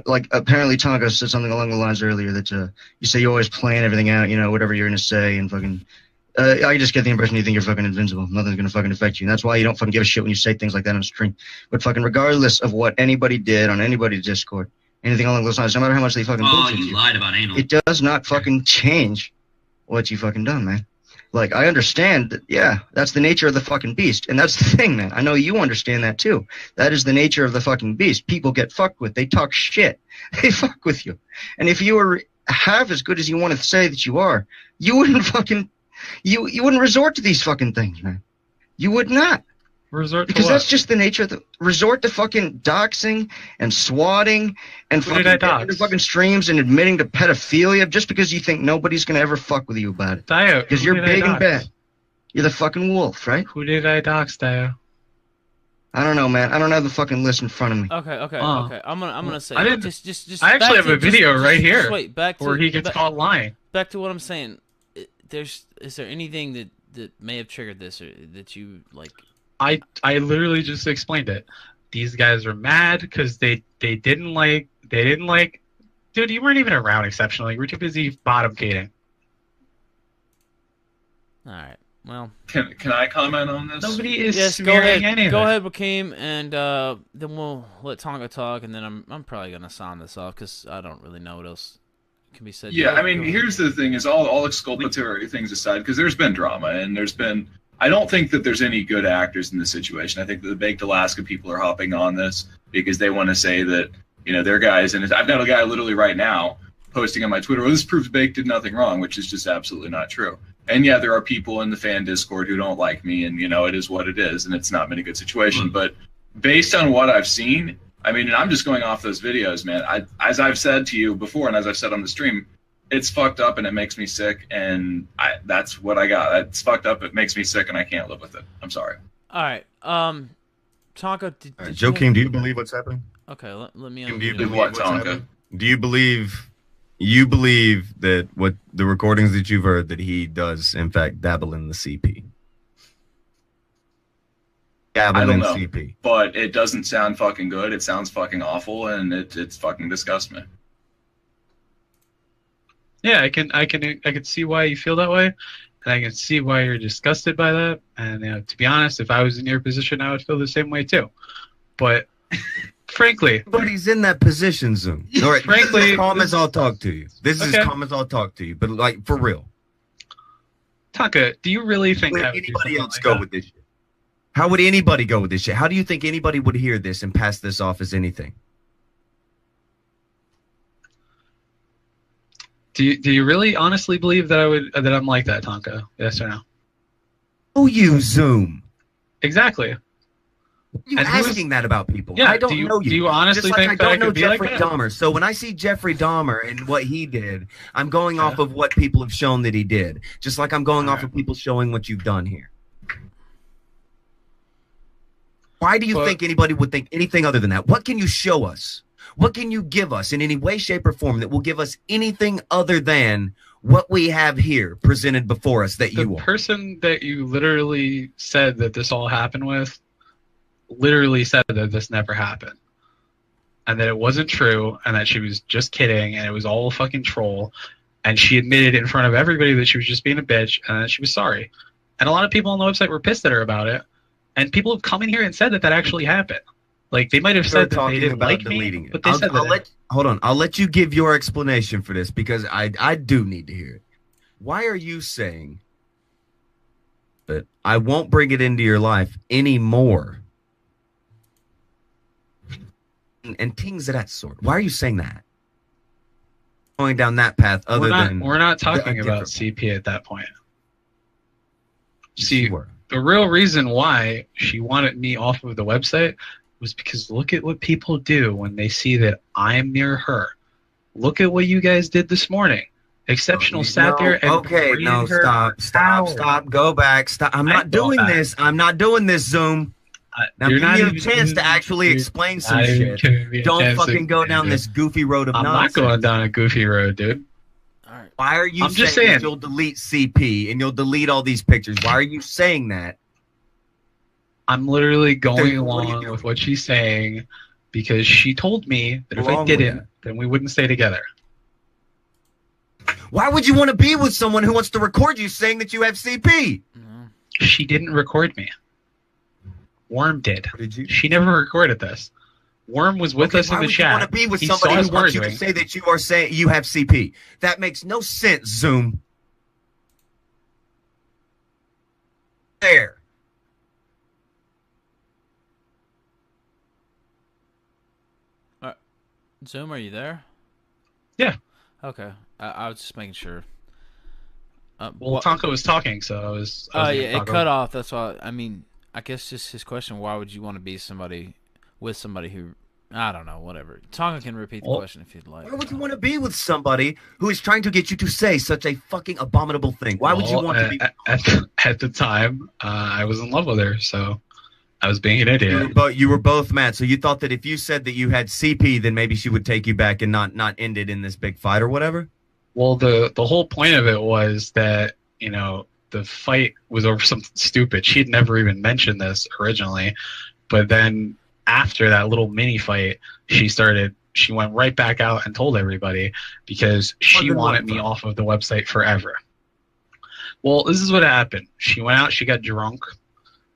like apparently Tonka said something along the lines earlier that you say you always plan everything out, whatever you're gonna say, and fucking. I just get the impression you think you're fucking invincible. Nothing's gonna fucking affect you. And that's why you don't fucking give a shit when you say things like that on stream. But fucking regardless of what anybody did on anybody's Discord, anything along those lines, no matter how much they fucking Oh, bullshit you lied about anal. it does not fucking change what you fucking done, man. Like, I understand that, yeah, that's the nature of the fucking beast. And that's the thing, man. I know you understand that, too. That is the nature of the fucking beast. People get fucked with. They talk shit. They fuck with you. And if you were half as good as you want to say that you are, you wouldn't fucking, you wouldn't resort to these fucking things, man. You would not. Resort to Because what? that's just the nature of the resort to fucking doxing and swatting and Who did fucking I getting into dox? fucking streams and admitting to pedophilia just because you think nobody's gonna ever fuck with you about it. Dio, Because who you're did I big and dox? bad. You're the fucking wolf, right? Who did I dox, Dio? I don't know, man. I don't have the fucking list in front of me. Okay. Oh. Okay. I'm gonna say. I didn't- Just. I actually back have a to- just- video just- right just here wait. Back to where he gets caught lying. Back to what I'm saying. Is there anything that may have triggered this, or that you like? I literally just explained it. These guys are mad because they didn't like. Dude, you weren't even around exceptionally. You were too busy bottom gating. All right. Well. Can I comment on this? Nobody is Yes, go smearing ahead. any of Go it. ahead, Rakeem, and then we'll let Tonga talk, and then I'm probably gonna sign this off because I don't really know what else can be said. Yeah, Go I mean, ahead. here's the thing: is all exculpatory things aside, because there's been drama and there's been. I don't think that there's any good actors in this situation. I think that the Baked Alaska people are hopping on this because they want to say that they're guys. And I've got a guy literally right now posting on my Twitter, "Well, this proves Baked did nothing wrong," which is just absolutely not true. And yeah, there are people in the fan Discord who don't like me, and it is what it is, and it's not been a good situation. But based on what I've seen, I mean, and I'm just going off those videos, man. As I've said to you before, and as I've said on the stream, it's fucked up and it makes me sick, and that's what I got. It's fucked up. It makes me sick, and I can't live with it. I'm sorry. All right. Tonka. Joakim, do you believe what's happening? Okay. Let me. Do you unmute believe him. what's happening? Do you believe that what the recordings that you've heard that he does in fact dabble in the CP? Dabble I don't in know, CP. but it doesn't sound fucking good. It sounds fucking awful, and it's fucking disgusts me. Yeah, I can see why you feel that way, and I can see why you're disgusted by that. And to be honest, if I was in your position, I would feel the same way too. But frankly, Everybody's in that position, Zoom. All right, Frankly, this is calm as I'll talk to you. This is Okay. calm as I'll talk to you. But like for real, Tonka, do you really think would I would do anybody something else like go that? with this shit? How would anybody go with this shit? How do you think anybody would hear this and pass this off as anything? Do you really honestly believe that I'm like that, Tonka? Yes or no? Oh, you Zoom. Exactly. You And who is- asking that about people? Yeah, I don't do you- know you. do you honestly Just like think I that I don't know could be like Jeffrey that? Dahmer. So when I see Jeffrey Dahmer and what he did, I'm going off of what people have shown that he did. Just like I'm going off of people showing what you've done here. Why do you think anybody would think anything other than that? What can you show us? What can you give us in any way, shape, or form that will give us anything other than what we have here presented before us that The you are? person that you literally said that this all happened with literally said that this never happened. And that it wasn't true, and that she was just kidding, and it was all a fucking troll. And she admitted in front of everybody that she was just being a bitch, and that she was sorry. And a lot of people on the website were pissed at her about it. And people have come in here and said that actually happened. Like, they might have You're said that they talking didn't about like deleting me, it. but they said that. Hold on. I'll let you give your explanation for this because I do need to hear it. Why are you saying that I won't bring it into your life anymore? And things of that sort. Why are you saying that? Going down that path other than We're not talking a about different CP at that point. See, the real reason why she wanted me off of the website was because look at what people do when they see that I'm near her. Look at what you guys did this morning. Exceptional sat there and okay, no, rated her stop, go back, stop. I'm not doing this. I'm not doing this, Zoom. Now you're give not me a even- chance to actually you're explain some not even shit. giving me a Don't chance to fucking go down explain this goofy road of I'm nonsense. not going down a goofy road, dude. Why are you I'm just saying that saying. you'll delete CP and you'll delete all these pictures? Why are you saying that? I'm literally going What are you along with what she's saying because she told me that if I Wrong with didn't, that. then we wouldn't stay together. Why would you want to be with someone who wants to record you saying that you have CP? She didn't record me. Worm did. She never recorded this. Worm was with us Why in the would chat. you want to be with He somebody saw us who wants you to arguing. say that you are saying you have CP? That makes no sense, Zoom. There. Zoom, are you there? Yeah. Okay. I was just making sure. Well, Tonka was talking, so I was. Oh yeah, it cut off. That's why. I mean, I guess just his question: why would you want to be with somebody who? I don't know. Whatever. Tonka can repeat the question if you'd like. Why would you want to be with somebody who is trying to get you to say such a fucking abominable thing? Why would you want to be? At the time, I was in love with her, so I was being an idiot. But you were both mad, so you thought that if you said that you had CP, then maybe she would take you back and not end it in this big fight or whatever. Well, the whole point of it was that, you know, the fight was over something stupid. She'd never even mentioned this originally, but then after that little mini fight, she went right back out and told everybody because she wanted me off of the website forever. Well, this is what happened. She went out, she got drunk,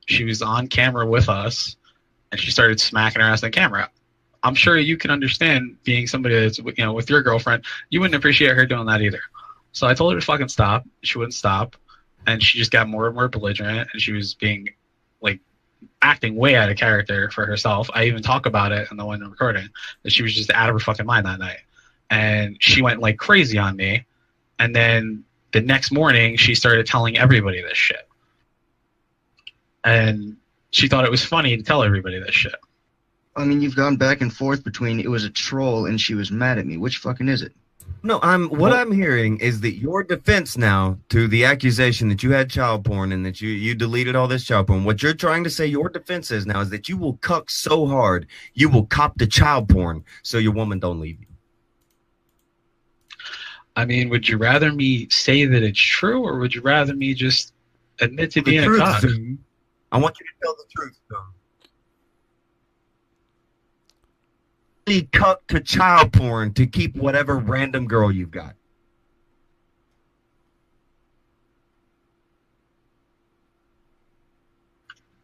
she was on camera with us, and she started smacking her ass on camera. I'm sure you can understand being somebody that's, you know, with your girlfriend, you wouldn't appreciate her doing that either. So I told her to fucking stop. She wouldn't stop, and she just got more and more belligerent, and she was being like acting way out of character for herself. I even talk about it in the one recording that she was just out of her fucking mind that night, and she went like crazy on me. And then the next morning, she started telling everybody this shit, and she thought it was funny to tell everybody this shit. I mean, you've gone back and forth between it was a troll and she was mad at me. Which fucking is it? No, I'm hearing is that your defense now to the accusation that you had child porn and that you deleted all this child porn. What you're trying to say your defense is now is that you will cuck so hard you will cop the child porn so your woman don't leave you. I mean, would you rather me say that it's true, or would you rather me just admit to being a cock? I want you to tell the truth, though. Cuck to child porn to keep whatever random girl you've got.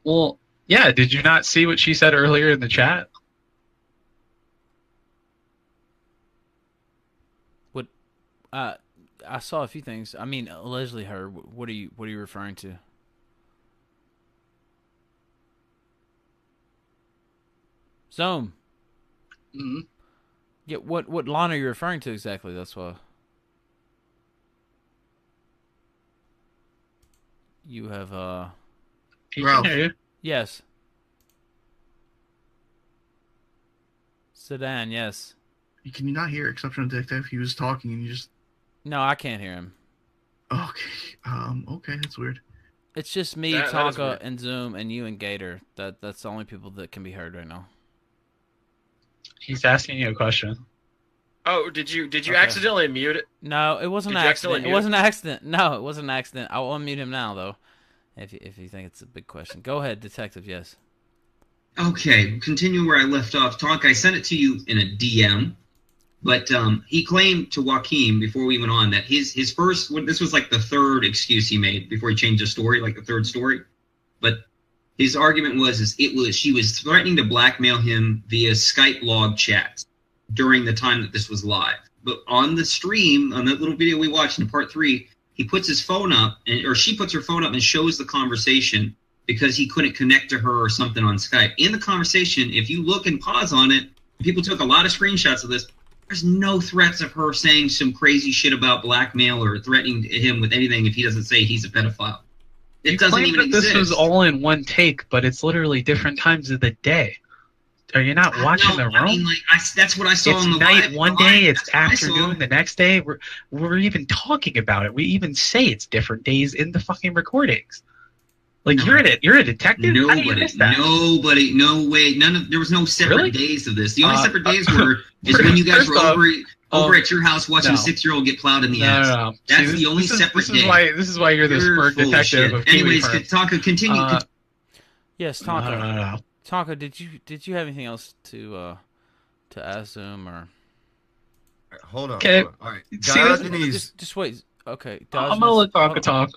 Well, yeah. Did you not see what she said earlier in the chat? What? I saw a few things. I mean, allegedly her. What are you referring to? Zoom. Mm-hmm. Yeah, what line are you referring to exactly? That's why. You have Ralph. Yes. Sedan, yes. Can you not hear Exceptional Detective? He was talking and you just... No, I can't hear him. Okay. Okay, that's weird. It's just me, Tonka, and Zoom, and you and Gator. That's the only people that can be heard right now. He's asking you a question. Oh, did you accidentally mute it? No, it wasn't an accident. It wasn't an accident. No, it wasn't an accident. I'll unmute him now, though, if you think it's a big question. Go ahead, Detective, yes. Okay, continue where I left off. Tonka, I sent it to you in a DM, but he claimed to Joaquin before we went on that his first, this was like the third excuse he made before he changed the story, like the third story. But his argument was she was threatening to blackmail him via Skype log chats during the time that this was live. But on the stream, on that little video we watched in part 3, he puts his phone up, or she puts her phone up and shows the conversation because he couldn't connect to her or something on Skype. In the conversation, if you look and pause on it, people took a lot of screenshots of this. There's no threats of her saying some crazy shit about blackmail or threatening him with anything if he doesn't say he's a pedophile. It doesn't even exist. This was all in one take, but it's literally different times of the day. Are you not watching the room? I mean, that's what I saw on the night live. one day, it's afternoon the next day. We're even talking about it. We even say it's different days in the fucking recordings. Like, you're a detective? How do you miss that? Nobody, no way. There was no separate days of this. The only separate days were when you guys were over at your house watching a 6-year-old get plowed in the ass. No. That's the only separate day. This is why you're the smart detective of Anyways, Tonka, continue. Yes, Tonka. No. Tonka, did you have anything else to ask Zoom or? Hold on. Okay. All right. Just wait. Okay. I'm gonna let Tonka talk.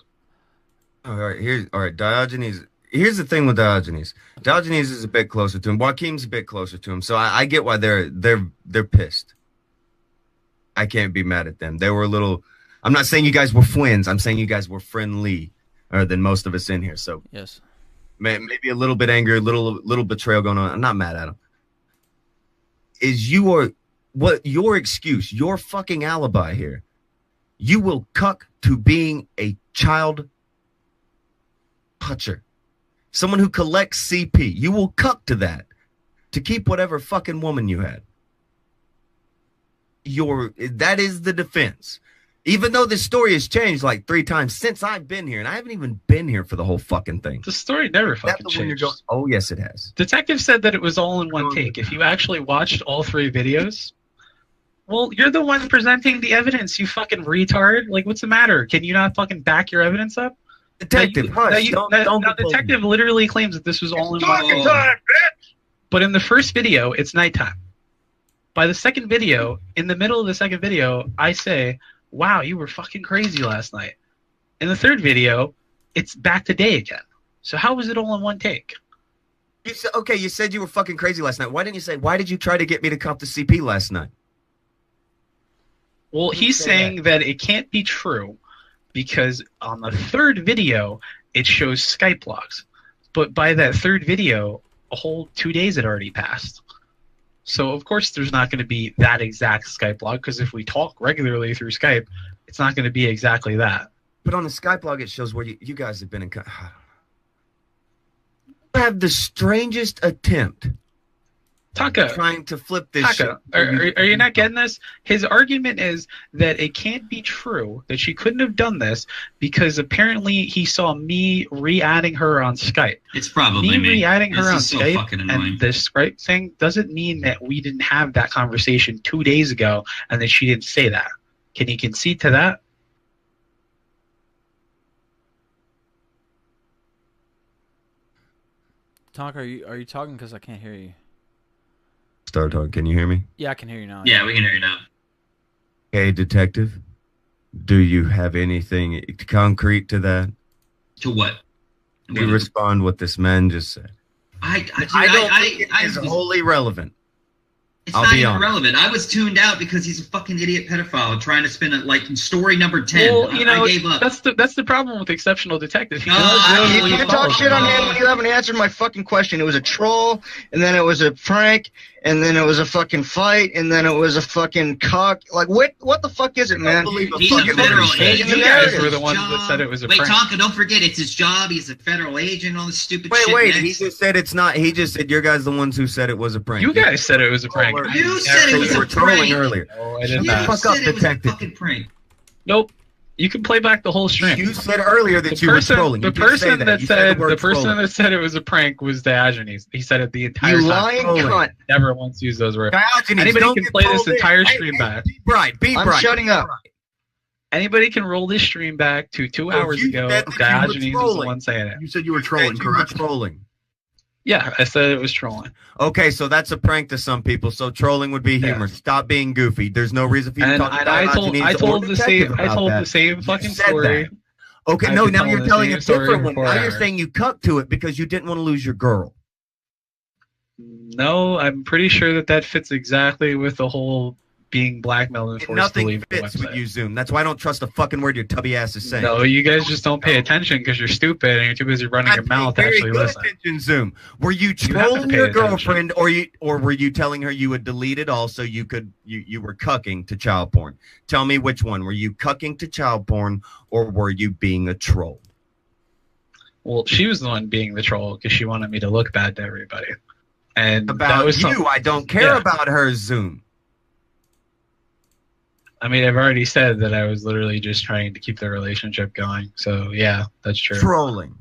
All right. Diogenes. Here's the thing with Diogenes. Diogenes is a bit closer to him. Joaquin's a bit closer to him. So I get why they're pissed. I can't be mad at them. They were a little. I'm not saying you guys were friends. I'm saying you guys were friendly, than most of us in here. So yes, maybe a little bit anger, a little betrayal going on. I'm not mad at them. Is your excuse, your fucking alibi here, You will cuck to being a child toucher. Someone who collects CP. You will cuck to that to keep whatever fucking woman you had. That is the defense. Even though this story has changed like 3 times since I've been here, and I haven't even been here for the whole fucking thing. The story never fucking changed. Oh, yes, it has. Detective said that it was all in one take. If you actually watched all 3 videos, well, you're the one presenting the evidence, you fucking retard. Like, what's the matter? Can you not fucking back your evidence up? Detective, hush. Don't Detective literally claims that this was all in one Talking time, bitch! But in the first video, it's nighttime. By the second video, in the middle of the second video, I say, wow, you were fucking crazy last night. In the third video, it's back to day again. So how was it all in one take? You said you were fucking crazy last night. Why didn't you say, why did you try to get me to cop the CP last night? Well, he's saying that it can't be true because on the third video, it shows Skype logs. But by that third video, a whole 2 days had already passed. So, of course, there's not going to be that exact Skype log, because if we talk regularly through Skype, it's not going to be exactly that. But on the Skype log, it shows where you guys have been in. I have the strangest attempt. Taka, trying to flip this Taka, shit. Are you not getting this? His argument is that it can't be true, that she couldn't have done this, because apparently he saw me re-adding her on Skype. It's probably me. Re-adding her This on is so Skype fucking annoying. and the Skype thing doesn't mean that we didn't have that conversation 2 days ago and that she didn't say that. Can you concede to that? Tonk, are you talking? Because I can't hear you. Star Talk, can you hear me? Yeah, I can hear you now. Yeah, we can hear you now. Hey, detective, do you have anything concrete to that? To what? You respond what this man just said. I don't think it is wholly relevant. It's I'll not be even honest. relevant. I was tuned out because he's a fucking idiot pedophile trying to spin it like in story number 10. Well, you know, I gave up. that's the problem with exceptional detective. He You can talk shit on him when you haven't answered my fucking question. It was a troll, and then it was a prank, and then it was a fucking fight, and then it was a fucking cock. Like, what the fuck is it, man? He's a federal agent. You guys were the ones that said it was a Wait, prank. Tonka, don't forget, it's his job. He's a federal agent, all this stupid Wait, shit. he just said it's not. He just said your guys the ones who said it was a prank. You guys said it was a prank. You said it was you a were trolling prank. earlier. No, I Shut did the not. fuck up, It was a detective. fucking prank. Nope. You can play back the whole stream. You said earlier that you were trolling. The You did say person that You said said word the person trolling. that said it was a prank was Diogenes. He said it the entire You time. lying cunt. Never once used those words. Diogenes, Anybody don't can get play this trolled in. entire Hey, stream hey, back. Be bright. Be I'm bright. shutting up. Anybody can roll this stream back to 2 hours you ago. said that you were Diogenes is the trolling. one saying it. You said you were You trolling, said you were correct? trolling. Yeah, I said it was trolling. Okay, so that's a prank to some people. So trolling would be humor. Stop being goofy. There's no reason for you to And talk about I told Diogenes or the same detective about that. fucking You said story. that. Okay, I've no, been now telling you're the telling same a story different for one. 4 Now you're hours. saying you cucked to it because you didn't want to lose your girl. No, I'm pretty sure that fits exactly with the whole being blackmailed and forced to Nothing leave the fits with website. you, Zoom. That's why I don't trust a fucking word your tubby ass is saying. No, you guys just don't pay attention because you're stupid and you're too busy running your mouth to Very actually good listen. attention, Zoom. Were you You have to trolling pay your attention. girlfriend, or were you telling her you would delete it all so you were cucking to child porn? Tell me which one. Were you cucking to child porn, or were you being a troll? Well, she was the one being the troll because she wanted me to look bad to everybody. And that About was you, I don't care Yeah. about her, Zoom. I mean, I've already said that I was literally just trying to keep the relationship going. So yeah, that's true. Trolling.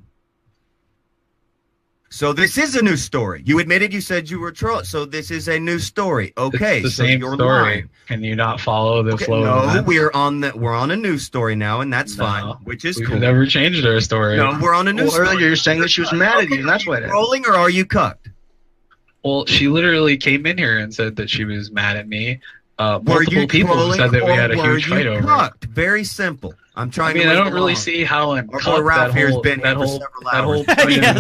So this is a new story. You admitted you said you were trolling. So this is a new story. Okay, It's the so same you're story. lying. Can you not follow the Okay, flow? of no, events? we're on a new story now, and that's fine, which is We've cool. never changed our story. No, we're on a new Well, story. earlier you're saying that she was mad at you, and that's why. Trolling, or are you cucked? Well, she literally came in here and said that she was mad at me. Were Multiple you people trolling, said that we or had a were huge you fight over it. cucked? Very simple. I'm I trying mean, to I move don't really along. see how I'm Our boy cucked. Ralph That here has whole, been that here for whole, several that whole hours. kind Yes.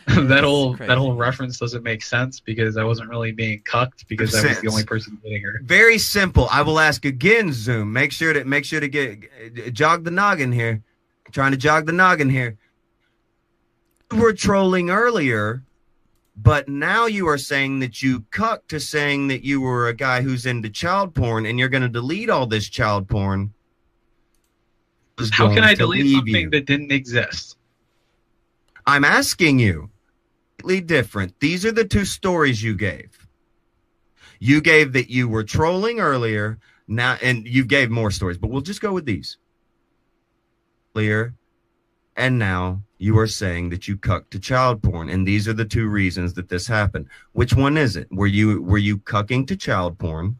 of, that crazy. whole reference doesn't make sense because I wasn't really being cucked because I was the only person dating her. Very simple. I will ask again, Zoom. Make sure to get jog the noggin here. Trying to jog the noggin here. You were trolling earlier, but now you are saying that you cucked to saying that you were a guy who's into child porn, and you're going to delete all this child porn How can going I to delete leave something you. that didn't exist? I'm asking you. Completely different. These are the two stories you gave. You gave that you were trolling earlier. Now, and you gave more stories, but we'll just go with these. Earlier, and now you are saying that you cucked to child porn, and these are the two reasons that this happened. Which one is it? Were you cucking to child porn?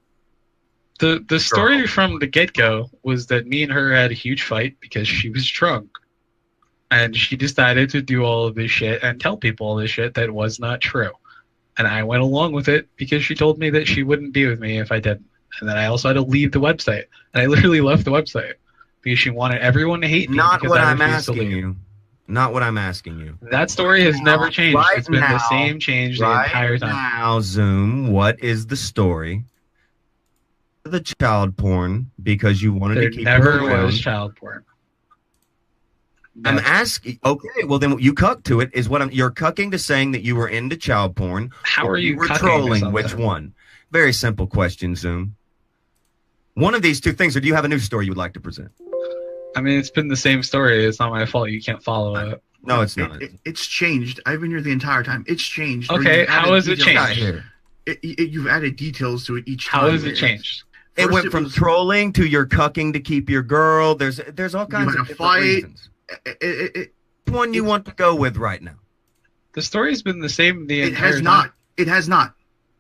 The story from the get-go was that me and her had a huge fight because she was drunk. And she decided to do all of this shit and tell people all this shit that was not true. And I went along with it because she told me that she wouldn't be with me if I didn't. And then I also had to leave the website. And I literally left the website because she wanted everyone to hate me. Not because what I I'm refused to asking leave. you. Not what I'm asking you. That story has never changed. Right It's been now, the same change the right entire time. Now, Zoom, what is the story? The child porn because you wanted There to keep never her around. was child porn. I'm asking. Okay, well then you cuck to it is what you're cucking to saying that you were into child porn. How are you were cucking to trolling? something? Which one? Very simple question, Zoom. One of these two things, or do you have a new story you would like to present? I mean, it's been the same story. It's not my fault. You can't follow it. No, it's not. It's changed. I've been here the entire time. It's changed. Okay, how has it changed? Here. You've added details to it each How time. has it changed? It First went it from was- trolling to you're cucking to keep your girl. There's all kinds had of a different fight. reasons. Which one you want to go with right now? The story's been the same the It entire has time. not. It has not.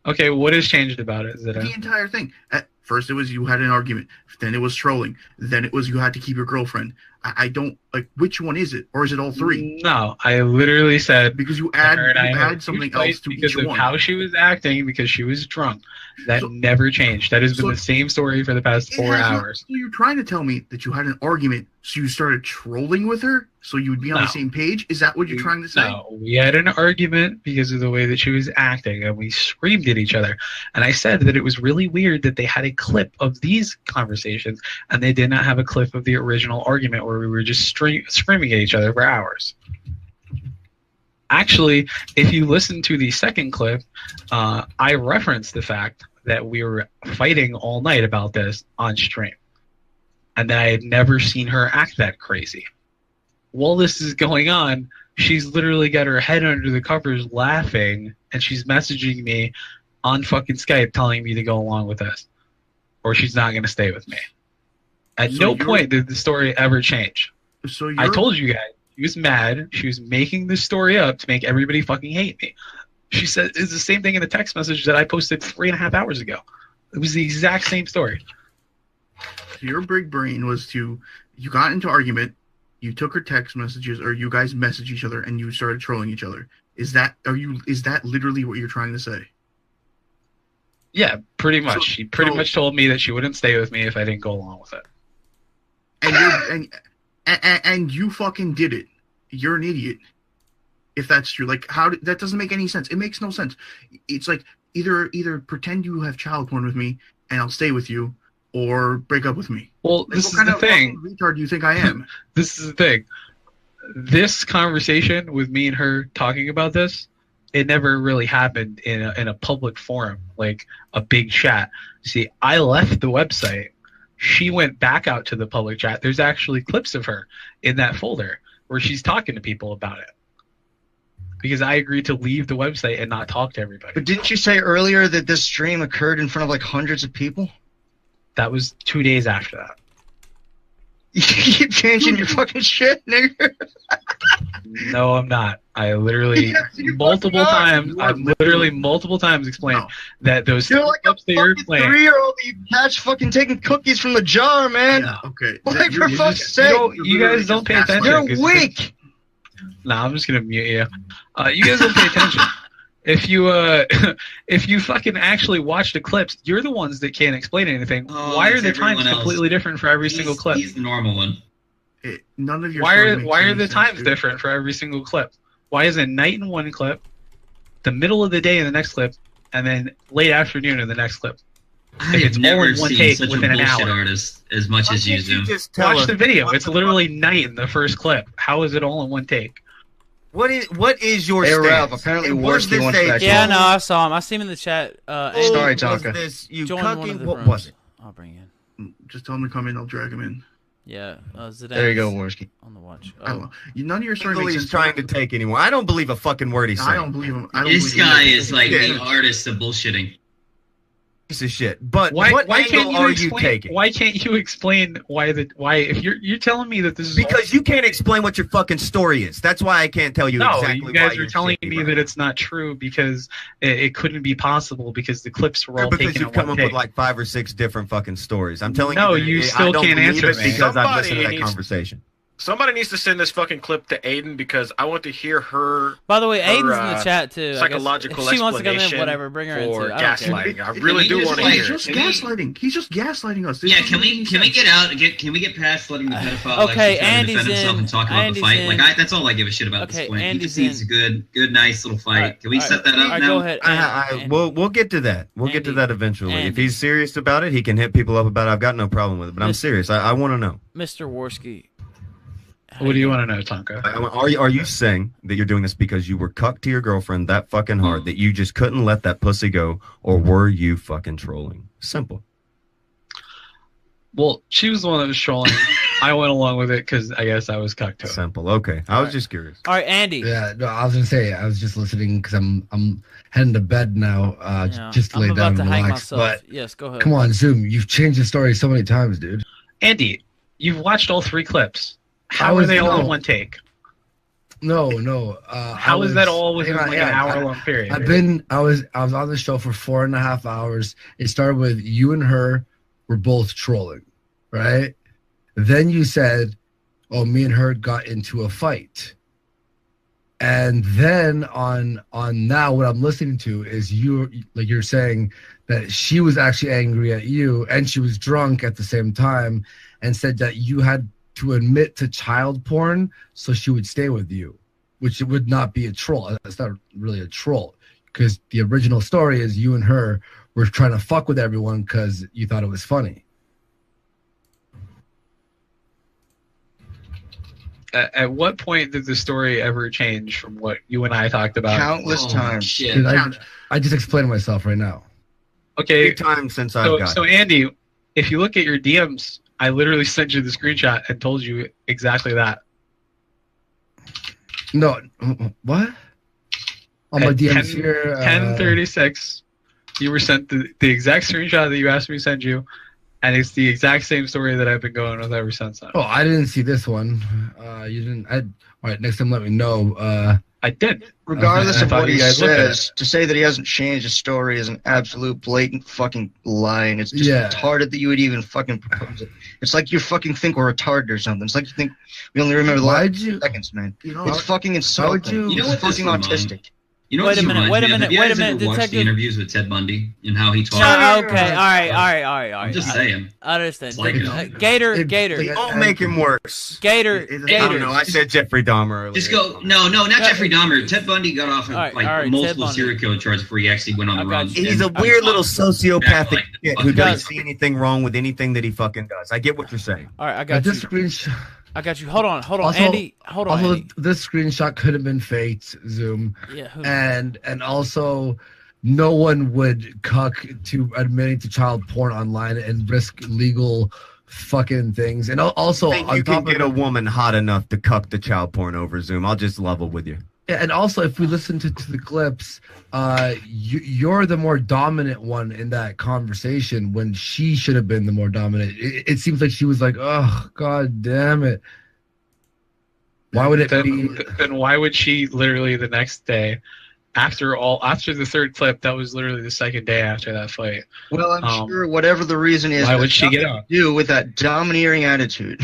Okay, what has changed about it? The entire thing. At first, it was you had an argument. Then it was trolling. Then it was you had to keep your girlfriend. I don't like which one is it, or is it all three? No, I literally said because you add her and I had a add huge something fight else to because each of one. how she was acting because she was drunk. That never changed. That has been the same story for the past It 4 has not- hours. So you're trying to tell me that you had an argument, so you started trolling with her, so you would be on No. the same page? Is that what you're trying to say? No, we had an argument because of the way that she was acting, and we screamed at each other. And I said that it was really weird that they had a clip of these conversations, and they did not have a clip of the original argument where we were just screaming at each other for hours. Actually, if you listen to the second clip, I referenced the fact that we were fighting all night about this on stream, and that I had never seen her act that crazy. While this is going on, she's literally got her head under the covers laughing, and she's messaging me on fucking Skype telling me to go along with this, or she's not going to stay with me. At So no you're- point did the story ever change. So I you're- told you guys, she was mad. She was making this story up to make everybody fucking hate me. She said it's the same thing in the text message that I posted 3.5 hours ago. It was the exact same story. Your big brain was you got into argument, you took her text messages, or you guys messaged each other, and you started trolling each other. Is that literally what you're trying to say? Yeah, pretty much. So- She pretty so- much told me that she wouldn't stay with me if I didn't go along with it. And you fucking did it. You're an idiot. If that's true, like that doesn't make any sense. It makes no sense. It's like either pretend you have child porn with me and I'll stay with you, or break up with me. Well, Like, this what is kind the of thing. fucking retard do you think I am? This is the thing. This conversation with me and her talking about this, it never really happened in a public forum, like a big chat. See, I left the website. She went back out to the public chat. There's actually clips of her in that folder where she's talking to people about it. Because I agreed to leave the website and not talk to everybody. But didn't you say earlier that this stream occurred in front of like hundreds of people? That was 2 days after that. You keep changing your fucking shit, nigga. No, I'm not. I literally Yes, you multiple fucking are. times. I've literally multiple times explained that those You're like a clips that you're fucking playing. 3-year-old that you catch fucking taking cookies from the jar, man. Okay. Like, for fuck's You, sake. you guys don't pay attention. You're 'cause weak. Nah, I'm just gonna mute you. You guys don't pay attention. If you if you fucking actually watch the clips, you're the ones that can't explain anything. Why are it's the times everyone else. completely different for every single clip? He's the normal one. None of your Why story are makes why are any the sense, times dude. different for every single clip? Why is it night in one clip, the middle of the day in the next clip, and then late afternoon in the next clip? I If have it's all never in one seen take such a within an bullshit hour. artist as much as you, Zoom. Watch the video. It's literally night in the first clip. How is it all in one take? What is your Hey, stance? Ralph, apparently And was Worski this wants a back Yeah, in. no, I saw him. I see him in the chat. Sorry, Andy Tonka. Was this you joined one of cucking? the What rooms. was it? I'll bring you in. Just tell him to come in. I'll drag him in. Yeah, Zidane. There you go, Worski. On the watch. I don't know. None of your story Story makes he's sense. trying to take anymore. I don't believe a fucking word he's saying. I don't believe him. I don't This believe guy him. is like Yeah. the artist of bullshitting. Piece of shit. But Why what can't angle you are explain? you taking? Why can't you explain why if you're telling me that this is Because you can't explain what your fucking story is. That's why I can't tell you no, exactly you guys why are you're telling shitty, me bro. that it's not true because it couldn't be possible because the clips were all Because taken you've in come one up with take. like 5 or 6 different fucking stories. I'm telling No, you, that you I still don't can't believe answer it me. because I've Somebody listened to that needs- conversation. Somebody needs to send this fucking clip to Aiden because I want to hear her. By the way, her, Aiden's in the chat too. I guess. Psychological If she wants to come in, explanation whatever. Bring her in for too. I don't care. gaslighting. I really do want to He's hear just it. gaslighting. He's just gaslighting us. This Yeah, doesn't can make we any can we sense. get out? Can we get past letting the pedophile Okay, actually try to Andy's defend himself in. and talk about the Andy's fight? in. Like that's all I give a shit about at Okay, this point. Andy's He just needs in. a good, nice little fight. Alright, Can we set that up alright, now? go ahead. We'll get to that. We'll get to Andy. that eventually. If Andy. he's serious about it, he can hit people up about it. I've got no problem with it. But I'm serious. I want to know. Mr. Worski. What do you want to know, Tonka? Are you saying that you're doing this because you were cucked to your girlfriend that fucking hard that you just couldn't let that pussy go, or were you fucking trolling? Simple. Well, she was the one that was trolling. I went along with it because I guess I was cucked to it. Simple. Okay, I was just curious. All right, Andy. Yeah, no, I was gonna say I was just listening because I'm heading to bed now. Just to I'm lay about down to and hang relax. myself. But Yes, go ahead. come on, Zoom. You've changed the story so many times, dude. Andy, you've watched all 3 clips. How are they all in one take? No. How is that all within like an hour-long period? I was on the show for 4.5 hours. It started with you and her were both trolling, right? Then you said, "Oh, me and her got into a fight." And then on now, what I'm listening to is you're saying that she was actually angry at you and she was drunk at the same time, and said that you had to admit to child porn so she would stay with you, which would not be a troll. That's not really a troll, because the original story is you and her were trying to fuck with everyone because you thought it was funny. At what point did the story ever change from what you and I talked about? Countless times. Dude, I just explained myself right now. Okay. Big time since I've got So Andy, if you look at your DMs, I literally sent you the screenshot and told you exactly that. No, what? On my At DMs here. 10:36, you were sent the exact screenshot that you asked me to send you, and it's the exact same story that I've been going with ever since then. Oh, I didn't see this one. You didn't. All right, next time let me know. I did. Regardless I of thought what you he guys looked at it. says, to say that he hasn't changed his story is an absolute blatant fucking lie, and it's just Yeah. retarded that you would even fucking propose it. It's like you fucking think we're retarded or something. It's like you think we only remember the Why'd last you- seconds, man. You know, it's fucking insulting. You know what It's this fucking reminds- autistic. You know Wait what a this minute, reminds wait a me of? minute, Have you wait a guys minute, ever watched Detective- the interviews with Ted Bundy and how he talks? Okay, all right. I'm just saying. I understand. It's like, Gator. Don't make him worse. Gator. I don't know. I said Jeffrey Dahmer earlier. Just go. No, not Jeffrey Dahmer. Ted Bundy got off of All right, Ted multiple Bundy. serial killer charges before he actually went on the run. He's a And weird I'm little back sociopathic like the shit fuck who he doesn't does. see anything wrong with anything that he fucking does. I get what you're saying. All right, I got this you. screenshot. I got you. Hold on, Also, Andy. Hold on, Also, Andy. this screenshot could have been faked, Zoom. Yeah, who? And also, no one would cuck to admitting to child porn online and risk legal fucking things. And also, I think on you can top of get a woman hot enough to cuck the child porn over Zoom. I'll just level with you. yeah, and also, if we listen to the clips, you're the more dominant one in that conversation when she should have been the more dominant. It seems like she was like, "Oh, god damn it." Why would it be? Then why would she literally the next day, after the third clip, that was literally the second day after that fight? Well, I'm sure whatever the reason is, why would that's she get nothing on? to do with that domineering attitude.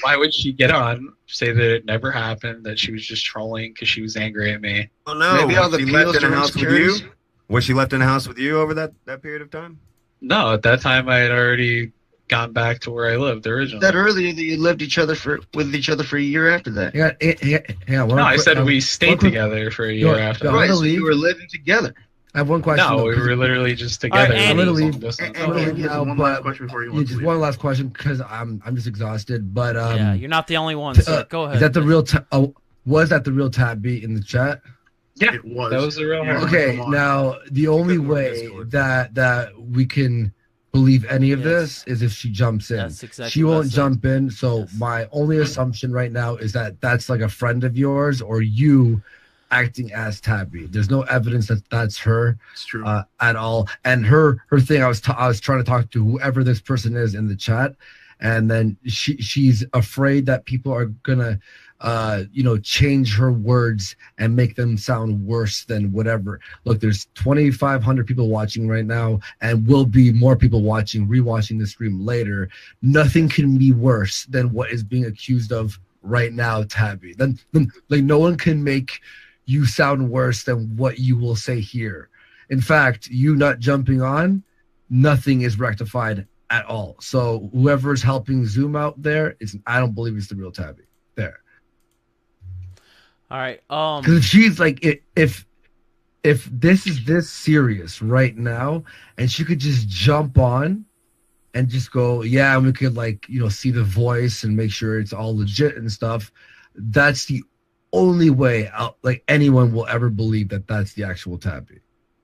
Why would she get on, say that it never happened, that she was just trolling because she was angry at me? Oh no! Maybe all the Was she left appeals in to the house with you? insecurities? Was she left in the house with you over that period of time? No, at that time I had already gone back to where I lived originally. That earlier that you lived with each other for a year after that. Yeah. No, I said we stayed together for a year after. Right, that. so you were living together. I have one question. No, though, we 'cause- were literally just together. I'm gonna leave. Andy I'm gonna leave has now, one but last question before you want to just leave. one last question because I'm just exhausted. But yeah, you're not the only one. So go ahead. Is that the real? Was that the real tab beat in the chat? Yeah, it was. That was the real. Okay, now the only way that we can believe any of this is if she jumps in. That's exactly she what I won't said. jump in. So my only assumption right now is that that's like a friend of yours or you acting as Tabby. There's no evidence that that's her at all. And her thing, I was trying to talk to whoever this person is in the chat, and then she's afraid that people are gonna change her words and make them sound worse than whatever. Look, there's 2,500 people watching right now, and will be more people rewatching the stream later. Nothing can be worse than what is being accused of right now, Tabby. Then like no one can make you sound worse than what you will say here. In fact, you not jumping on, nothing is rectified at all. So whoever's helping Zoom out there, I don't believe it's the real Tabby there. All right. Because if she's like, if this is this serious right now, and she could just jump on and just go, yeah, and we could see the voice and make sure it's all legit and stuff. That's the only way anyone will ever believe that that's the actual Tabby.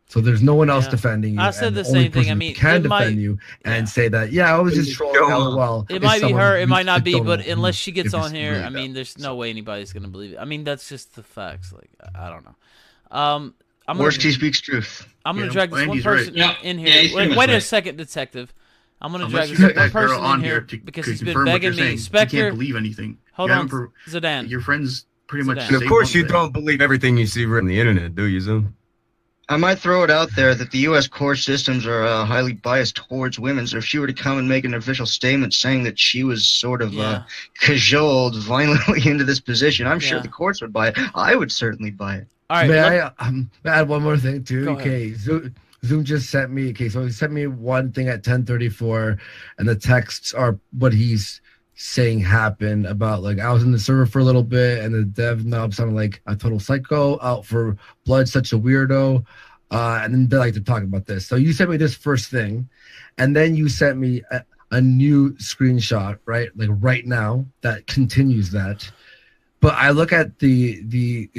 So there's no one else defending you. I said and the only same thing. I person mean, who can it might- defend you and say that, yeah, I was just trolling. LOL. It is might be someone her. who It might not be. don't But know unless who- she gets if on it's here, really I mean, there's no way anybody's gonna believe it. I mean, that's just the facts. Like, I don't know. I'm Worst he speaks truth. I'm gonna Yeah, drag this one Andy's right. person Yeah. in Yeah, here. he's pretty Wait, much a right. second, detective. I'm gonna Unless drag you this get one that girl person on in here here to because to he's been confirm what begging you're me. saying. Spectre, You can't believe anything. Hold You on, haven't Zidane. Your friends pretty much. Zidane. And of course, you don't believe everything you see written on the internet, do you, Zoom? I might throw it out there that the U.S. court systems are highly biased towards women. So if she were to come and make an official statement saying that she was sort of cajoled violently into this position, I'm sure Yeah. the courts would buy it. I would certainly buy it. All right, May I add one more thing too? Go ahead. Okay, Zoom just sent me. Okay, so he sent me one thing at 10:34, and the texts are what he's saying happened about I was in the server for a little bit, and the dev knob sounded like a total psycho, out for blood, such a weirdo, and then they like to talk about this. So you sent me this first thing, and then you sent me a new screenshot, right? Like right now that continues that. But I look at the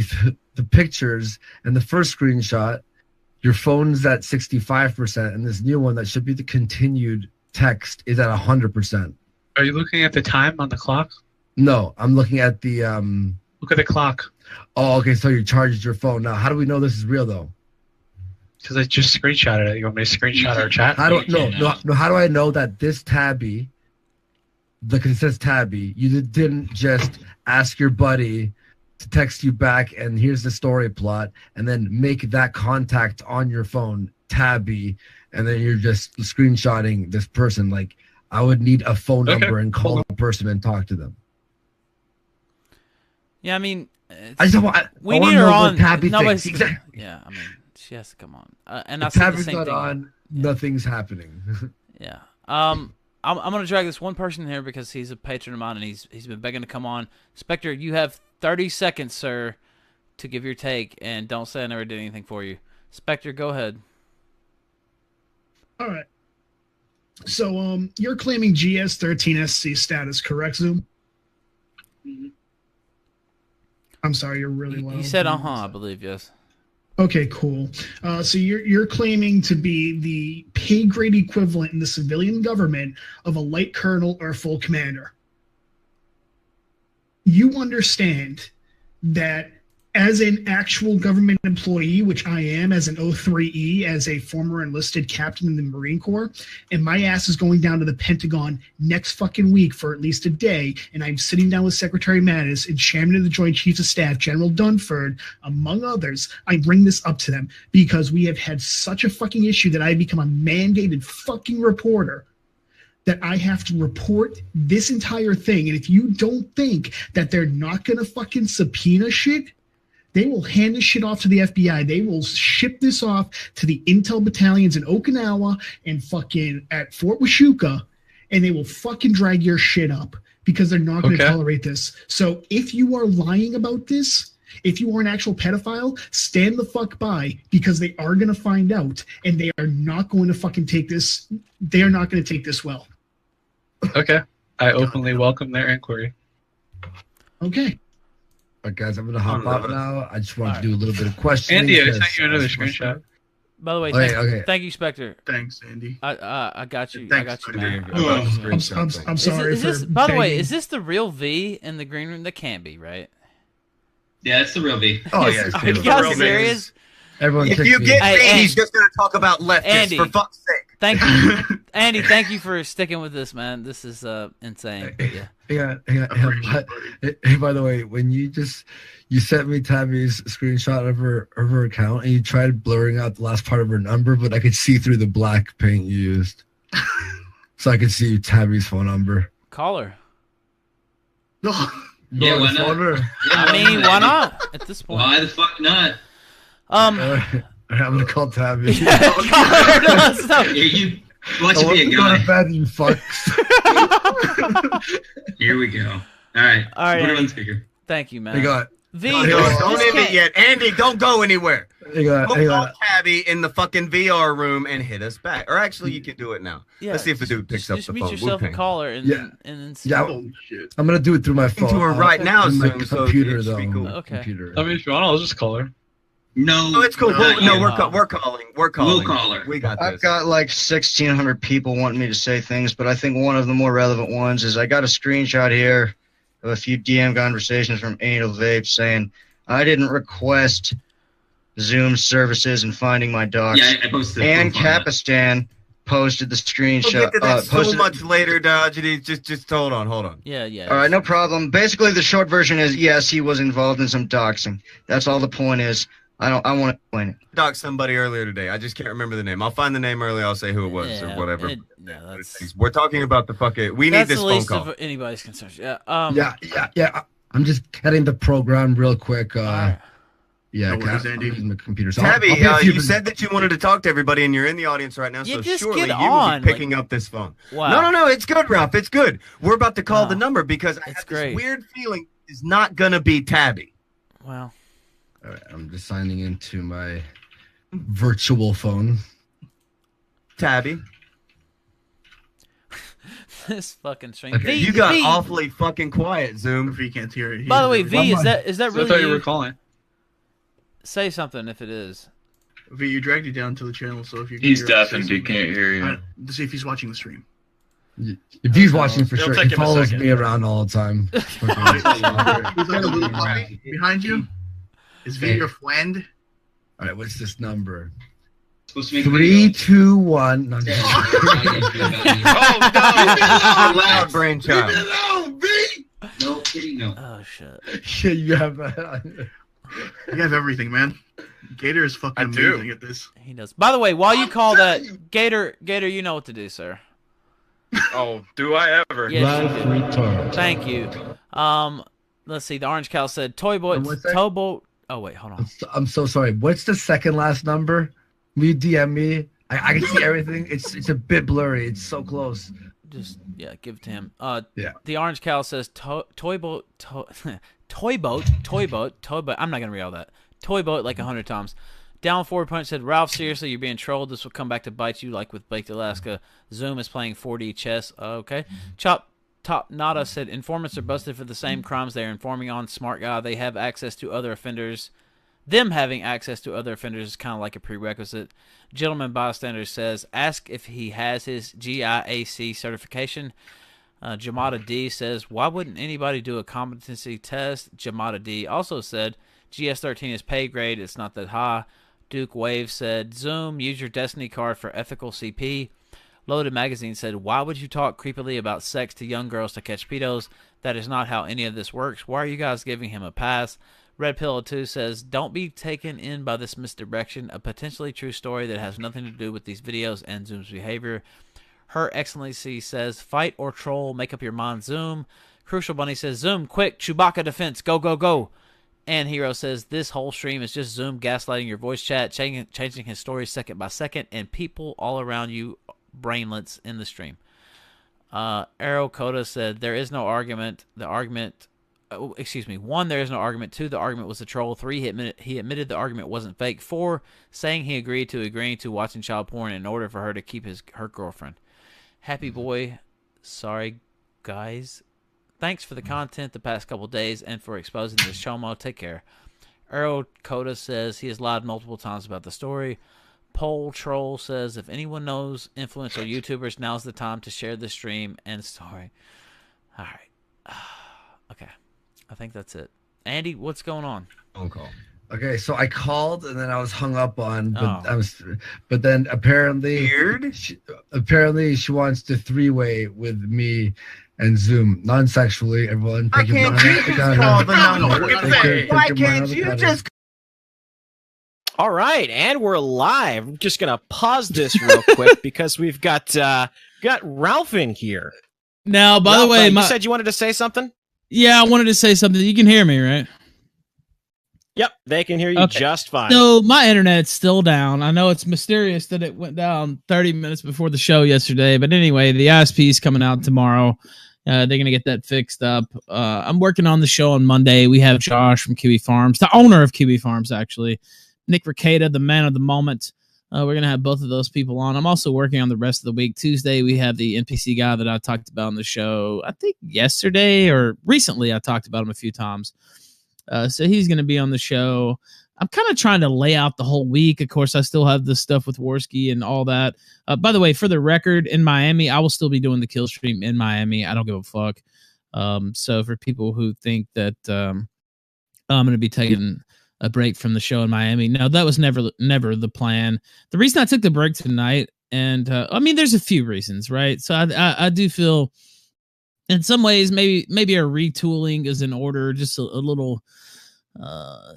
pictures and the first screenshot, your phone's at 65%, and this new one that should be the continued text is at 100%. Are you looking at the time on the clock? No, I'm looking at the Look at the clock. Oh, okay, so you charged your phone. Now, how do we know this is real though? Because I just screenshotted it. You want me to screenshot our chat? How do no, how do I know that this Tabby, because it says Tabby, you didn't just ask your buddy to text you back and here's the story plot and then make that contact on your phone Tabby, and then you're just screenshotting this person? Like, I would need a phone number and call the person and talk to them. Yeah, I mean, I just want. we I need wanna her know on. what Tabby Nobody's thinks. gonna- Exactly. Yeah, I mean, she has to come on. And I If said the Tabby's same not thing. on, nothing's happening. Yeah. I'm gonna drag this one person here because he's a patron of mine and he's been begging to come on. Spectre, you have 30 seconds, sir, to give your take, and don't say I never did anything for you. Spectre, go ahead. All right. So, you're claiming GS13SC status, correct, Zoom? I'm sorry, you're really low. You said I believe, yes. Okay, cool. So you're claiming to be the pay grade equivalent in the civilian government of a light colonel or full commander. You understand that as an actual government employee, which I am as an O3E, as a former enlisted captain in the Marine Corps, and my ass is going down to the Pentagon next fucking week for at least a day, and I'm sitting down with Secretary Mattis and Chairman of the Joint Chiefs of Staff, General Dunford, among others, I bring this up to them because we have had such a fucking issue that I become a mandated fucking reporter that I have to report this entire thing. And if you don't think that they're not going to fucking subpoena shit, they will hand this shit off to the FBI. They will ship this off to the intel battalions in Okinawa and fucking at Fort Washuka, and they will fucking drag your shit up because they're not going to tolerate this. So if you are lying about this, if you are an actual pedophile, stand the fuck by, because they are going to find out, and they are not going to fucking take this. They are not going to take this well. Okay. I openly welcome their inquiry. Okay. All right, guys, I'm going to hop out now. I just wanted to do a little bit of questioning. Andy, I because sent you another I was- screenshot. By the way, thank you, Spectre. Thanks, Andy. I got you. Thanks, I got you, buddy. man. I'm sorry. Is this, for by the way, begging. is this the real V in the green room? That can't be, right? Yeah, it's the real V. Oh yeah, Are you guys serious? Everyone, if you get me, he's just gonna talk about leftists Andy, for fuck's sake. Thank you, Andy. Thank you for sticking with this, man. This is insane. Yeah. Hey, by the way, when you sent me Tabby's screenshot of her account, and you tried blurring out the last part of her number, but I could see through the black paint you used, so I could see Tabby's phone number. Call her. No. Yeah, why not? I mean, why not? At this point, Why the fuck not? I'm gonna call Tabby. You want to be a Go guy. to bed, you fucks. Here we go. All right. All right, Put her on Andy. speaker. Thank you, man. Hey, God. V, Don't end it yet, Andy. Don't go anywhere. Hey, God. We'll call Tabby in the fucking VR room and hit us back. Or actually, you can do it now. Yeah, Let's see if the dude picks up just the mute phone. yourself and call her, and then Yeah, Holy shit. I'm gonna do it through my phone. To her right now, on my Zoom, so computer it should be though. cool. Okay. Computer. I mean, if you want, I'll just call her. No. Oh, it's cool. not No, you. we're calling. We're calling. We'll call her. We got I've this. got like 1,600 people wanting me to say things, but I think one of the more relevant ones is I got a screenshot here of a few DM conversations from Anal Vape saying, I didn't request Zoom services in finding my docs. Yeah, I posted. And profile. Capistan posted the screenshot. We'll get to that so posted- much later, Dodge. Just hold on. Yeah. All right, no problem. Basically, the short version is yes, he was involved in some doxing. That's all the point is. I want to explain it. Doc somebody earlier today. I just can't remember the name. I'll find the name early. I'll say who it was Yeah, or whatever. that's We're talking about the fucking. We need that's this the phone least call. of anybody's concerns. Yeah. Yeah. I'm just getting the program real quick. Yeah, No worries, I'm Andy. using the computer. So Tabby, I'll be a few you minutes. said that you wanted to talk to everybody, and you're in the audience right now. Yeah, So just surely get you will on, be picking up this phone. Wow. No, it's good, Ralph. It's good. We're about to call No, the number because I it's have great. this weird feeling it's not gonna be Tabby. Well, All right, I'm just signing into my virtual phone. Tabby, this fucking string. Okay, V, you got V, awfully fucking quiet, Zoom. If he can't hear it. By the way, V, is that I really thought you you? were calling. Say something if it is. V, you dragged you down to the channel, so if you can He's hear deafened. us, He can't hear you. to see if he's watching the stream. If he's watching for It'll sure, take he him a follows second. me around all the time. He's like a little puppy behind you. Is V your friend? All right, what's this number? Supposed to make 3, 2, 1. No, no. Loud brainchild. No kidding, no. Oh shit. Yeah, you have that. You have everything, man. Gator is fucking I do. amazing at this. He does. By the way, while you call that Gator, you know what to do, sir. Oh, do I ever? Yes, you do. Retard. Thank you. Let's see. The orange cow said toy boat, And what's that? towboat. Oh wait, hold on. I'm so sorry. What's the second last number? Will you DM me? I can see everything. It's a bit blurry. It's so close. Just give it to him. Yeah. The orange cow says toy boat, toy boat. I'm not gonna read all that. Toy boat like 100 times. Down forward punch said, Ralph, seriously, you're being trolled. This will come back to bite you like with Baked Alaska. Zoom is playing 4D chess. Okay. Chop Top Nada said, informants are busted for the same crimes they're informing on. Smart guy. They have access to other offenders. Them having access to other offenders is kind of like a prerequisite. Gentleman Bystander says, ask if he has his GIAC certification. Jamada D says, why wouldn't anybody do a competency test? Jamada D also said, GS13 is pay grade. It's not that high. Duke Wave said, Zoom, use your Destiny card for ethical CP. Loaded Magazine said, why would you talk creepily about sex to young girls to catch pedos? That is not how any of this works. Why are you guys giving him a pass? Red Pillow 2 says, don't be taken in by this misdirection. A potentially true story that has nothing to do with these videos and Zoom's behavior. Her Excellency says, fight or troll, make up your mind, Zoom. Crucial Bunny says, Zoom, quick, Chewbacca defense, go, go, go. And Hero says, this whole stream is just Zoom gaslighting your voice chat, changing his story second by second, and people all around you brainlets in the stream. Arrow Coda said, there is no argument. There is no argument. 2, the argument was a troll. 3, he admitted the argument wasn't fake. 4, saying he agreed to agreeing to watching child porn in order for her to keep her girlfriend. Happy Boy, sorry, guys. Thanks for the content the past couple days and for exposing this chomo. Take care. Arrow Coda says he has lied multiple times about the story. Poll Troll says, if anyone knows influencer YouTubers, now's the time to share the stream and story. All right. Okay. I think that's it. Andy, what's going on? Phone call. Okay, so I called and then I was hung up on, but Oh. but then apparently she wants to three-way with me and Zoom, non-sexually. Everyone, Why can't you just call the number? Why can't you just? All right, and we're live. I'm just gonna pause this real quick because we've got Ralph in here. Now, by the Ralph, way, you said you wanted to say something. Yeah, I wanted to say something. You can hear me, right? Yep, they can hear you just fine. So my internet's still down. I know it's mysterious that it went down 30 minutes before the show yesterday, but anyway, the ISP is coming out tomorrow. They're gonna get that fixed up. I'm working on the show on Monday. We have Josh from Kiwi Farms, the owner of Kiwi Farms, actually. Nick Ricada, the man of the moment. We're gonna have both of those people on. I'm also working on the rest of the week. Tuesday, we have the NPC guy that I talked about on the show. I think yesterday or recently, I talked about him a few times. So he's going to be on the show. I'm kind of trying to lay out the whole week. Of course, I still have the stuff with Worski and all that. By the way, for the record, in Miami, I will still be doing the kill stream in Miami. I don't give a fuck. So for people who think that I'm going to be taking a break from the show in Miami, no, that was never the plan. The reason I took the break tonight, and I mean, there's a few reasons, right? So I do feel, in some ways, maybe a retooling is in order. Just a little, I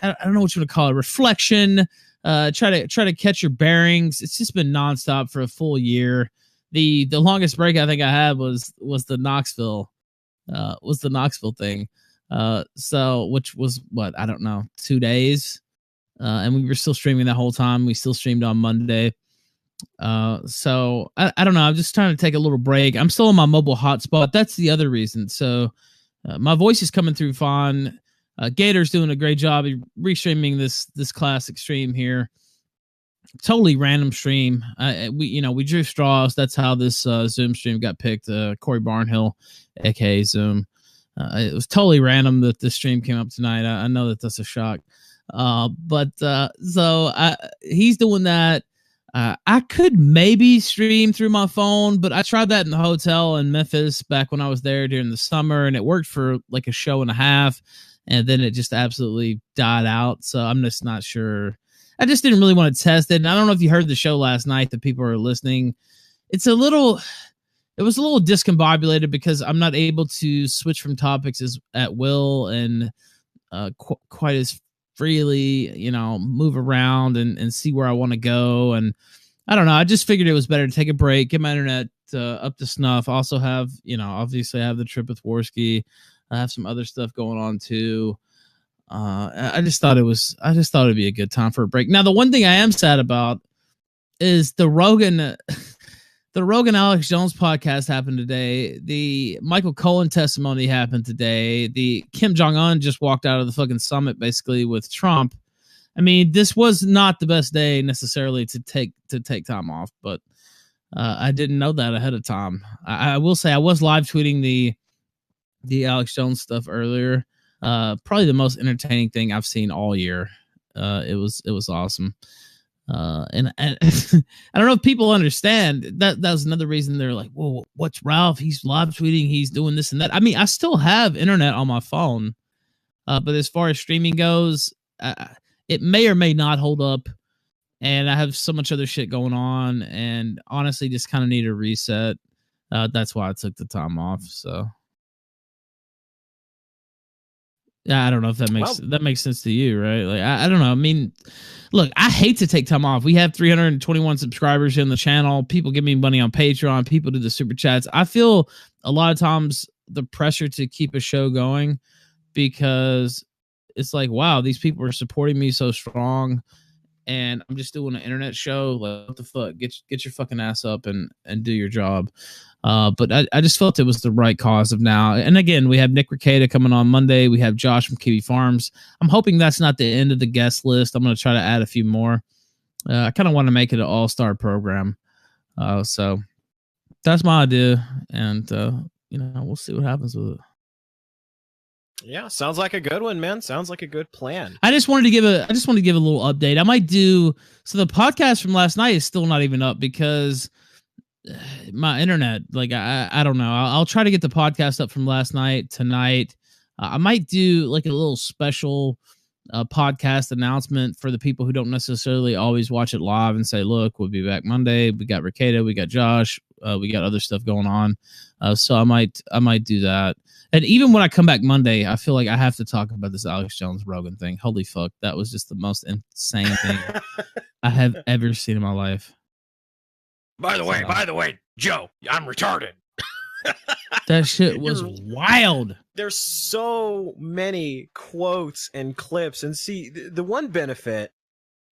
don't know what you want to call it, reflection. Try to catch your bearings. It's just been nonstop for a full year. The longest break I think I had was the Knoxville thing. So which was what, I don't know, 2 days, and we were still streaming that whole time. We still streamed on Monday. So I don't know. I'm just trying to take a little break. I'm still on my mobile hotspot. That's the other reason. So my voice is coming through fine. Gator's doing a great job restreaming this classic stream here. Totally random stream. We drew straws. That's how this Zoom stream got picked. Corey Barnhill, aka Zoom. It was totally random that this stream came up tonight. I know that's a shock. He's doing that. I could maybe stream through my phone, but I tried that in the hotel in Memphis back when I was there during the summer, and it worked for like a show and a half, and then it just absolutely died out. So I'm just not sure. I just didn't really want to test it. And I don't know if you heard the show last night that people are listening. It was a little discombobulated because I'm not able to switch from topics at will and quite as freely, move around and see where I want to go. And I don't know. I just figured it was better to take a break, get my internet up to snuff. Also have, obviously I have the trip with Worski. I have some other stuff going on too. I just thought it'd be a good time for a break. Now, the one thing I am sad about is the Rogan Alex Jones podcast happened today. The Michael Cohen testimony happened today. The Kim Jong-un just walked out of the fucking summit basically with Trump. I mean, this was not the best day necessarily to take time off, but I didn't know that ahead of time. I will say I was live tweeting the Alex Jones stuff earlier. Probably the most entertaining thing I've seen all year. It was awesome. And I don't know if people understand that was another reason they're like, whoa, what's Ralph? He's live tweeting. He's doing this and that. I mean, I still have internet on my phone. But as far as streaming goes, it may or may not hold up. And I have so much other shit going on and honestly just kind of need a reset. That's why I took the time off. So yeah, I don't know if that makes sense to you, right? Like, I don't know. I mean, look, I hate to take time off. We have 321 subscribers in the channel. People give me money on Patreon. People do the super chats. I feel a lot of times the pressure to keep a show going because it's like, wow, these people are supporting me so strong, and I'm just doing an internet show. Like, what the fuck? Get your fucking ass up and do your job. But I just felt it was the right cause of now. And again, we have Nick Ricada coming on Monday. We have Josh from Kiwi Farms. I'm hoping that's not the end of the guest list. I'm going to try to add a few more. I kind of want to make it an all-star program. So that's my idea. And, we'll see what happens with it. Yeah, sounds like a good one, man. Sounds like a good plan. I just wanted to give a little update. I might do so. The podcast from last night is still not even up because my internet, like I don't know. I'll try to get the podcast up from last night tonight. I might do like a little special podcast announcement for the people who don't necessarily always watch it live and say, look, we'll be back Monday. We got Ricada, we got Josh, we got other stuff going on. So I might do that. And even when I come back Monday, I feel like I have to talk about this Alex Jones Rogan thing. Holy fuck. That was just the most insane thing I have ever seen in my life. By the way, Joe, I'm retarded. That shit was wild. There's so many quotes and clips. And see, the one benefit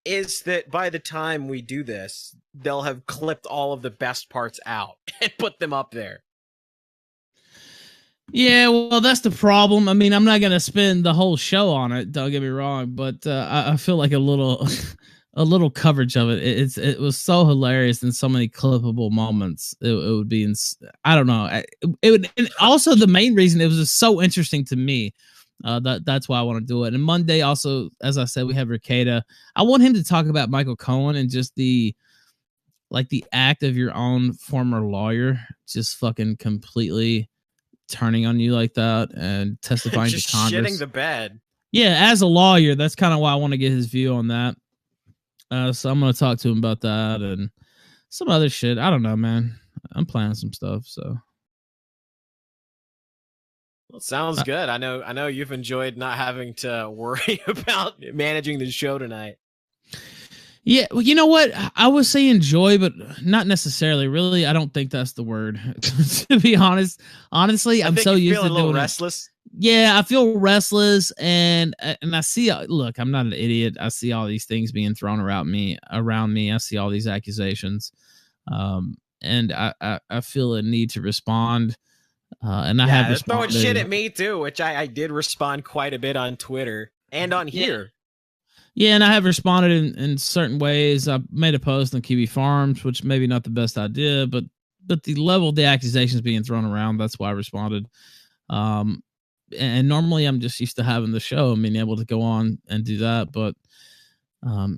is that by the time we do this, they'll have clipped all of the best parts out and put them up there. Yeah, well, that's the problem. I mean, I'm not going to spend the whole show on it, don't get me wrong, but I feel like a little a little coverage of it. It was so hilarious in so many clippable moments. It would be, I don't know. It would, and also the main reason it was just so interesting to me. That's why I want to do it. And Monday also, as I said, we have Ricada. I want him to talk about Michael Cohen and just the act of your own former lawyer just fucking completely turning on you like that and testifying just to Congress. shitting the bed. Yeah, as a lawyer, that's kind of why I want to get his view on that. So I'm going to talk to him about that and some other shit. I don't know, man. I'm planning some stuff, so. Well, sounds good. I know you've enjoyed not having to worry about managing the show tonight. Yeah, well, you know what? I would say enjoy, but not necessarily. Really, I don't think that's the word. To be honest, honestly, I'm so used to doing a little restless. Yeah, I feel restless, and I see. Look, I'm not an idiot. I see all these things being thrown around me. I see all these accusations, and I feel a need to respond. And I have responded. Throwing shit at me too, which I did respond quite a bit on Twitter and on here. Yeah, and I have responded in certain ways. I made a post on Kiwi Farms, which maybe not the best idea, but the level of the accusations being thrown around, that's why I responded. And normally I'm just used to having the show and being able to go on and do that, but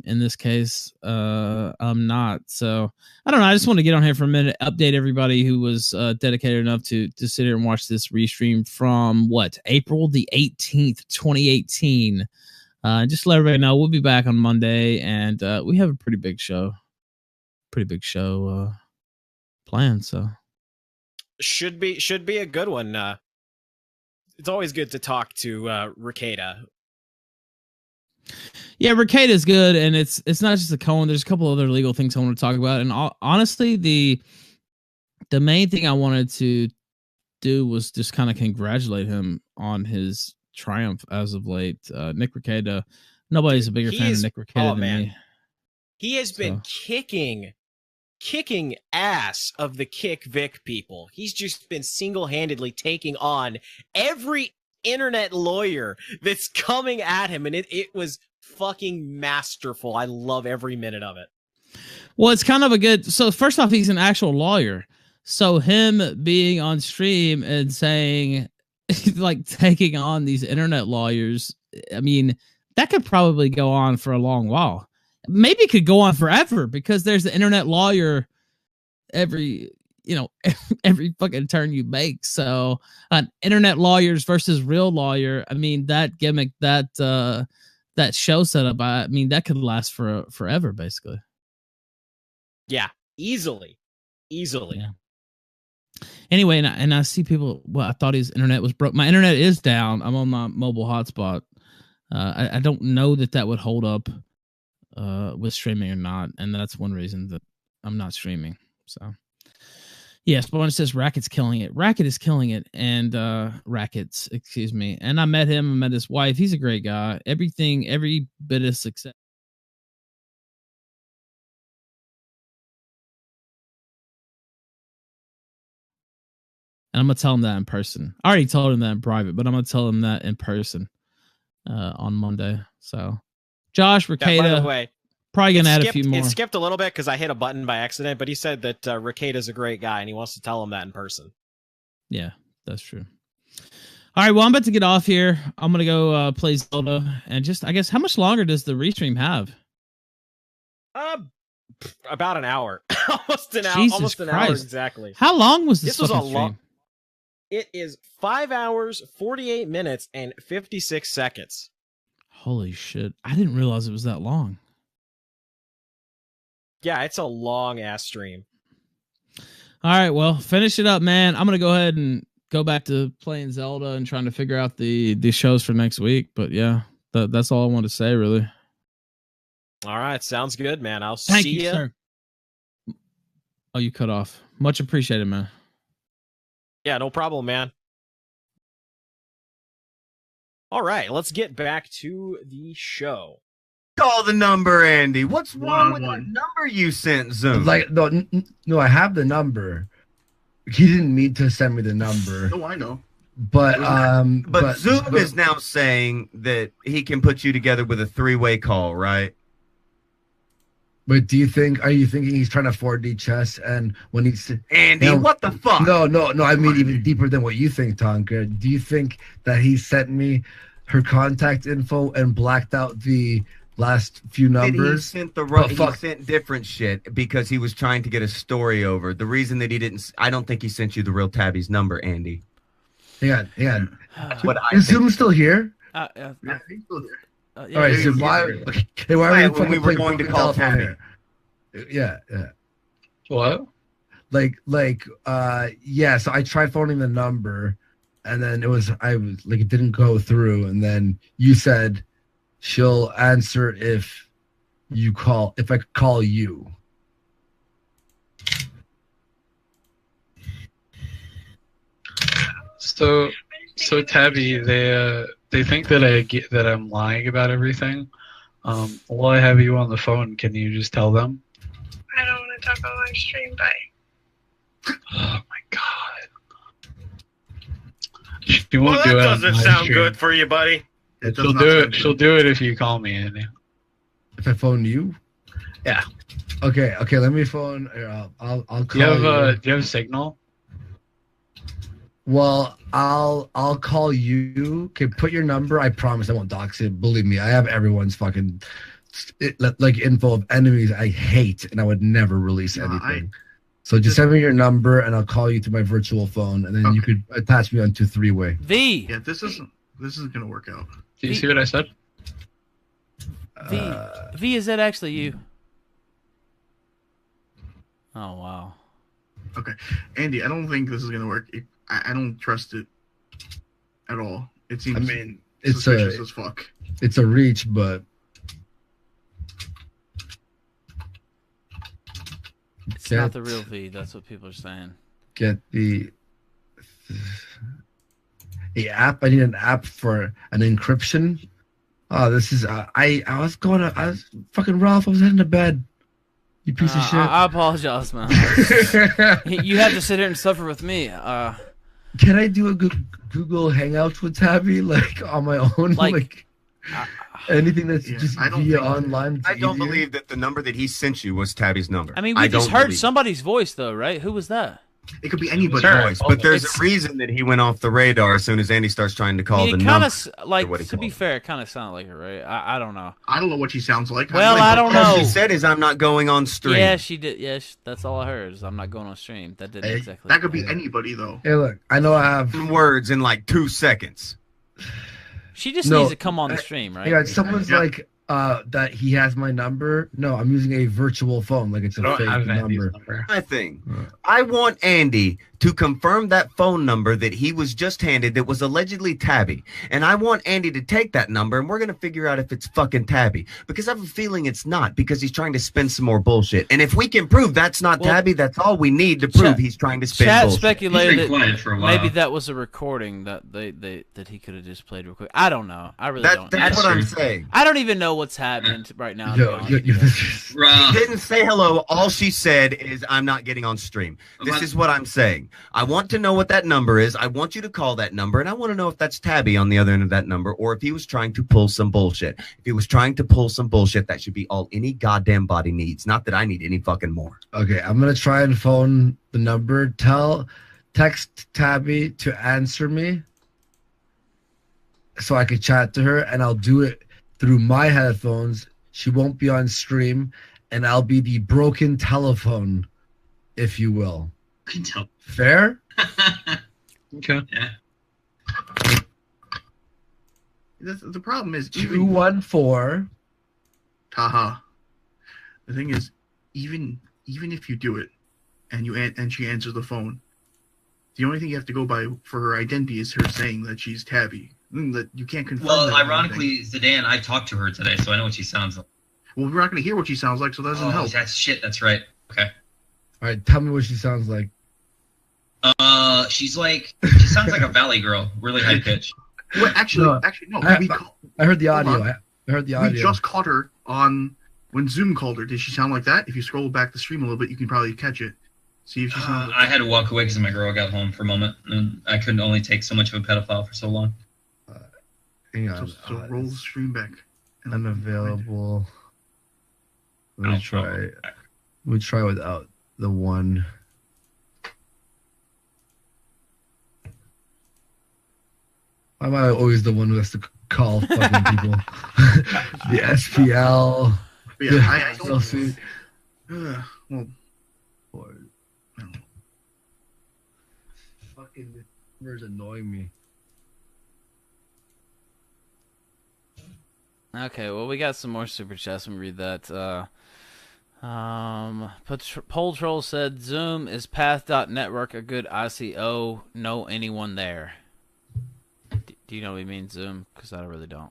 in this case, I'm not. So I don't know. I just want to get on here for a minute, update everybody who was dedicated enough to sit here and watch this restream from April the 18th, 2018. Just let everybody know we'll be back on Monday, and we have a pretty big show planned. So should be a good one. It's always good to talk to Ricada. Yeah, Ricada is good, and it's not just the Cohen. There's a couple other legal things I want to talk about, and honestly, the main thing I wanted to do was just kind of congratulate him on his triumph as of late. Nick Ricada, nobody's a bigger fan of Nick Ricada than me. He has been kicking ass of the Kick Vic people. He's just been single-handedly taking on every internet lawyer that's coming at him, and it was fucking masterful. I love every minute of it. Well, it's kind of a good. So first off, he's an actual lawyer. So him being on stream and saying, like, taking on these internet lawyers, I mean, that could probably go on for a long while. Maybe it could go on forever because there's an internet lawyer every fucking turn you make. So internet lawyers versus real lawyer. I mean, that gimmick, that show setup, I mean, that could last for forever, basically. Yeah, easily. Yeah. Anyway, and I see people. Well, I thought his internet was broke. My internet is down. I'm on my mobile hotspot. I don't know that would hold up with streaming or not, and that's one reason that I'm not streaming. So, yes, but when it says Racket's killing it, Racket is killing it, and Rackets, excuse me. And I met him. I met his wife. He's a great guy. Every bit of success. And I'm going to tell him that in person. I already told him that in private, but I'm going to tell him that in person on Monday. So, Josh, Ricada, by the way, probably going to add a few more. It skipped a little bit because I hit a button by accident, but he said that Ricada's a great guy, and he wants to tell him that in person. Yeah, that's true. All right, well, I'm about to get off here. I'm gonna go play Zelda, and just I guess how much longer does the restream have? About an hour, almost an hour, Jesus almost an Christ. hour exactly. How long was this was a fucking long. stream? It is 5 hours, 48 minutes, and 56 seconds. Holy shit! I didn't realize it was that long. Yeah, it's a long ass stream. All right, well, finish it up, man. I'm gonna go ahead and go back to playing Zelda and trying to figure out the shows for next week. But yeah, that's all I want to say, really. All right, sounds good, man. I'll Thank see you, you. sir. Oh, you cut off. Much appreciated, man. Yeah, no problem, man. All right, let's get back to the show. Call the number, Andy. What's wrong with that number you sent, Zoom? Like no, I have the number. He didn't need to send me the number. Oh, I know. But But Zoom is now saying that he can put you together with a 3-way call, right? But are you thinking he's trying to 4D chess? And when he's Andy, what the fuck? No. I mean, even deeper than what you think, Tonka. Do you think that he sent me her contact info and blacked out the last few numbers? He sent different shit because he was trying to get a story over. The reason that he didn't, I don't think he sent you the real Tabby's number, Andy. Hang on. But Is Zoom still here? Yeah, he's still here. All right, so why are we when we were going to call Tabby? Yeah. What? Yeah. So I tried phoning the number, and then it didn't go through, and then you said she'll answer if I call you. So Tabby, they think that I'm lying about everything. While I have you on the phone, can you just tell them? I don't want to talk on live stream. Bye. Oh my god. She won't Well, do that it on doesn't live sound stream. good for you, buddy. She'll do it. She'll do it if you call me, Andy. If I phone you? Yeah. Okay. Let me phone. I'll call Do you have you. Do you have Signal? Well, I'll call you. Okay, put your number. I promise I won't dox it. Believe me, I have everyone's fucking info of enemies I hate, and I would never release anything. So just send me your number, and I'll call you through my virtual phone, and then you could attach me onto 3-way. Yeah, this isn't gonna work out. Do you see what I said? V, is that actually you? Oh wow. Okay, Andy, I don't think this is gonna work. I don't trust it at all. It seems. It's suspicious as fuck. It's a reach, but It's not the real V. That's what people are saying. Get the app. I need an app for an encryption. Oh, this is. I was fucking Ralph. I was heading to bed. You piece of shit. I apologize, man. You have to sit here and suffer with me. Can I do a Google Hangouts with Tabby, on my own? Anything that's just via online? I don't believe that the number that he sent you was Tabby's number. I mean, we just heard somebody's voice, though, right? Who was that? It could be anybody's voice, but there's a reason that he went off the radar as soon as Andy starts trying to call the number. To be fair, it kind of sounded like her, right? I don't know. I don't know what she sounds like. Well, I don't know. All she said is, "I'm not going on stream." Yeah, she did. Yeah, that's all I heard. Is I'm not going on stream. That didn't exactly. That could be anybody, though. Hey, look, I know I have words in 2 seconds. She just needs to come on the stream, right? Yeah, someone's that he has my number. No, I'm using a virtual phone, it's a fake number. My thing. I want Andy to confirm that phone number that he was just handed that was allegedly Tabby. And I want Andy to take that number, and we're going to figure out if it's fucking Tabby. Because I have a feeling it's not, because he's trying to spin some more bullshit. And if we can prove that's not Tabby, that's all we need to prove he's trying to spin Chat bullshit. speculated that maybe that was a recording that that he could have just played real quick. I don't know. I really don't. That's what I'm saying. I don't even know what's happening right now. She didn't say hello. All she said is, "I'm not getting on stream." This is what I'm saying. I want to know what that number is. I want you to call that number, and I want to know if that's Tabby on the other end of that number, or if he was trying to pull some bullshit. If he was trying to pull some bullshit, that should be all any goddamn body needs. Not that I need any fucking more. Okay, I'm gonna try and phone the number. Text Tabby to answer me, so I could chat to her, and I'll do it through my headphones. She won't be on stream, and I'll be the broken telephone, if you will. Fair? Okay. Yeah. The problem is 214. Haha. The thing is, even if you do it, and she answers the phone, the only thing you have to go by for her identity is her saying that she's Tabby. That you can't confirm. Well, that ironically, Zidane, I talked to her today, so I know what she sounds like. Well, we're not going to hear what she sounds like, so that doesn't help. That's shit. That's right. Okay. All right, tell me what she sounds like. She sounds like a valley girl, really high pitched. Well, actually, no. I heard the Hold audio. on. I heard the audio. We just caught her on when Zoom called her. Did she sound like that? If you scroll back the stream a little bit, you can probably catch it. See if she sounds like I had to walk away because my girl got home for a moment, and I couldn't only take so much of a pedophile for so long. Hang on. So roll the stream back. Unavailable. Let me try. We try without the one. Why am I always the one who has to call fucking people? The SPL. Yeah, I still see. Well, fucking numbers annoying me. Okay, well, we got some more super chats. Let me read that. Pole Troll said, Zoom is path.network, a good ICO. Know anyone there? Do you know what he means, Zoom? Because I really don't.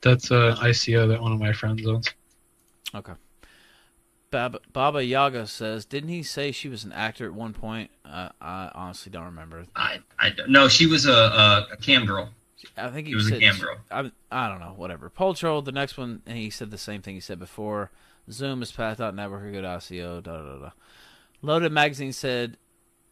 That's ICO that one of my friends owns. Okay. Baba Yaga says, didn't he say she was an actor at one point? I honestly don't remember. I don't know. She was a cam girl. I think he was a cam girl. I don't know. Whatever. Pole Troll, the next one, and he said the same thing he said before. Zoom is path.network, a good ICO. Da da da. Loaded Magazine said,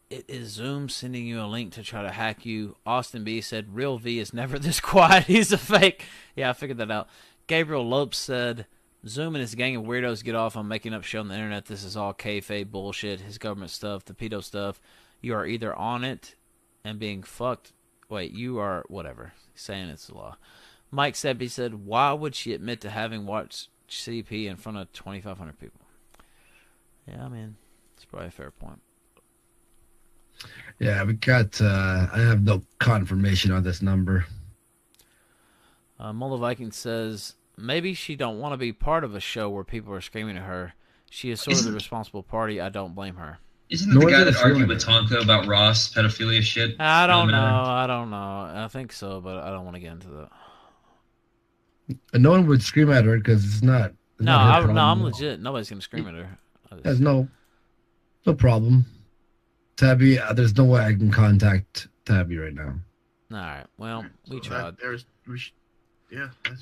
it is Zoom sending you a link to try to hack you. Austin B said, Real V is never this quiet. He's a fake. Yeah, I figured that out. Gabriel Lopes said, Zoom and his gang of weirdos get off on making up shit on the internet. This is all kayfabe bullshit. His government stuff, the pedo stuff. You are either on it and being fucked. Wait, you are whatever. He's saying it's the law. Mike Seppi said, why would she admit to having watched CP in front of 2,500 people? Yeah, I mean, it's probably a fair point. Yeah, we got. I have no confirmation on this number. Mola Viking says, maybe she don't want to be part of a show where people are screaming at her. She is sort of the responsible party. I don't blame her. Isn't that the guy that argued with Tonka about Ross pedophilia shit? I don't know. I think so, but I don't want to get into that. And no one would scream at her because it's not. I'm legit. Nobody's gonna scream at her. There's no problem. Tabby, there's no way I can contact Tabby right now. All right. Well, we tried.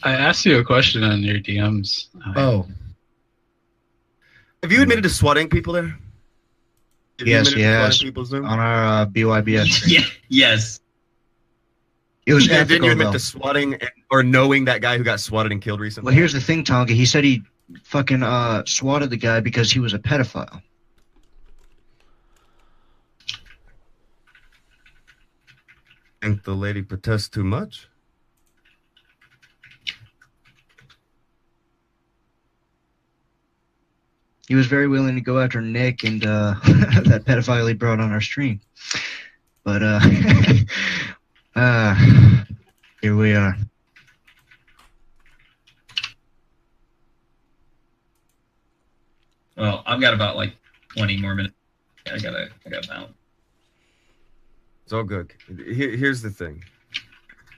I asked you a question on your DMs. Oh. Have you admitted to swatting people there? Yes, on our BYBS. Yeah, yes. It was Didn't ethical, you admit though. to swatting or knowing that guy who got swatted and killed recently? Well, here's the thing, Tonka. He said he fucking swatted the guy because he was a pedophile. Think the lady protests too much? He was very willing to go after Nick and that pedophile he brought on our stream. But here we are. Well, I've got about like 20 more minutes. I gotta bounce. It's all good. Here's the thing.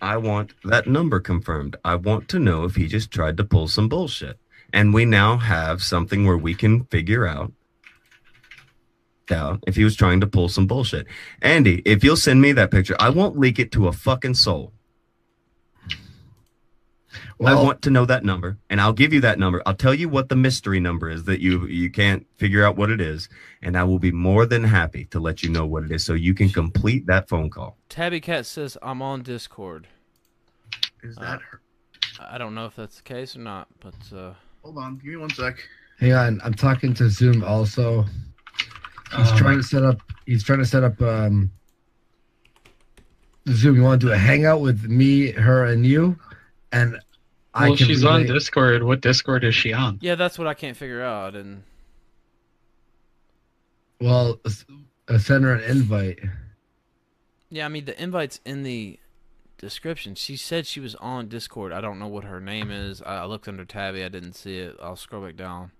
I want that number confirmed. I want to know if he just tried to pull some bullshit. And we now have something where we can figure out if he was trying to pull some bullshit. Andy, if you'll send me that picture, I won't leak it to a fucking soul. Well, I want to know that number, and I'll give you that number. I'll tell you what the mystery number is that you can't figure out what it is, and I will be more than happy to let you know what it is so you can complete that phone call. Tabby Cat says, I'm on Discord. Is that her? I don't know if that's the case or not, but... Hold on, give me 1 sec. Hang on, I'm talking to Zoom also. He's trying to set up. He's trying to set up Zoom, you want to do a hangout with me, her, and you? And I Well, can she's on relay- Discord. What Discord is she on? Yeah, that's what I can't figure out. And Well, send her an invite. yeah, I mean the invite's in the description. She said she was on Discord. I don't know what her name is. I looked under Tabby. I didn't see it. I'll scroll back down.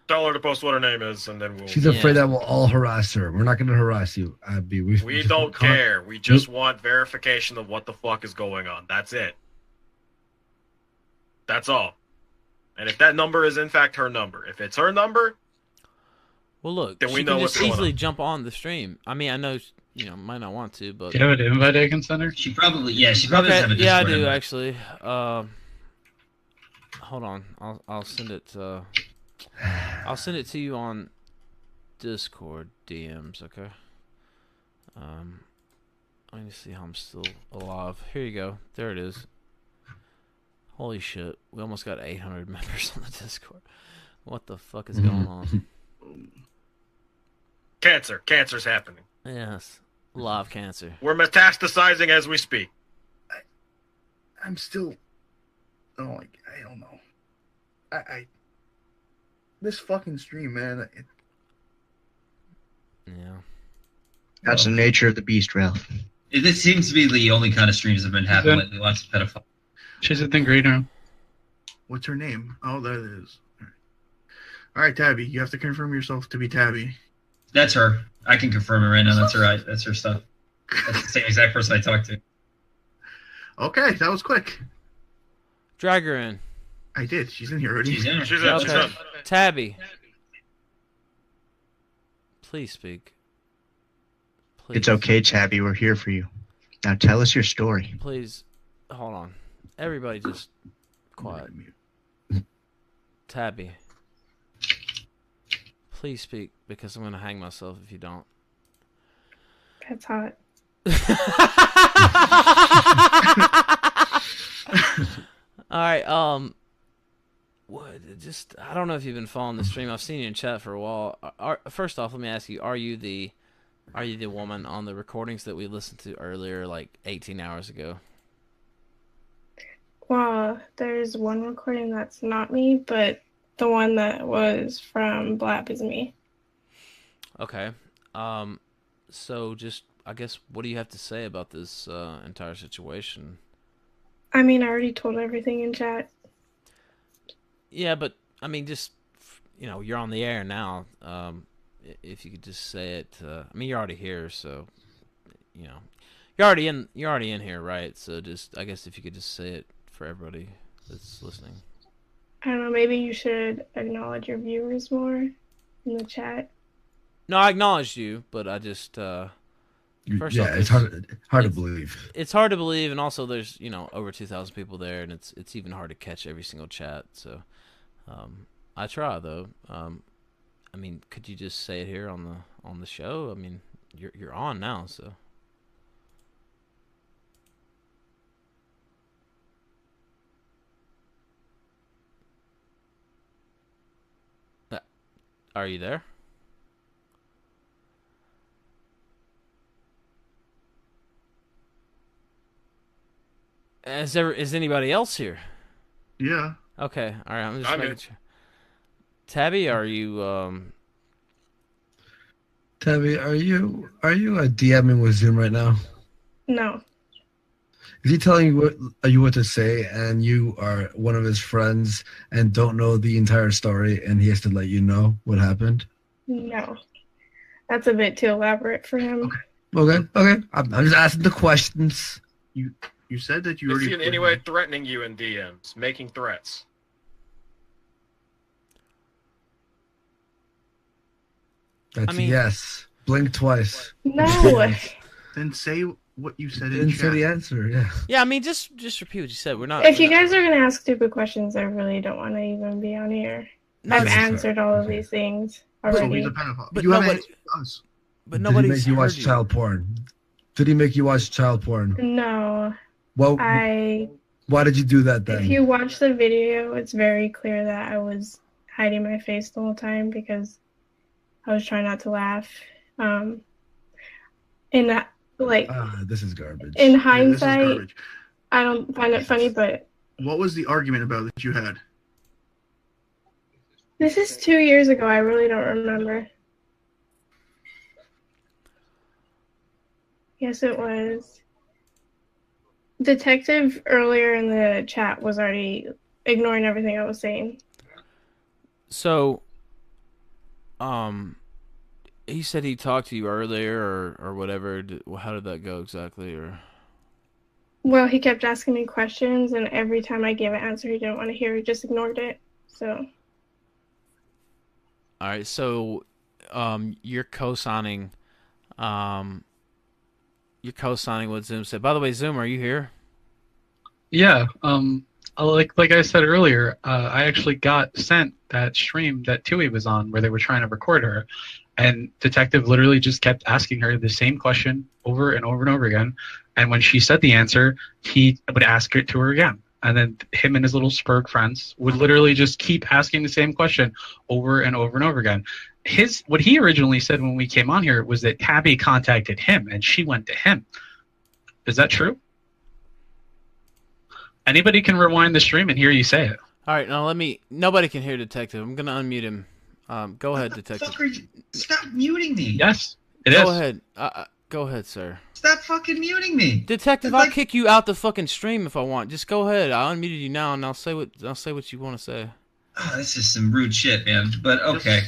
Tell her to post what her name is, and then we'll. She's afraid that we'll all harass her. We're not going to harass you, Abby. We don't care. We just want verification of what the fuck is going on. That's it. That's all. And if that number is in fact her number, if it's her number, well, look, then we she know can what's just going easily on. jump on the stream. I mean, I know might not want to, but Do you have an invite I can send her? She probably does have a Discord. yeah, I do invite. actually. Hold on, I'll send it. I'll send it to you on Discord DMs. Okay. Let me see how I'm still alive. Here you go. There it is. Holy shit, we almost got 800 members on the Discord. What the fuck is going on? Cancer's happening. Yes, live cancer. We're metastasizing as we speak. I'm still. Oh, like I don't know. I this fucking stream, man. Yeah. That's the nature of the beast, Ralph. This seems to be the only kind of streams that have been happening lately. Lots of pedophiles. She's at the green room. What's her name? Oh, there it is. All right, Tabby. You have to confirm yourself to be Tabby. That's her. I can confirm it right now. That's her. That's her stuff. That's the same exact person I talked to. Okay, that was quick. Drag her in. I did. She's in here already. She's in. She's in. Okay. She's in. Tabby. Please speak. Please. It's okay, Tabby. We're here for you. Now tell us your story. Please, hold on. Everybody just quiet. Tabby. Please speak, because I'm going to hang myself if you don't. That's hot. All right, what, just, I don't know if you've been following the stream. I've seen you in chat for a while. First off, let me ask you, are you the woman on the recordings that we listened to earlier, like 18 hours ago? Well, there's one recording that's not me, but the one that was from Blab is me. Okay. So just, I guess, what do you have to say about this entire situation? I mean, I already told everything in chat. Yeah, but I mean, just you're on the air now. If you could just say it. I mean, you're already here, so you're already in here, right? So just, I guess, if you could just say it for everybody that's listening. I don't know, maybe you should acknowledge your viewers more in the chat. No, I acknowledged you, but I just first off, it's hard to believe. It's hard to believe, and also there's over 2,000 people there, and it's even hard to catch every single chat. So I try though. I mean, could you just say it here on the show? I mean, you're on now, so. Are you there? Is anybody else here? Yeah. Okay. All right. I'm just I'm making here. sure. Tabby, are you Tabby, are you DMing with Zoom right now? No. Is he telling you what to say, and you are one of his friends and don't know the entire story, and he has to let you know what happened? No. That's a bit too elaborate for him. Okay. I'm just asking the questions. You said that you Is already. he in any way threatening you in DMs, making threats? That's a yes. Blink twice. No. Then say what you said in Didn't chat. say the answer. Yeah. Yeah, I mean, just repeat what you said. We're not. If you guys are going to ask stupid questions, I really don't want to even be on here. I've answered all of these things already. But You haven't nobody. answered us. But Did he nobody's make you watch heard you. child porn? Did he make you watch child porn? No. Well, Why did you do that then? If you watch the video, it's very clear that I was hiding my face the whole time because I was trying not to laugh. And Like This is garbage. in Yeah, this is hindsight, garbage. I don't find it funny, but What was the argument about that you had? this is 2 years ago. I really don't remember. Yes, it was. Detective earlier in the chat was already ignoring everything I was saying. So, he said he talked to you earlier or whatever. How did that go exactly? Or Well, he kept asking me questions, and every time I gave an answer he didn't want to hear, he just ignored it. So. all right, so you're co-signing what Zoom said. By the way, Zoom, are you here? Yeah. Like I said earlier, I actually got sent that stream that Tui was on where they were trying to record her, and Detective literally just kept asking her the same question over and over and over again. And when she said the answer, he would ask it to her again. And then him and his little spurred friends would literally just keep asking the same question over and over and over again. What he originally said when we came on here was that Tabby contacted him and she went to him. Is that true? Anybody can rewind the stream and hear you say it. All right, now nobody can hear Detective. I'm gonna unmute him. Go ahead, Detective. Stop muting me. Yes, Go ahead. Go ahead, sir. Stop fucking muting me. Detective, I'll kick you out the fucking stream if I want. Just go ahead. I unmuted you now, and I'll say what you want to say. Oh, this is some rude shit, man. But okay.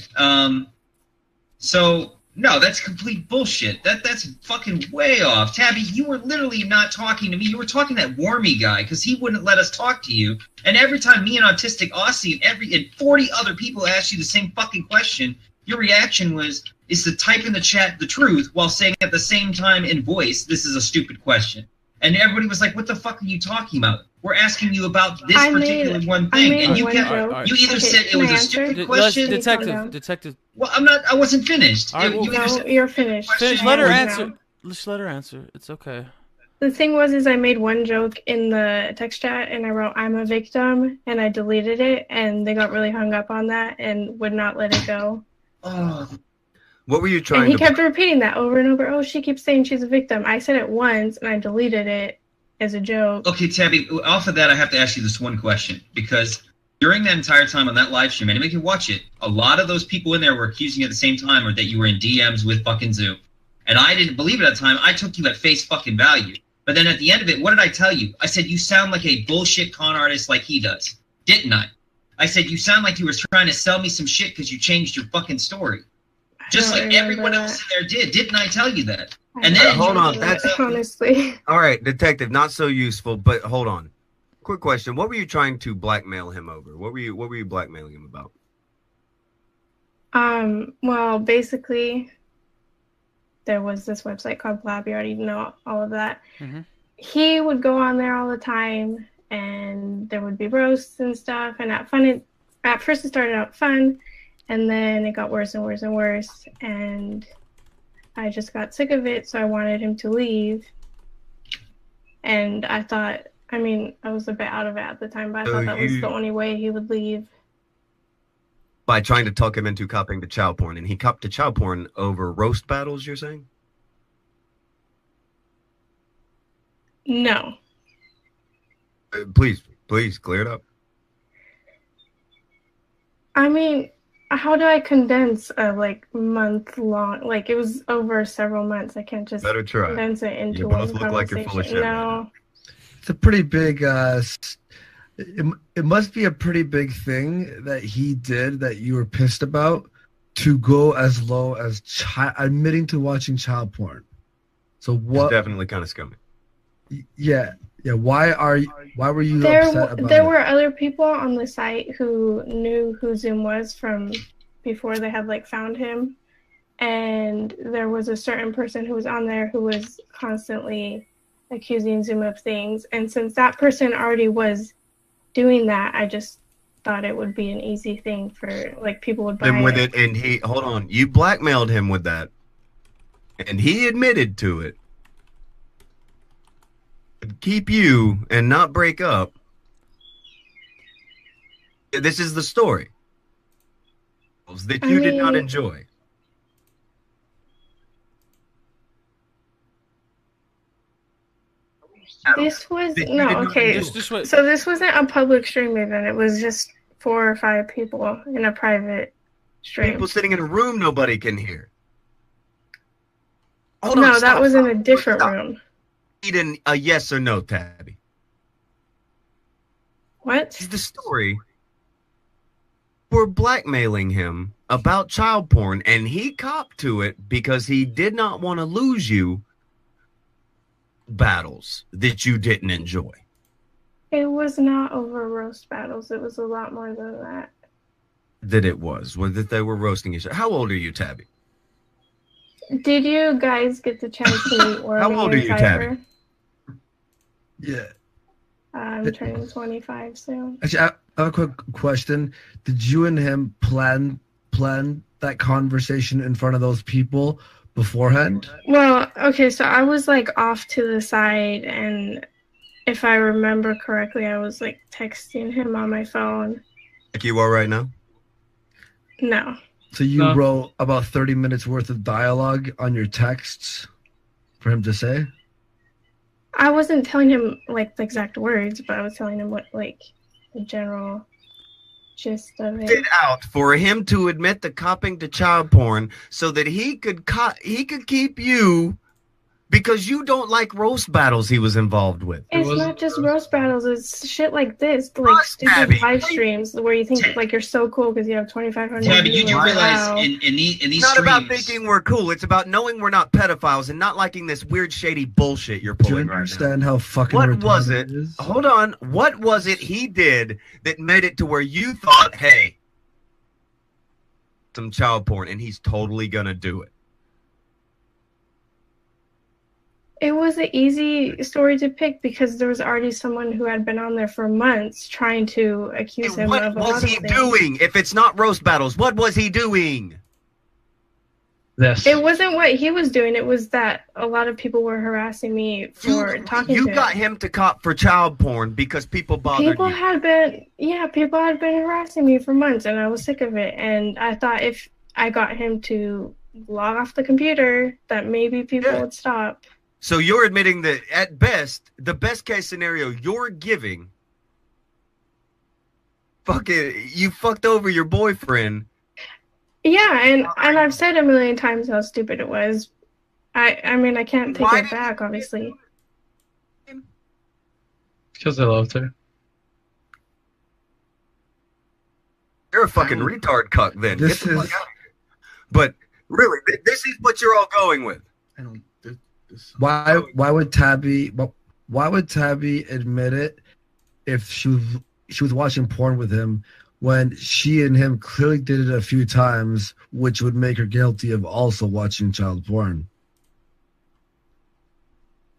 So no, that's complete bullshit. That's fucking way off. Tabby, you were literally not talking to me. You were talking to that Wormy guy because he wouldn't let us talk to you. And every time me and Autistic Aussie and 40 other people asked you the same fucking question, your reaction is to type in the chat the truth while saying at the same time in voice, this is a stupid question. And everybody was like, what the fuck are you talking about? We're asking you about this particular one thing. And you either said it was a stupid question. Detective. Well, I wasn't finished. All right, You're finished. Finish. Let her answer. Just let her answer. It's okay. The thing was I made one joke in the text chat and I wrote, I'm a victim, and I deleted it, and they got really hung up on that and would not let it go. What were you trying and he to... kept repeating that over and over. Oh, she keeps saying she's a victim. I said it once and I deleted it as a joke. Okay, Tabby, off of that, I have to ask you this one question, because during that entire time on that live stream, anybody can watch it, a lot of those people in there were accusing you at the same time or that you were in DMs with fucking Zoom. And I didn't believe it at the time. I took you at face fucking value. But then at the end of it, what did I tell you? I said, you sound like a bullshit con artist like he does. Didn't I? I said, you sound like you were trying to sell me some shit because you changed your fucking story. Just like everyone else in there did. Didn't I tell you that? And then hold on. That's honestly. All right, Detective, not so useful, but hold on. Quick question. What were you trying to blackmail him over? What were you blackmailing him about? Well, basically, there was this website called Blab. You already know all of that. Mm-hmm. He would go on there all the time, and there would be roasts and stuff. And at first it started out fun, and then it got worse and worse and worse. And I just got sick of it, so I wanted him to leave. And I thought, I was a bit out of it at the time, but I thought that was the only way he would leave. By trying to talk him into copying to child porn, and he copped to child porn over roast battles, you're saying? No. Please clear it up. How do I condense a month long? It was over several months. I can't just condense it into one conversation. You both look like you're full of shit. No. It's a pretty big. It must be a pretty big thing that he did that you were pissed about to go as low as admitting to watching child porn. So what? It's definitely kind of scummy. Yeah. Why were you upset about There it? were other people on the site who knew who Zoom was from before they had found him, and there was a certain person who was on there who was constantly accusing Zoom of things. And since that person already was doing that, I just thought it would be an easy thing for people would buy him with it. And you blackmailed him with that, and he admitted to it. Keep you and not break up. This is the story that you did not enjoy. This was That you no did not okay. endorse. So this wasn't a public stream event. It was just 4 or 5 people in a private stream. People sitting in a room nobody can hear. Hold No, on, that was in a stop. different room. Need a yes or no, Tabby. What? The story. We're blackmailing him about child porn, and he copped to it because he did not want to lose you battles that you didn't enjoy. It was not over roast battles. It was a lot more than that. That it was that they were roasting each other. How old are you, Tabby? Did you guys get the chance to meet Wormy How old are and you, Cypher? Tabby? Yeah. I'm turning 25 soon. Actually, I have a quick question. Did you and him plan that conversation in front of those people beforehand? Well, okay, so I was like off to the side, and if I remember correctly, I was like texting him on my phone. Like you are right now? No. So you wrote about 30 minutes worth of dialogue on your texts for him to say? I wasn't telling him like the exact words, but I was telling him what like the general gist of it. It out for him to admit to copping to child porn so that he could keep you because you don't like roast battles he was involved with. It's not just roast battles. It's shit like this, like stupid Tabby. live streams where you think like you're so cool because you have 2,500 Tabby, you do viewers. realize Wow. in these It's not streams, about thinking we're cool. It's about knowing we're not pedophiles and not liking this weird, shady bullshit you're Do you pulling right now. understand how fucking What retarded was it? is? Hold on. What was it he did that made it to where you thought, hey, some child porn, and he's totally gonna do it? It was an easy story to pick because there was already someone who had been on there for months trying to accuse him What of a was lot of he things. doing? If it's not roast battles, what was he doing? This. It wasn't what he was doing. It was that a lot of people were harassing me for talking You to got him. him to cop for child porn because people bothered People you. had been harassing me for months, and I was sick of it. And I thought if I got him to log off the computer, that maybe people would stop. So you're admitting that at best, the best case scenario you're giving, you fucked over your boyfriend. Yeah, and I've said a million times how stupid it was. I mean, I can't take it back, obviously. Because I loved her. You're a fucking retard cuck then. This Get the fuck is- out of here. But really, this is what you're all going with. I don't. Why would Tabby admit it if she was watching porn with him when she and him clearly did it a few times, which would make her guilty of also watching child porn?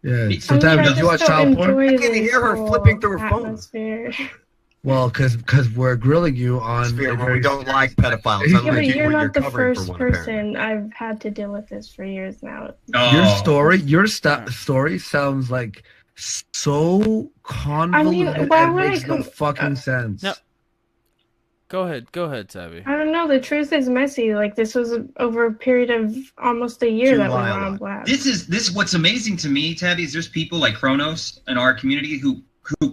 Yeah. So Tabby, did you watch child porn? I can hear her flipping through her phone. Well, because we're grilling you on. We don't like pedophiles. Yeah, unlike but you, you're where not the covering for first one, apparently. person I've had to deal with this for years now. Your story sounds like so convoluted why and would I makes no come- fucking sense. No. Go ahead, Tabby. I don't know. The truth is messy. Like this was over a period of almost a year that we were on blast. This is what's amazing to me, Tabby, is there's people like Kronos in our community who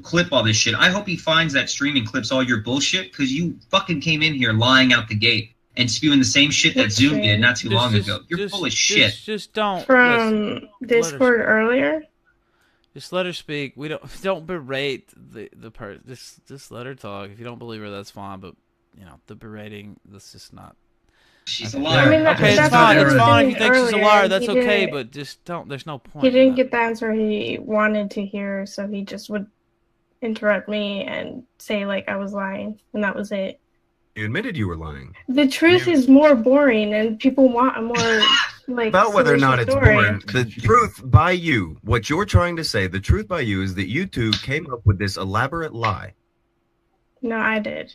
clip all this shit. I hope he finds that stream and clips all your bullshit because you fucking came in here lying out the gate and spewing the same shit that Zoom did not too long ago. You're full of shit. Just don't. From Discord earlier. Just let her speak. We don't berate the part. Just let her talk. If you don't believe her, that's fine. But the berating, that's just not. She's a liar. I mean, okay, it's that's fine. what It's he was fine. doing If you think she's a earlier, liar, and that's he okay. didn't- But just don't. There's no point. He didn't get the answer he wanted to hear, so he just would interrupt me and say like I was lying, and that was it. You admitted you were lying. The truth is more boring, and people want a more like About whether or not salacious it's story. boring. The truth by you, what you're trying to say, the truth by you is that you two came up with this elaborate lie. No, I did.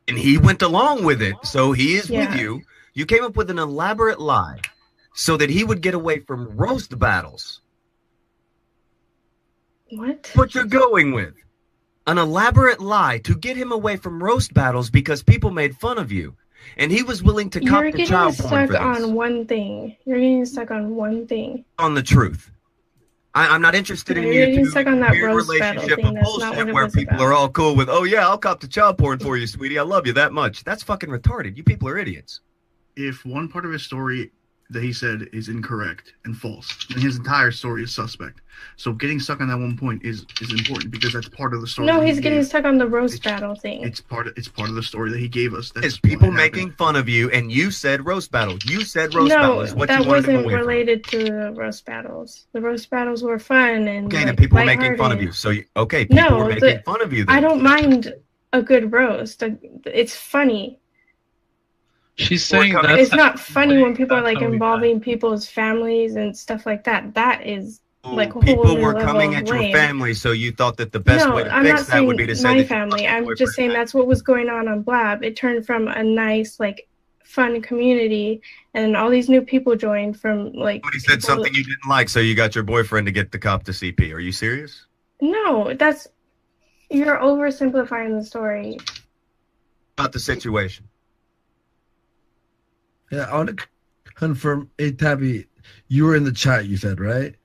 And he went along with it, so he is Yeah. with you. You came up with an elaborate lie so that he would get away from roast battles. What you're going with. An elaborate lie to get him away from roast battles because people made fun of you. And he was willing to cop You're to getting child porn stuck for this. on one thing. You're getting stuck on one thing. On the truth. I'm not interested in You're you getting two stuck on that weird roast battle relationship thing. of That's not what bullshit it where was people about. are all cool with, oh yeah, I'll cop the child porn for you, sweetie. I love you that much. That's fucking retarded. You people are idiots. If one part of his story that he said is incorrect and false, then his entire story is suspect. So getting stuck on that one point is important because that's part of the story. No, that he he's getting gave. stuck on the roast battle thing. It's part of the story that he gave us. That's It's people making fun of you, and you said roast battle. You said roast battle No, is what that you wanted to wasn't away from. related to the roast battles. The roast battles were fun and Okay, like, and people were making fun of lighthearted. you. So, okay, people No, were making fun of you then. I don't mind a good roast. It's funny. She's saying coming- that It's not funny when people are like totally involving people's families and stuff like that. That is like a whole People new were level coming of at your lame. family, so you thought that the best No, way to I'm fix not that would be saying to say my that family. I'm just saying that's what was going on Blab. It turned from a nice, like, fun community, and all these new people joined from like. somebody said people something you didn't like, so you got your boyfriend to get the cop to CP. Are you serious? No, you're oversimplifying the story. About the situation. Yeah, I want to confirm. Hey, Tabby, you were in the chat, you said, right?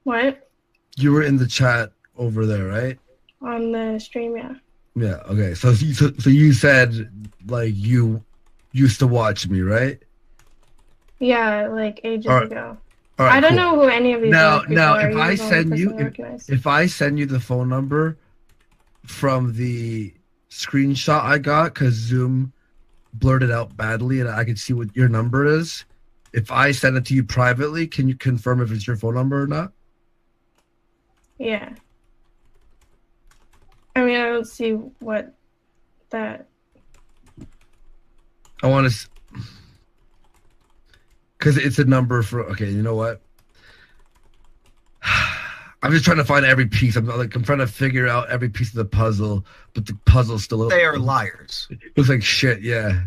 What? You were in the chat over there, right? On the stream, yeah. Yeah, okay. So you said, like, you used to watch me, right? Yeah, like ages All right. ago. All right, I don't cool. know who any of these Now, people now, are. if You're I the only send you, person I recognize. if I send you the phone number from the screenshot I got, because Zoom blurted out badly, and I could see what your number is. If I send it to you privately, can you confirm if it's your phone number or not? Yeah. I mean, I don't see what that. I want to, because it's a number for. Okay, you know what? I'm just trying to find every piece. I'm trying to figure out every piece of the puzzle, but the puzzle's still. They are liars. It looks like shit. Yeah,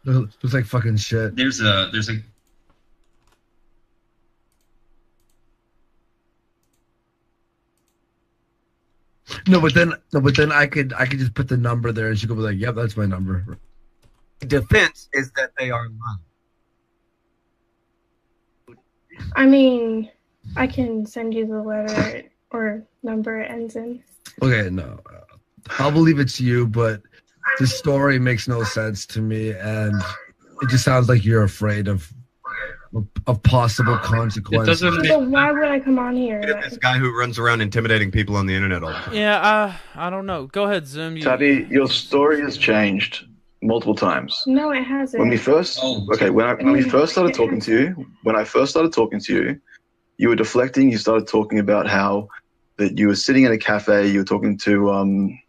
it looks like fucking shit. There's a No, but then I could just put the number there, and she could be like, "Yep, that's my number." Defense is that they are lying. I mean, I can send you the letter or number it ends in. Okay, no, I'll believe it's you, but the story makes no sense to me, and it just sounds like you're afraid of possible consequences. So why would I come on here? This guy who runs around intimidating people on the internet all the time. Yeah, I don't know. Go ahead, Zoom. Tabby, your story has changed multiple times. No, it hasn't. When we first, when we first started talking to you, you were deflecting. You started talking about how that you were sitting in a cafe. You were talking to I'm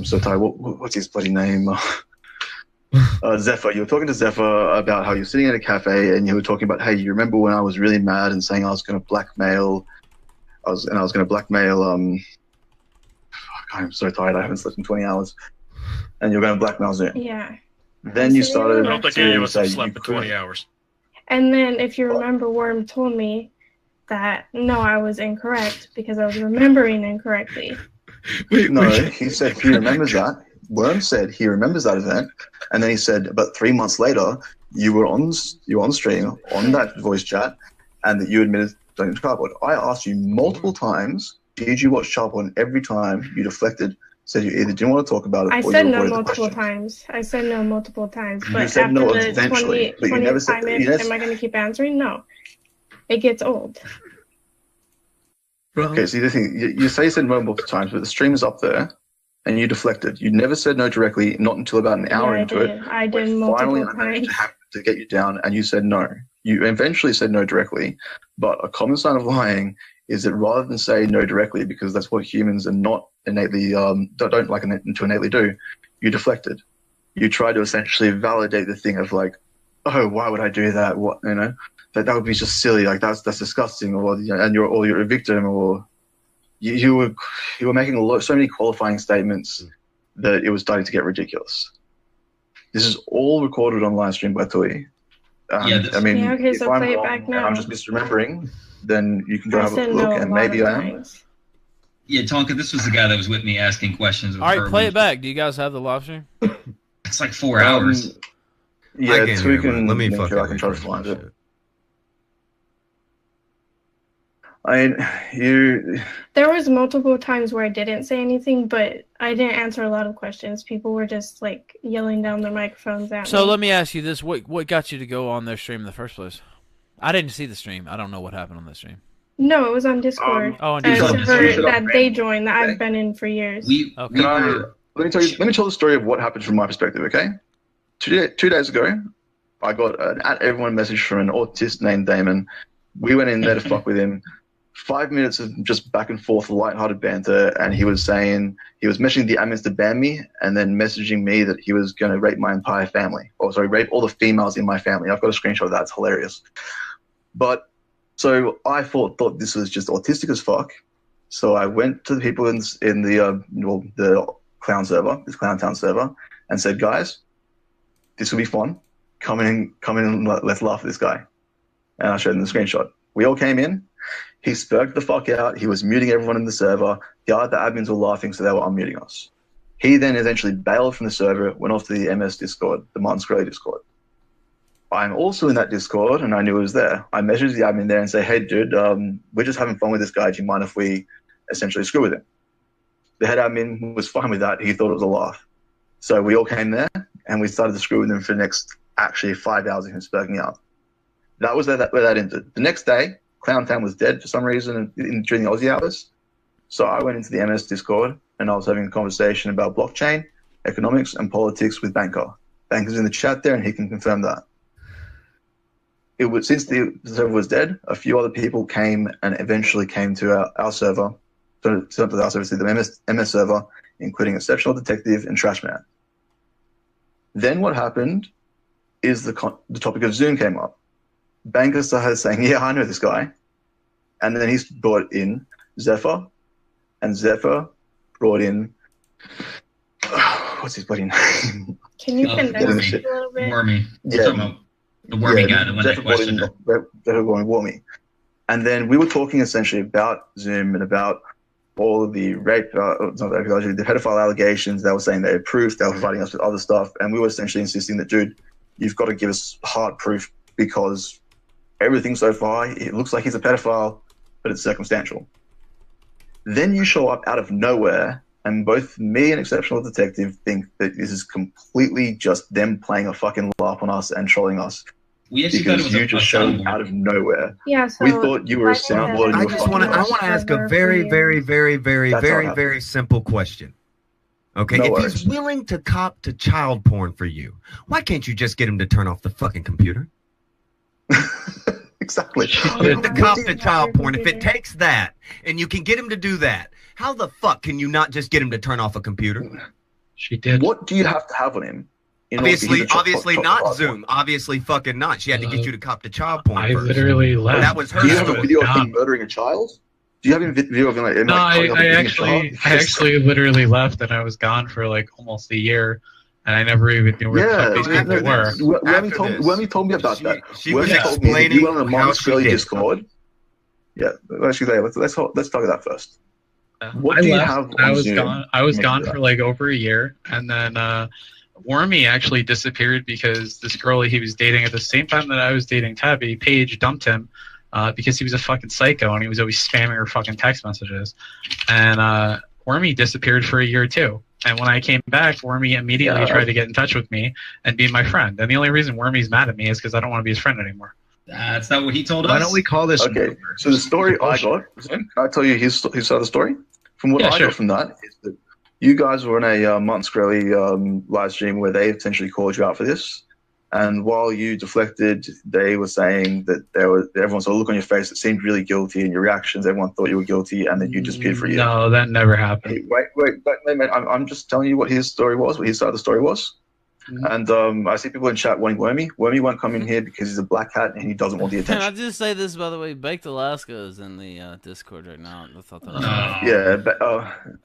so tired. What's his bloody name? Zephyr. You were talking to Zephyr about how you're sitting in a cafe and you were talking about, hey, you remember when I was really mad and saying I was going to blackmail. I was going to blackmail. I'm so tired. I haven't slept in 20 hours. And you're going to blackmail Zoom. Yeah. Then you started. I don't think any of us have slept for 20 hours. And then, if you remember, Worm told me that no, I was incorrect because I was remembering incorrectly. No, he said he remembers that. Worm said he remembers that event, and then he said, but 3 months later, you were on stream on that voice chat, and that you admitted to Childboard. I asked you multiple times, did you watch Childboard? Every time you deflected, said you either didn't want to talk about it. I or said you no avoided the multiple question. times. I said no multiple times. You But said after no the eventually, 20, but you 20th never said- time, you never- am I going to keep answering? No. It gets old. Okay, so the thing, you say you said no multiple times, but the stream is up there, and you deflected. You never said no directly, not until about an hour Yeah, into I it. did. I did Finally, multiple I managed times. to get you down, and you said no. You eventually said no directly, but a common sign of lying is that rather than say no directly, because that's what humans are not innately don't like to innately do, you deflected. You tried to essentially validate the thing of like, oh, why would I do that? What, you know, that would be just silly. Like that's disgusting, or you know, and you're a victim, or you were making so many qualifying statements that it was starting to get ridiculous. This is all recorded on live stream by Tui. I mean, Yeah, okay, if so I'm play it wrong back and now. I'm just misremembering, then you can go I have a said look, no a and lot maybe of I am. times. Yeah, Tonka, this was the guy that was with me asking questions. All right, play it back. Do you guys have the live stream? It's like 4 hours. Yeah, I can't Tui hear, man. can Let me link it. fucking I can try to refresh find my it. I mean, you. There was multiple times where I didn't say anything, but I didn't answer a lot of questions. People were just like yelling down their microphones at me. So let me ask you this: what got you to go on their stream in the first place? I didn't see the stream. I don't know what happened on the stream. No, it was on Discord. On A Discord. server that they joined that I've been in for years. Let me tell the story of what happened from my perspective. Okay, 2 days ago, I got an at everyone message from an autist named Damon. We went in there to fuck with him. 5 minutes of just back and forth, lighthearted banter, and he was messaging the admins to ban me, and then messaging me that he was going to rape my entire family. Oh, sorry, rape all the females in my family. I've got a screenshot of that. It's hilarious. But so I thought this was just autistic as fuck. So I went to the people in the clown server, this clown town server, and said, guys, this will be fun. Come in and let's laugh at this guy. And I showed them the screenshot. We all came in. He spurred the fuck out. He was muting everyone in the server. The other admins were laughing, so they were unmuting us. He then eventually bailed from the server, went off to the MS Discord, the Martin Scully Discord. I'm also in that Discord, and I knew he was there. I messaged the admin there and say, hey, dude, we're just having fun with this guy. Do you mind if we essentially screw with him? The head admin was fine with that. He thought it was a laugh. So we all came there, and we started to screw with him for the next, actually, 5 hours of him spurting out. That was where that ended. The next day, Clown Town was dead for some reason during the Aussie hours. So I went into the MS Discord, and I was having a conversation about blockchain, economics, and politics with Banker. Banker's in the chat there, and he can confirm that. It was since the server was dead, a few other people came and eventually came to our server, to the MS server, including Exceptional Detective and Trashman. Then what happened is the topic of Zoom came up. Banker started saying, yeah, I know this guy. And then he brought in Zephyr, and Zephyr brought in, what's his bloody name? Can you condense it a little bit? Wormy. Yeah. The Wormy guy, the one that Zephyr brought questioned in her. Zephyr brought in Wormy. And then we were talking essentially about Zoom and about all of the rape, the pedophile allegations. They were saying they had proof, they were providing us with other stuff. And we were essentially insisting that, dude, you've got to give us hard proof because everything so far, it looks like he's a pedophile, but it's circumstantial. Then you show up out of nowhere, and both me and Exceptional Detective think that this is completely just them playing a fucking laugh on us and trolling us. We actually thought it Because was you just showed up out of nowhere. Yeah, so We thought you were a soundboard. I just want to ask a very, very, very, very, That's all very, I have. very simple question. Okay, No if worries. he's willing to cop to child porn for you, why can't you just get him to turn off the fucking computer? Exactly. To cop to child porn, if it takes that and you can get him to do that, how the fuck can you not just get him to turn off a computer? She did. What do you have to have on him? in order for you to Obviously chop not the Zoom. Obviously fucking not. She had to get you to cop to child porn I first. literally left. That was her Do you have a story. video of him murdering a child? Do you have a video of him like? No, I actually literally left, and I was gone for like almost a year, and I never even knew where the fuck these people were. Wemmy told me about that. she was Wemmy told me that you went on the explaining how Mom she Australia did. Discord. Yeah, actually, let's talk about that first. What I do you left, have I on was Zoom? gone. I was Remember gone that. for like over a year, and then Wormy actually disappeared because this girl he was dating at the same time that I was dating Tabby, Paige, dumped him because he was a fucking psycho and he was always spamming her fucking text messages. And Wormy disappeared for a year too. And when I came back, Wormy immediately tried to get in touch with me and be my friend. And the only reason Wormy's mad at me is because I don't want to be his friend anymore. That's not what he told us. Why don't we call this? Okay, so the story I got, can I tell you his side of the story? From what Yeah, I sure. got from that is that you guys were in a Martin Scully live stream where they essentially called you out for this. And while you deflected, they were saying that everyone saw a look on your face that seemed really guilty, and your reactions, everyone thought you were guilty, and then you disappeared for a year. No, that never happened. Hey, wait, I'm just telling you what his story was, what his side of the story was. And I see people in chat wanting Wormy. Wormy won't come in here because he's a black hat and he doesn't want the Can attention. I just say this, by the way? Baked Alaska is in the Discord right now. I thought that was Yeah, but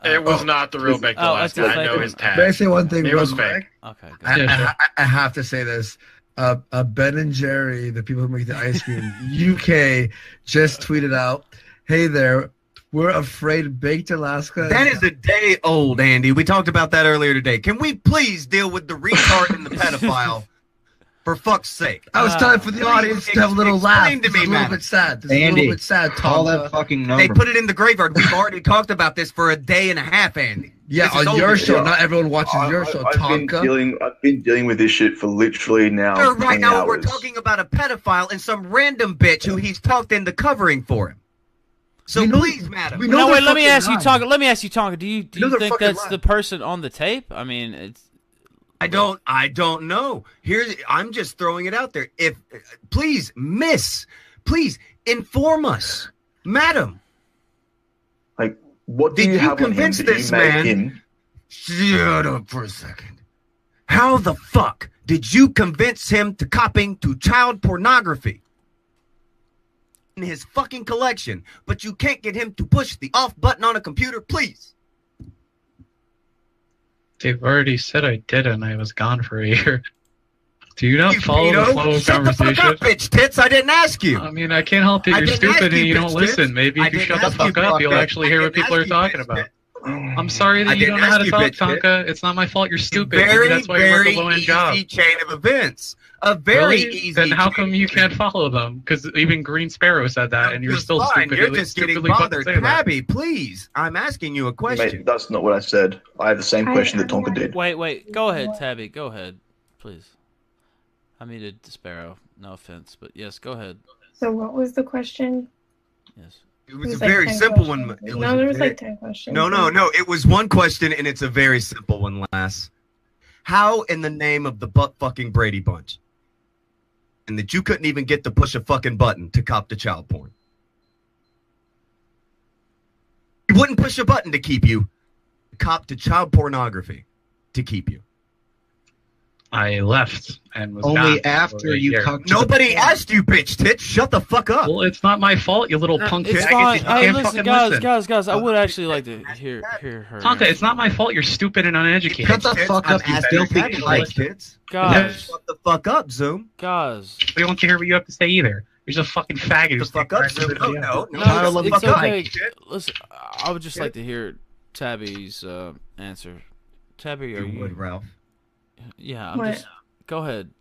It was not the real Baked Alaska. just I know fake. his tag. May I say one thing It real was quick? fake. Okay, good. I have to say this. Ben and Jerry, the people who make the ice cream, UK, just tweeted out, "Hey there, we're afraid Baked Alaska." That is a day old, Andy. We talked about that earlier today. Can we please deal with the retard and the pedophile? For fuck's sake. Now it's time for the audience to have a little laugh. Explain to This me, is a little man. bit sad. This is a little bit sad, call Tonka. that fucking number. They put it in the graveyard. We've already talked about this for a day and a half, Andy. Yeah, This is on your over. show. Not everyone watches your show, Tonka. I've been dealing with this shit for literally now. Sir, right 20 now we're hours. talking about a pedophile and some random bitch who he's talked into covering for him. So please, madam. No, wait. Let me ask you, Tonka. Let me ask you, Tonka. Do you know they're think fucking that's lying. the person on the tape? I mean, it's. I don't know. I'm just throwing it out there. If please, miss, please inform us, madam. Like, what did do you have on him convince that you this made man? him? Shut up for a second. How the fuck did you convince him to copying to child pornography in his fucking collection, but you can't get him to push the off button on a computer, please? They've already said I did, and I was gone for a year. Do you not You follow the pedo. flow of Shut the conversation? fuck up, bitch tits. I didn't ask you. I mean, I can't help it. I You're didn't ask stupid and you, you don't bitch listen. tits. Maybe I if you didn't shut the ask fuck you, up, fuck you'll bitch. actually hear I what didn't people are ask you, talking bitch about. tit. I'm sorry I that you didn't don't know how ask to you, talk, bitch tit. Tonka. It's not my fault. You're stupid. Maybe Very, that's why you work very a low-end easy job. chain of events. A very Really? easy. Then how chain come of you events. can't follow them? Because even Green Sparrow said that, and you're Just still fine. stupid. You're just getting stupidly fucking bothered. saying that. Tabby, please. I'm asking you a question. Mate, that's not what I said. I had the same question that Tonka did. Wait. Go ahead, Tabby. Go ahead, please. I muted Sparrow. No offense, but yes, go ahead. So what was the question? Yes. It was a like very 10 simple questions. one. No, there was like 10 questions. No. It was one question, and it's a very simple one, lass. How in the name of the butt fucking Brady Bunch? And that you couldn't even get to push a fucking button to cop to child porn. You wouldn't push a button to keep you. Cop to child pornography to keep you. I left and was Only gone after for a you year. cocked Nobody asked you, bitch tits. Shut the fuck up. Well, it's not my fault, you little punk It's faggot. fine. You Hey, can't listen, fucking guys, listen. guys. I would actually like to hear her. Tonka, it's not my fault. You're stupid and uneducated. Shut the fuck up, you filthy cunt. Tits. Guys, Shut the fuck up, Zoom. guys. We don't want to hear what you have to say either. You're just a fucking faggot. The fuck up, Zoom. No. No, it's fuck up. okay. Listen, I would just like to hear Tabby's answer. Tabby, are you? Ralph. Yeah, I'm What? just. Go ahead.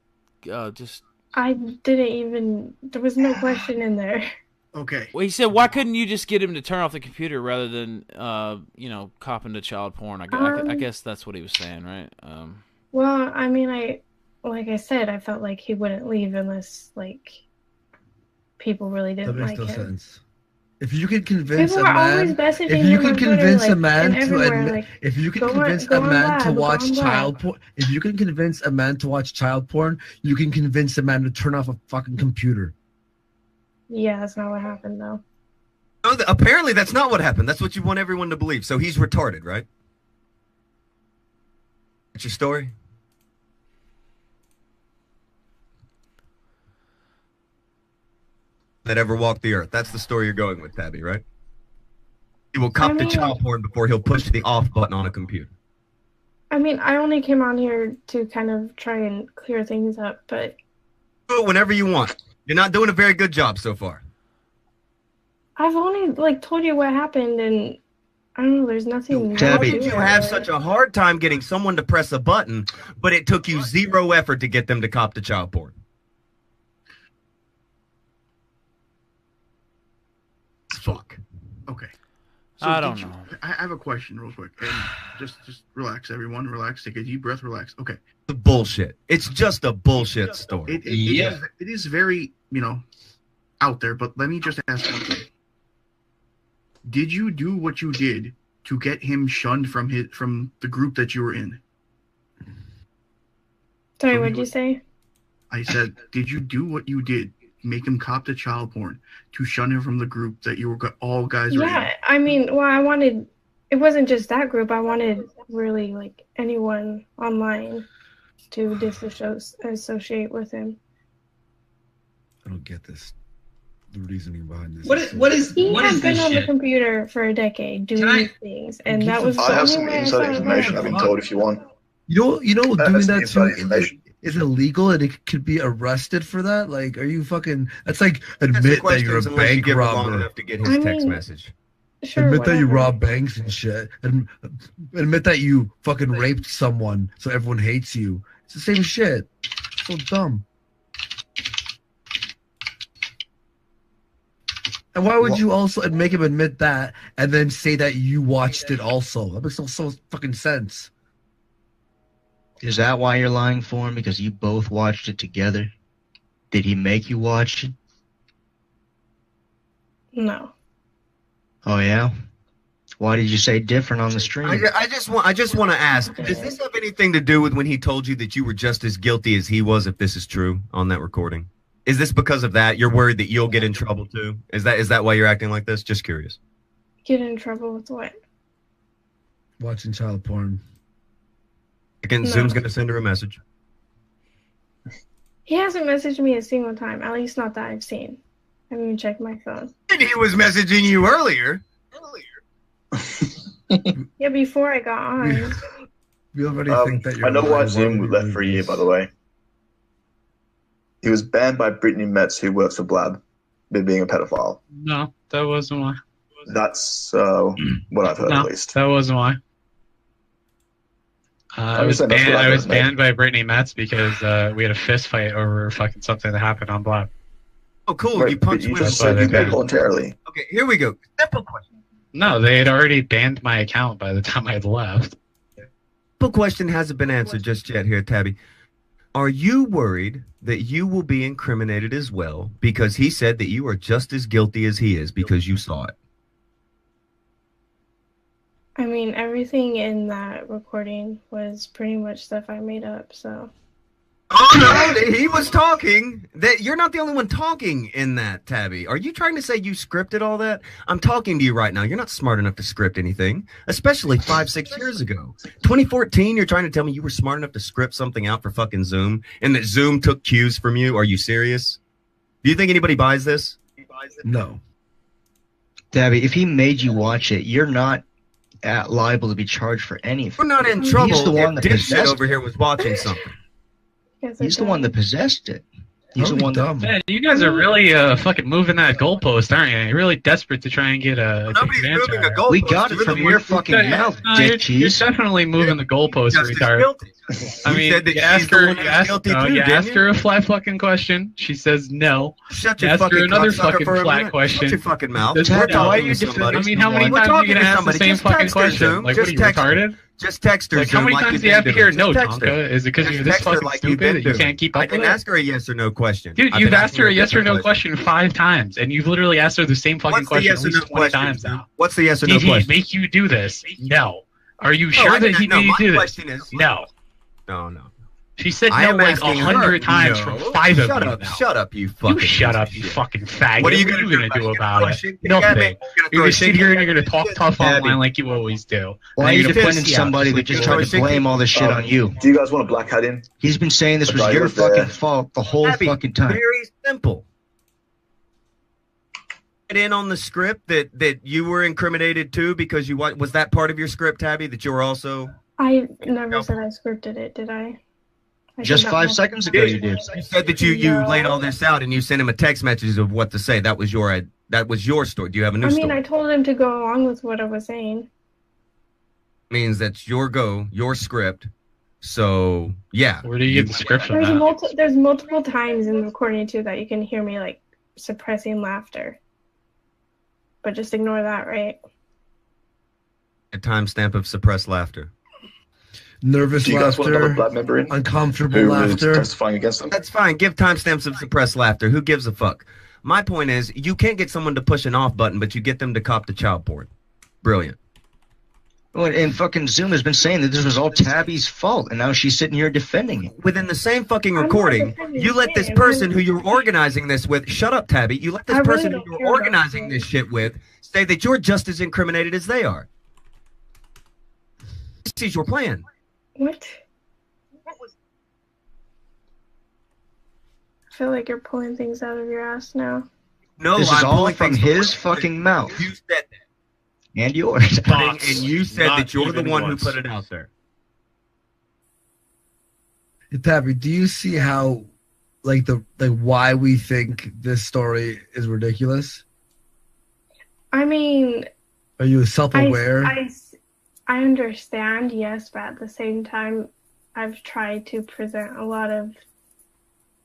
Just. I didn't even. There was no question in there. Okay. Well, he said, why couldn't you just get him to turn off the computer rather than, copping to child porn? I guess that's what he was saying, right? Well, I mean, like I said, I felt like he wouldn't leave unless like people really That didn't makes like no him. sense. If you can convince People a are always man, messaging if you him can on Twitter, convince a like, man and to everywhere, admit, like, if you can go on- convince go a on man to Blab, go watch on Blab. child porn, if you can convince a man to watch child porn, you can convince a man to turn off a fucking computer. Yeah, that's not what happened though. No, apparently that's not what happened. That's what you want everyone to believe. So he's retarded, right? That's your story? That ever walked the earth. That's the story you're going with, Tabby, right? He will cop to child porn before he'll push the off button on a computer. I mean, I only came on here to kind of try and clear things up, but Do it whenever you want. You're not doing a very good job so far. I've only like told you what happened, and I don't know. There's nothing. How wrong did with you it, have really. such a hard time getting someone to press a button, but it took you zero effort to get them to cop to child porn? Fuck. Okay. I don't did you- know. I have a question real quick. And just relax, everyone. Relax. Take a deep breath. Relax. Okay. The bullshit. It's just a bullshit story. It is very, out there, but let me just ask one thing. Did you do what you did to get him shunned from the group that you were in? Sorry, what'd you say? I said, did you do what you did, make him cop to child porn, to shun him from the group that you were all guys were in? Yeah, I mean, well, I wanted. It wasn't just that group. I wanted really like anyone online to disassociate with him. I don't get this. The reasoning behind this. He has been on the computer for a decade doing things, and that was. I the have only some way I inside saw it information. work. I've been told if you want. You know, That's doing the that inside too information. is illegal, and it could be arrested for that. Like, are you fucking? That's like Answer admit that you're a questions unless you bank give it long robber. enough to get his text message. Sure, Admit that you whatever. rob banks and shit. And admit that you fucking raped someone, so everyone hates you. It's the same shit. So dumb. And why would you also make him admit that and then say that you watched it also? That makes so fucking sense. Is that why you're lying for him? Because you both watched it together? Did he make you watch it? No. Oh yeah. Why did you say different on the stream? I just want to ask: does this have anything to do with when he told you that you were just as guilty as he was, if this is true on that recording? Is this because of that? You're worried that you'll get in trouble too? Is that why you're acting like this? Just curious. Get in trouble with what? Watching child porn. Again, No. Zoom's gonna send her a message. He hasn't messaged me a single time. At least not that I've seen. I haven't even checked my phone. And he was messaging you earlier. Yeah, before I got on. We already think that I know why Zoom left for a year, by the way. He was banned by Brittany Metz, who works for Blab, for being a pedophile. No, that wasn't why. That's what I've heard, No, at least. that wasn't why. I was banned by Brittany Metz because we had a fist fight over fucking something that happened on Blab. Oh, cool. Right, you punched but you women. just said you did voluntarily. Okay, here we go. Simple question. No, they had already banned my account by the time I had left. Simple question hasn't been answered just yet here, Tabby. Are you worried that you will be incriminated as well because he said that you are just as guilty as he is because you saw it? I mean, everything in that recording was pretty much stuff I made up, so. Oh, no, he was talking. That you're not the only one talking in that, Tabby. Are you trying to say you scripted all that? I'm talking to you right now. You're not smart enough to script anything, especially 5-6 years ago. 2014, you're trying to tell me you were smart enough to script something out for fucking Zoom and that Zoom took cues from you? Are you serious? Do you think anybody buys this? No. Debbie, if he made you watch it, you're not liable to be charged for anything. We're not in trouble. He's the one that Dipshit possessed over here was watching something. He's the one that possessed it. He's the one that. Man, you guys are really fucking moving that goalpost, aren't you? You're really desperate to try and get a. Nobody's moving a goalpost. We got it from your fucking mouth, dick cheese. You're definitely moving the goalpost, retard. I mean, said that you she's ask the her, one that's guilty too, you didn't ask you? her a flat fucking question. She says no. Shut You your ask fucking her another cocksucker fucking for a flat minute. question. Shut your fucking mouth. She says We're no. talking to somebody. I mean, how many We're times are talking you to gonna ask the somebody. same Just fucking text her, question? Zoom. Like, what are Just you, text her. retarded? Just text her, Like, how Zoom, many like times you do you have to did hear her. no, Just text her. Tonka? Is it because Just you're this text her fucking like you stupid been that you doing. can't keep I up with didn't it? ask her a yes or no question. Dude, I've you've been asked asking her a a yes or no different question 5 times, and you've literally asked her the same fucking What's the question yes at or least no 20 question? times now. What's the yes or no Did he question? make you do this? No. Are you No, sure I that didn't- he no, made you my do this? question is- No. No. She said I no am like asking 100 her. times No. from 5 of Shut you up, now. shut up, you fucking You shut piece up, of you shit. fucking faggot. What are you What gonna are do you gonna do about about it? it? You're gonna throw Nothing. shit You're throw gonna shit sit here and together. you're gonna talk tough Tabby. online like you always do. Why are And you you're gonna defending piss somebody that just tried to blame all this shit on you? Do you guys want a black hat in? He's been saying this The was guy your was fucking there. fault the whole Tabby, fucking time. Very simple. Get in on the script that you were incriminated too because you was that part of your script, Tabby, that you were also. I never said I scripted it, did I? I did Just not 5 know. seconds ago you did. You said that you No. laid all this out and you sent him a text message of what to say. That was your story. Do you have a new I mean, story? I told him to go along with what I was saying. Means that's your script. So yeah. Where do you get the script from that? There's multiple times in the recording too that you can hear me like suppressing laughter. But just ignore that, right? A timestamp of suppressed laughter. Nervous Do you guys want laughter, another black member in? uncomfortable Who was laughter. testifying against them? That's fine. Give timestamps of suppressed laughter. Who gives a fuck? My point is, you can't get someone to push an off button, but you get them to cop the child porn. Brilliant. Well, and fucking Zoom has been saying that this was all Tabby's fault, and now she's sitting here defending it. Within the same fucking I'm not recording, defending you let this him. person who you're organizing this with, shut up, Tabby. You let this I really person who don't you're care about organizing him. this shit with say that you're just as incriminated as they are. This is your plan. What? I feel like you're pulling things out of your ass now. No, This is I'm all pulling from things his from fucking mouth. You said that. And yours. And you said Not that you're the even one once. who put it out there. Tabby, do you see how, like why we think this story is ridiculous? I mean, Are you self-aware? I understand, yes, but at the same time, I've tried to present a lot of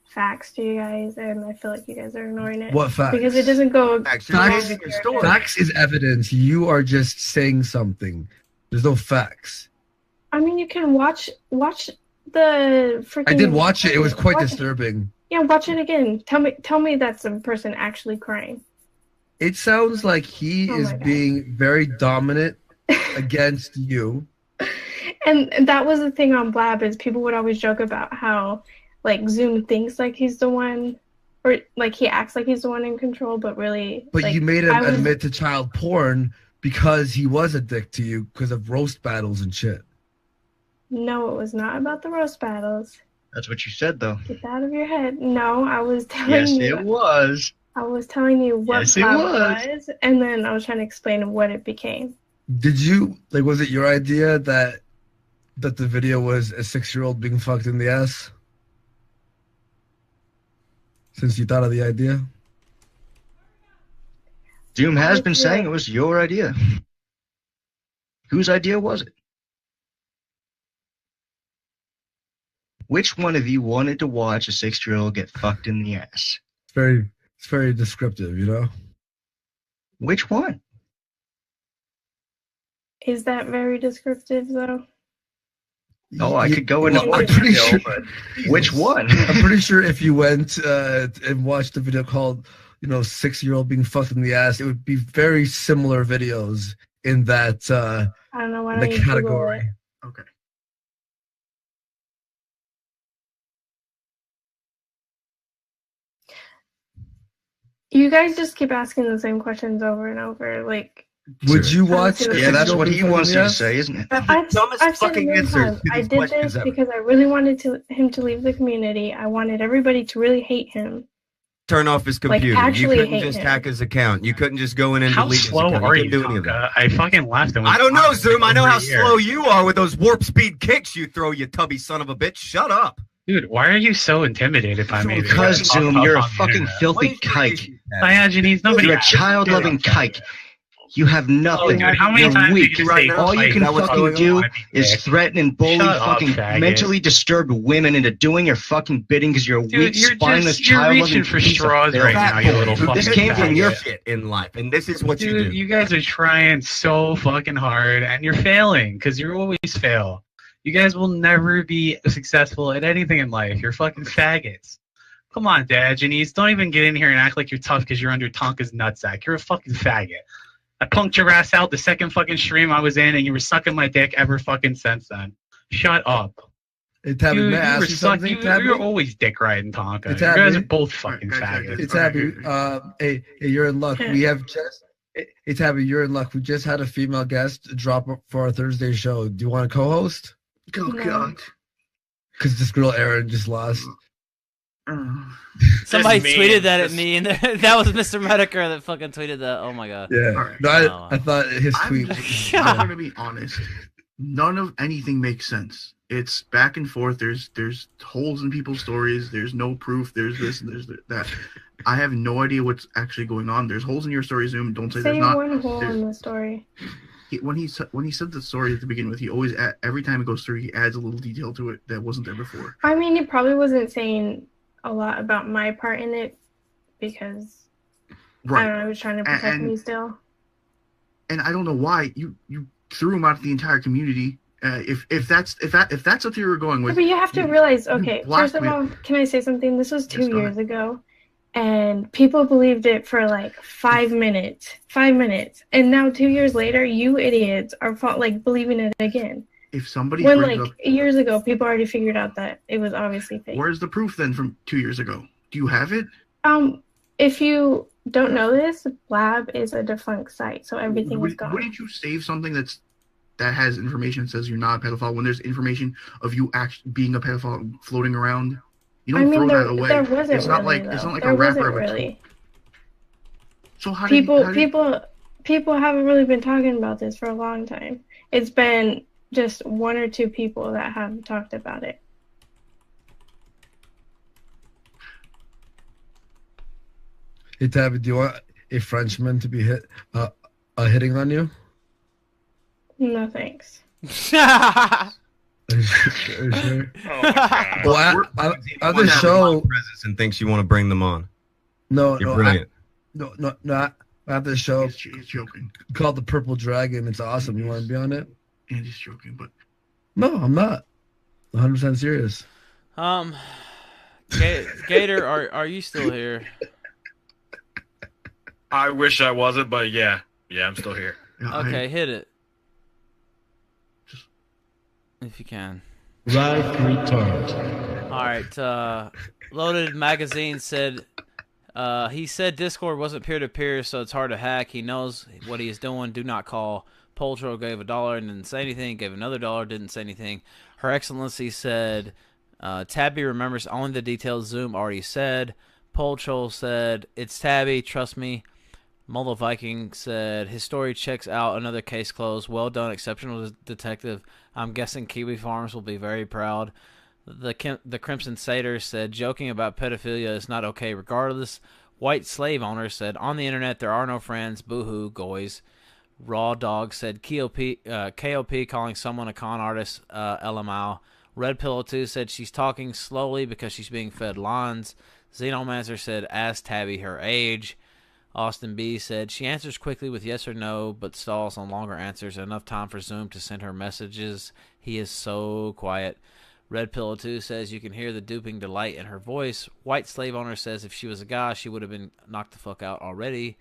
facts to you guys, and I feel like you guys are ignoring it. What facts? Because it doesn't go. Facts is evidence. You are just saying something. There's no facts. I mean, you can watch the freaking. I did watch it. It was quite disturbing. Yeah, watch it again. Tell me that's a person actually crying. It sounds like he is being very dominant against you. And that was the thing on Blab is people would always joke about how like Zoom thinks like he's the one, or like he acts like he's the one in control, but really. But like, you made him admit to child porn because he was a dick to you because of roast battles and shit. No, it was not about the roast battles. That's what you said, though. Get that out of your head. No, I was telling Yes, you. it was. I was telling you what Yes, it Blab was. and then I was trying to explain what it became. Did you like? Was it your idea that the video was a 6-year-old being fucked in the ass? Since you thought of the idea. Doom has been saying it was your idea. Whose idea was it? Which one of you wanted to watch a 6-year-old get fucked in the ass? It's very descriptive, you know? Which one? Is that very descriptive though? Oh, I could go into I'm pretty sure. but which one? I'm pretty sure if you went and watched a video called, 6-year-old being fucked in the ass, it would be very similar videos in that I don't know why in the don't you Google category. it? Okay. You guys just keep asking the same questions over and over. Like, Would you watch? Yeah, that's what he wants you to say, isn't it? I've said fucking it many answers times. to I these did questions this ever. because I really wanted him to leave the community. I wanted everybody to really hate him. Turn off his Like, computer. You actually couldn't hate just him. hack his account. You couldn't just go in and How delete his slow account. are couldn't you, do any of that. Tonka? I fucking left him. I don't know, Zoom. I know how over a year. slow you are with those warp speed kicks you throw, you tubby son of a bitch. Shut up. Dude, why are you so intimidated by me? Because, Zoom, you're a fucking filthy kike. Diogenes, nobody. You're a child-loving kike. You have nothing. Oh, dude, how many You're times weak. did you say All you kike? can That was fucking going do on. is threaten and bully Shut up, fucking faggot. mentally disturbed women into doing your fucking bidding because you're a Dude, weak, you're spineless, just- you're child-loving reaching for piece of straws filth. right now, you little This fucking came from your faggot. Shit in life, and this is what you Dude, do. you guys are trying so fucking hard, and you're failing because you always fail. You guys will never be successful at anything in life. You're fucking faggots. Come on, Diogenes. Don't even get in here and act like you're tough because you're under Tonka's nutsack. You're a fucking faggot. I punked your ass out the second fucking stream I was in, and you were sucking my dick ever fucking since then. Shut up. Hey, Tabby, Dude, may I you ask were you something, Tabby? you're always dick riding Tonka. Hey, You Tabby. guys are both fucking faggots. Hey, Tabby, hey, you're in luck. We have just. Hey, Tabby, you're in luck. We just had a female guest drop for our Thursday show. Do you want to co-host? Oh, God. Because this girl, Erin, just lost. Somebody Just tweeted mean. that at Just- me, and that was Mr. Medicare that fucking tweeted that. Oh my god. Yeah. Alright. No, I thought his I'm tweet. I'm gonna be honest. None of anything makes sense. It's back and forth. There's holes in people's stories. There's no proof. There's this and there's that. I have no idea what's actually going on. There's holes in your story, Zoom. Don't say Say there's not. one hole There's- in the story. when he said the story to begin with, he always every time it goes through, he adds a little detail to it that wasn't there before. I mean, he probably wasn't saying a lot about my part in it because I don't know, he was trying to protect And- me still. And I don't know why you threw him out of the entire community. If that's what you were going with. But you have to realize, okay, first of blackmail- all, can I say something? This was 2 Yes, go years ago, and people believed it for like 5 minutes. 5 minutes. And now 2 years later, you idiots are believing it again. If somebody When brings like up, years ago, people already figured out that it was obviously fake. where's the proof then from 2 years ago? Do you have it? If you don't know this, Blab is a defunct site, so everything is gone. Wouldn't you save something that has information that says you're not a pedophile when there's information of you actually being a pedophile floating around? You don't throw that away. There wasn't it's not really, like it's though. not like There a wrapper wasn't of a really. So how People haven't really been talking about this for a long time. It's been just one or two people that have talked about it. Hey, Tabby, do you want a Frenchman to be hitting on you? No thanks. Sure. Oh my god. Well, I the show presents and thinks you want to bring them on. no, You're brilliant. I have this show He's joking. called The Purple Dragon. It's awesome. You want to be on it? Andy's joking, but No, I'm not. 100% serious. Gator, are you still here? I wish I wasn't, but yeah, I'm still here. Okay, hit it. If you can. Right retard. All right. Loaded Magazine said he said Discord wasn't peer-to-peer, so it's hard to hack. He knows what he is doing. Do not call. Poltro gave $1 and didn't say anything. Gave another $1, didn't say anything. Her Excellency said Tabby remembers only the details Zoom already said. Poltro said it's Tabby, trust me. Mullo Viking said his story checks out. Another case closed. Well done, exceptional detective. I'm guessing Kiwi Farms will be very proud. The Crimson Satyr said joking about pedophilia is not okay regardless. White slave owner said on the internet there are no friends. Boohoo, goys. Raw Dog said KOP calling someone a con artist. LMAO. Red Pillow 2 said she's talking slowly because she's being fed lines. Xenomancer said ask Tabby her age. Austin B said she answers quickly with yes or no, but stalls on longer answers. Enough time for Zoom to send her messages. He is so quiet. Red Pillow 2 says you can hear the duping delight in her voice. White Slave Owner says if she was a guy, she would have been knocked the fuck out already.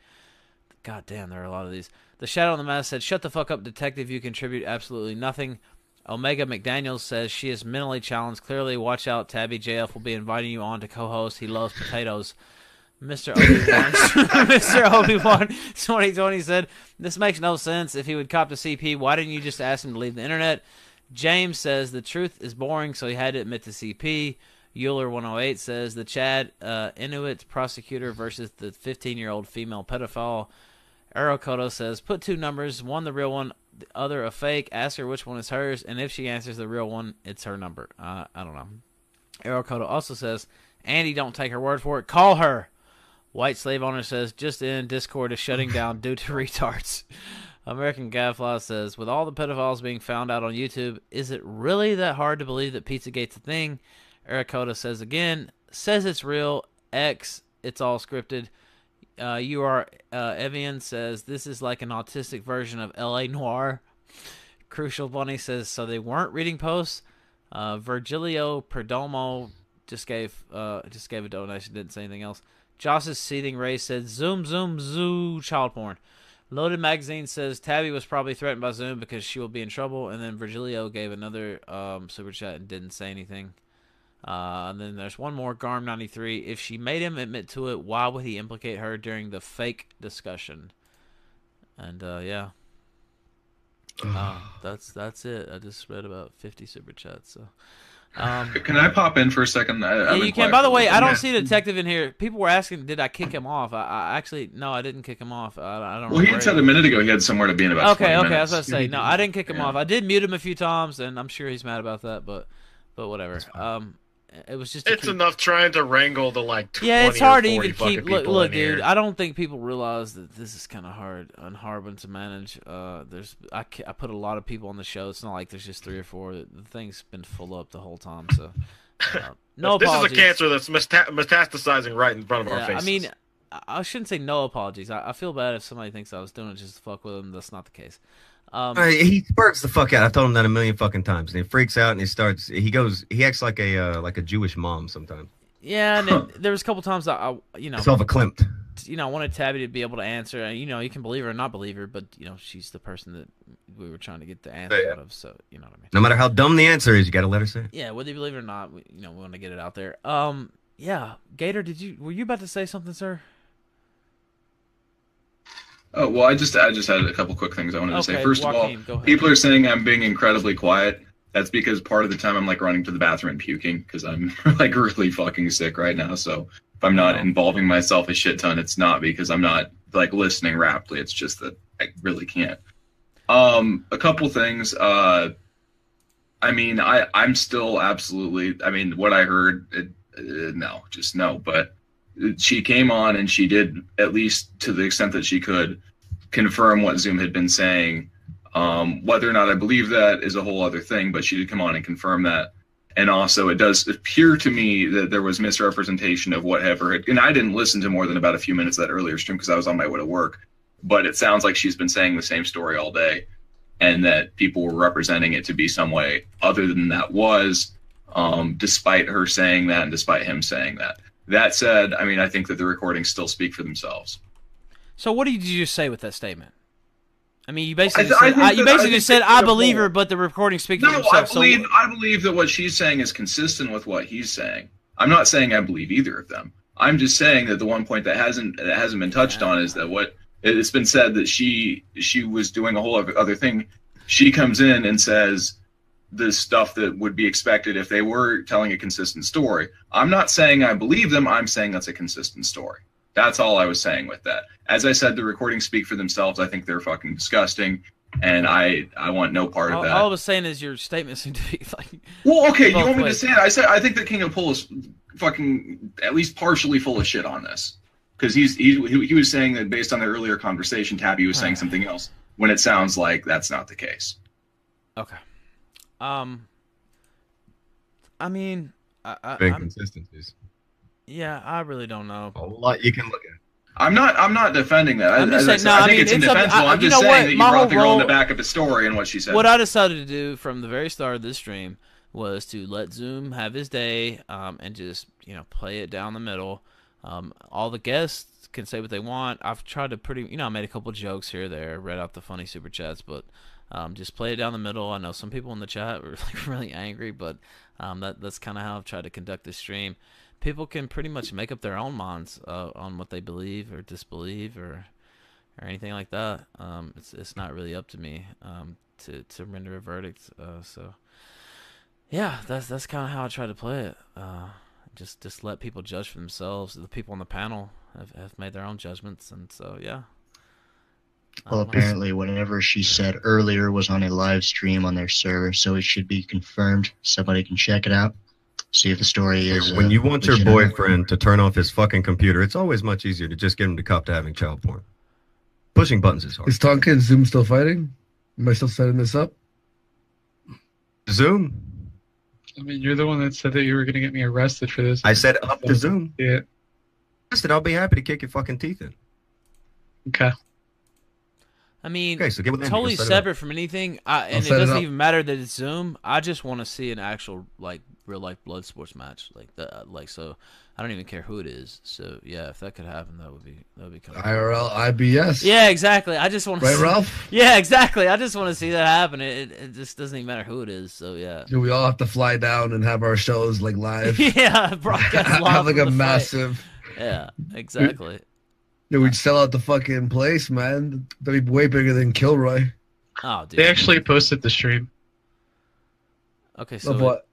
God damn, there are a lot of these. The Shadow on the Mask said, shut the fuck up, detective. You contribute absolutely nothing. Omega McDaniels says she is mentally challenged. Clearly, watch out. Tabby JF will be inviting you on to co-host. He loves potatoes. Mr. Obi-Wan, Mr. Obi-Wan 2020 said, this makes no sense. If he would cop to CP, why didn't you just ask him to leave the internet? James says, the truth is boring, so he had to admit to CP. Euler 108 says, the Chad Inuit prosecutor versus the 15-year-old female pedophile. Aerokoto says, put two numbers, one the real one, the other a fake. Ask her which one is hers, and if she answers the real one, it's her number. I don't know. Aerokoto also says, Andy, don't take her word for it. Call her. White Slave Owner says, just in, Discord is shutting down due to retards. American Gadfly says, with all the pedophiles being found out on YouTube, is it really that hard to believe that Pizzagate's a thing? Aerokoto says again, says it's real. X, it's all scripted. Evian says, this is like an autistic version of L.A. Noire. Crucial Bunny says, so they weren't reading posts. Virgilio Perdomo just gave a donation, didn't say anything else. Joss's Seething Ray said, Zoom, zoo, child porn. Loaded Magazine says, Tabby was probably threatened by Zoom because she will be in trouble. And then Virgilio gave another super chat and didn't say anything. And then there's one more, Garm93. If she made him admit to it, why would he implicate her during the fake discussion? And, yeah. That's it. I just read about 50 super chats, so... Can I pop in for a second? Yeah, you can. By the way, I don't see a detective in here. People were asking, did I kick him off? I actually, no, I didn't kick him off. I don't. Well, he had said a minute ago he had somewhere to be in about 20 minutes. Okay, I was about to say, no, I didn't kick him off. I did mute him a few times, and I'm sure he's mad about that, but whatever. It was just. It's enough trying to wrangle the 20 it's hard to or 40 even keep. fucking Look, people in dude. here. I don't think people realize that this is kind of hard one to manage. I put a lot of people on the show. It's not like there's just 3 or 4. The thing's been full up the whole time. So, no this apologies. is a cancer that's metastasizing right in front of our faces. I mean, I shouldn't say no apologies. I feel bad if somebody thinks I was doing it just to fuck with them. That's not the case. He sparks the fuck out. I've told him that a million fucking times, and he freaks out and he acts like a Jewish mom sometimes. Yeah, and there was a couple times that Self-acclimped. I wanted Tabby to be able to answer. You can believe her or not believe her, but she's the person that we were trying to get the answer out of. So you know what I mean. No matter how dumb the answer is, you got to let her say it. Yeah, whether you believe it or not, we want to get it out there. Yeah, Gator, were you about to say something, sir? Oh, well, I just had a couple quick things I wanted to say. First Joaquin, of all, people are saying I'm being incredibly quiet. That's because part of the time I'm running to the bathroom and puking because I'm really fucking sick right now. So if I'm not involving myself a shit ton, it's not because I'm not listening rapidly. It's just that I really can't. A couple things. I'm still absolutely. What I heard, no. But she came on and she did, at least to the extent that she could, confirm what Zoom had been saying. Whether or not I believe that is a whole other thing, but she did come on and confirm that. And also, it does appear to me that there was misrepresentation of whatever. And I didn't listen to more than about a few minutes of that earlier stream because I was on my way to work. But it sounds like she's been saying the same story all day, and that people were representing it to be some way other than that was, despite her saying that and despite him saying that. That said, I mean, I think that the recordings still speak for themselves. So what did you just say with that statement? I mean, you basically said, I believe her, but the recordings speak for themselves. I believe that what she's saying is consistent with what he's saying. I'm not saying I believe either of them. I'm just saying that the one point that hasn't been touched on is that what it's been said that she was doing a whole other thing. She comes in and says the stuff that would be expected if they were telling a consistent story. I'm not saying I believe them. I'm saying that's a consistent story. That's all I was saying with that. As I said, the recordings speak for themselves. I think they're fucking disgusting, and I want no part of that. All I was saying is your statement seemed to be like. Well, okay, you want me to say it? I think that King of Pool is fucking at least partially full of shit on this, because he was saying that based on the earlier conversation, Tabby was saying something else when it sounds like that's not the case. Okay. I mean, inconsistencies. Yeah, I really don't know. A lot you can look at. I'm not defending that. I'm just saying, I think it's indefensible. I'm just saying that you brought the girl in the back of the story and what she said. What I decided to do from the very start of this stream was to let Zoom have his day, and just play it down the middle. All the guests can say what they want. I've tried to I made a couple jokes here or there, read out the funny super chats, but just play it down the middle. I know some people in the chat were like really angry, but that's kind of how I've tried to conduct this stream. People can pretty much make up their own minds on what they believe or disbelieve or anything like that. It's not really up to me to render a verdict. So yeah, that's kind of how I try to play it. Just let people judge for themselves. The people on the panel have made their own judgments, and so yeah. Well, apparently whatever she said earlier was on a live stream on their server, so it should be confirmed. Somebody can check it out, see if the story is when you want your legitimate. boyfriend to turn off his fucking computer, it's always much easier to just get him to cop to having child porn. Pushing buttons is hard. Is Tonka and Zoom still fighting? Am I still setting this up? Zoom? I mean, you're the one that said that you were going to get me arrested for this. I said up to Zoom. Yeah. I'll be happy to kick your fucking teeth in. Okay. I mean, Okay, so get with Andy, totally go set it separate up. from anything, and it set it doesn't up. even matter that it's Zoom. I just want to see an actual real life blood sports match, so. I don't even care who it is. So yeah, if that could happen, that would be kind of IRL, IBS. Yeah, exactly. I just want to. Right, Ralph? Yeah, exactly. I just want to see that happen. It just doesn't even matter who it is. So yeah. Do we all have to fly down and have our shows like live? Yeah, broadcast live have like from a the massive. fight. Yeah, exactly. Yeah, we'd sell out the fucking place, man. That'd be way bigger than Kilroy. Oh, dude. They actually posted the stream. Okay, so Of what?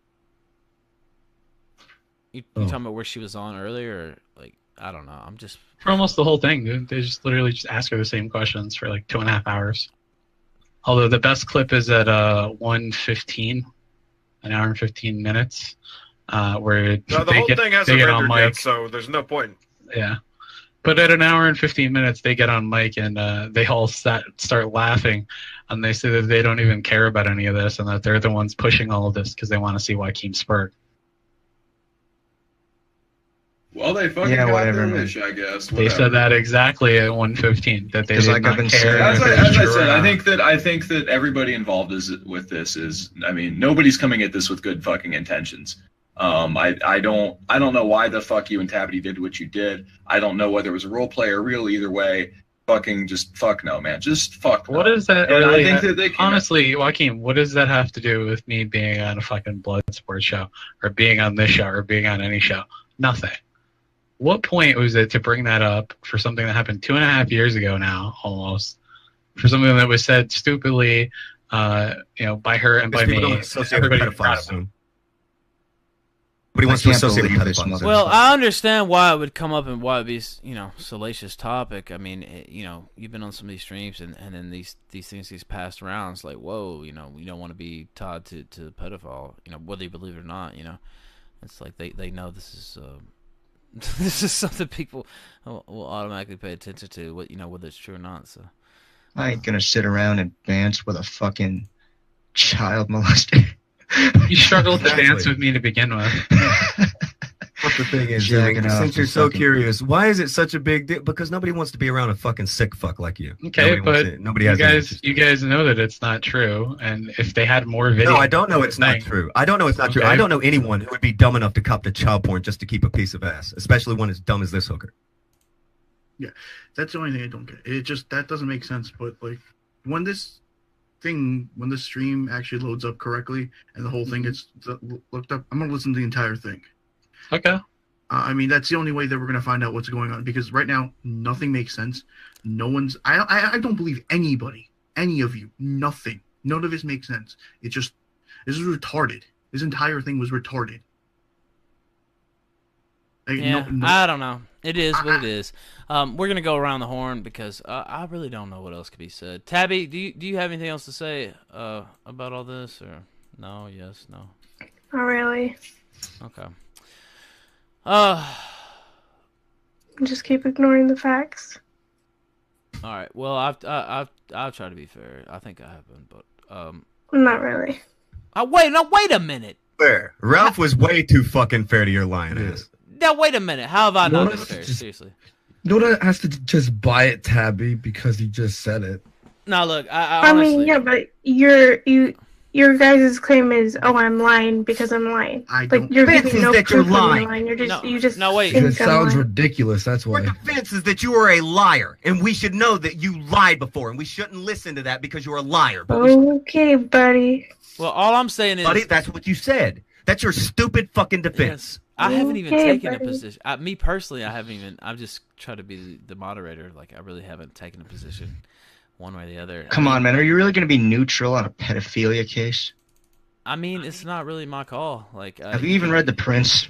You talking about where she was on earlier? Or, I don't know. I'm just For almost the whole thing, dude. They just literally just ask her the same questions for like 2.5 hours. Although the best clip is at 1:15, an hour and 15 minutes, where No, the they whole get, thing they hasn't get on rendered yet, mic. so there's no point. Yeah. But at an hour and 15 minutes, they get on mic and they all start laughing. And they say that they don't even care about any of this and that they're the ones pushing all of this because they want to see Joaquin Spurg. Well, they fucking Yeah, got whatever, their man. wish, I guess. They said that exactly at 1:15 that they 'Cause did like I've not been care. saying, As if I, it was as I true or said, I not. think that everybody involved with this is. I mean, nobody's coming at this with good fucking intentions. I don't know why the fuck you and Tabby did what you did. I don't know whether it was a role play or real. Either way, fucking just fuck no, man. Just fuck. What no. does that And really I think that they can, honestly, Joaquin, what does that have to do with me being on a fucking blood sports show or being on this show or being on any show? Nothing. What point was it to bring that up for something that happened 2.5 years ago now, almost, for something that was said stupidly, by her and by Because people me? don't associate with Everybody pedophiles, Zoom. Nobody wants to can't associate with believe this pedophiles. Well, I understand why it would come up and why it'd be, salacious topic. I mean, you've been on some of these streams and then these things gets passed around. It's like, whoa, you don't want to be tied to pedophile, whether you believe it or not. It's like they know this is this is something people will automatically pay attention to, whether it's true or not. So I ain't gonna sit around and dance with a fucking child molester. You struggled to Exactly. dance with me to begin with. But the thing is, Jacking Zach, off since you're is so fucking- curious, why is it such a big deal? Because nobody wants to be around a fucking sick fuck like you. Okay, Nobody but has you guys know that it's not true, and if they had more video, No, I don't know it's not true. I don't know it's not true. Okay. I don't know anyone who would be dumb enough to cop to child porn just to keep a piece of ass, especially one as dumb as this hooker. Yeah, that's the only thing I don't get. It just that doesn't make sense. But like when the stream actually loads up correctly and the whole thing gets looked up, I'm gonna listen to the entire thing. Okay. I mean, that's the only way that we're gonna find out what's going on because right now nothing makes sense. No one's. I don't believe anybody, any of you. Nothing. None of this makes sense. It just this is retarded. This entire thing was retarded. Like, Yeah, I don't know. It is what it is. We're gonna go around the horn because I really don't know what else could be said. Tabby, do you have anything else to say about all this or no? Yes, no. Not really. Okay. Just keep ignoring the facts. All right. Well, I've tried to be fair. I think I have been, but Not really. Wait a minute. Fair. Ralph was way too fucking fair to your lion ass. Now wait a minute. How have I No, not been no, fair? just- Seriously. Noda has to just buy it, Tabby, because you just said it. Now look, I mean, yeah, but your guys' claim is, oh, I'm lying because I'm lying. Like you're Vince giving is no that you're proof of lying. me lying. You're just you just no wait. It think I'm sounds lying. ridiculous. That's why. Defense is that you are a liar, and we should know that you lied before, and we shouldn't listen to that because you're a liar. But we Okay, buddy. Well, all I'm saying is, buddy, that's what you said. That's your stupid fucking defense. I haven't even Okay, taken a buddy. position. Me personally, I haven't even. I've just tried to be the moderator. Like I really haven't taken a position, one way or the other. Come on, man. Are you really going to be neutral on a pedophilia case? I mean, it's not really my call. Like, Have you even read The Prince?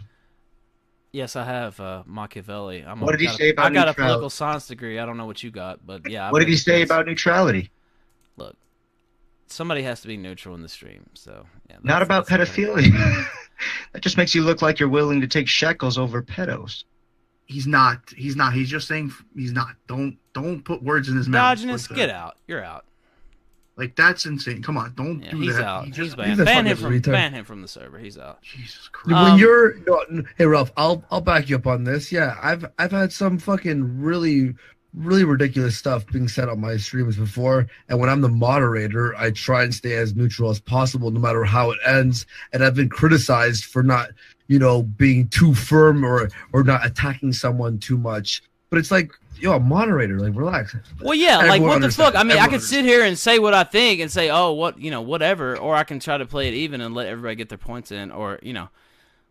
Yes, I have Machiavelli. What did he say about I got a neutrality? political science degree. I don't know what you got, but yeah. What did he say about neutrality? Look, somebody has to be neutral in the stream. So yeah, Not about pedophilia. That just makes you look like you're willing to take shekels over pedos. He's not. He's not. He's just saying he's not. Don't put words in his mouth. Dodginess, like get that. out. You're out. Like that's insane. Come on, don't do He's that. out. He He's just- banned. a Ban him fucking from retard. the server. He's out. Jesus When you're hey Ralph, I'll back you up on this. Yeah, I've had some fucking really ridiculous stuff being said on my streams before, and when I'm the moderator, I try and stay as neutral as possible, no matter how it ends. And I've been criticized for not, being too firm or not attacking someone too much. But it's like, a moderator, like relax. Well, yeah, like Everyone what the fuck? understands. I mean, I Everyone could sit here and say what I think and say, oh, whatever, or I can try to play it even and let everybody get their points in, or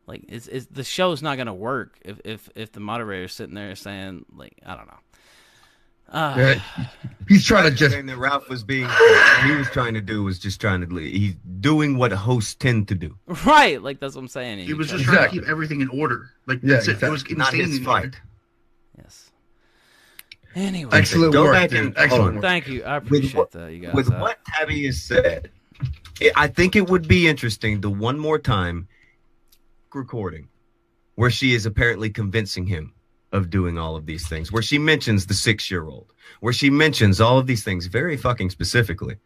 like it's the show's not gonna work if the moderator's sitting there saying like I don't know. Yeah, he's trying to just. Saying that Ralph was being, what he was trying to do was just trying to. He's doing what hosts tend to do. Right, like that's what I'm saying. He was just trying to keep everything in order. Like Yeah, that's it. It was exactly. Not insane his in fight. here. Yes. Anyway, Excellent Go work, back dude. and- Excellent hold on. work. Thank you. I appreciate that, you guys. With what Tabby has said, I think it would be interesting to one more time recording where she is apparently convincing him of doing all of these things, where she mentions the 6-year-old, where she mentions all of these things very fucking specifically.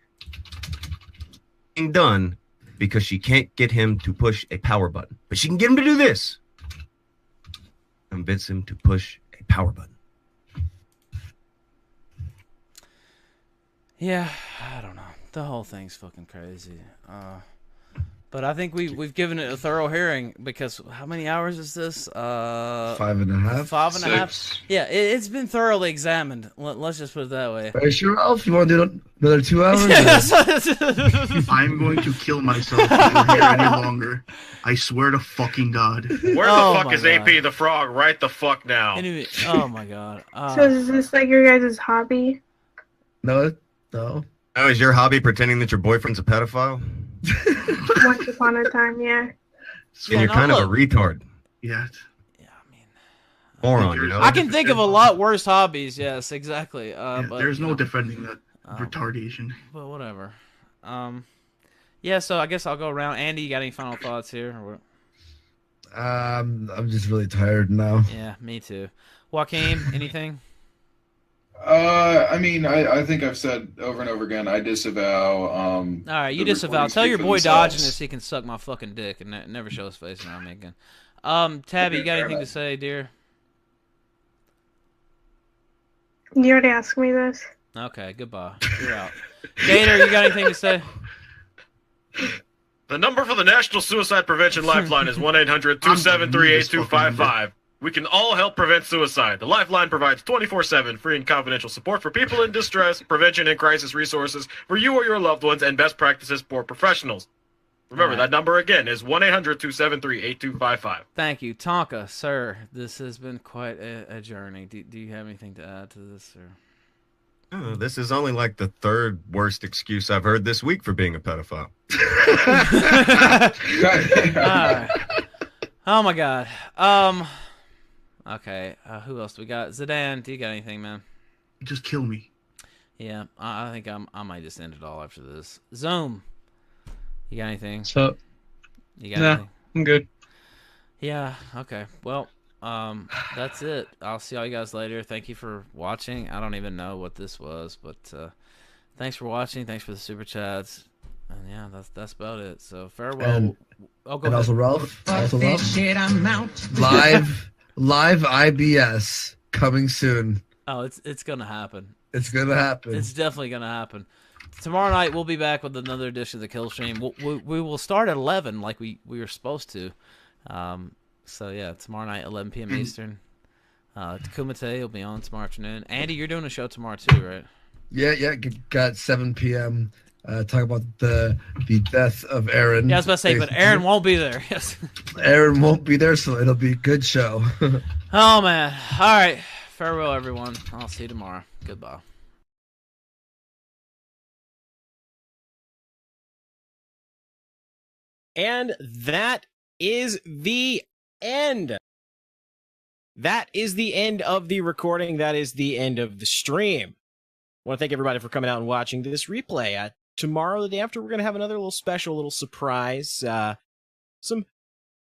Being done because she can't get him to push a power button, but she can get him to do this. Convince him to push a power button. Yeah, I don't know. The whole thing's fucking crazy. But I think we've given it a thorough hearing because how many hours is this? 5.5. 5.5. 6. Yeah, it's been thoroughly examined. Let's just put it that way. Are you sure, Ralph? You want to do another 2 hours? I'm going to kill myself if we're here any longer. I swear to fucking God. Where Oh the fuck my is God. AP the frog right the fuck now? Anyway, oh my God. So is this like your guys' hobby? No. Oh, is your hobby pretending that your boyfriend's a pedophile? Once upon a time, yeah. And you're no, kind of a look. retard. Yeah. Moron, you know? I can think of a lot worse hobbies. Yes, exactly. But There's no defending that retardation. But whatever. Yeah. So I guess I'll go around. Andy, you got any final thoughts here? Or what? I'm just really tired now. Yeah, me too. Joaquin, anything? I mean, I think I've said over and over again, I disavow. All right, you the disavow. recordings Tell speak your for boy themselves. Diogenes he can suck my fucking dick and never show his face around me again. Tabby, you got fair anything to enough. say, dear? You already asked me this. Okay, goodbye. You're out. Gator, you got anything to say? The number for the National Suicide Prevention Lifeline is 1-800-273-8255. We can all help prevent suicide. The Lifeline provides 24/7 free and confidential support for people in distress, prevention and crisis resources for you or your loved ones, and best practices for professionals. Remember, that number again is 1-800-273-8255. Thank you. Tonka, sir, this has been quite a journey. Do you have anything to add to this, sir? Oh, this is only like the third worst excuse I've heard this week for being a pedophile. Oh my god. Okay, who else do we got? Zidane, do you got anything, man? Just kill me. Yeah, I think I might just end it all after this. Zoom, you got anything? So, You got nah, anything? I'm good. Yeah, okay. Well, that's it. I'll see all you guys later. Thank you for watching. I don't even know what this was, but thanks for watching. Thanks for the super chats. And yeah, that's about it. So farewell. And, go and also ahead. Ralph, I'm out. live IBS coming soon. Oh, it's gonna happen. It's gonna happen. It's definitely gonna happen. Tomorrow night we'll be back with another edition of the Kill Stream. We will start at 11 like we were supposed to. So yeah, tomorrow night 11 p.m. Eastern. Kumite will be on tomorrow afternoon. Andy, you're doing a show tomorrow too, right? Yeah. Got 7 p.m. Talk about the death of Aaron. Yeah, I was about to say, but Aaron won't be there. Yes. Aaron won't be there, so it'll be a good show. Oh man! All right, farewell, everyone. I'll see you tomorrow. Goodbye. And that is the end. That is the end of the recording. That is the end of the stream. I want to thank everybody for coming out and watching this replay. Tomorrow, the day after, we're going to have another little special, little surprise. Some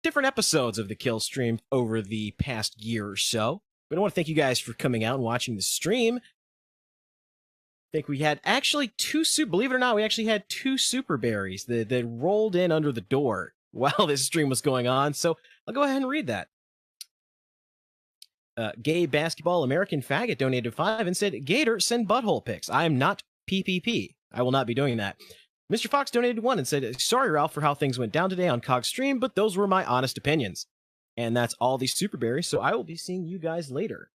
different episodes of the Kill Stream over the past year or so. But I want to thank you guys for coming out and watching the stream. I think we had actually believe it or not, we actually had 2 super berries that rolled in under the door while this stream was going on. So I'll go ahead and read that. Gay Basketball American Faggot donated 5 and said, Gator, send butthole pics. I am not PPP. I will not be doing that. Mr. Fox donated 1 and said, sorry, Ralph, for how things went down today on COG Stream, but those were my honest opinions. And that's all these super berries, so I will be seeing you guys later.